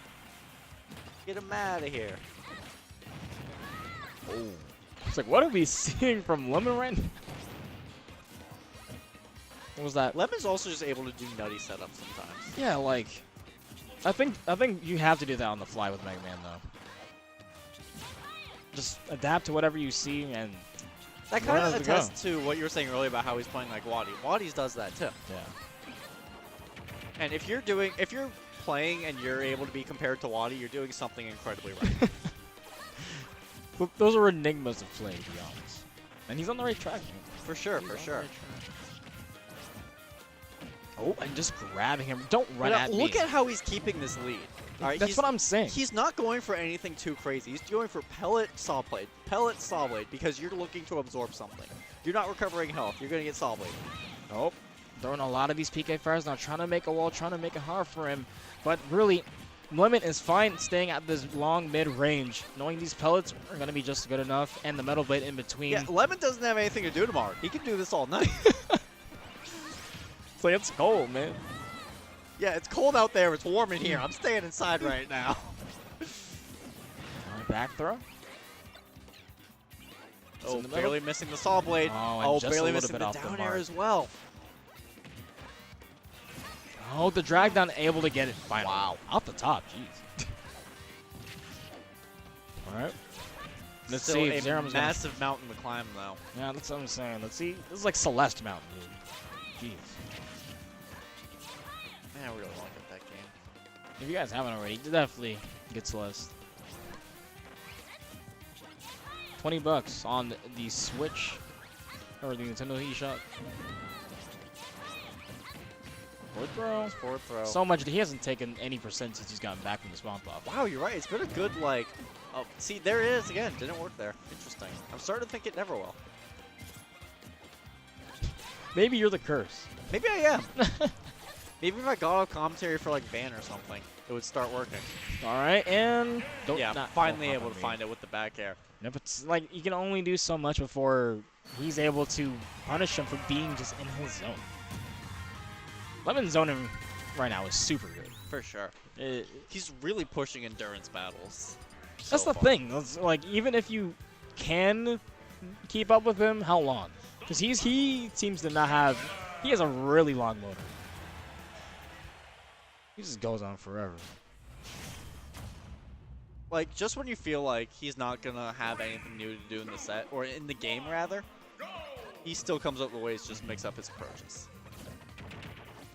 Get him out of here. Oh. It's like, what are we seeing from Lemon right now? What was that? Lemon's also just able to do nutty setups sometimes. Yeah, like, I think you have to do that on the fly with Mega Man, though. Just adapt to whatever you see, and that kind of attests to what you were saying earlier about how he's playing like Waddy. Waddy's does that too. Yeah. And if you're playing and you're able to be compared to Waddy, you're doing something incredibly right. Well, those are enigmas of play, to be honest. And he's on the right track. Man. For sure, for sure. Oh, and just grabbing him. Don't run at me. Look at how he's keeping this lead. All right, that's what I'm saying. He's not going for anything too crazy. He's going for pellet, saw blade, because you're looking to absorb something. You're not recovering health. You're going to get saw blade. Nope. Throwing a lot of these PK fires now, trying to make a wall, trying to make it hard for him. But really, Lemon is fine staying at this long mid-range, knowing these pellets are going to be just good enough, and the Metal Blade in between. Yeah, Lemon doesn't have anything to do tomorrow. He can do this all night. It's like, it's cold, man. Yeah, it's cold out there. It's warm in here. I'm staying inside right now. All right, back throw. Oh, barely missing the saw blade. Oh, barely missing the down air as well. Oh, the drag down able to get it finally. Wow. Off the top, jeez. All right. Let's Still see if a Xerom's massive mountain to climb, though. Yeah, that's what I'm saying. Let's see. This is like Celeste Mountain, dude. Jeez. Man, I really want to get that game. If you guys haven't already, definitely get Celeste. $20 on the Switch or the Nintendo eShop. Forward throw. Forward throw. So much. He hasn't taken any percent since he's gotten back from the spawn pop. Wow, you're right. It's been a good, like... Oh, see, there it is again. Didn't work there. Interesting. I'm starting to think it never will. Maybe you're the curse. Maybe I am. Maybe if I got a commentary for, like, Van or something, it would start working. All right, and... finally able to find it with the back air. No, but it's like, you can only do so much before he's able to punish him for being just in his zone. Lemon's zoning right now is super good. For sure. He's really pushing endurance battles. That's the thing. It's like, even if you can keep up with him, how long? Because he seems to not have... He has a really long motor. He just goes on forever. Like, just when you feel like he's not going to have anything new to do in the set, or in the game, rather, he still comes up with ways to just mix up his approaches.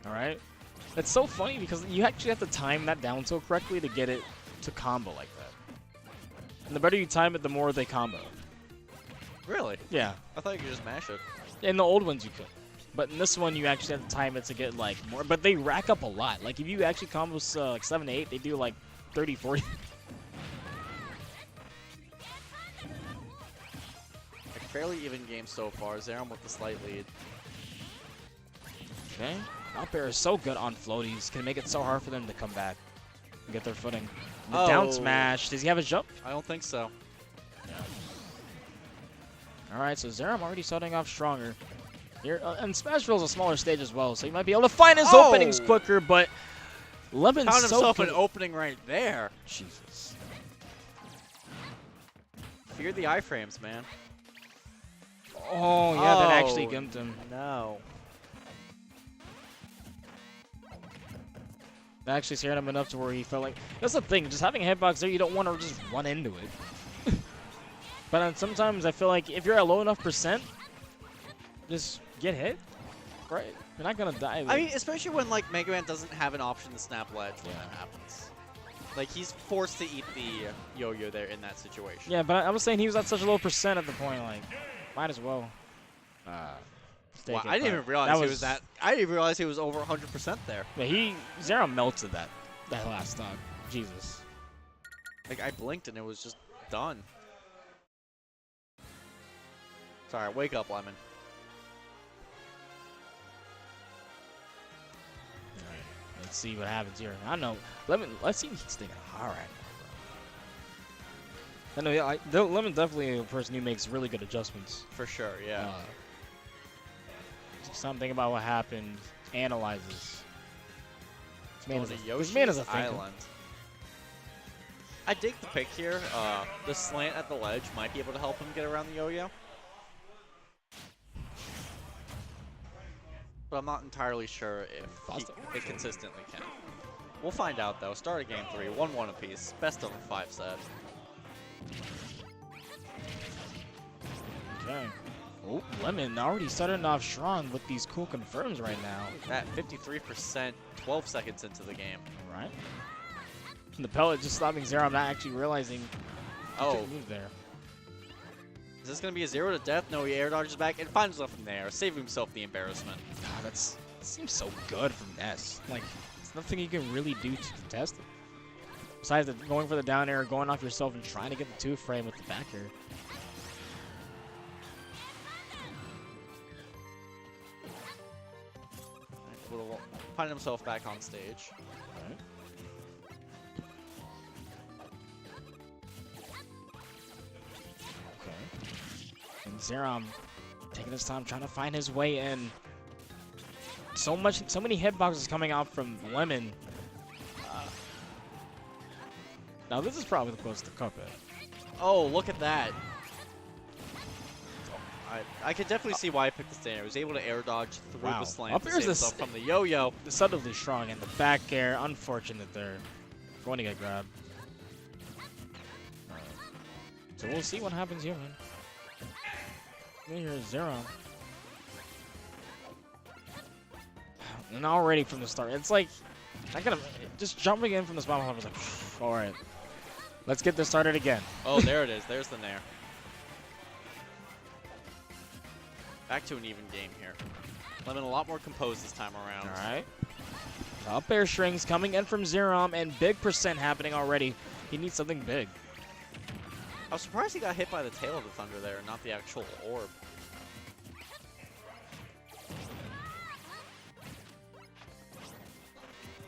All right. It's so funny because you actually have to time that down so correctly to get it to combo like that. And the better you time it, the more they combo. Really? Yeah. I thought you could just mash it. In the old ones you could. But in this one, you actually have to time it to get, like, more. But they rack up a lot. Like, if you actually combo like 7 to 8, they do, like, 30-40. A fairly even game so far. Xerom with the slight lead. Okay. Up air is so good on floaties. Can make it so hard for them to come back and get their footing. The down smash. Does he have a jump? I don't think so. All right, so Xerom already starting off stronger. Here, and Smashville's a smaller stage as well, so he might be able to find his openings quicker, but Lemon's Found himself so an opening right there. Jesus. Fear the iframes, man. Oh, yeah, that actually gimped him. No. That actually scared him enough to where he felt like... That's the thing, just having a hitbox there, you don't want to just run into it. But then sometimes I feel like if you're at low enough percent, just get hit, right? You're not going to die. I mean, especially when, like, Mega Man doesn't have an option to snap ledge when that happens. Like, he's forced to eat the yo-yo there in that situation. Yeah, but I was saying he was at such a low percent at the point, like, might as well. Wow, I didn't even realize he was that. I didn't even realize he was over 100% there. Yeah, Xerom melted that last stock. Jesus. Like, I blinked and it was just done. Sorry, wake up, Lemon. Alright, let's see what happens here. I don't know. Lemon, let's see if he's thinking hard right now, bro. I know, Lemon definitely a person who makes really good adjustments. For sure, yeah. Something about what happened, analyzes. This man is a thinker. island. I dig the pick here. The slant at the ledge might be able to help him get around the yo-yo. But I'm not entirely sure if it consistently can. We'll find out, though. Start of game 3, 1-1 apiece. Best of a 5 set. Okay. Oh, Lemon already starting off strong with these cool confirms right now. At 53%, 12 seconds into the game. All right. And the pellet just stopping Xerom, not actually realizing move there. Is this going to be a 0 to death? No, he air dodges back and finds himself in there, saving himself the embarrassment. God, that seems so good from Ness. Like, there's nothing you can really do to contest it. Besides going for the down air, going off yourself, and trying to get the 2-frame with the back air. Will find himself back on stage. Right. Okay. And Xerom taking his time, trying to find his way in. So many hitboxes coming out from Lemon. Now this is probably the closest to Cuphead. Oh, look at that. I could definitely see why I picked the stand. I was able to air dodge through the slam Up to here's save himself from the yo-yo. Subtly strong, and the back air, unfortunate there. Going to get grabbed. So we'll see what happens here, man. Here's Xerom. And already from the start, it's like, just jumping in from the spot, I was like, all right, let's get this started again. Oh, there it is. There's the nair. Back to an even game here. Lemon a lot more composed this time around. All right. Up air strings coming in from Xerom, and big percent happening already. He needs something big. I was surprised he got hit by the tail of the thunder there, not the actual orb.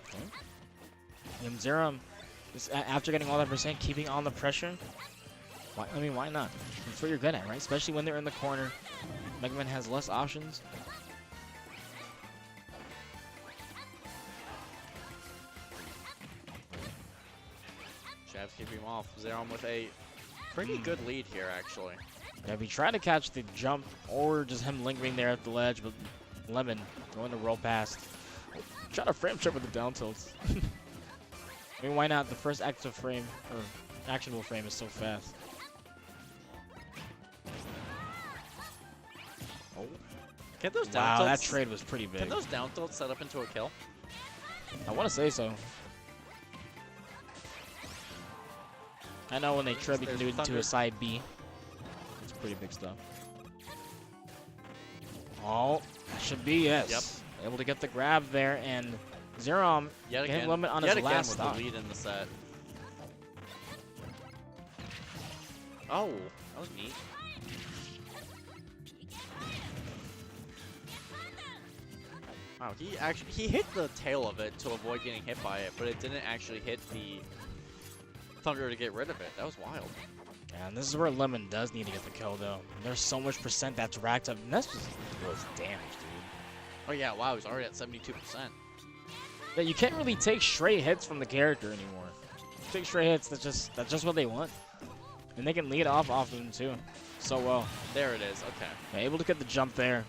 Okay. And Xerom, after getting all that percent, keeping on the pressure. Why not? That's what you're good at, right? Especially when they're in the corner. Mega Man has less options. Shabs keeping him off. Xerom with a pretty good lead here, actually. Yeah, we try to catch the jump or just him lingering there at the ledge, but Lemon going to roll past. Try to frame trip with the down tilts. I mean, why not? The first active frame, or actionable frame, is so fast. Oh. Can those down Wow, tilts, that trade was pretty big. Can those down tilts set up into a kill? I want to say so. I know when they trip, you can do it into a side B. It's pretty big stuff. Oh, that should be yes. Yep. Able to get the grab there, and Xerom Yet again, hit Lemon on his last with stock. the lead in the set. Oh, that was neat. Wow, he hit the tail of it to avoid getting hit by it, but it didn't actually hit the thunder to get rid of it. That was wild. And this is where Lemon does need to get the kill, though. There's so much percent that's racked up, and that's just gross damage, dude. Oh yeah, wow, he's already at 72%. Yeah, you can't really take straight hits from the character anymore. Take straight hits, that's just what they want. And they can lead off them, too. So well. There it is, okay. Yeah, able to get the jump there.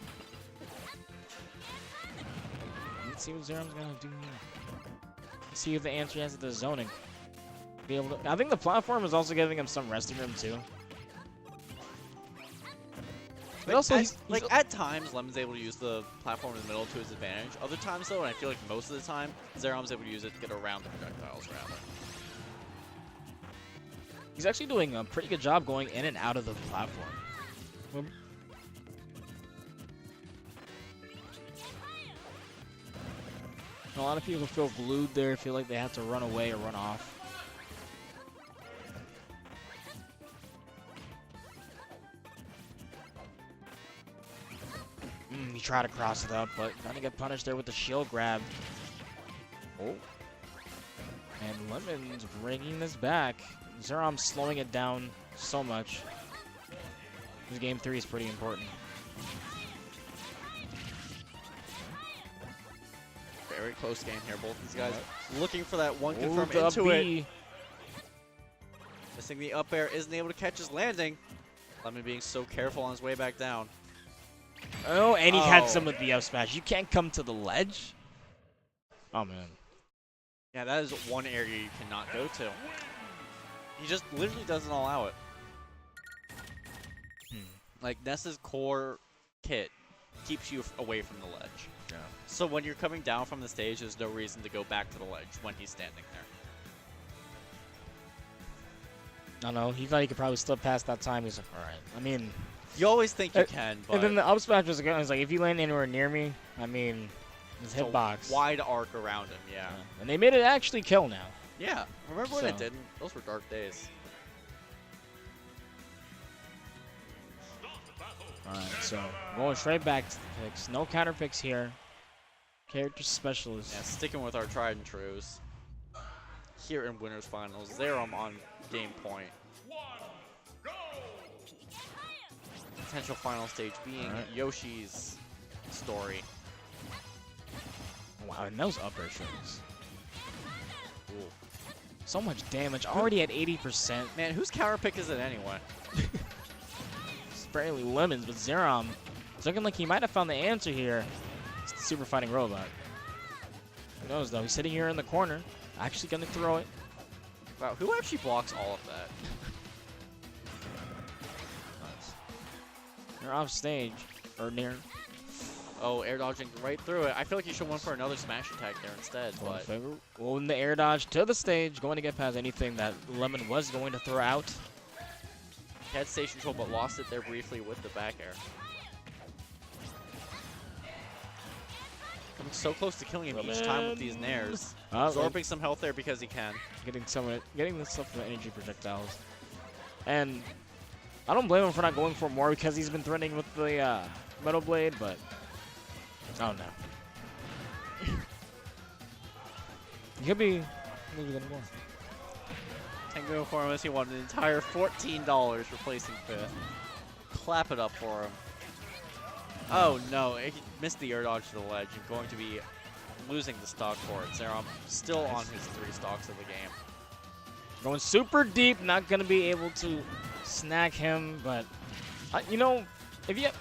Let's see what Xerom's gonna do here. Let's see if the answer has the zoning. Be able to, I think the platform is also giving him some resting room too. But also, at times, Lemon's able to use the platform in the middle to his advantage. Other times, though, and I feel like most of the time, Xerom's able to use it to get around the projectiles, rather. He's actually doing a pretty good job going in and out of the platform. A lot of people feel glued there, feel like they have to run away or run off. He tried to cross it up, but gonna get punished there with the shield grab. Oh. And Lemon's bringing this back. Xerom's slowing it down so much. This game 3 is pretty important. Very close game here. Both these guys looking for that one confirm the into B. it. Missing the up air, isn't able to catch his landing. Lemon being so careful on his way back down. Oh, and he had some with the up smash. You can't come to the ledge. Oh, man. Yeah, that is one area you cannot go to. He just literally doesn't allow it. Like, Ness's core kit keeps you away from the ledge. Yeah. So when you're coming down from the stage, there's no reason to go back to the ledge when he's standing there. I know. He thought he could probably slip past that time. He's like, all right. I mean, you always think you can, but and then the up smash was like, if you land anywhere near me, I mean, his hitbox. Wide arc around him, yeah. And they made it actually kill now. Yeah. Remember when it So. didn't? Those were dark days. Alright, so going straight back to the picks. No counter picks here. Character specialist. Yeah, sticking with our tried and trues. Here in winners finals, Xerom on game point. Potential final stage being Yoshi's story. Wow, and those upper strings. So much damage, already at 80%. Man, whose counter pick is it anyway? It's barely Lemons, but Xerom, it's looking like he might have found the answer here. It's the super fighting robot. Who knows though? He's sitting here in the corner, actually gonna throw it. Wow, who actually blocks all of that? Nice. They're off stage, or near. Oh, air dodging right through it. I feel like he should went for another smash attack there instead, but Well, in the air dodge to the stage, going to get past anything that Lemon was going to throw out. had stage control but lost it there briefly with the back air. Coming so close to killing him each time with these nairs. Absorbing some health there because he can. Getting the stuff from the energy projectiles. And I don't blame him for not going for more because he's been threatening with the Metal Blade, but oh no. He could be maybe gonna go. Tango for him as he won an entire $14 replacing fifth. Clap it up for him. Oh no, he missed the air dodge to the ledge and going to be losing the stock for it. Xerom still on his 3 stocks of the game. Going super deep, not gonna be able to snag him, but you know,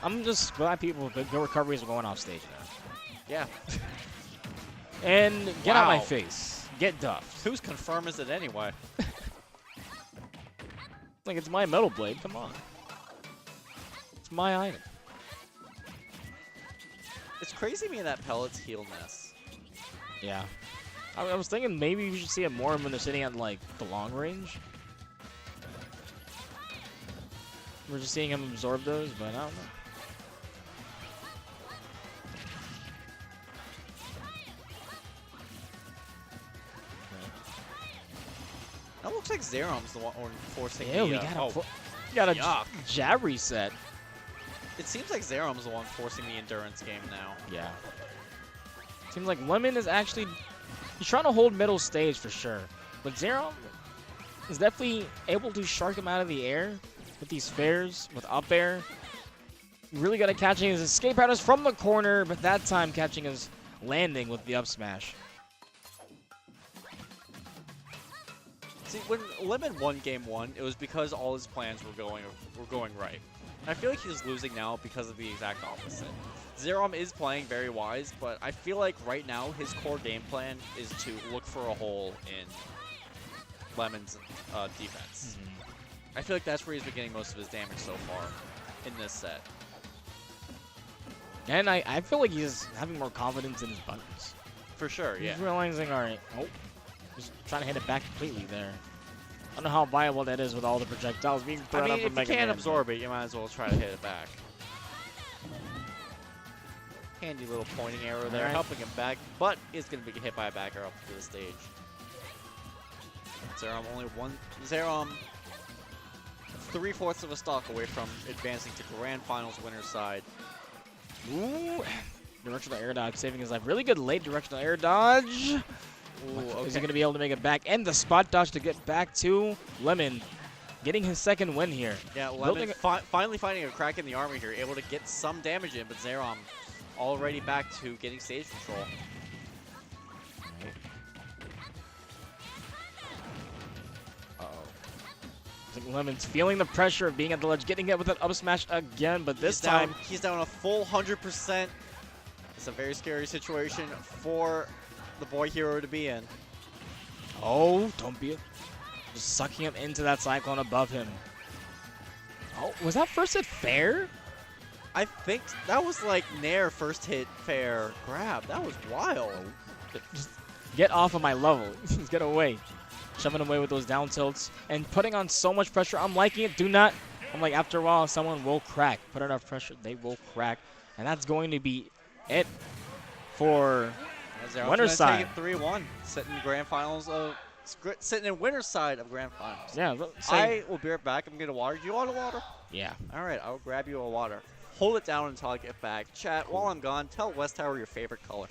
I'm just glad people with good recoveries are going off stage now. Yeah. And get out my face. Get duffed. Whose confirm is it anyway? Like, it's my Metal Blade. Come on. It's my item. It's crazy to me that pellets heal Ness. Yeah. I was thinking maybe we should see it more when they're sitting at, like, the long range. We're just seeing him absorb those, but I don't know. That looks like Xerom's the one forcing Yeah, the, we got him. got a Yuck. jab reset. It seems like Xerom's the one forcing the endurance game now. Yeah. Seems like Lemon is actually, he's trying to hold middle stage for sure. But Xerom is definitely able to shark him out of the air with these fares, with up air. Really good at catching his escape patterns from the corner, but that time catching his landing with the up smash. See, when Lemon won game 1, it was because all his plans were going right. I feel like he's losing now because of the exact opposite. Xerom is playing very wise, but I feel like right now his core game plan is to look for a hole in Lemon's defense. I feel like that's where he's been getting most of his damage so far in this set. And I feel like he's having more confidence in his buttons. For sure, yeah. He's realizing, all right, just trying to hit it back completely there. I don't know how viable that is with all the projectiles being thrown up I mean, from if you Mega can't Man. absorb it, you might as well try to hit it back. Handy little pointing arrow there, Alright. helping him back, but is going to be hit by a back arrow up to the stage. Xerom only one. Xerom 3/4 of a stock away from advancing to Grand Finals winner's side. Ooh, directional air dodge saving his life. Really good late directional air dodge. Ooh, Is he going to be able to make it back? And the spot dodge to get back to Lemon. Getting his second win here. Yeah, Lemon finally finding a crack in the armor here, able to get some damage in, but Xerom already back to getting stage control. I think Lemon's feeling the pressure of being at the ledge, getting hit with an up smash again, but this time he's down a full 100%. It's a very scary situation for the boy hero to be in. oh, don't be just sucking him into that cyclone above him. Oh, was that first hit fair? I think that was like Nair first hit fair grab. That was wild. Just get off of my level. Just get away. Shoving away with those down tilts and putting on so much pressure. I'm liking it. Do not. I'm like, after a while, someone will crack. Put enough pressure, they will crack. And that's going to be it for winner's side. Take it 3-1. Sitting in grand finals of sitting in winner's side of grand finals. Yeah. I will be right back. I'm getting water. Do you want a water? Yeah. All right, I'll grab you a water. Hold it down until I get back. Chat, while I'm gone, tell West Tower your favorite color.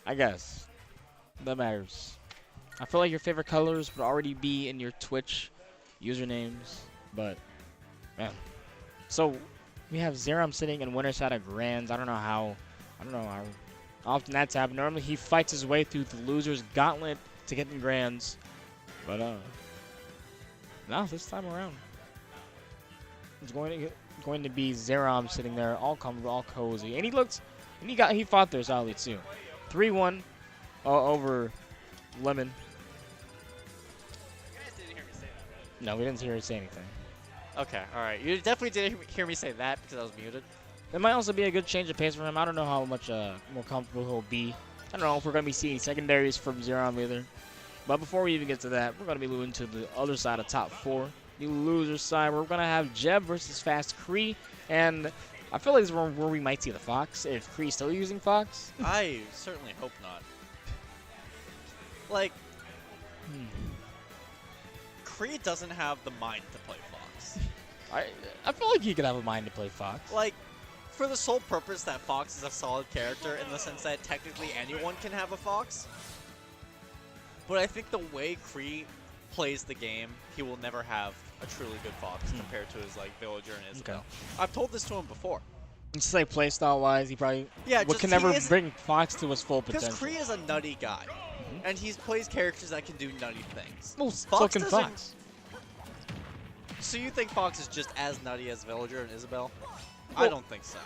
I guess. That matters. I feel like your favorite colors would already be in your Twitch usernames, but man. So we have Xerom sitting in winner's side of Grands. I don't know how often that's happened. Normally he fights his way through the loser's gauntlet to get in Grands, but no, this time around it's going to be Xerom sitting there, all comfortable, all cozy, and he fought there solidly too. 3-1 over Lemon. You guys didn't hear me say that, No, we didn't hear her say anything. right? Okay, all right. You definitely didn't hear me say that because I was muted. It might also be a good change of pace for him. I don't know how much more comfortable he'll be. I don't know if we're going to be seeing secondaries from Xerom either. But before we even get to that, we're going to be moving to the other side of top 4. The loser side, we're going to have JeBB versus Fast Kree. And I feel like this is where we might see the Fox, if Kree's still using Fox. I certainly hope not. Like, Kree doesn't have the mind to play Fox. I feel like he could have a mind to play Fox. Like, for the sole purpose that Fox is a solid character in the sense that technically anyone can have a Fox. But I think the way Kree plays the game, he will never have a truly good Fox compared to his, like, Villager and Isabel. Okay. I've told this to him before. Just like playstyle-wise, he probably Yeah, can never bring Fox to his full Because potential. Kree is a nutty guy. And he plays characters that can do nutty things. Well, so Fox can doesn't- Fox. So you think Fox is just as nutty as Villager and Isabel? I Well- don't think so.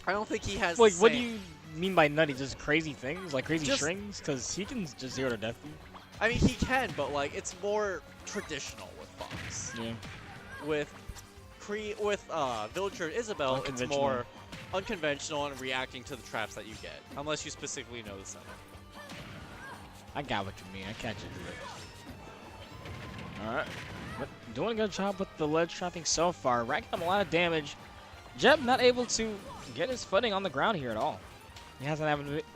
I don't think he has Like, the what do same- you mean by nutty? Just crazy things? Like crazy Just- strings? Because he can just 0 to death you. I mean, he can, but, like, it's more traditional with Fox. Yeah. With Villager and Isabel, it's Unconventional. more unconventional and reacting to the traps that you get. Unless you specifically know the center. I got what you mean. I catch it. Alright. But doing a good job with the ledge trapping so far. Racking up a lot of damage. JeBB not able to get his footing on the ground here at all. He hasn't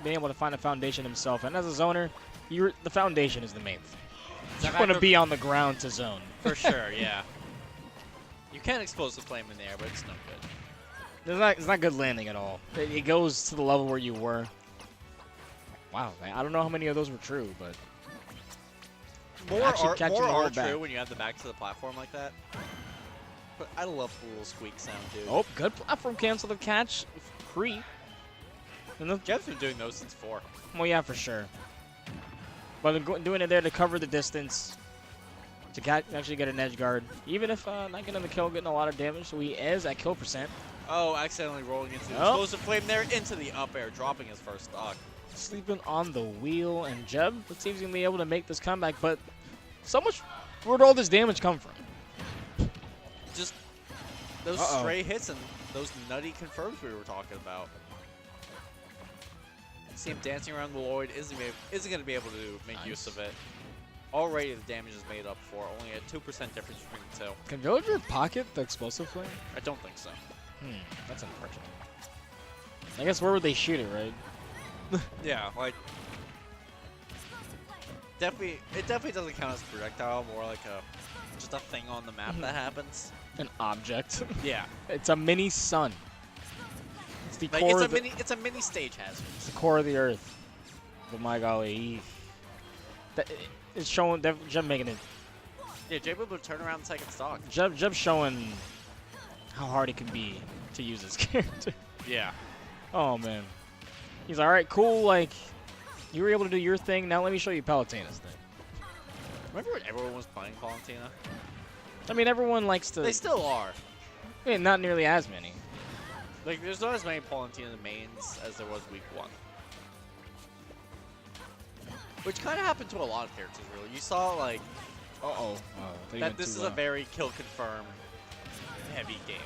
been able to find a foundation himself. And as a zoner, the foundation is the main thing. You want to be on the ground to zone. For sure, yeah. You can explosive flame in there, but it's no good. It's not good landing at all. It goes to the level where you were. Wow, man. I don't know how many of those were true, but More Actually are, catching more the are roll back. true when you have the back to the platform like that. But I love the little squeak sound, dude. oh, good platform cancel to catch Cree. And the, Jeb's been doing those since 4. well, yeah, for sure. But doing it there to cover the distance, to actually get an edge guard, even if not getting the kill, getting a lot of damage. So he is at kill percent. Oh, accidentally rolling into the Oh. explosive flame there, into the up air, dropping his first stock. Sleeping on the wheel, and Jeb, let's see if he's going to be able to make this comeback. But so much, where'd all this damage come from? Just those stray hits and those nutty confirms we were talking about. See him dancing around the Lloyd, isn't going to be able to make use of it. Already the damage is made up for, only a 2% difference between the two. Can Villager pocket the explosive flame? I don't think so. That's unfortunate. I guess where would they shoot it, right? Yeah, like it definitely doesn't count as a projectile, more like just a thing on the map that happens. An object. Yeah, It's a mini sun. It's the like core. it's a mini stage hazard. It's the core of the Earth. But my golly, it's showing. Jeb making it. Yeah, JeBB would turn around and second stock. Jeb showing how hard it can be to use this character. Yeah. Oh man, he's all right, cool. Like you were able to do your thing. Now let me show you Palutena's thing. Remember when everyone was playing Valentina? I mean, everyone likes to. They still are. I mean, not nearly as many. Like, there's not as many Valentina mains as there was week 1. Which kind of happened to a lot of characters, really. You saw, like, that this is a very kill confirm heavy game.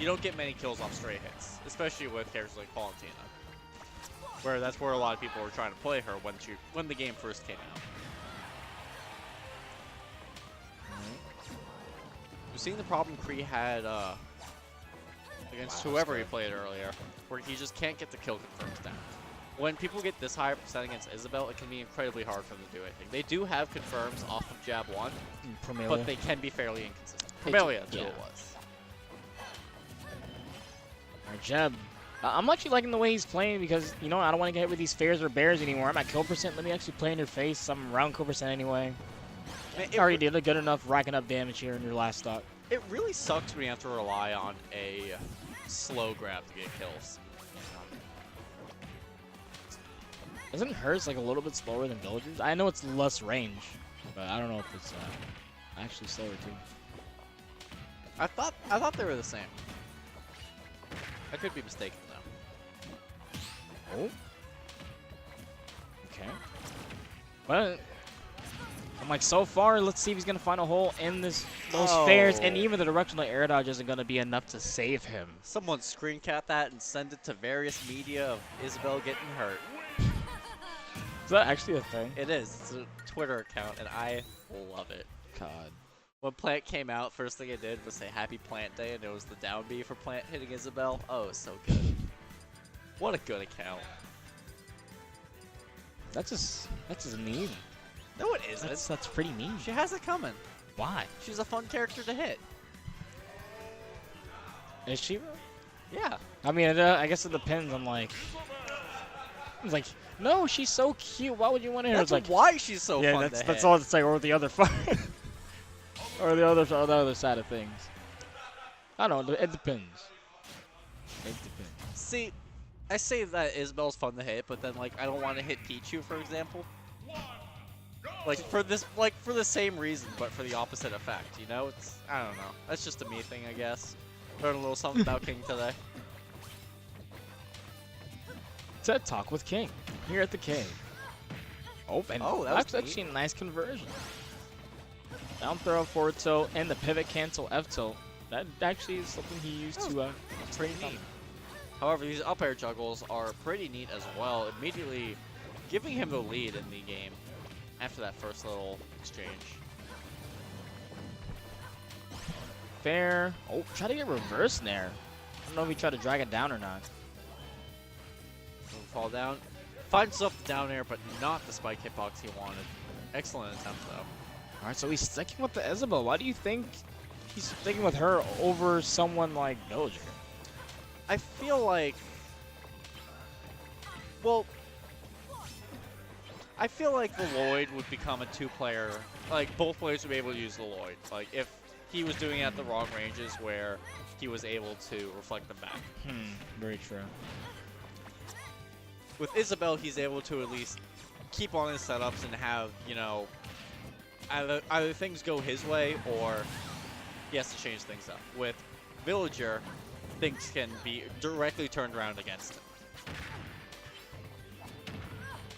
You don't get many kills off stray hits, especially with characters like Valentina. Where that's where a lot of people were trying to play her when the game first came out. You've seen the problem Kree had against whoever he played earlier, where he just can't get the kill confirms down. When people get this high percent against Isabel, it can be incredibly hard for them to do anything. They do have confirms off of Jab 1, but they can be fairly inconsistent. Promelia, that's who it was. Alright, Jeb. I'm actually liking the way he's playing because, you know, I don't want to get hit with these fairs or bears anymore. I'm at kill percent. Let me actually play in your face. I'm around kill percent anyway. You already did a good enough racking up damage here in your last stock. It really sucks when you have to rely on a slow grab to get kills. Isn't hers like a little bit slower than Villagers? I know it's less range, but I don't know if it's actually slower too. I thought they were the same. I could be mistaken though. Oh. Okay. Well, I'm like, so far, let's see if he's gonna find a hole in those fairs, and even the directional air dodge isn't gonna be enough to save him. Someone screen cap that and send it to various media of Isabel getting hurt. Is that actually a thing? It is. It's a Twitter account, and I love it. God. When Plant came out, first thing I did was say Happy Plant Day, and it was the down B for Plant hitting Isabel. Oh, so good. What a good account. That's just mean. No, it isn't. That's pretty mean. She has it coming. Why? She's a fun character to hit. Is she? Yeah. I mean, I guess it depends on like. It's like, no, she's so cute. Why would you want to hit her? That's It's like, why she's so yeah, fun that's to hit. all it's like, or the other or the other side of things. I don't know. It depends. It depends. See, I say that Isabel's fun to hit, but then like I don't want to hit Pichu, for example. Like for the same reason, but for the opposite effect. You know, I don't know. That's just a me thing, I guess. Learned a little something about King today. TED Talk with King here at the cave. Oh, and that was that's neat. actually a nice conversion. Down throw, forward tilt, and the pivot cancel F tilt. That actually is something he used to. Pretty neat. However, these up air juggles are pretty neat as well, immediately giving him the lead in the game after that first little exchange. Fair. Oh, try to get reverse there. I don't know if he tried to drag it down or not. Doesn't fall down. Finds himself the down air, but not the spike hitbox he wanted. Excellent attempt, though. All right, so he's sticking with the Isabel. Why do you think he's thinking with her over someone like Villager. I feel like, well, I feel like the Lloyd would become a two-player. Like both players would be able to use the Lloyd. Like if he was doing it at the wrong ranges, where he was able to reflect them back. Very true. With Isabelle, he's able to at least keep on his setups and have, you know, either things go his way or he has to change things up. With Villager, things can be directly turned around against him.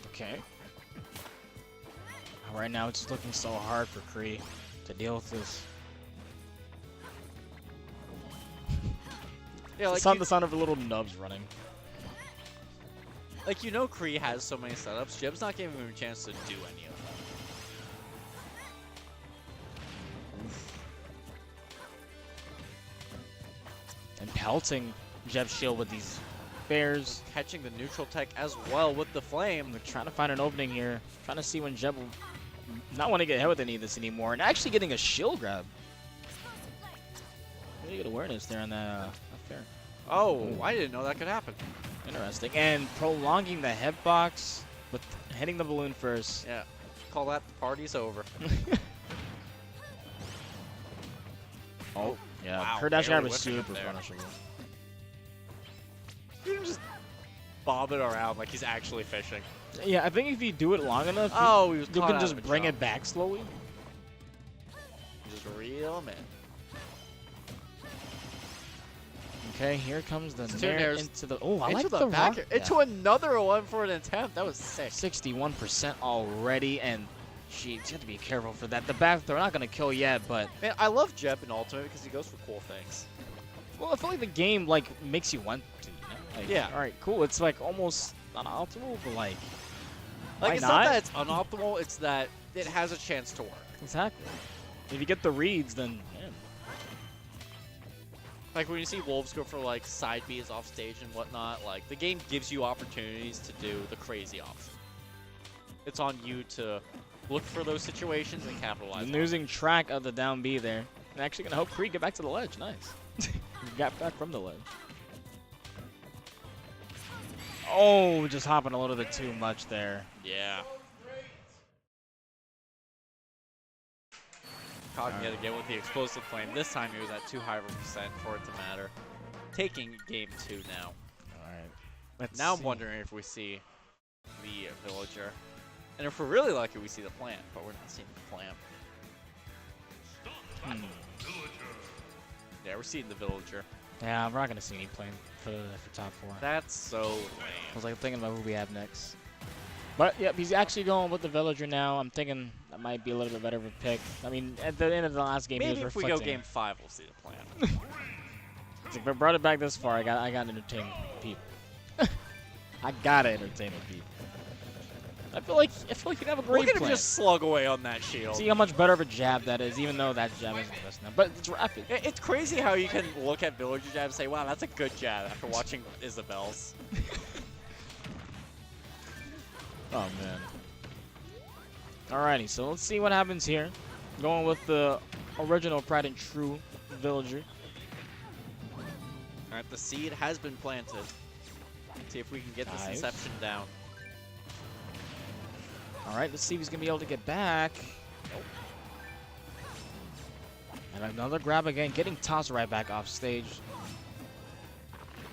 Okay. Right now, it's looking so hard for Kree to deal with this. Yeah, like The sound of little nubs running. Like, you know Kree has so many setups, Jeb's not giving him a chance to do any of them. And pelting Jeb's shield with these bears. Catching the neutral tech as well with the flame. They're trying to find an opening here. Trying to see when Jeb will not want to get hit with any of this anymore. And actually getting a shield grab. Really good awareness there on that fair. Oh, I didn't know that could happen. Interesting. And prolonging the hitbox with hitting the balloon first. Yeah. Call that the party's over. Oh, yeah. Wow, Her dash grab barely is whipping him super there. punishable. You can just bob it around like he's actually fishing. Yeah, I think if you do it long enough, Oh, he was you caught can out just of a bring jump. it back slowly. Just reel him in. Okay, here comes the Two nair nairs into the. Oh, I into like the the back rock. air. Into another one for an attempt. That was sick. 61% already, and you have to be careful for that. The back throw not gonna kill yet, but Man, I love Jeb in Ultimate because he goes for cool things. well, I feel like the game like makes you want to. You know? Like, Yeah. All right, cool. It's like almost not optimal, but like. Like, why it's not that it's unoptimal, it's that it has a chance to work. Exactly. If you get the reads, then man. Like, when you see Wolves go for, like, side Bs off stage and whatnot, like, the game gives you opportunities to do the crazy option. It's on you to look for those situations and capitalize on them. Losing track of the down B there. And actually gonna help Kree get back to the ledge. Nice. Got back from the ledge. Oh, just hopping a little bit too much there. Yeah. Caught him yet again with the explosive flame. This time he was at too high of a percent for it to matter. Taking game 2 now. Alright. Now I'm wondering if we see the Villager. And if we're really lucky, we see the plant, but we're not seeing the plant. Yeah, we're seeing the Villager. Yeah, we're not gonna see any plane for top 4. That's so lame. I was like thinking about who we have next. But yep, he's actually going with the Villager now. I'm thinking that might be a little bit better of a pick. I mean, at the end of the last game, he Maybe was if we go reflecting. game 5, we'll see the plant. If I brought it back this far, I got to entertain people. I gotta entertain the people. I feel like you have a great Look at him plan. just slug away on that shield. See how much better of a jab that is, even though that jab isn't the best now. But it's rapid. It's crazy how you can look at Villager jab and say, wow, that's a good jab after watching Isabelle's. Oh, man. Alrighty, so let's see what happens here. Going with the original Pride and True Villager. Alright, the seed has been planted. See if we can get this Nice. Inception down. Alright, let's see if he's going to be able to get back. Nope. And another grab again, getting tossed right back off stage.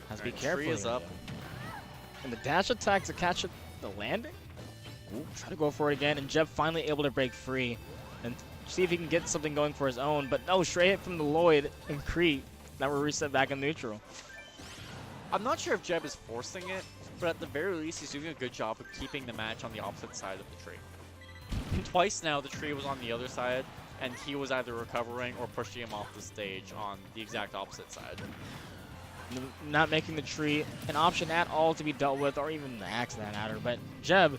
Has to be Alright, careful. tree is here, up. though. And the dash attack to catch the landing. Ooh, try to go for it again, and Jeb finally able to break free and see if he can get something going for his own. But no, straight hit from the Lloyd and Kree. Now we're reset back in neutral. I'm not sure if Jeb is forcing it, but at the very least, he's doing a good job of keeping the match on the opposite side of the tree. Twice now, the tree was on the other side, and he was either recovering or pushing him off the stage on the exact opposite side. Not making the tree an option at all to be dealt with, or even the axe that matter. But Jeb,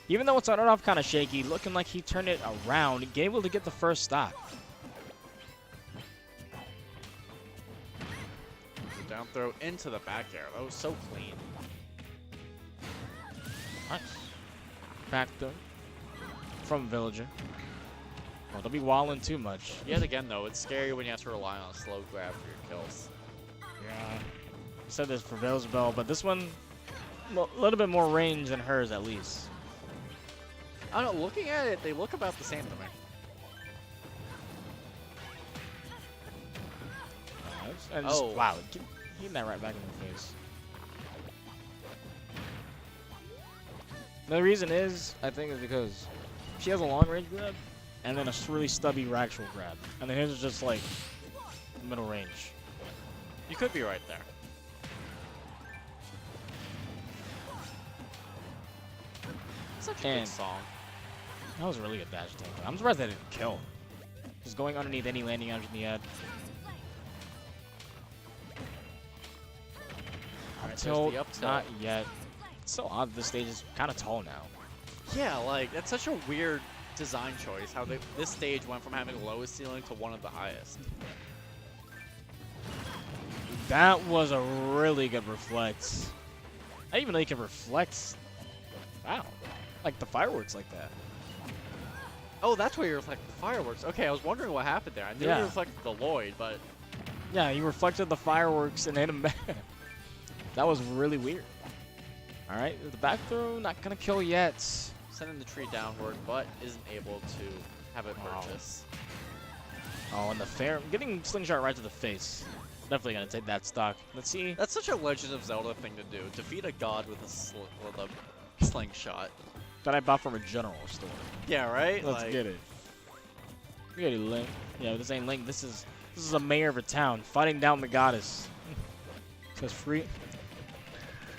even though it started off kind of shaky, looking like he turned it around, able to get the first stop. Down throw into the back air. That was so clean. Nice. Back throw from Villager. Oh, don't be walling too much. Yet again, though, it's scary when you have to rely on a slow grab for your kills. Yeah. You said this for Veil's Bell, but this one, a little bit more range than hers at least. I don't know, looking at it, they look about the same to me. And just, wow, getting that right back in the face. The reason is, I think, is because she has a long range grab and then a really stubby actual grab. And then his is just like middle range. You could be right there. Such a good song. That was a really good dash attack. I'm surprised that didn't kill. Just going underneath any landing under the head. Tilt, not yet. It's so odd this stage is kind of tall now. Yeah, like, that's such a weird design choice, how this stage went from having the lowest ceiling to one of the highest. That was a really good reflect. I didn't even know you could reflect. Wow. Like the fireworks like that. Oh, that's where you reflected the fireworks. Okay, I was wondering what happened there. I knew you reflected the Lloyd, but... Yeah, you reflected the fireworks and hit him back. That was really weird. All right, the back throw, not going to kill yet. Sending the tree downward, but isn't able to have it purchase. Oh, and the fair, getting slingshot right to the face. Definitely going to take that stock. Let's see. That's such a Legend of Zelda thing to do. Defeat a god with a slingshot. That I bought from a general store. Yeah, right? Let's get it. We got a Link. Yeah, this ain't Link. This is a mayor of a town fighting down the goddess. Because free.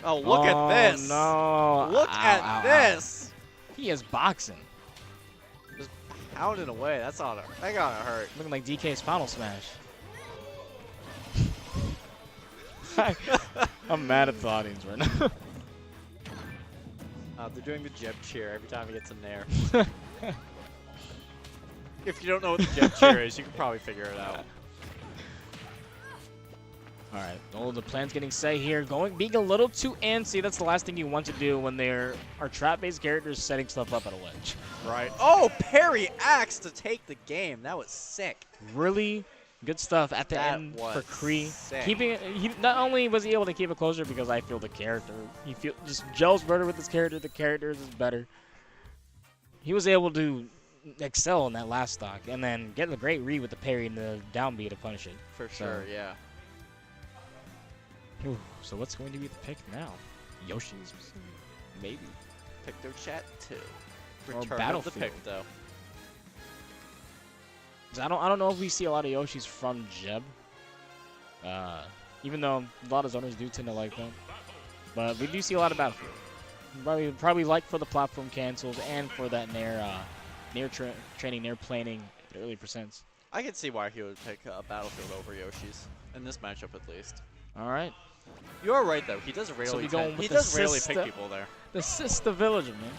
Oh, look at this. No. Look at this. He is boxing. Just pounding away. That gotta hurt. Looking like DK's Final Smash. I'm mad at the audience right now. They're doing the Jeb cheer every time he gets in there. If you don't know what the Jeb cheer is, you can probably figure it out. All right, oh, the plan's getting set here. Being a little too antsy. That's the last thing you want to do when there are trap-based characters setting stuff up at a ledge. Right. Oh, parry axe to take the game. That was sick. Really good stuff at the end for Kree. Keeping it. Not only was he able to keep it closer because I feel the character. He just gels better with his character. The character is better. He was able to excel in that last stock and then get a great read with the parry and the down B to punish it. For sure, yeah. Ooh, so what's going to be the pick now? Yoshi's, maybe. Pick their chat too. Or Return Battlefield. the pick though. I don't know if we see a lot of Yoshis from Jeb. Even though a lot of zoners do tend to like them, but we do see a lot of Battlefield. Probably like for the platform cancels and for that nair training, nair planning early percents. I can see why he would pick Battlefield over Yoshi's in this matchup at least. All right. You are right though. He does rarely. He does rarely pick people there. The Sister Villager, man.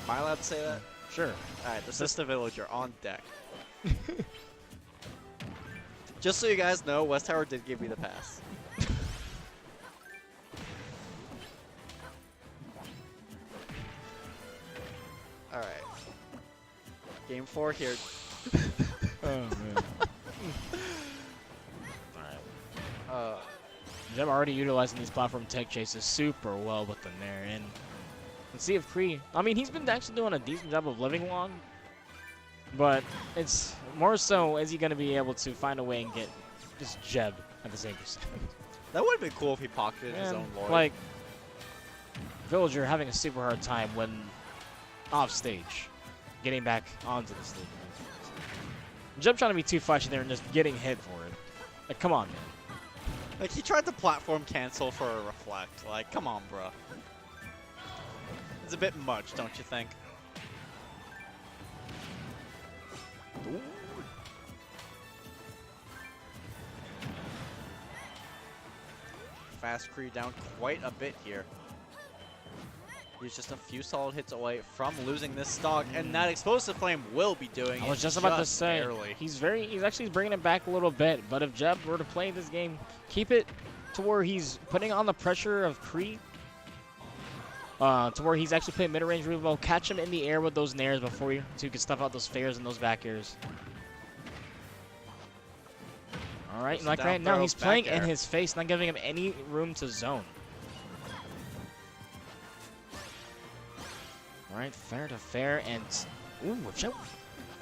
Am I allowed to say that? Sure. All right, the Sister Villager on deck. Just so you guys know, West Tower did give me the pass. All right. Game 4 here. Oh man. Jeb already utilizing these platform tech chases super well with the nair, and let's see if Kree. I mean, he's been actually doing a decent job of living long, but it's more so is he going to be able to find a way and get just Jeb at the same percent. That would have been cool if he pocketed his own Lord. Like Villager having a super hard time when off stage, getting back onto the stage. Jeb trying to be too flashy there and just getting hit for it. Like, come on, man. Like, he tried to platform cancel for a reflect. Like, come on, bro. It's a bit much, don't you think? Ooh. Fast Kree down quite a bit here. He's just a few solid hits away from losing this stock, and that Explosive Flame will be doing it. I was just about to say, barely. he's actually bringing it back a little bit, but if Jeb were to play this game, keep it to where he's putting on the pressure of Kree, to where he's actually playing mid-range really well. Catch him in the air with those nairs before you, so you can stuff out those fairs and those back airs. All right, like right now, he's playing in his face, not giving him any room to zone. All right, fair to fair, and ooh,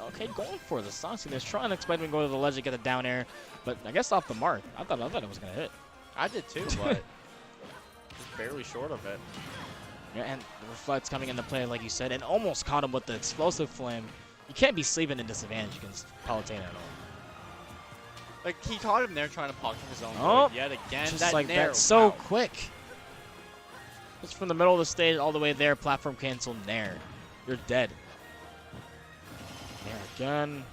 okay, going for the saucy. They're trying to expect him to go to the ledge to get a down air, but I guess off the mark. I thought it was gonna hit. I did too, but just barely short of it. Yeah, and the reflects coming into play, like you said, and almost caught him with the explosive flame. You can't be sleeping in disadvantage against Palutena at all. Like, he caught him there trying to pocket his own Oh, yet again. just that like nair, that, so wow. quick. Just from the middle of the stage all the way there, platform cancel, nair. You're dead. Nair again.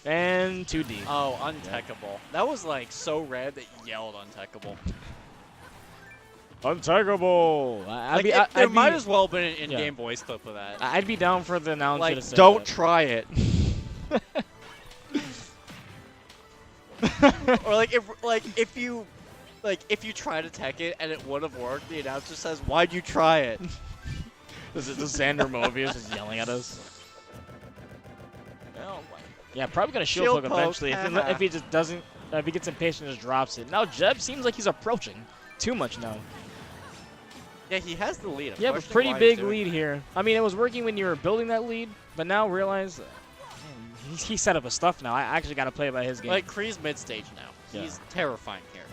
And 2D. Oh, untechable. That was like so red that you yelled untechable. Untechable. There might as well have been an in-game voice clip of that. I'd be down for the announcer Like, to say don't that. try it. Or if you try to tech it and it would have worked, the announcer says, "Why'd you try it?" This is the Xander Mobius just yelling at us. Oh my. Yeah, probably gonna shield poke eventually. If he just doesn't, if he gets impatient, and just drops it. Now Jeb seems like he's approaching too much now. Yeah, he has the lead. Yeah, but pretty big lead here. I mean, it was working when you were building that lead, but now realize he set up his stuff now. I actually got to play by his game. Like, Kree's mid-stage now. Yeah. He's terrifying here.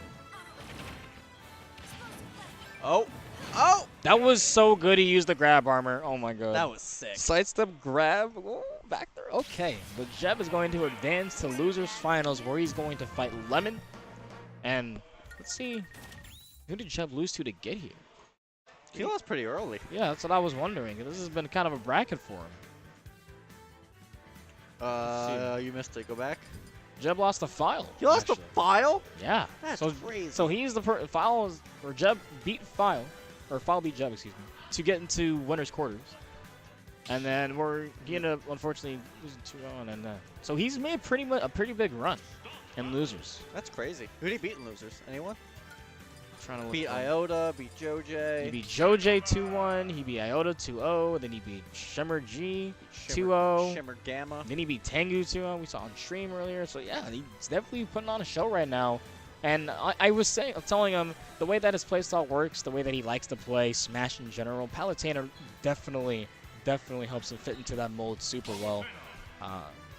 Oh! Oh! That was so good. He used the grab armor. Oh my god. That was sick. Sidestep grab. Oh, back there. Okay. But Jeb is going to advance to losers finals where he's going to fight Lemon. And let's see. Who did Jeb lose to get here? He lost pretty early. Yeah, that's what I was wondering. This has been kind of a bracket for him. You missed it. Go back. Jeb lost the file. He lost the file? Yeah. That's crazy. So he's the file, or Jeb beat file, or file beat Jeb, excuse me, to get into winner's quarters. And then he ended up, unfortunately, losing 2-0, and so he's made a pretty big run in losers. That's crazy. Who did he beat in losers? Anyone? Trying to beat Iota, beat Joj. He beat Joj 2-1. He beat Iota 2-0. Then he beat Shimmer G 2-0. Shimmer Gamma. Then he beat Tengu 2-0. We saw on stream earlier. So yeah, he's definitely putting on a show right now. And I was telling him the way that his playstyle works, the way that he likes to play Smash in general, Palutena definitely helps him fit into that mold super well.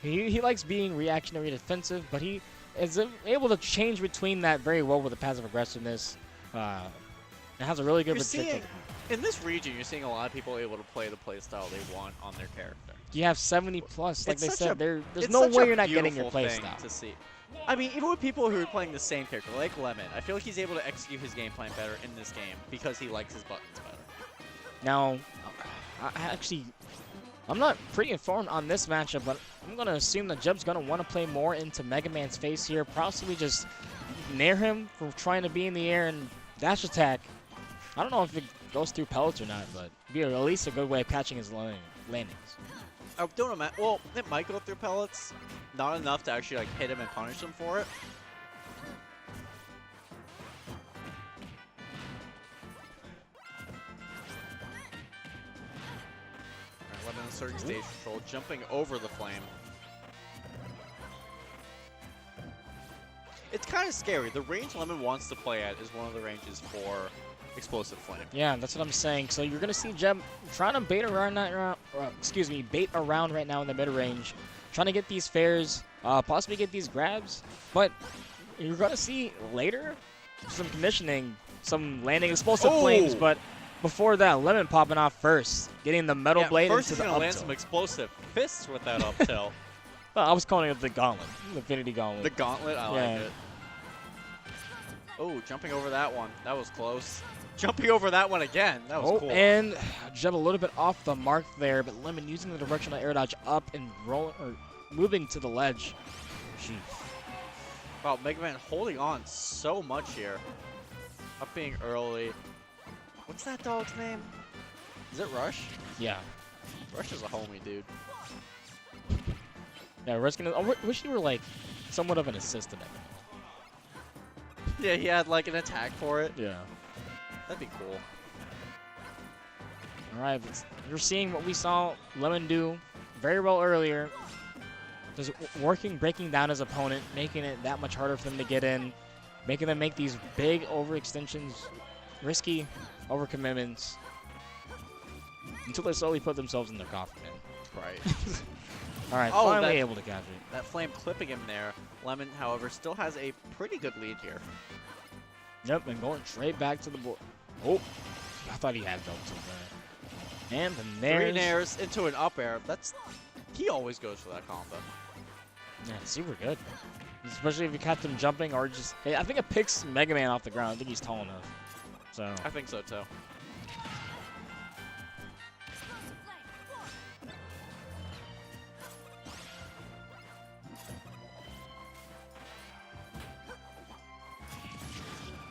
He likes being reactionary defensive, but he is able to change between that very well with the passive aggressiveness. It has a really good predictability. In this region, you're seeing a lot of people able to play the playstyle they want on their character. You have 70 plus, like they said. There's no no way you're not getting your playstyle. To see. I mean, even with people who are playing the same character, like Lemon, I feel like he's able to execute his game plan better in this game because he likes his buttons better. Now, I'm not pretty informed on this matchup, but I'm going to assume that Jeb's going to want to play more into Mega Man's face here, possibly just nair him for trying to be in the air and dash attack. I don't know if it goes through pellets or not, but it'd be at least a good way of catching his landings. I don't imagine. Well, it might go through pellets. Not enough to actually like hit him and punish him for it. Alright, Lemon inserting stage control, jumping over the flame. It's kind of scary. The range Lemon wants to play at is one of the ranges for explosive flame. Yeah, that's what I'm saying. So you're gonna see Jeb trying to bait around bait around right now in the mid range, trying to get these fairs, possibly get these grabs. But you're gonna see later some conditioning, some landing explosive flames. But before that, Lemon popping off first, getting the metal blade first into he's the gonna up land tilt. some explosive fists with that up tilt. Well, I was calling it the gauntlet, the Infinity Gauntlet. The gauntlet, I like it. Oh, jumping over that one. That was close. Jumping over that one again. That was cool. And Jeb a little bit off the mark there, but Lemon using the directional air dodge up and moving to the ledge. Jeez. Wow, Mega Man holding on so much here. Up being early. What's that dog's name? Is it Rush? Yeah. Rush is a homie, dude. Yeah, Rush I wish you were like somewhat of an assistant. Yeah, he had like an attack for it. Yeah. That'd be cool. All right, you're seeing what we saw Lemon do very well earlier. Just breaking down his opponent, making it that much harder for them to get in, making them make these big overextensions, risky overcommitments, until they slowly put themselves in their coffin, man. Right. All right, Oh, finally able to capture it. That flame clipping him there. Lemon, however, still has a pretty good lead here. Yep, and going straight back to the board. Oh, I thought he had jump so bad. And the Three nairs. nairs into an up air. He always goes for that combo. Yeah, it's super good. Especially if you catch him jumping or just... Hey, I think it picks Mega Man off the ground. I think he's tall enough. So... I think so, too.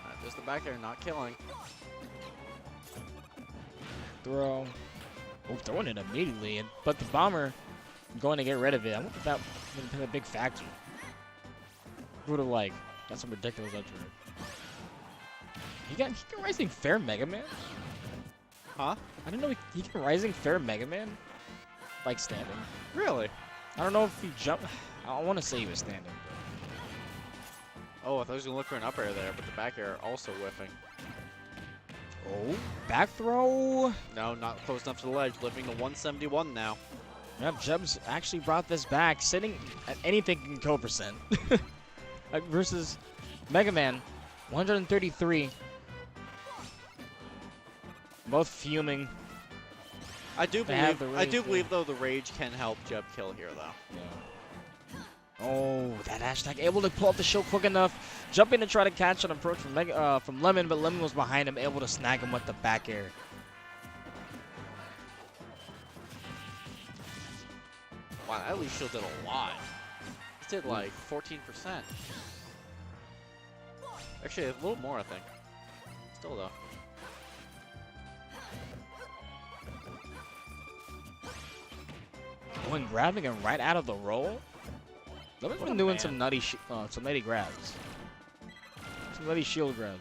Alright, there's the back air, not killing. Throw. Oh, throwing it immediately. But the bomber going to get rid of it. I wonder if that would have been a big factor. Would have, like, got some ridiculous edge for it. He got Rising Fair Mega Man? Huh? I didn't know he can Rising Fair Mega Man? Like standing. Really? I don't know if he jumped. I want to say he was standing. Oh, I thought he was going to look for an up air there, but the back air also whiffing. Oh, back throw. No, not close enough to the ledge. Living to 171 now. Yep, Jeb's actually brought this back, sitting at anything in kill percent. Versus Mega Man, 133. Both fuming. I do They have the believe rage, though the rage can help Jeb kill here though. Yeah. Oh, that hashtag able to pull up the show quick enough, jumping to try to catch an approach from Lemon, but Lemon was behind him, able to snag him with the back air. Wow, that at least shielded a lot. It did like 14%. Actually, a little more, I think. Still though. When grabbing him right out of the roll, Lemon's been doing some nutty grabs. Some nutty shield grabs.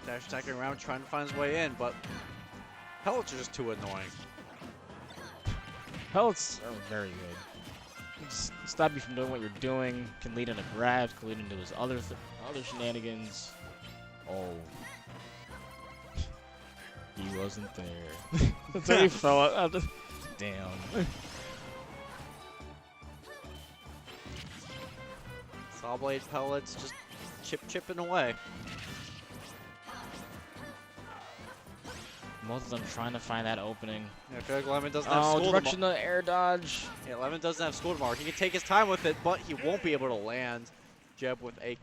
Dash attacking around, trying to find his way in, but pellets are just too annoying. Pellets are very good. Just stop you from doing what you're doing. Can lead into grabs. Can lead into his other shenanigans. Oh, he wasn't there. That's how he fell out. Damn. Saw blade pellets just chipping away. Both of them trying to find that opening. Yeah, I feel like Lemon doesn't have Oh, school direction to air dodge. Yeah, Lemon doesn't have school tomorrow. He can take his time with it, but he won't be able to land. Jeb with a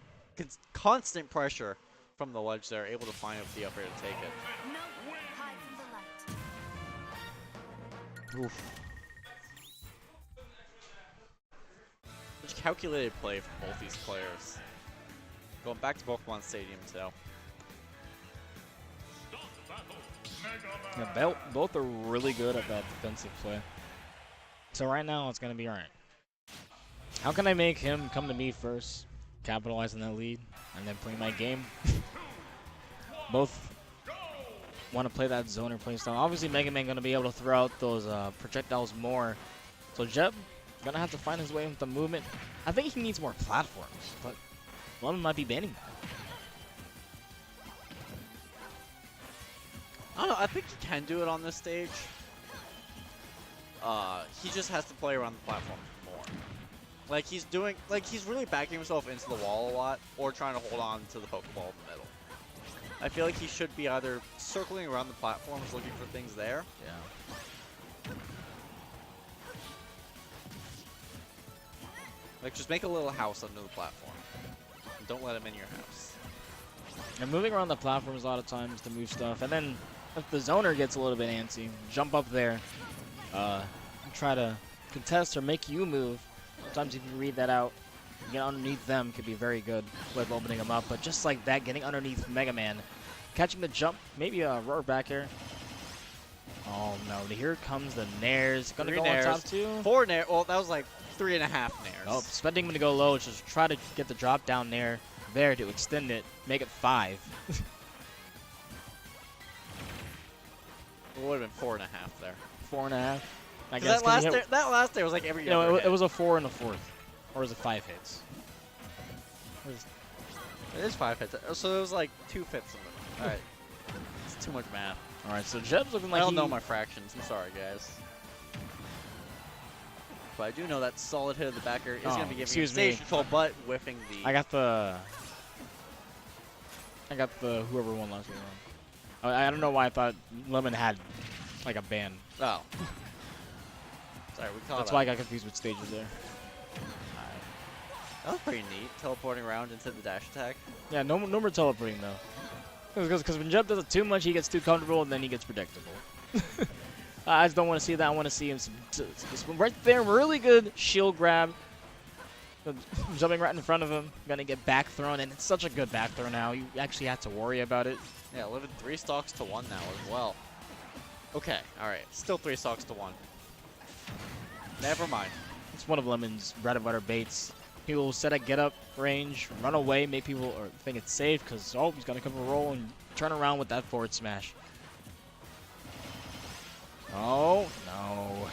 constant pressure from the ledge there, able to find the up air to take it. No one hides in the light. Oof. Such calculated play from both these players. Going back to Pokemon Stadium, too. Yeah, both are really good at that defensive play. So right now it's going to be alright. How can I make him come to me first, capitalize on that lead, and then play my game? Both want to play that zoner play style. Obviously Mega Man going to be able to throw out those projectiles more. So Jeb going to have to find his way with the movement. I think he needs more platforms, but Lemon might be banning that. I don't know, I think he can do it on this stage. He just has to play around the platform more. Like he's really backing himself into the wall a lot, or trying to hold on to the Pokeball in the middle. I feel like he should be either circling around the platforms looking for things there. Yeah. Like just make a little house under the platform. And don't let him in your house. And moving around the platforms a lot of times to move stuff, and then if the zoner gets a little bit antsy, jump up there, and try to contest or make you move. Sometimes if you read that out, get underneath them could be very good with opening them up. But just like that, getting underneath Mega Man, catching the jump, maybe a roar back air. Oh no, here comes the nairs. Gonna 3 go nairs. on top two. 4 nair. Well, that was like 3.5 nairs. Oh, expecting him to go low, just try to get the drop down there to extend it, make it 5. It would have been 4.5 there. 4.5. I 'Cause guess that last nair was like every no, other it hit. was a 4 and a 4th, or was it 5 hits? It is 5 hits. So it was like 2/5 of it. All right. It's too much math. All right, so Jeb's looking like I don't know my fractions. I'm sorry, guys. But I do know that solid hit of the backer is going to be giving you excuse stage me. control, but whiffing the... I got the whoever won last game wrong. I don't know why I thought Lemon had like a ban. Oh. Sorry, we caught That's up. why I got confused with stages there. That was pretty neat, teleporting around into the dash attack. Yeah, no more teleporting though. Because when Jeb does it too much, he gets too comfortable and then he gets predictable. I just don't want to see that. I want to see him right there, really good shield grab. Jumping right in front of him, gonna get back thrown, and it's such a good back throw now. You actually have to worry about it. Yeah, living 3 stocks to 1 now as well. Okay, all right, still 3 stocks to 1. Never mind. It's one of Lemon's bread and butter baits. He will set a get up range, run away, make people think it's safe because he's gonna come and roll and turn around with that forward smash. Oh no!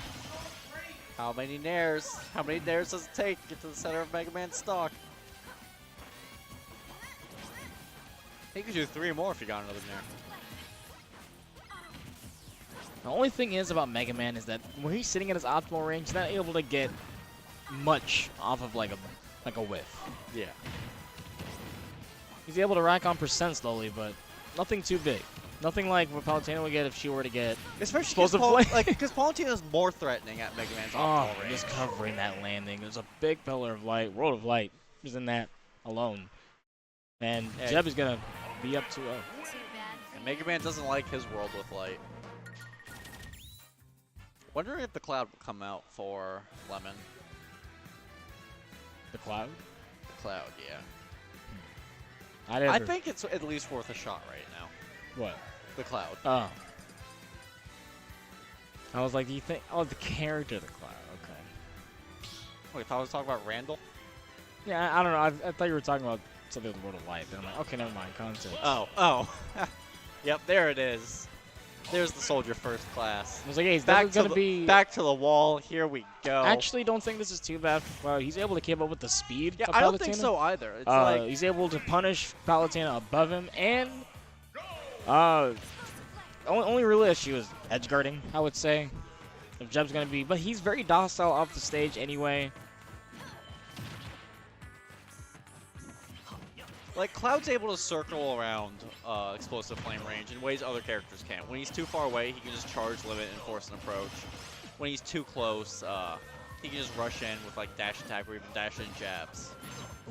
How many nairs? How many nairs does it take to get to the center of Mega Man's stock? He could do 3 more if he got another nair. The only thing is about Mega Man is that when he's sitting at his optimal range, he's not able to get much off of like a whiff. Yeah. He's able to rack on percent slowly, but nothing too big. Nothing like what Palutena would get if she were to get Especially explosive flame. because Palutena is more threatening at Mega Man's optimal range. Just covering that landing. There's a big pillar of light, world of light, just in that alone. And Yeah. Jeb is gonna be up 2-0. Too bad. And Mega Man doesn't like his world with light. Wondering if the cloud will come out for Lemon. The cloud. The cloud, yeah. I I think it's at least worth a shot right now. What? The cloud. Oh. I was like, do you think? Oh, the character of the cloud. Okay. Wait, if I was talking about Randall? Yeah, I don't know. I thought you were talking about something with the world of light. Then I'm like, okay, never mind. Context. Oh. Yep, there it is. There's the soldier first class. I was like, hey, he's Back gonna to be. back to the wall. Here we go. Actually, don't think this is too bad. Well, he's able to keep up with the speed. yeah, of I don't think Palutena. so either. It's like He's able to punish Palutena above him, and only real issue is edge guarding, I would say. If Jeb's gonna be, but he's very docile off the stage anyway. Cloud's able to circle around explosive flame range in ways other characters can't. When he's too far away, he can just charge limit and force an approach. When he's too close, he can just rush in with dash attack or even dash in jabs.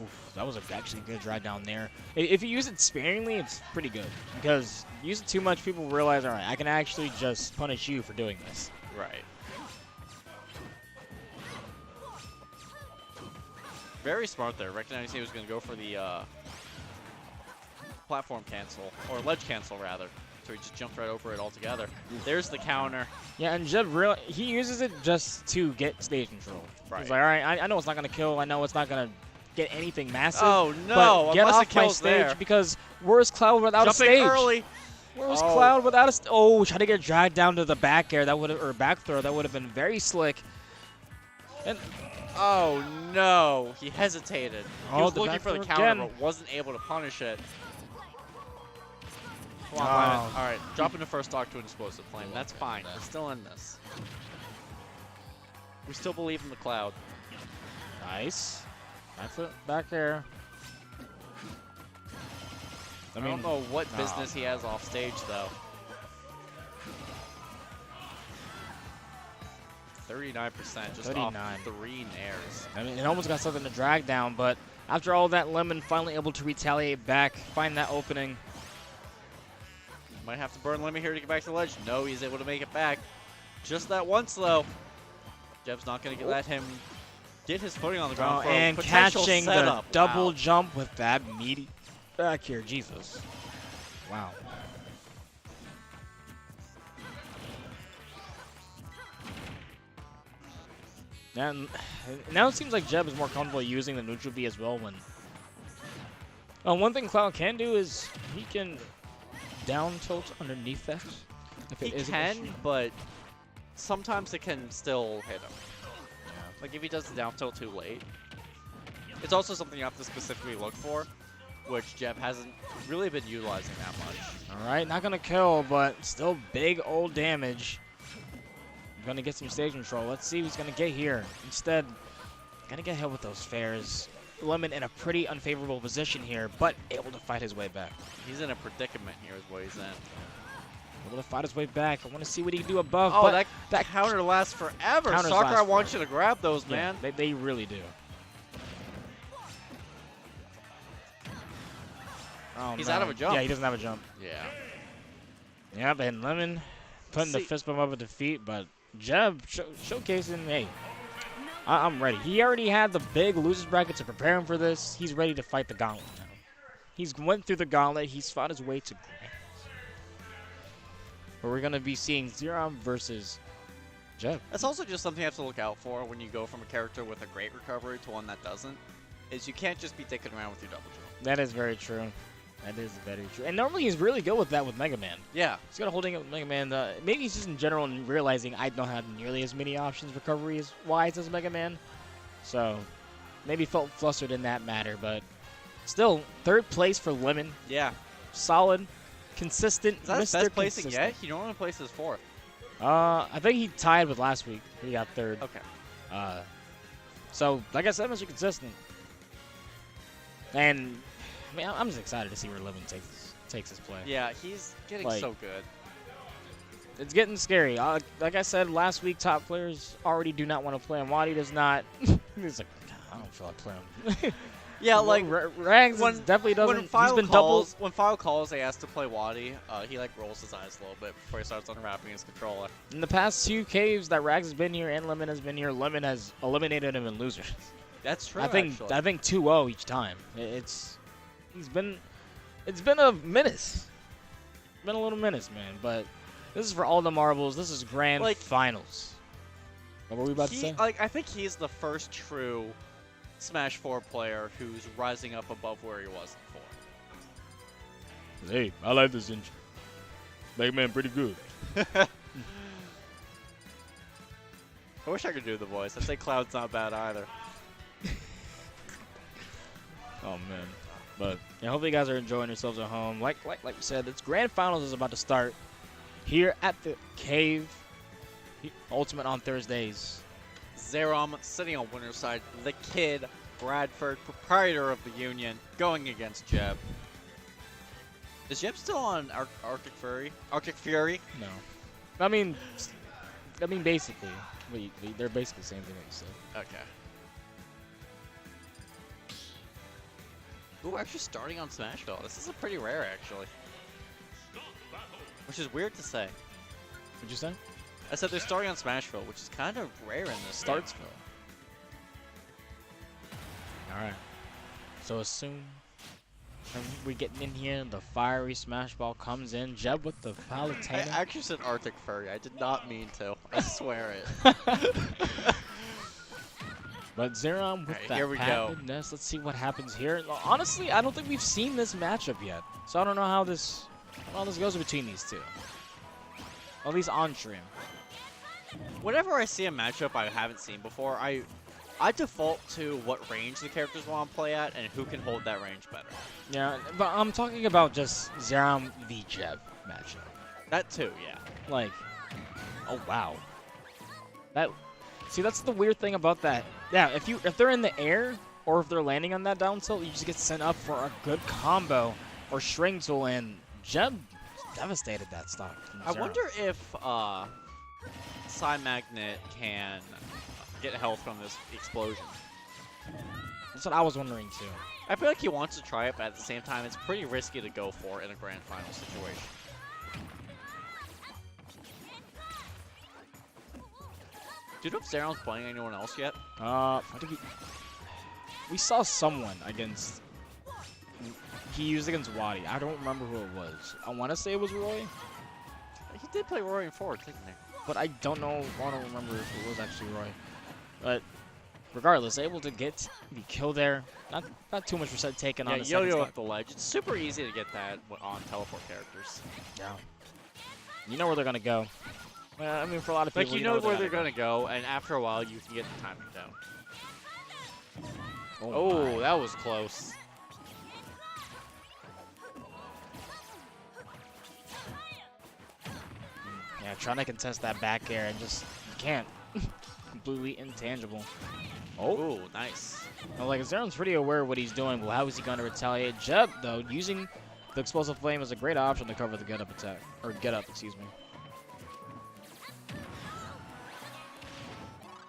Oof, that was actually a good drive down there. If you use it sparingly, it's pretty good. Because you use it too much, people realize, all right, I can actually just punish you for doing this. Right. Very smart there, recognizing he was going to go for the platform cancel, or ledge cancel rather. So he just jumped right over it altogether. There's the counter. Yeah, and Jeb he uses it just to get stage control. Right. He's like, all right, I know it's not going to kill. I know it's not going to get anything massive. Oh no! But get Unless it off my kills stage there. because where's Cloud without Jumping a stage? early. Where's Oh. Cloud without a Oh, try to get dragged down to the back air. That would or back throw. That would have been very slick. And Oh no! He hesitated. He Oh, was the looking back for the throw counter, again. but wasn't able to punish it. Come on, Oh. Lyman. All right, drop into first stock to an explosive flame. That's fine. We're still in this. We still believe in the cloud. nice. That's it. Back air. I don't know what business he has off stage though. 39%, just 39. off 3 nairs. I mean, it almost got something to drag down, but after all that, Lemon finally able to retaliate back, find that opening. Might have to burn Lemmy here to get back to the ledge. No, he's able to make it back. Just that once though. Jeb's not going to let him get his footing on the ground for a And potential catching the setup. double Wow. jump with that meaty back here. Jesus. Wow. And now it seems like Jeb is more comfortable using the neutral B as well. When one thing Cloud can do is he can down tilt underneath that. If He it is an can, issue. but sometimes it can still hit him. Like if he does the down tilt too late. It's also something you have to specifically look for, which Jeb hasn't really been utilizing that much. All right, not gonna kill, but still big old damage. Gonna get some stage control. Let's see who's gonna get here. Instead, gonna get hit with those fares. Lemon in a pretty unfavorable position here, but able to fight his way back. He's in a predicament here is what he's in. Able to fight his way back. I want to see what he can do above. Oh, but that counter lasts forever. Counters Sakura last wants you to grab those, yeah, man. they really do. Oh, He's no. out of a jump. Yeah, he doesn't have a jump. Yeah. Yep, and Lemon putting the fist bump up at the feet, but Jeb showcasing, hey, I'm ready. He already had the big losers bracket to prepare him for this. He's ready to fight the gauntlet now. He's went through the gauntlet. He's fought his way to grand. But we're going to be seeing Xerom versus Jeb. That's also just something you have to look out for when you go from a character with a great recovery to one that doesn't, is you can't just be dicking around with your double jump. That is very true. That is very true. And normally he's really good with that with Mega Man. Yeah. He's good at holding it with Mega Man. Maybe he's just in general and realizing I don't have nearly as many options recovery-wise as Mega Man. So maybe felt flustered in that matter. But still, third place for Lemon. Yeah. Solid, consistent. Is that his Mr. best placing Consistent. yet? He normally places fourth. I think he tied with last week. He got third. Okay. So, like I said, Mr. Consistent. And I mean, I'm just excited to see where Lemon takes his play. Yeah, he's getting Like, so good. It's getting scary. Like I said last week, top players already do not want to play him. Wadi does not. He's like, I don't feel like playing him. Yeah, like Rags definitely doesn't. When File He's been calls, when File calls, they ask to play Wadi. He like rolls his eyes a little bit before he starts unwrapping his controller. In the past 2 caves that Rags has been here and Lemon has been here, Lemon has eliminated him in losers. That's true. I think actually. I think 2-0 each time. It's been a menace. It's been a little menace, man. But this is for all the marbles. This is grand finals. What were we about to say? Like, I think he's the first true Smash 4 player who's rising up above where he was before. Hey, I like this engine. Mega Man pretty good. I wish I could do the voice. I'd say Cloud's not bad either. Oh man. But yeah, hopefully you guys are enjoying yourselves at home. Like we said, it's grand finals is about to start here at the cave. Ultimate on Thursdays. Xerom sitting on winner's side. The kid, Bradford, proprietor of the Union, going against Jeb. Is Jeb still on Arctic Fury? Arctic Fury? No. I mean basically. They're basically the same thing that you said. Okay. Ooh, actually starting on Smashville. This is a pretty rare, actually. Which is weird to say. What'd you say? I said they're starting on Smashville, which is kind of rare in this Startsville. Alright. So as soon as we getting in here, the fiery smash ball comes in. Jeb with the I Palutena. actually said Arctic Fury. I did not mean to. I swear it. But Xerom with Alright, that here we go. patentedness. Let's see what happens here. Honestly, I don't think we've seen this matchup yet. So I don't know how this goes between these two. At least on stream. Whenever I see a matchup I haven't seen before, I default to what range the characters want to play at and who can hold that range better. Yeah, but I'm talking about just Xerom v Jeb matchup. That too, yeah. Like, oh wow. See, that's the weird thing about that. Yeah, if they're in the air or if they're landing on that down tilt, you just get sent up for a good combo or string tool, and Jeb devastated that stock. I wonder if Psy Magnet can get health from this explosion. That's what I was wondering too. I feel like he wants to try it, but at the same time, it's pretty risky to go for in a grand final situation. Do you know if Xerom's playing anyone else yet? I think we saw someone against. He used against Wadi. I don't remember who it was. I want to say it was Roy, He did play Roaring Forward, didn't he? but I don't know. I don't remember if it was actually Roy. But regardless, able to get the kill there. Not too much percent taken on Yeah, the second yo-yo stock. up the ledge. It's super easy to get that on teleport characters. Yeah. You know where they're gonna go. Well, I mean, for a lot of people, Like, you know where they're going to go, and after a while, you can get the timing down. Oh, that was close. Yeah, trying to contest that back air and just can't. Completely intangible. Oh, nice. Well, like, Xerom's pretty aware of what he's doing, but how is he going to retaliate? Jeb, though, using the explosive flame is a great option to cover the get-up attack. Or get-up, excuse me.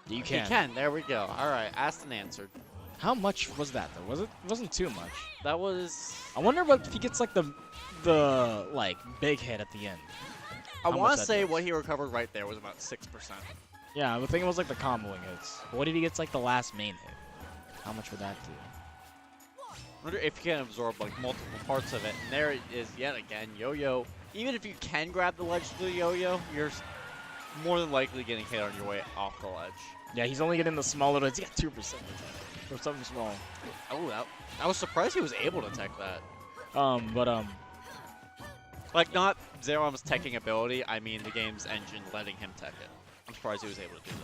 You can. He can. There we go. All right. Asked and answered. How much was that, though? It wasn't too much. That was... I wonder what if he gets, like, the like, big hit at the end. I How want much to that say does. what he recovered right there was about 6%. Yeah, the thing was, like, the comboing hits. But what if he gets, like, the last main hit? How much would that do? I wonder if you can absorb, like, multiple parts of it. And there it is yet again. Yo-yo. Even if you can grab the ledge through the yo-yo, you're more than likely getting hit on your way off the ledge. Yeah, he's only getting the small little hits. He got 2%. Or something small. Oh, I was surprised he was able to tech that. Like, not Xerom's teching ability, I mean the game's engine letting him tech it. I'm surprised he was able to do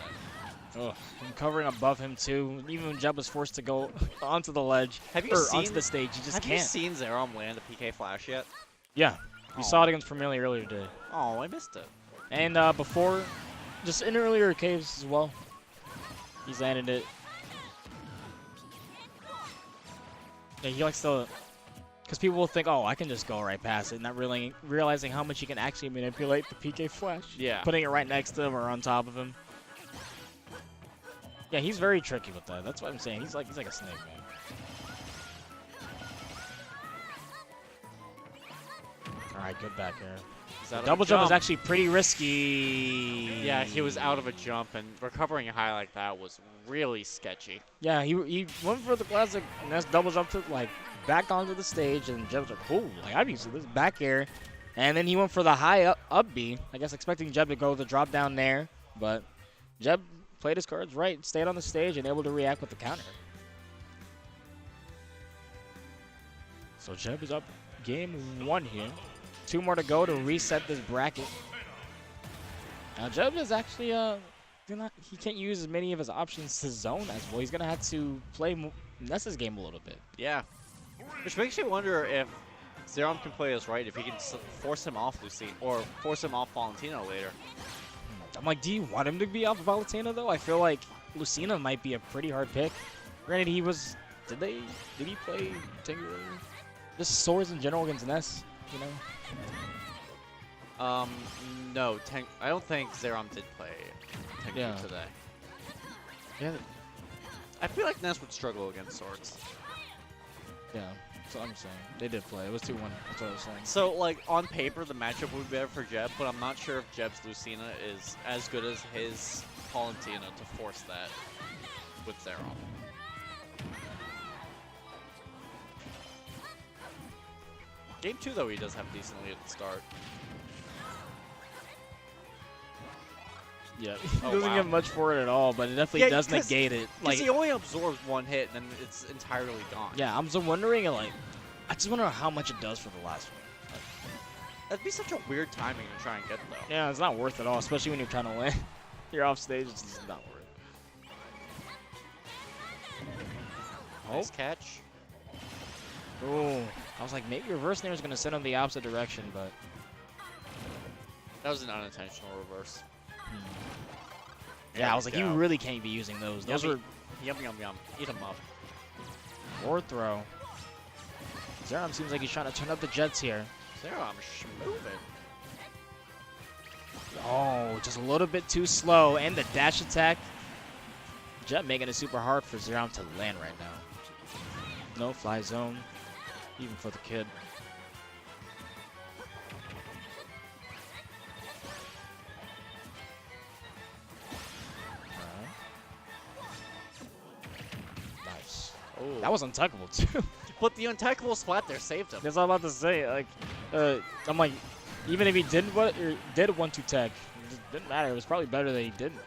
that. Ugh, and covering above him too. Even when Jeb was forced to go onto the ledge Have you or seen onto the stage, he just Have can't. you seen Xerom land a PK flash yet? Yeah, we Oh. saw it against Vermillion earlier today, Oh, I missed it. and before, just in earlier caves as well. He's landed it. Yeah, he likes to, because people will think, oh, I can just go right past it, not really realizing how much you can actually manipulate the PK flash. Yeah. Putting it right next to him or on top of him. Yeah, he's very tricky with that. That's what I'm saying. He's like a snake, man. All right, good back air. He's out of Double a jump is actually pretty risky. Yeah, he was out of a jump, and recovering a high like that was really sketchy. Yeah, he went for the classic nice double jump to like back onto the stage, and Jeb was like, "Cool, like I'm used to this back air," and then he went for the high up B. I guess expecting Jeb to go the drop down there, but Jeb played his cards right, stayed on the stage, and able to react with the counter. So Jeb is up game 1 here. 2 more to go to reset this bracket. Now Jeb is actually he can't use as many of his options to zone as well. He's gonna have to play Nessa's game a little bit. Yeah. Which makes you wonder if Xerom can play this right, if he can force him off Lucina, or force him off Valentino later. I'm like, do you want him to be off of Valentina though? I feel like Lucina might be a pretty hard pick. Granted, he was. Did he play Tengu earlier? Just swords in general against Ness, you know. No, I don't think Xerom did play Tengu Yeah. today. Yeah. I feel like Ness would struggle against swords. Yeah. That's what I'm saying. They did play. It was 2-1. That's what I was saying. So, like, on paper, the matchup would be better for Jeb, but I'm not sure if Jeb's Lucina is as good as his Valentina to force that with Xerom. Game 2, though, he does have a decent lead at the start. Yeah. He Oh, doesn't wow. get much for it at all, but it definitely does 'cause- negate it. 'cause Like, he only absorbs 1 hit, and then it's entirely gone. yeah, I'm just wondering, like, I just wonder how much it does for the last one. That'd be such a weird timing to try and get, though. Yeah, it's not worth it at all, especially when you're trying to win. You're off stage, it's just not worth it. Nice catch. Ooh. I was like, maybe reverse nair is going to send him the opposite direction, but... That was an unintentional reverse. Yeah, I was like, There you we go. really can't be using those. Those Yummy. are Yum, yum, yum. Eat them up. forward throw. Xerom seems like he's trying to turn up the jets here. Xerom schmoving. Oh, just a little bit too slow. And the dash attack. Jet making it super hard for Xerom to land right now. No fly zone, even for the kid. Nice. Oh. That was untuckable too. But the untechable splat there saved him. That's all I'm about to say. Like, I'm like, even if he did 1-2 tech, it just didn't matter. It was probably better that he didn't.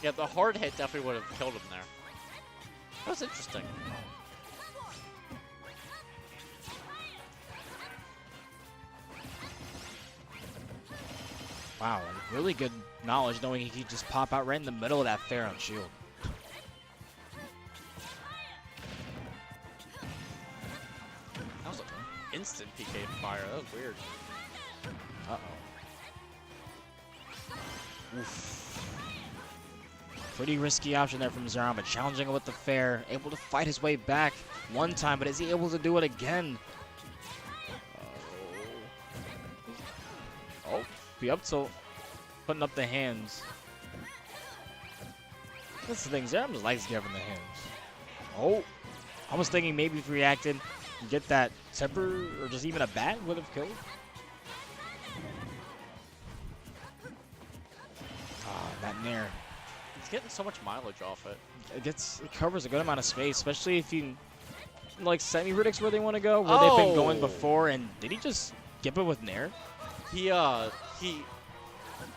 Yeah, the hard hit definitely would have killed him there. That was interesting. Wow, really good knowledge knowing he could just pop out right in the middle of that fair on shield. That was an instant PK fire. That was weird. Uh-oh. Oof. Pretty risky option there from Xerom, but challenging him with the fair. Able to fight his way back one time, but is he able to do it again? Oh, the up tilt, putting up the hands. That's the thing, Xerom just likes giving the hands. Oh, I was thinking maybe if he reacted, get that temper or just even a bat would have killed. Ah, that nair. He's getting so much mileage off it. It covers a good amount of space, especially if you like semi-predicts where they want to go, where they've been going before. And did he just skip it with nair? He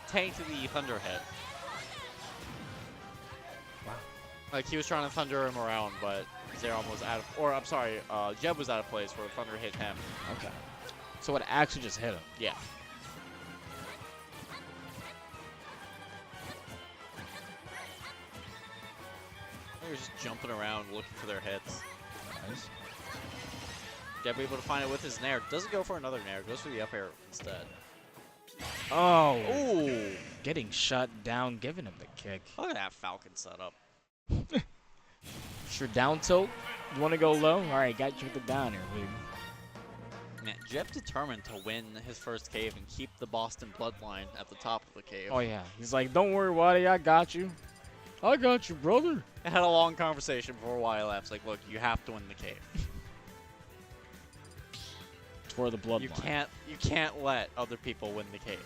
tanked the thunder hit. Wow. Like he was trying to thunder him around, but Xerom was out of, or I'm sorry, Jeb was out of place where thunder hit him. Okay. So it actually just hit him. Yeah. They're just jumping around looking for their hits. Nice. Jeb able to find it with his nair. Doesn't go for another nair. Goes for the up air instead. Oh. Ooh. Getting shut down, giving him the kick. Look at that Falcon setup. Sure, down tilt. You want to go low? All right, got you with the down here, baby. Man, Jeb determined to win his first cave and keep the Boston bloodline at the top of the cave. Oh, yeah. He's like, don't worry, Waddy, I got you. I got you, brother. I had a long conversation before Wyatt left. Like, look, you have to win the cave. For the bloodline. You can't let other people win the cave.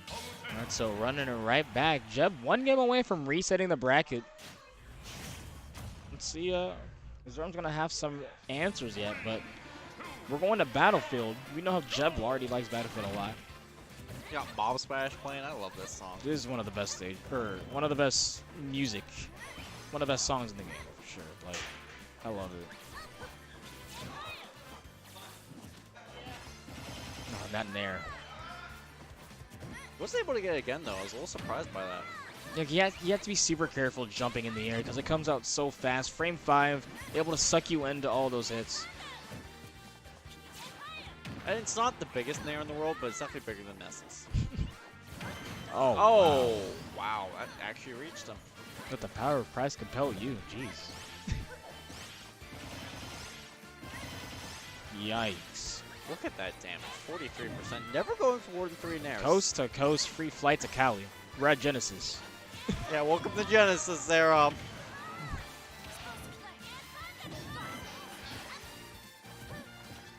All right, so running it right back. Jeb one game away from resetting the bracket. Let's see, Xerom's going to have some answers yet, but we're going to Battlefield. We know how Jeb already likes Battlefield a lot. You got Mob Smash playing. I love this song. This is one of the best one of the best music, one of the best songs in the game for sure. Like, I love it. Oh, that nair. Wasn't able to get it again though. I was a little surprised by that. Yeah, you have to be super careful jumping in the air because it comes out so fast. Frame 5, able to suck you into all those hits. And it's not the biggest nair in the world, but it's definitely bigger than Ness's. Oh, wow. That actually reached him. Let the power of price compel you. Jeez. Yikes. Look at that damage. 43%. Never going for more than 3 nairs. Coast to coast, free flight to Cali. We're at Genesis. Yeah, welcome to Genesis there.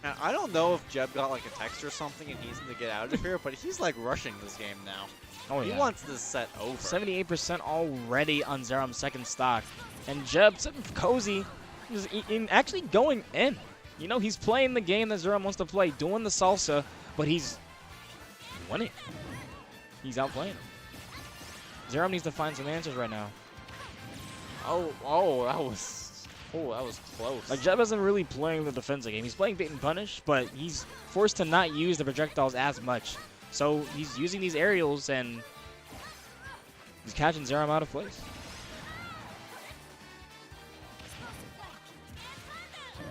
Now, I don't know if Jeb got like a text or something and he's going to get out of here, but he's like rushing this game now. Oh, yeah. He wants this set over. 78% already on Xerom's second stock. And Jeb, sitting cozy, is actually going in. You know, he's playing the game that Xerom wants to play, doing the salsa, but he's winning. He's outplaying him. Xerom needs to find some answers right now. That was close. Like, Jeb isn't really playing the defensive game. He's playing bait and punish, but he's forced to not use the projectiles as much. So he's using these aerials, and he's catching Xerom out of place.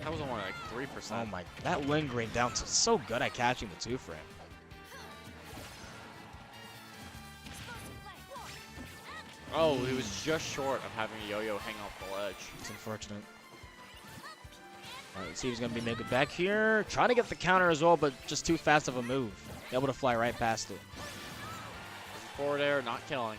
That was only like 3%. Oh my, that lingering down to so good at catching the 2-frame. Oh, he was just short of having a yo-yo hang off the ledge. It's unfortunate. All right, let's see if he's going to be making back here. Trying to get the counter as well, but just too fast of a move. Able to fly right past it. Forward air, not killing.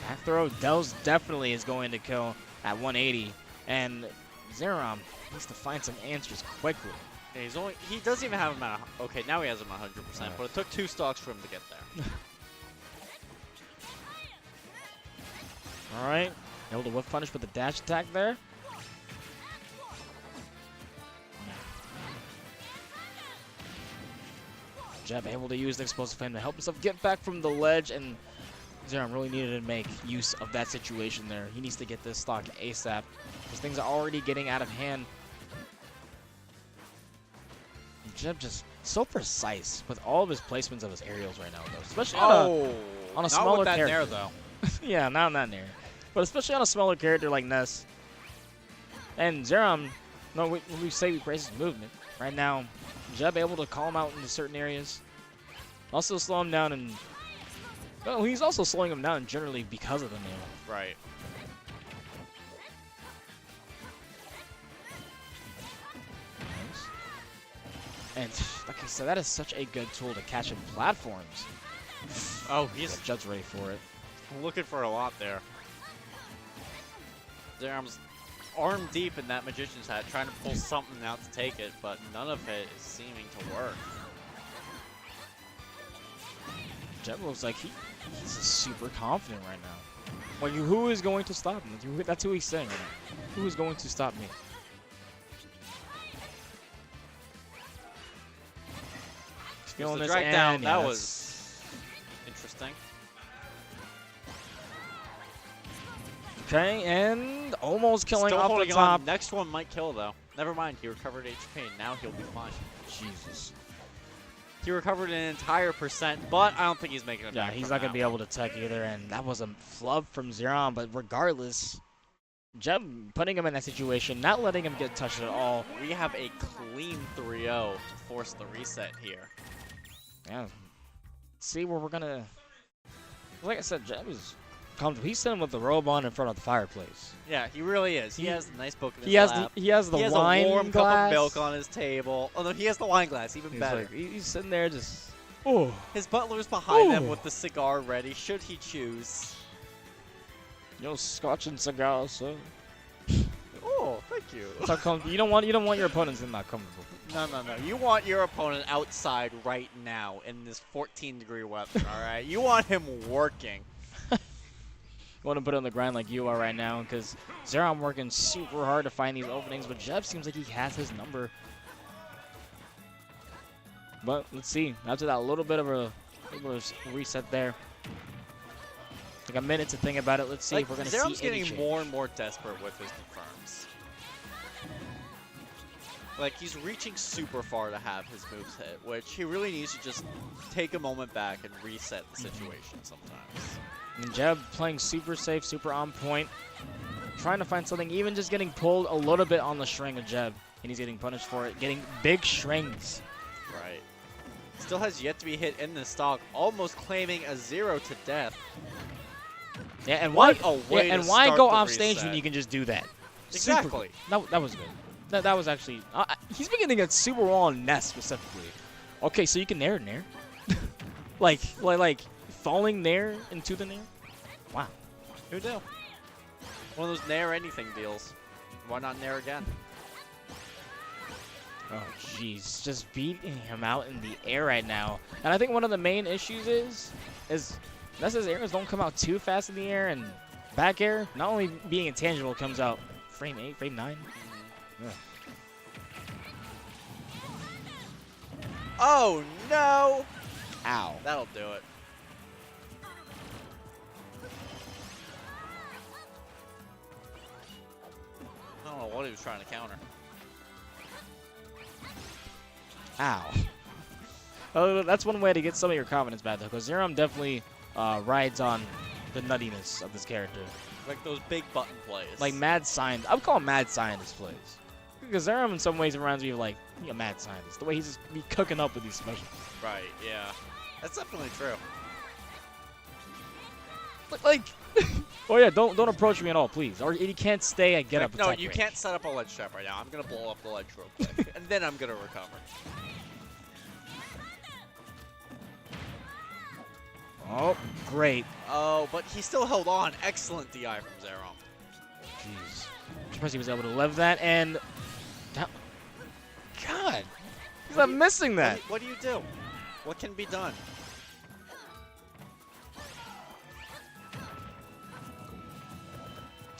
Back throw, Dells definitely is going to kill at 180. And Xerom needs to find some answers quickly. Yeah, he doesn't even have him at okay, now he has him at 100%, but it took 2 stocks for him to get there. All right, able to whiff punish with the dash attack there. Jeb able to use the explosive flame to help himself get back from the ledge, and Xerom really needed to make use of that situation there. He needs to get this stock ASAP because things are already getting out of hand. And Jeb just so precise with all of his placements of his aerials right now, though, especially on a not smaller with that character. Nair, though. Yeah, not Nair, but especially on a smaller character like Ness. And Xerom, no, we say we praise his movement. Right now, Jeb able to call him out into certain areas. Also slow him down, and well, he's also slowing him down generally because of the nail. Right. And like I said, that is such a good tool to catch in platforms. Oh, he's Jed's ready for it. looking for a lot there. Xerom's arm deep in that Magician's Hat, trying to pull something out to take it, but none of it is seeming to work. Jeb looks like he's super confident right now. Like, who is going to stop him? That's who he's saying right now. Who is going to stop me? He's feeling The this, drag down, and that yeah, was interesting. okay, and almost killing Still off the holding top. on. Next one might kill, though. Never mind, he recovered HP. Now he'll be fine. Jesus. He recovered an entire percent, but I don't think he's making it Yeah, back he's from not going to that be able to tech either, and that was a flub from Xerom, but regardless, Jeb putting him in that situation, not letting him get touched at all. We have a clean 3-0 to force the reset here. Yeah. See where we're going to... Like I said, Jeb is comfortable. He's sitting with the robe on in front of the fireplace. Yeah, he really is. He has a nice book in his He has lap. the He has wine a warm glass. cup of milk on his table. Oh no, he has the wine glass, even He's better. like, he's sitting there just... Oh. His butler's behind him Ooh. with the cigar ready, should he choose. Yo, scotch and cigars, sir. Oh, thank you. It's not you don't want your opponents in not comfortable. No. You want your opponent outside right now in this 14-degree weather, all right? You want him working. You want to put it on the grind like you are right now, because Xerom working super hard to find these openings, but Jeb seems like he has his number. But let's see. After that little bit of a reset there, like a minute to think about it. Let's see if we're going to see Xerom's any getting change. more and more desperate with his confirms. Like, he's reaching super far to have his moves hit, which he really needs to just take a moment back and reset the situation sometimes. And Jeb playing super safe, super on point, trying to find something, even just getting pulled a little bit on the string of Jeb, and he's getting punished for it, getting big strings. Right. Still has yet to be hit in the stock, almost claiming a 0 to death. Yeah, and why? What a way yeah, and to why start go the off stage reset. when you can just do that? Exactly. That was good. That was actually. He's beginning it super well on Ness specifically. Okay, so you can nair. like falling nair into the nair. Wow. Who knew? One of those nair anything deals. Why not nair again? Oh, jeez. Just beating him out in the air right now. And I think one of the main issues is Ness's airs don't come out too fast in the air, and back air, not only being intangible, comes out frame 8, frame 9. Yeah. Oh, no! Ow. That'll do it. I don't know what he was trying to counter. Ow. That's one way to get some of your confidence back, though, because Xerom definitely rides on the nuttiness of this character. Like those big button plays. Like mad scientist. I would call him mad scientist plays. Because Xerom in some ways reminds me of like a mad scientist. The way he's just be cooking up with these specials. Right, yeah. That's definitely true. Like oh yeah, don't approach me at all, please. Or you can't stay at get up No, attack you range. can't set up a ledge trap right now. I'm going to blow up the ledge real quick, and then I'm going to recover. Oh, great. Oh, but he still held on. Excellent DI from Xerom. Jeez. I'm surprised he was able to live that, and God, he's not missing that. What do you do? What can be done?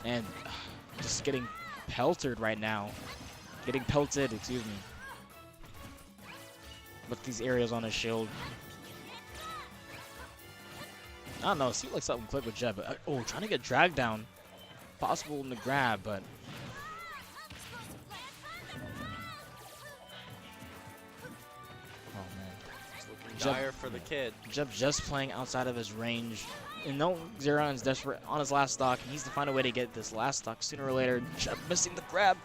And just getting pelted right now. Getting pelted, excuse me. with these areas on his shield. I don't know. It seemed like something clicked with Jeb. But, oh, trying to get dragged down. Possible in the grab, but. Oh, man. It's looking Jeb- dire for the kid. Jeb just playing outside of his range. And no, Xeron is desperate on his last stock. He needs to find a way to get this last stock sooner or later. Jeb missing the grab.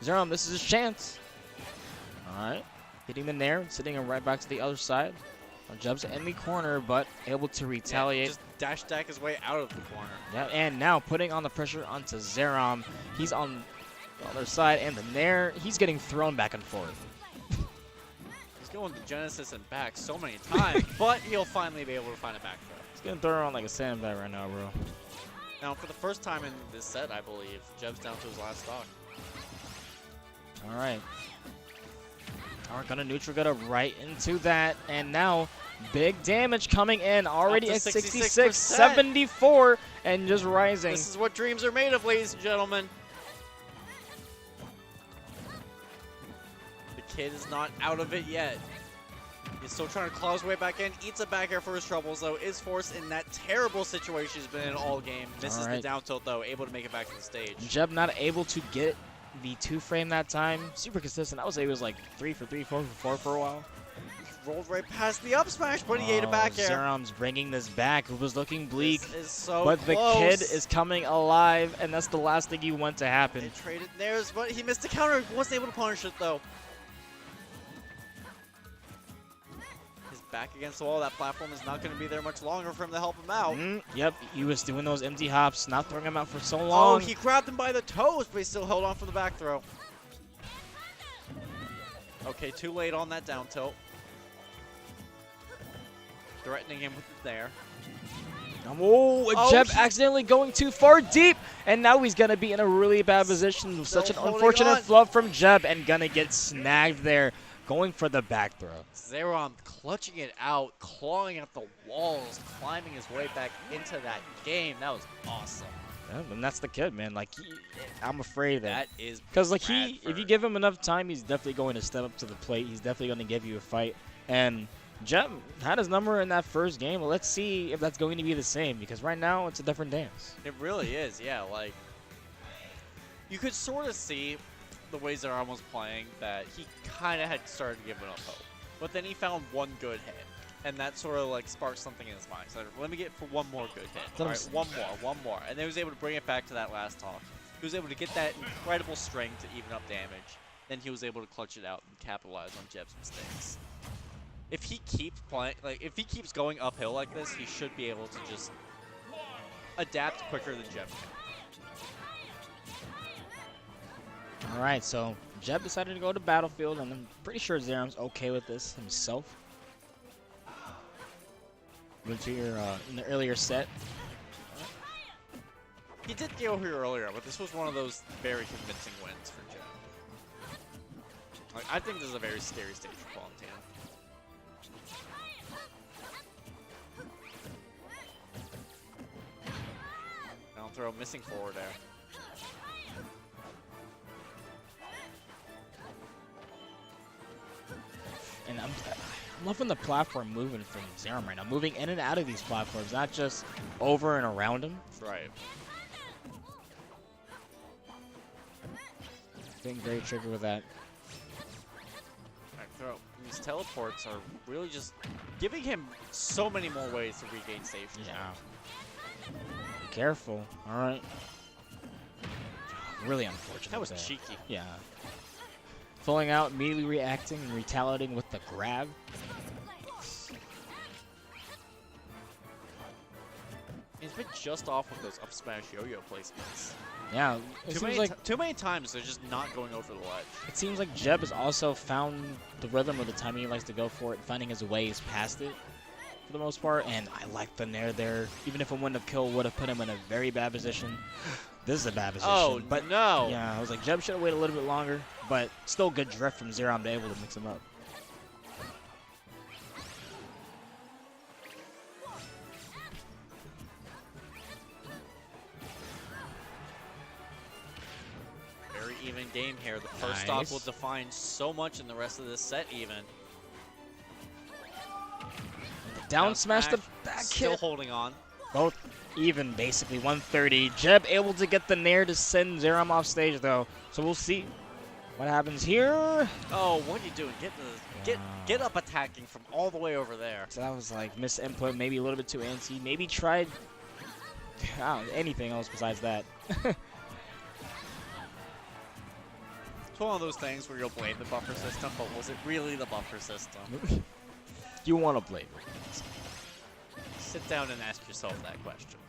Xeron misses his chance. All right. Hitting the nair, sitting him right back to the other side. Jeb's in the corner, but able to retaliate. Just dash attack his way out of the corner. Yeah, and now putting on the pressure onto Xerom. He's on the other side, and the nair, he's getting thrown back and forth. He's going to Genesis and back so many times, but he'll finally be able to find a back throw. He's getting thrown around like a sandbag right now, bro. Now, for the first time in this set, I believe, Jeb's down to his last stock. All right. Are gonna neutral gutter right into that, and now big damage coming in already Up at to 66, 66%. 74, and just rising. This is what dreams are made of, ladies and gentlemen. The kid is not out of it yet. He's still trying to claw his way back in. Eats a back air for his troubles, though. Is forced in that terrible situation he's been in all game. Misses the down tilt, though. Able to make it back to the stage. Jeb not able to get the 2-frame that time. Super consistent. I would say he was like 3 for 3, 4 for 4 for a while. Rolled right past the up smash, but he ate a back air. Xerom's bringing this back. It was looking bleak. This is so but close. the kid is coming alive, and that's the last thing you want to happen. They traded theirs, but he missed the counter. Wasn't able to punish it, though. His back against the wall. That platform is not going to be there much longer for him to help him out. Yep, he was doing those empty hops, not throwing him out for so Oh, long. he grabbed him by the toes, but he still held on for the back throw. Okay, too late on that down tilt. Threatening him with it there. Jeb accidentally going too far deep, and now he's going to be in a really bad position. Such an holding unfortunate on. flub from Jeb, and going to get snagged there, going for the back throw. Xerom clutching it out, clawing at the walls, climbing his way back into that game. That was awesome. Yeah, and that's the kid, man. Like, I'm afraid That is because like Bradford. if you give him enough time, he's definitely going to step up to the plate. He's definitely going to give you a fight. And Jeb had his number in that first game. Well, let's see if that's going to be the same, because right now it's a different dance. It really is, yeah. Like, you could sort of see the ways they're almost playing that he kind of had started giving up hope. But then he found one good hit, and that sort of like sparked something in his mind. So let me get for one more good hit. All right, one more. And then he was able to bring it back to that last talk. He was able to get that incredible string to even up damage. Then he was able to clutch it out and capitalize on Jeb's mistakes. If he keeps playing, like if he keeps going uphill like this, he should be able to just adapt quicker than Jeb can. All right, so Jeb decided to go to Battlefield, and I'm pretty sure Xerom's okay with this himself. Went to your in the earlier set. He did go here earlier, but this was one of those very convincing wins for Jeb. Like, I think this is a very scary stage for Quantum. Down throw, missing forward air. And I'm loving the platform moving from Xerom right now. Moving in and out of these platforms, not just over and around him. Right. Being very tricky with that. Right, throw. These teleports are really just giving him so many more ways to regain safety. Yeah. Be careful. All right. Really unfortunate. That was there. cheeky. Yeah. Pulling out, immediately reacting and retaliating with the grab. He's been just off with those up smash yo-yo placements. Yeah. It seems like Too many times they're just not going over the ledge. it seems like Jeb has also found the rhythm of the timing he likes to go for it, and finding his ways past it for the most part. And I like the nair there. Even if a win of kill would have put him in a very bad position. This is a bad position. Oh, but no. Yeah, I was like, Jeb should have waited a little bit longer, but still good drift from Xerom to be able to mix him up. Very even game here. The first stock Nice. will define so much in the rest of this set even. Down smash the back Still hit. holding on. Both even, basically. 130. Jeb able to get the nair to send Xerom off stage, though. So we'll see what happens here. Oh, what are you doing? Get up attacking from all the way over there. So that was like miss input, maybe a little bit too antsy. Maybe tried I don't know, anything else besides that. It's one of those things where you'll blame the buffer system, but was it really the buffer system? You want to blame it. Sit down and ask yourself that question.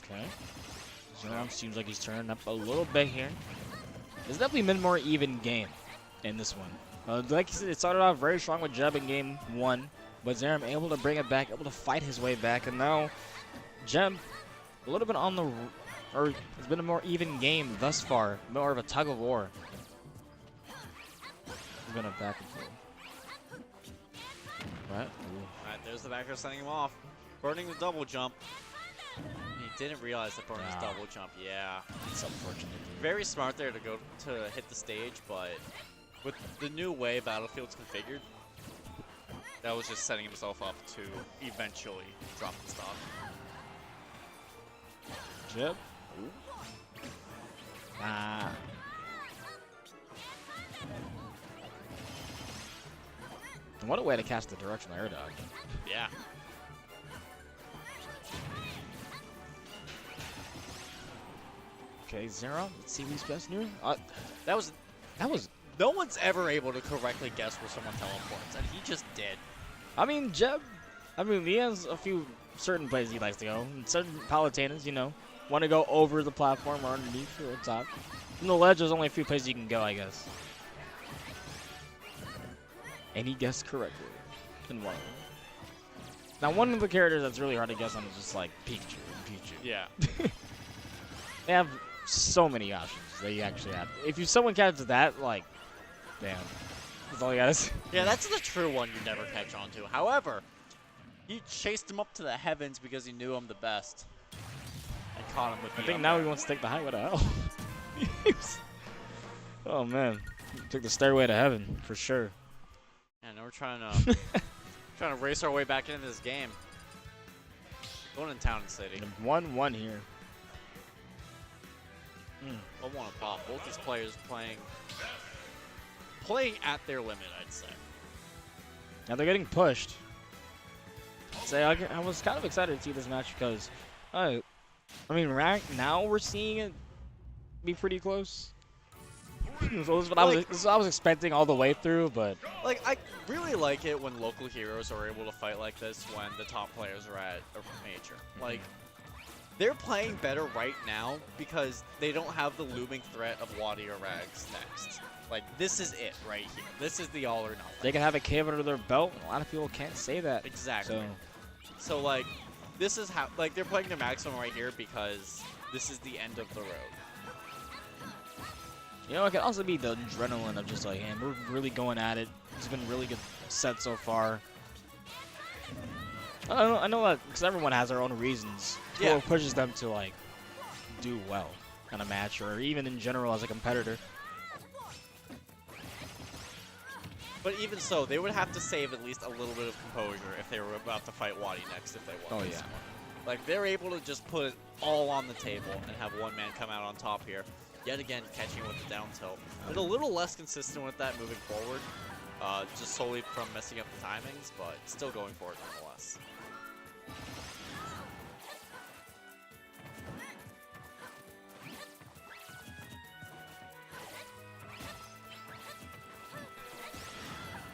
Okay. Xerom seems like he's turning up a little bit here. It's definitely been a more even game in this one. Like you said, it started off very strong with Jeb in game 1, but Xerom able to bring it back, able to fight his way back, and now Jeb a little bit on the, or it's been a more even game thus far, more of a tug of war. It's been a back and forth. Right? Alright, there's the backer sending him off. Burning the double jump. He didn't realize that burning his double jump. Yeah. It's unfortunate. Very smart there to go to hit the stage, but with the new way Battlefield's configured, that was just setting himself up to eventually drop the stock. Jeb. Ah. What a way to catch the directional air dodge. Yeah. Okay, Xerom. Let's see who's best near. That was No one's ever able to correctly guess where someone teleports, and he just did. I mean, Jeb. I mean, he has a few certain places he likes to go. And certain Palutanas, you know, want to go over the platform or underneath or on top. From the ledge, there's only a few places you can go, I guess. And he guessed correctly in one of them. Now, one of the characters that's really hard to guess on is just like Pikachu. Yeah. They have so many options that you actually have. If someone catches that, like, damn. That's all you gotta say. Yeah, that's the true one you never catch on to. However, you chased him up to the heavens because you knew him the best. And caught him with I think now he wants to take the high. What the hell? Oh, man. He took the stairway to heaven, for sure. And we're trying to race our way back into this game. Going in Town and City. 1-1 here. 1-1 pop. Both these players playing at their limit, I'd say. Now they're getting pushed. I was kind of excited to see this match because, I mean, right now we're seeing it be pretty close. So this is what I was expecting all the way through, but Like, I really like it when local heroes are able to fight like this when the top players are at a major. Like, they're playing better right now because they don't have the looming threat of Wadi or Rags next. Like, this is it right here. This is the all or nothing. they can have a cave under their belt. A lot of people can't say that. Exactly. So, like, this is how, like, they're playing their maximum right here because this is the end of the road. You know, it can also be the adrenaline of just like, man, we're really going at it. It's been a really good set so far. I know that because everyone has their own reasons. Yeah. What pushes them to like do well in a match or even in general as a competitor. But even so, they would have to save at least a little bit of composure if they were about to fight Wadi next if they won. Oh, this yeah. one. Like, they're able to just put it all on the table and have one man come out on top here. Yet again, catching with the down tilt. But a little less consistent with that moving forward, just solely from messing up the timings, but still going for it nonetheless.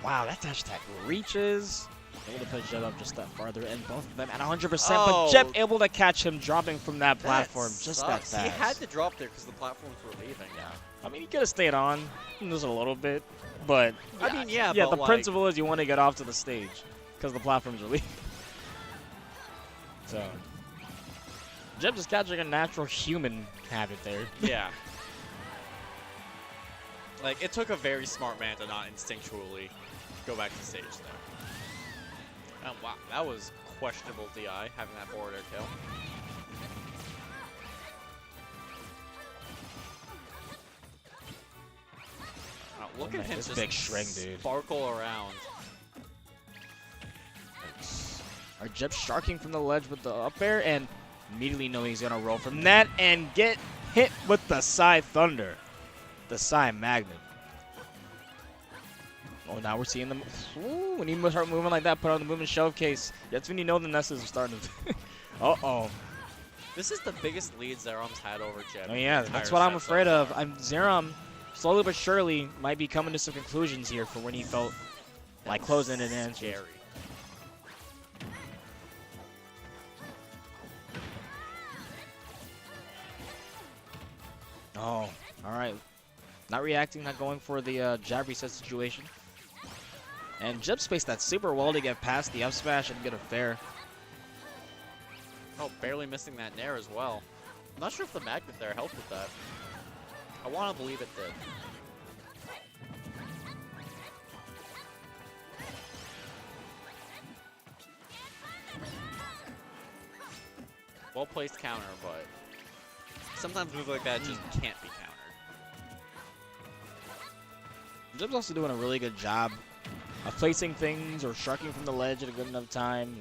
Wow, that dash attack reaches. Able to push Jeb up just that farther, and both of them at 100%. Oh. But Jeb able to catch him dropping from that platform just that sucks. fast. He had to drop there because the platforms were leaving. Yeah. I mean, he could have stayed on just a little bit, but I mean, yeah, yeah. but The like, principle is you want to get off to the stage because the platforms are leaving. So Jeb just catching a natural human habit there. Yeah. Like, it took a very smart man to not instinctually go back to stage there. Oh, wow, that was questionable DI, having that forward air kill. Look at him This just big string, dude. sparkle around. Our Jeb sharking from the ledge with the up air and immediately knowing he's going to roll from that and get hit with the side thunder. The side magnet. Oh, now we're seeing them. Ooh, when you start moving like that, put on the movement showcase. That's when you know the Nesses are starting to. Uh-oh. This is the biggest lead Xerom's had over Jeb. Oh, yeah, that's what I'm afraid of. Xerom, slowly but surely, might be coming to some conclusions here for when he felt like closing it in. Scary. Oh, all right. Not reacting, not going for the jab reset situation. And Jeb spaced that super well to get past the up smash and get a fair. Oh, barely missing that nair as well. I'm not sure if the magnet there helped with that. I want to believe it did. Well placed counter, but sometimes moves like that just can't be countered. Jeb's also doing a really good job of placing things or sharking from the ledge at a good enough time.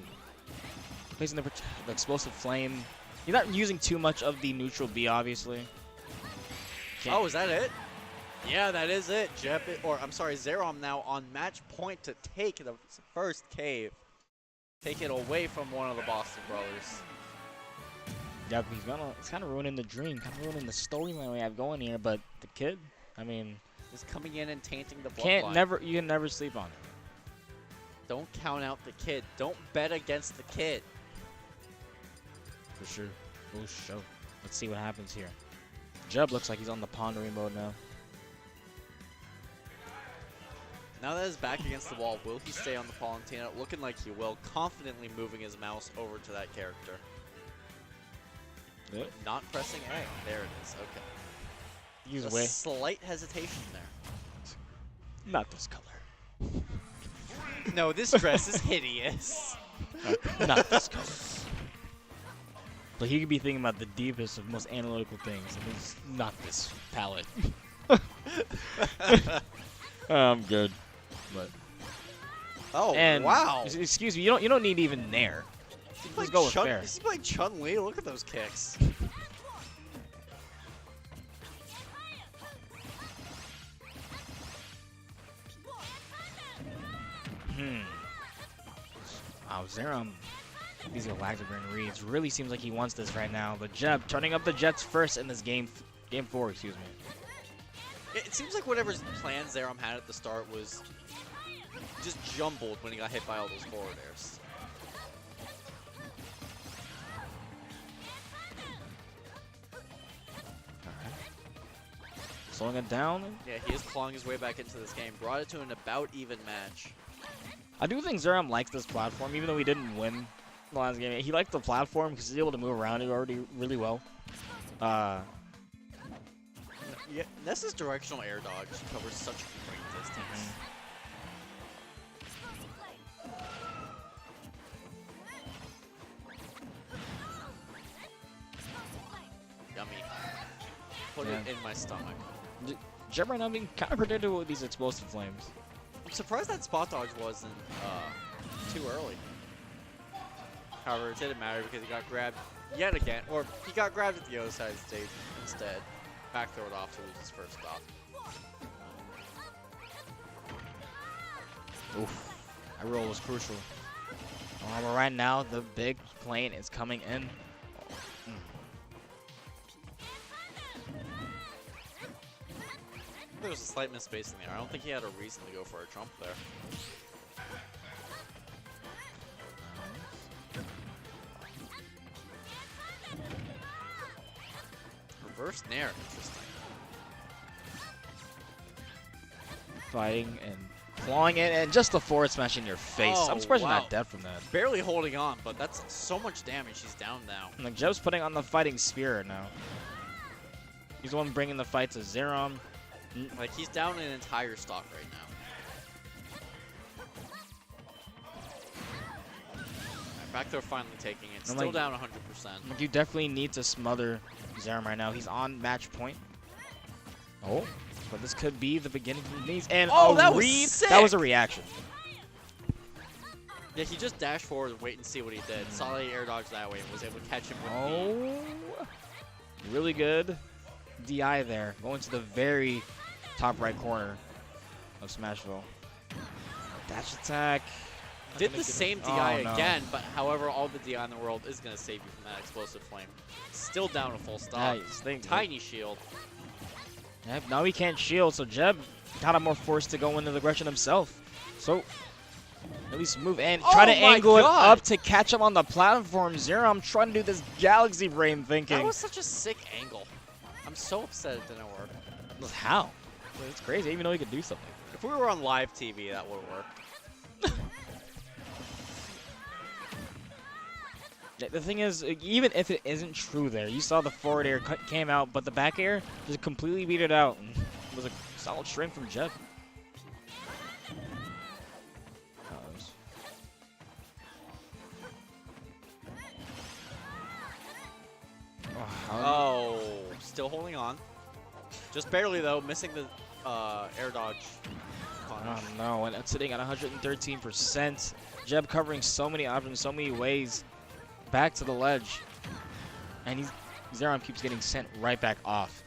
Placing the explosive flame. He's not using too much of the neutral B, obviously. Oh, is that it? Yeah, that is it. Jeb, I'm sorry, Xerom now on match point to take the first cave. Take it away from one of the Boston brothers. Yep, it's kind of ruining the dream, kind of ruining the storyline we have going here. But the kid, I mean, is coming in and tainting the bloodline. You can never sleep on it. Don't count out the kid. Don't bet against the kid. For sure. Oh, show. Let's see what happens here. Jeb looks like he's on the pondering mode now. Now that he's back against the wall, will he stay on the Palantina? Looking like he will, confidently moving his mouse over to that character. Yep. Not pressing A. There it is. Okay. Use a way. slight hesitation there. Not this color. No, this dress is hideous. Not this color. But he could be thinking about the deepest of most analytical things. And it's not this palette. I'm good. But oh, and wow. Excuse me, you don't need even nair. Just go with fair. Is he playing Chun-Li? Look at those kicks. Wow, Xerom. These are Lagzaburn reads. Really seems like he wants this right now. But Jeb turning up the Jets first in this game 4, excuse me. It seems like whatever plan Xerom had at the start was just jumbled when he got hit by all those forward airs. Slowing it down. Yeah, he is clawing his way back into this game. Brought it to an about even match. I do think Xerom likes this platform, even though he didn't win the last game. He liked the platform because he's able to move around it already really well. Yeah, Ness's directional air dodge covers such great distance. Yummy. Put it in my stomach. Jeb right now being kind of predictable with these explosive flames. I'm surprised that spot dodge wasn't too early. However, it didn't matter because he got grabbed yet again, or he got grabbed at the other side of the stage instead. Back throw it off to lose his first stop. Oof. That roll was crucial. But right now, the big plane is coming in. There was a slight misspacing there. I don't think he had a reason to go for a trump there. Reverse nair, interesting. Fighting and clawing it, and just the forward smash in your face. Oh, I'm surprised wow. you're not dead from that. Barely holding on, but that's so much damage. He's down now. And like Jeb's putting on the fighting spirit now. He's the one bringing the fight to Xerom. Like, he's down an entire stock right now. Right, back throw finally taking it. Still like, down 100%. Like, you definitely need to smother Xerom right now. He's on match point. Oh. but this could be the beginning he needs. And Oh, a that was read. sick! That was a reaction. Yeah, he just dashed forward and wait and see what he did. Saw the air dodge that way and was able to catch him with Oh, really good DI there. Going to the very top right corner of Smashville. Dash attack. Not Did gonna the get same it. DI Oh, no. again, but however, all the DI in the world is going to save you from that explosive flame. Still down a full stop. Nice. Tiny shield. Yep, now he can't shield, so Jeb kind of more forced to go into the aggression himself. So, at least move and try to Oh my angle it God. up to catch him on the platform. Xerom trying to do this galaxy brain thinking. That was such a sick angle. I'm so upset it didn't work. How? It's crazy. I didn't even know he could do something. If we were on live TV, that would have worked. The thing is, even if it isn't true there, you saw the forward air came out, but the back air just completely beat it out. And it was a solid string from Jeb. Oh, still holding on. Just barely, though, missing the air dodge punish. Oh no, and it's sitting at 113%. Jeb covering so many options, so many ways back to the ledge. And Xerom keeps getting sent right back off.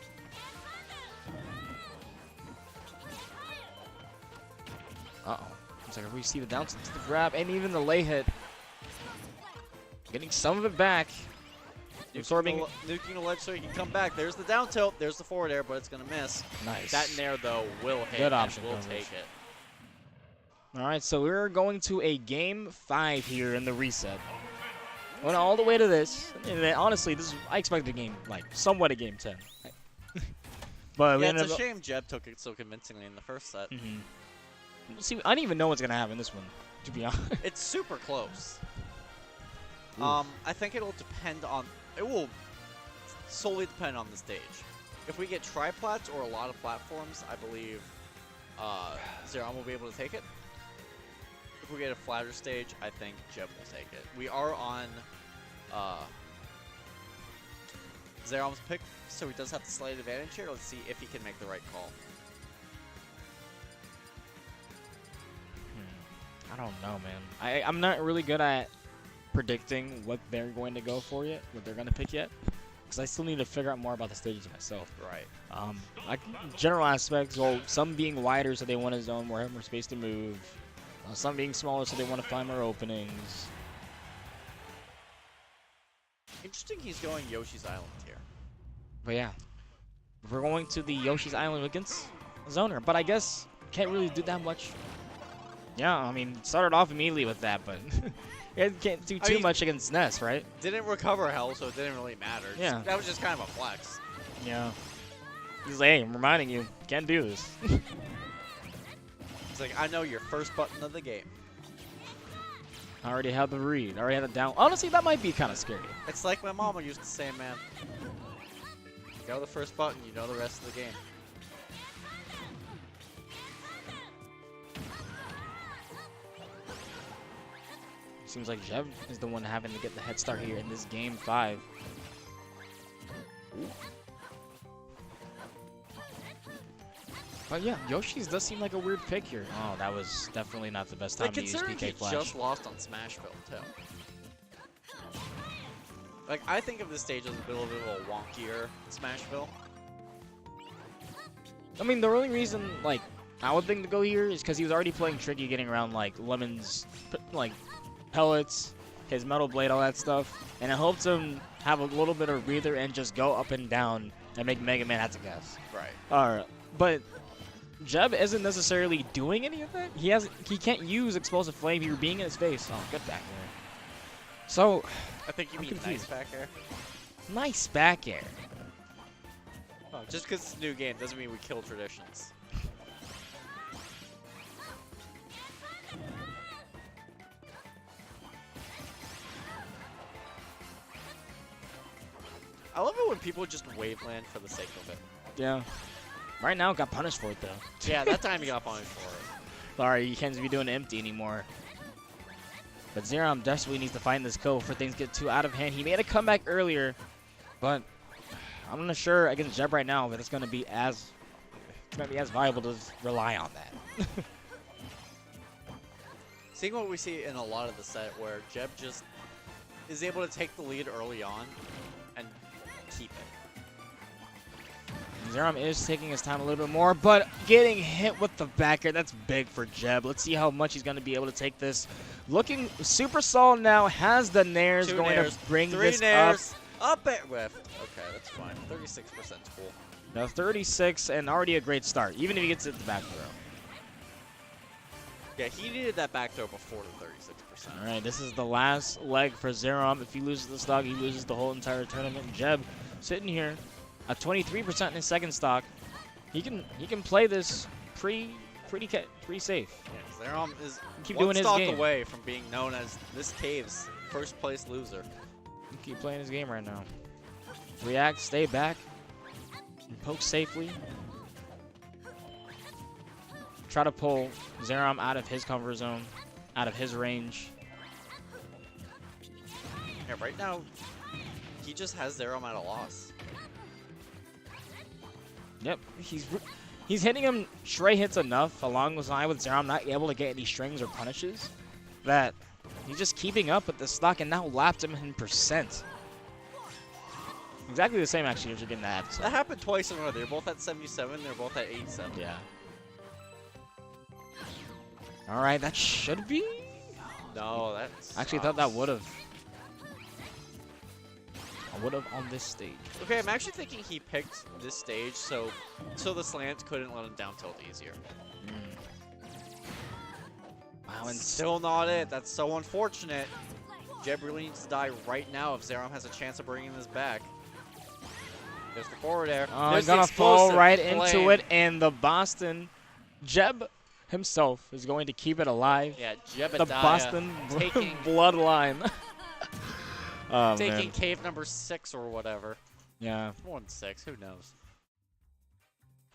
Uh-oh. Looks like we see the down to the grab and even the lay hit. Getting some of it back. Absorbing. Nuking the ledge so he can come back. There's the down tilt. There's the forward air, but it's going to miss. Nice. That nair, though, will hit. Good option We'll coverage. take it. All right, so we're going to a game 5 here in the reset. Went all the way to this. And then, honestly, I expected a game, like, somewhat a game 10. But we Yeah, ended it's a up. shame Jeb took it so convincingly in the first set. See, I don't even know what's going to happen in this one, to be honest. It's super close. I think it'll depend on. It will solely depend on the stage. If we get triplats or a lot of platforms, I believe Xerom will be able to take it. If we get a flatter stage, I think Jeb will take it. We are on Xerom's pick, so he does have the slight advantage here. Let's see if he can make the right call. I don't know, man. I'm not really good at predicting what they're going to go for yet, what they're going to pick yet, because I still need to figure out more about the stages myself. Right. Like general aspects, well, some being wider so they want a zone where they have more space to move. Some being smaller so they want to find more openings. Interesting he's going Yoshi's Island here. But yeah, we're going to the Yoshi's Island against Zoner, but I guess can't really do that much. Yeah, I mean, started off immediately with that, but it can't do too much against Ness, right? Didn't recover hell, so it didn't really matter. Yeah. That was just kind of a flex. Yeah. He's like, hey, I'm reminding you, can't do this. It's like, I know your first button of the game. I already had the read, I already had the down. Honestly, that might be kind of scary. It's like my mama used to say, man. You know the first button, you know the rest of the game. Seems like Jeb is the one having to get the head start here in this game 5. Ooh. But yeah, Yoshi's does seem like a weird pick here. Oh, that was definitely not the best time to use Considering he PK Flash. just lost on Smashville, too. Like, I think of this stage as a little bit of a wonkier Smashville. I mean, the only reason, like, I would think to go here is because he was already playing tricky, getting around, like, Lemon's, like, pellets, his metal blade, all that stuff. And it helped him have a little bit of breather and just go up and down and make Mega Man have to guess. Right. Alright, but Jeb isn't necessarily doing any of that. He can't use Explosive Flame here being in his face. Oh, good back there. So, I think you I'm mean confused. nice back air. Nice back air. Oh, just because it's a new game doesn't mean we kill traditions. I love it when people just waveland for the sake of it. Yeah. Right now, got punished for it, though. Yeah, that time he got punished for it. Sorry, you can't be doing empty anymore. But Xerom desperately needs to find this kill before things get too out of hand. He made a comeback earlier, but I'm not sure against Jeb right now if it's going to be as it's going to be as viable to rely on that. Seeing what we see in a lot of the set where Jeb just is able to take the lead early on and keep it. Xerom is taking his time a little bit more, but getting hit with the back air, that's big for Jeb. Let's see how much he's going to be able to take this. Looking super solid now, has the nairs Two going nairs, to bring three this nairs, up at whiff. Okay, that's fine. 36% is cool. Now 36 and already a great start, even if he gets it the back throw. Yeah, he needed that back throw before the 36%. All right, this is the last leg for Xerom. If he loses the stock, he loses the whole entire tournament. Jeb sitting here at 23% in his second stock. He can play this pretty safe. Yeah, Xerom is Keep one doing his stock game. away from being known as this cave's first place loser. Keep playing his game right now. React, stay back, and poke safely. Try to pull Xerom out of his comfort zone, out of his range. Yeah, right now, he just has Xerom at a loss. Yep, he's hitting him stray hits enough along the line with Xerom not able to get any strings or punishes that he's just keeping up with the stock and now lapped him in percent. Exactly the same actually as you're getting that. So. That happened twice in a row. They're both at 77. They're both at 87. Yeah. All right, that should be. No, that's. I actually thought that would have. I would have on this stage. Okay, I'm actually thinking he picked this stage so the slants couldn't let him down tilt easier. Wow, and Still not it. That's so unfortunate. Jeb really needs to die right now if Xerom has a chance of bringing this back. There's the forward air. he's There's the gonna fall explosive right flame. into it, and the Boston Jeb himself is going to keep it alive. Yeah, The Jebediah Boston taking bloodline. Oh, taking man. cave number 6 or whatever. Yeah. More than 6, who knows?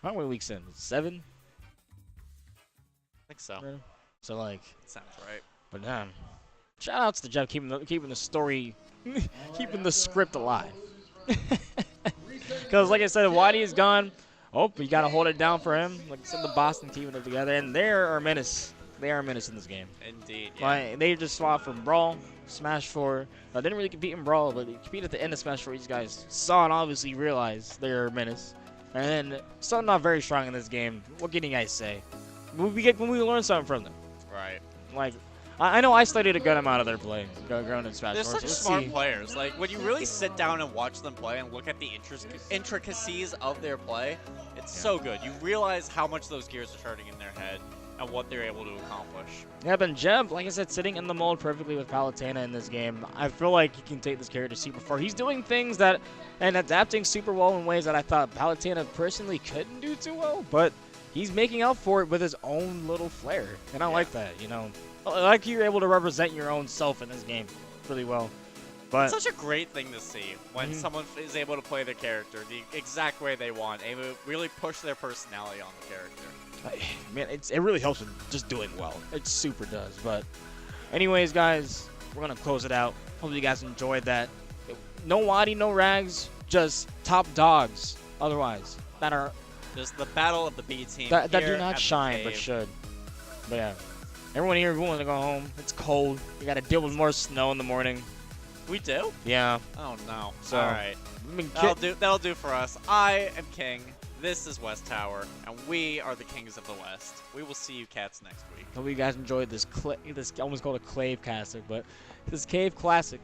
How many weeks in? 7? I think so. Yeah. So like, Sounds right. but shout outs to Jeb keeping the story, keeping the script alive. Because like I said, Waddy is gone. Oh, you got to hold it down for him. Like I said, the Boston keeping it together, and they are a menace. They are a menace in this game. Indeed. Yeah. Like, they just swapped from Brawl, Smash 4. Didn't really compete in Brawl, but they competed at the end of Smash 4. These guys saw and obviously realized they're a menace. And then still not very strong in this game. What can you guys say? When we learn something from them. Right. Like, I know I studied a good amount of their play growing in Smash 4. They're such so let's smart see. players. Like, when you really sit down and watch them play and look at the intricacies of their play, it's so good. You realize how much those gears are turning in their head and what they're able to accomplish. Yeah, but Jeb, like I said, sitting in the mold perfectly with Palutena in this game. I feel like he can take this character super far. He's doing things that, and adapting super well in ways that I thought Palutena personally couldn't do too well, but he's making up for it with his own little flair. And I like that, you know. I like you're able to represent your own self in this game really well. But It's such a great thing to see when someone is able to play their character the exact way they want, able to really push their personality on the character. man, it really helps with just doing well. It super does. But anyways, guys, we're going to close it out. Hope you guys enjoyed that. No Waddy, no Rags, just top dogs otherwise that are Just the battle of the B team. that here do at not the shine but cave. should. But yeah, everyone here willing to go home. It's cold. You got to deal with more snow in the morning. We do? Yeah. Oh no. So, All right. I mean, That'll do for us. I am King. This is West Tower, and we are the kings of the West. We will see you cats next week. hope you guys enjoyed this. This almost called a Clave Classic, but this Cave Classic.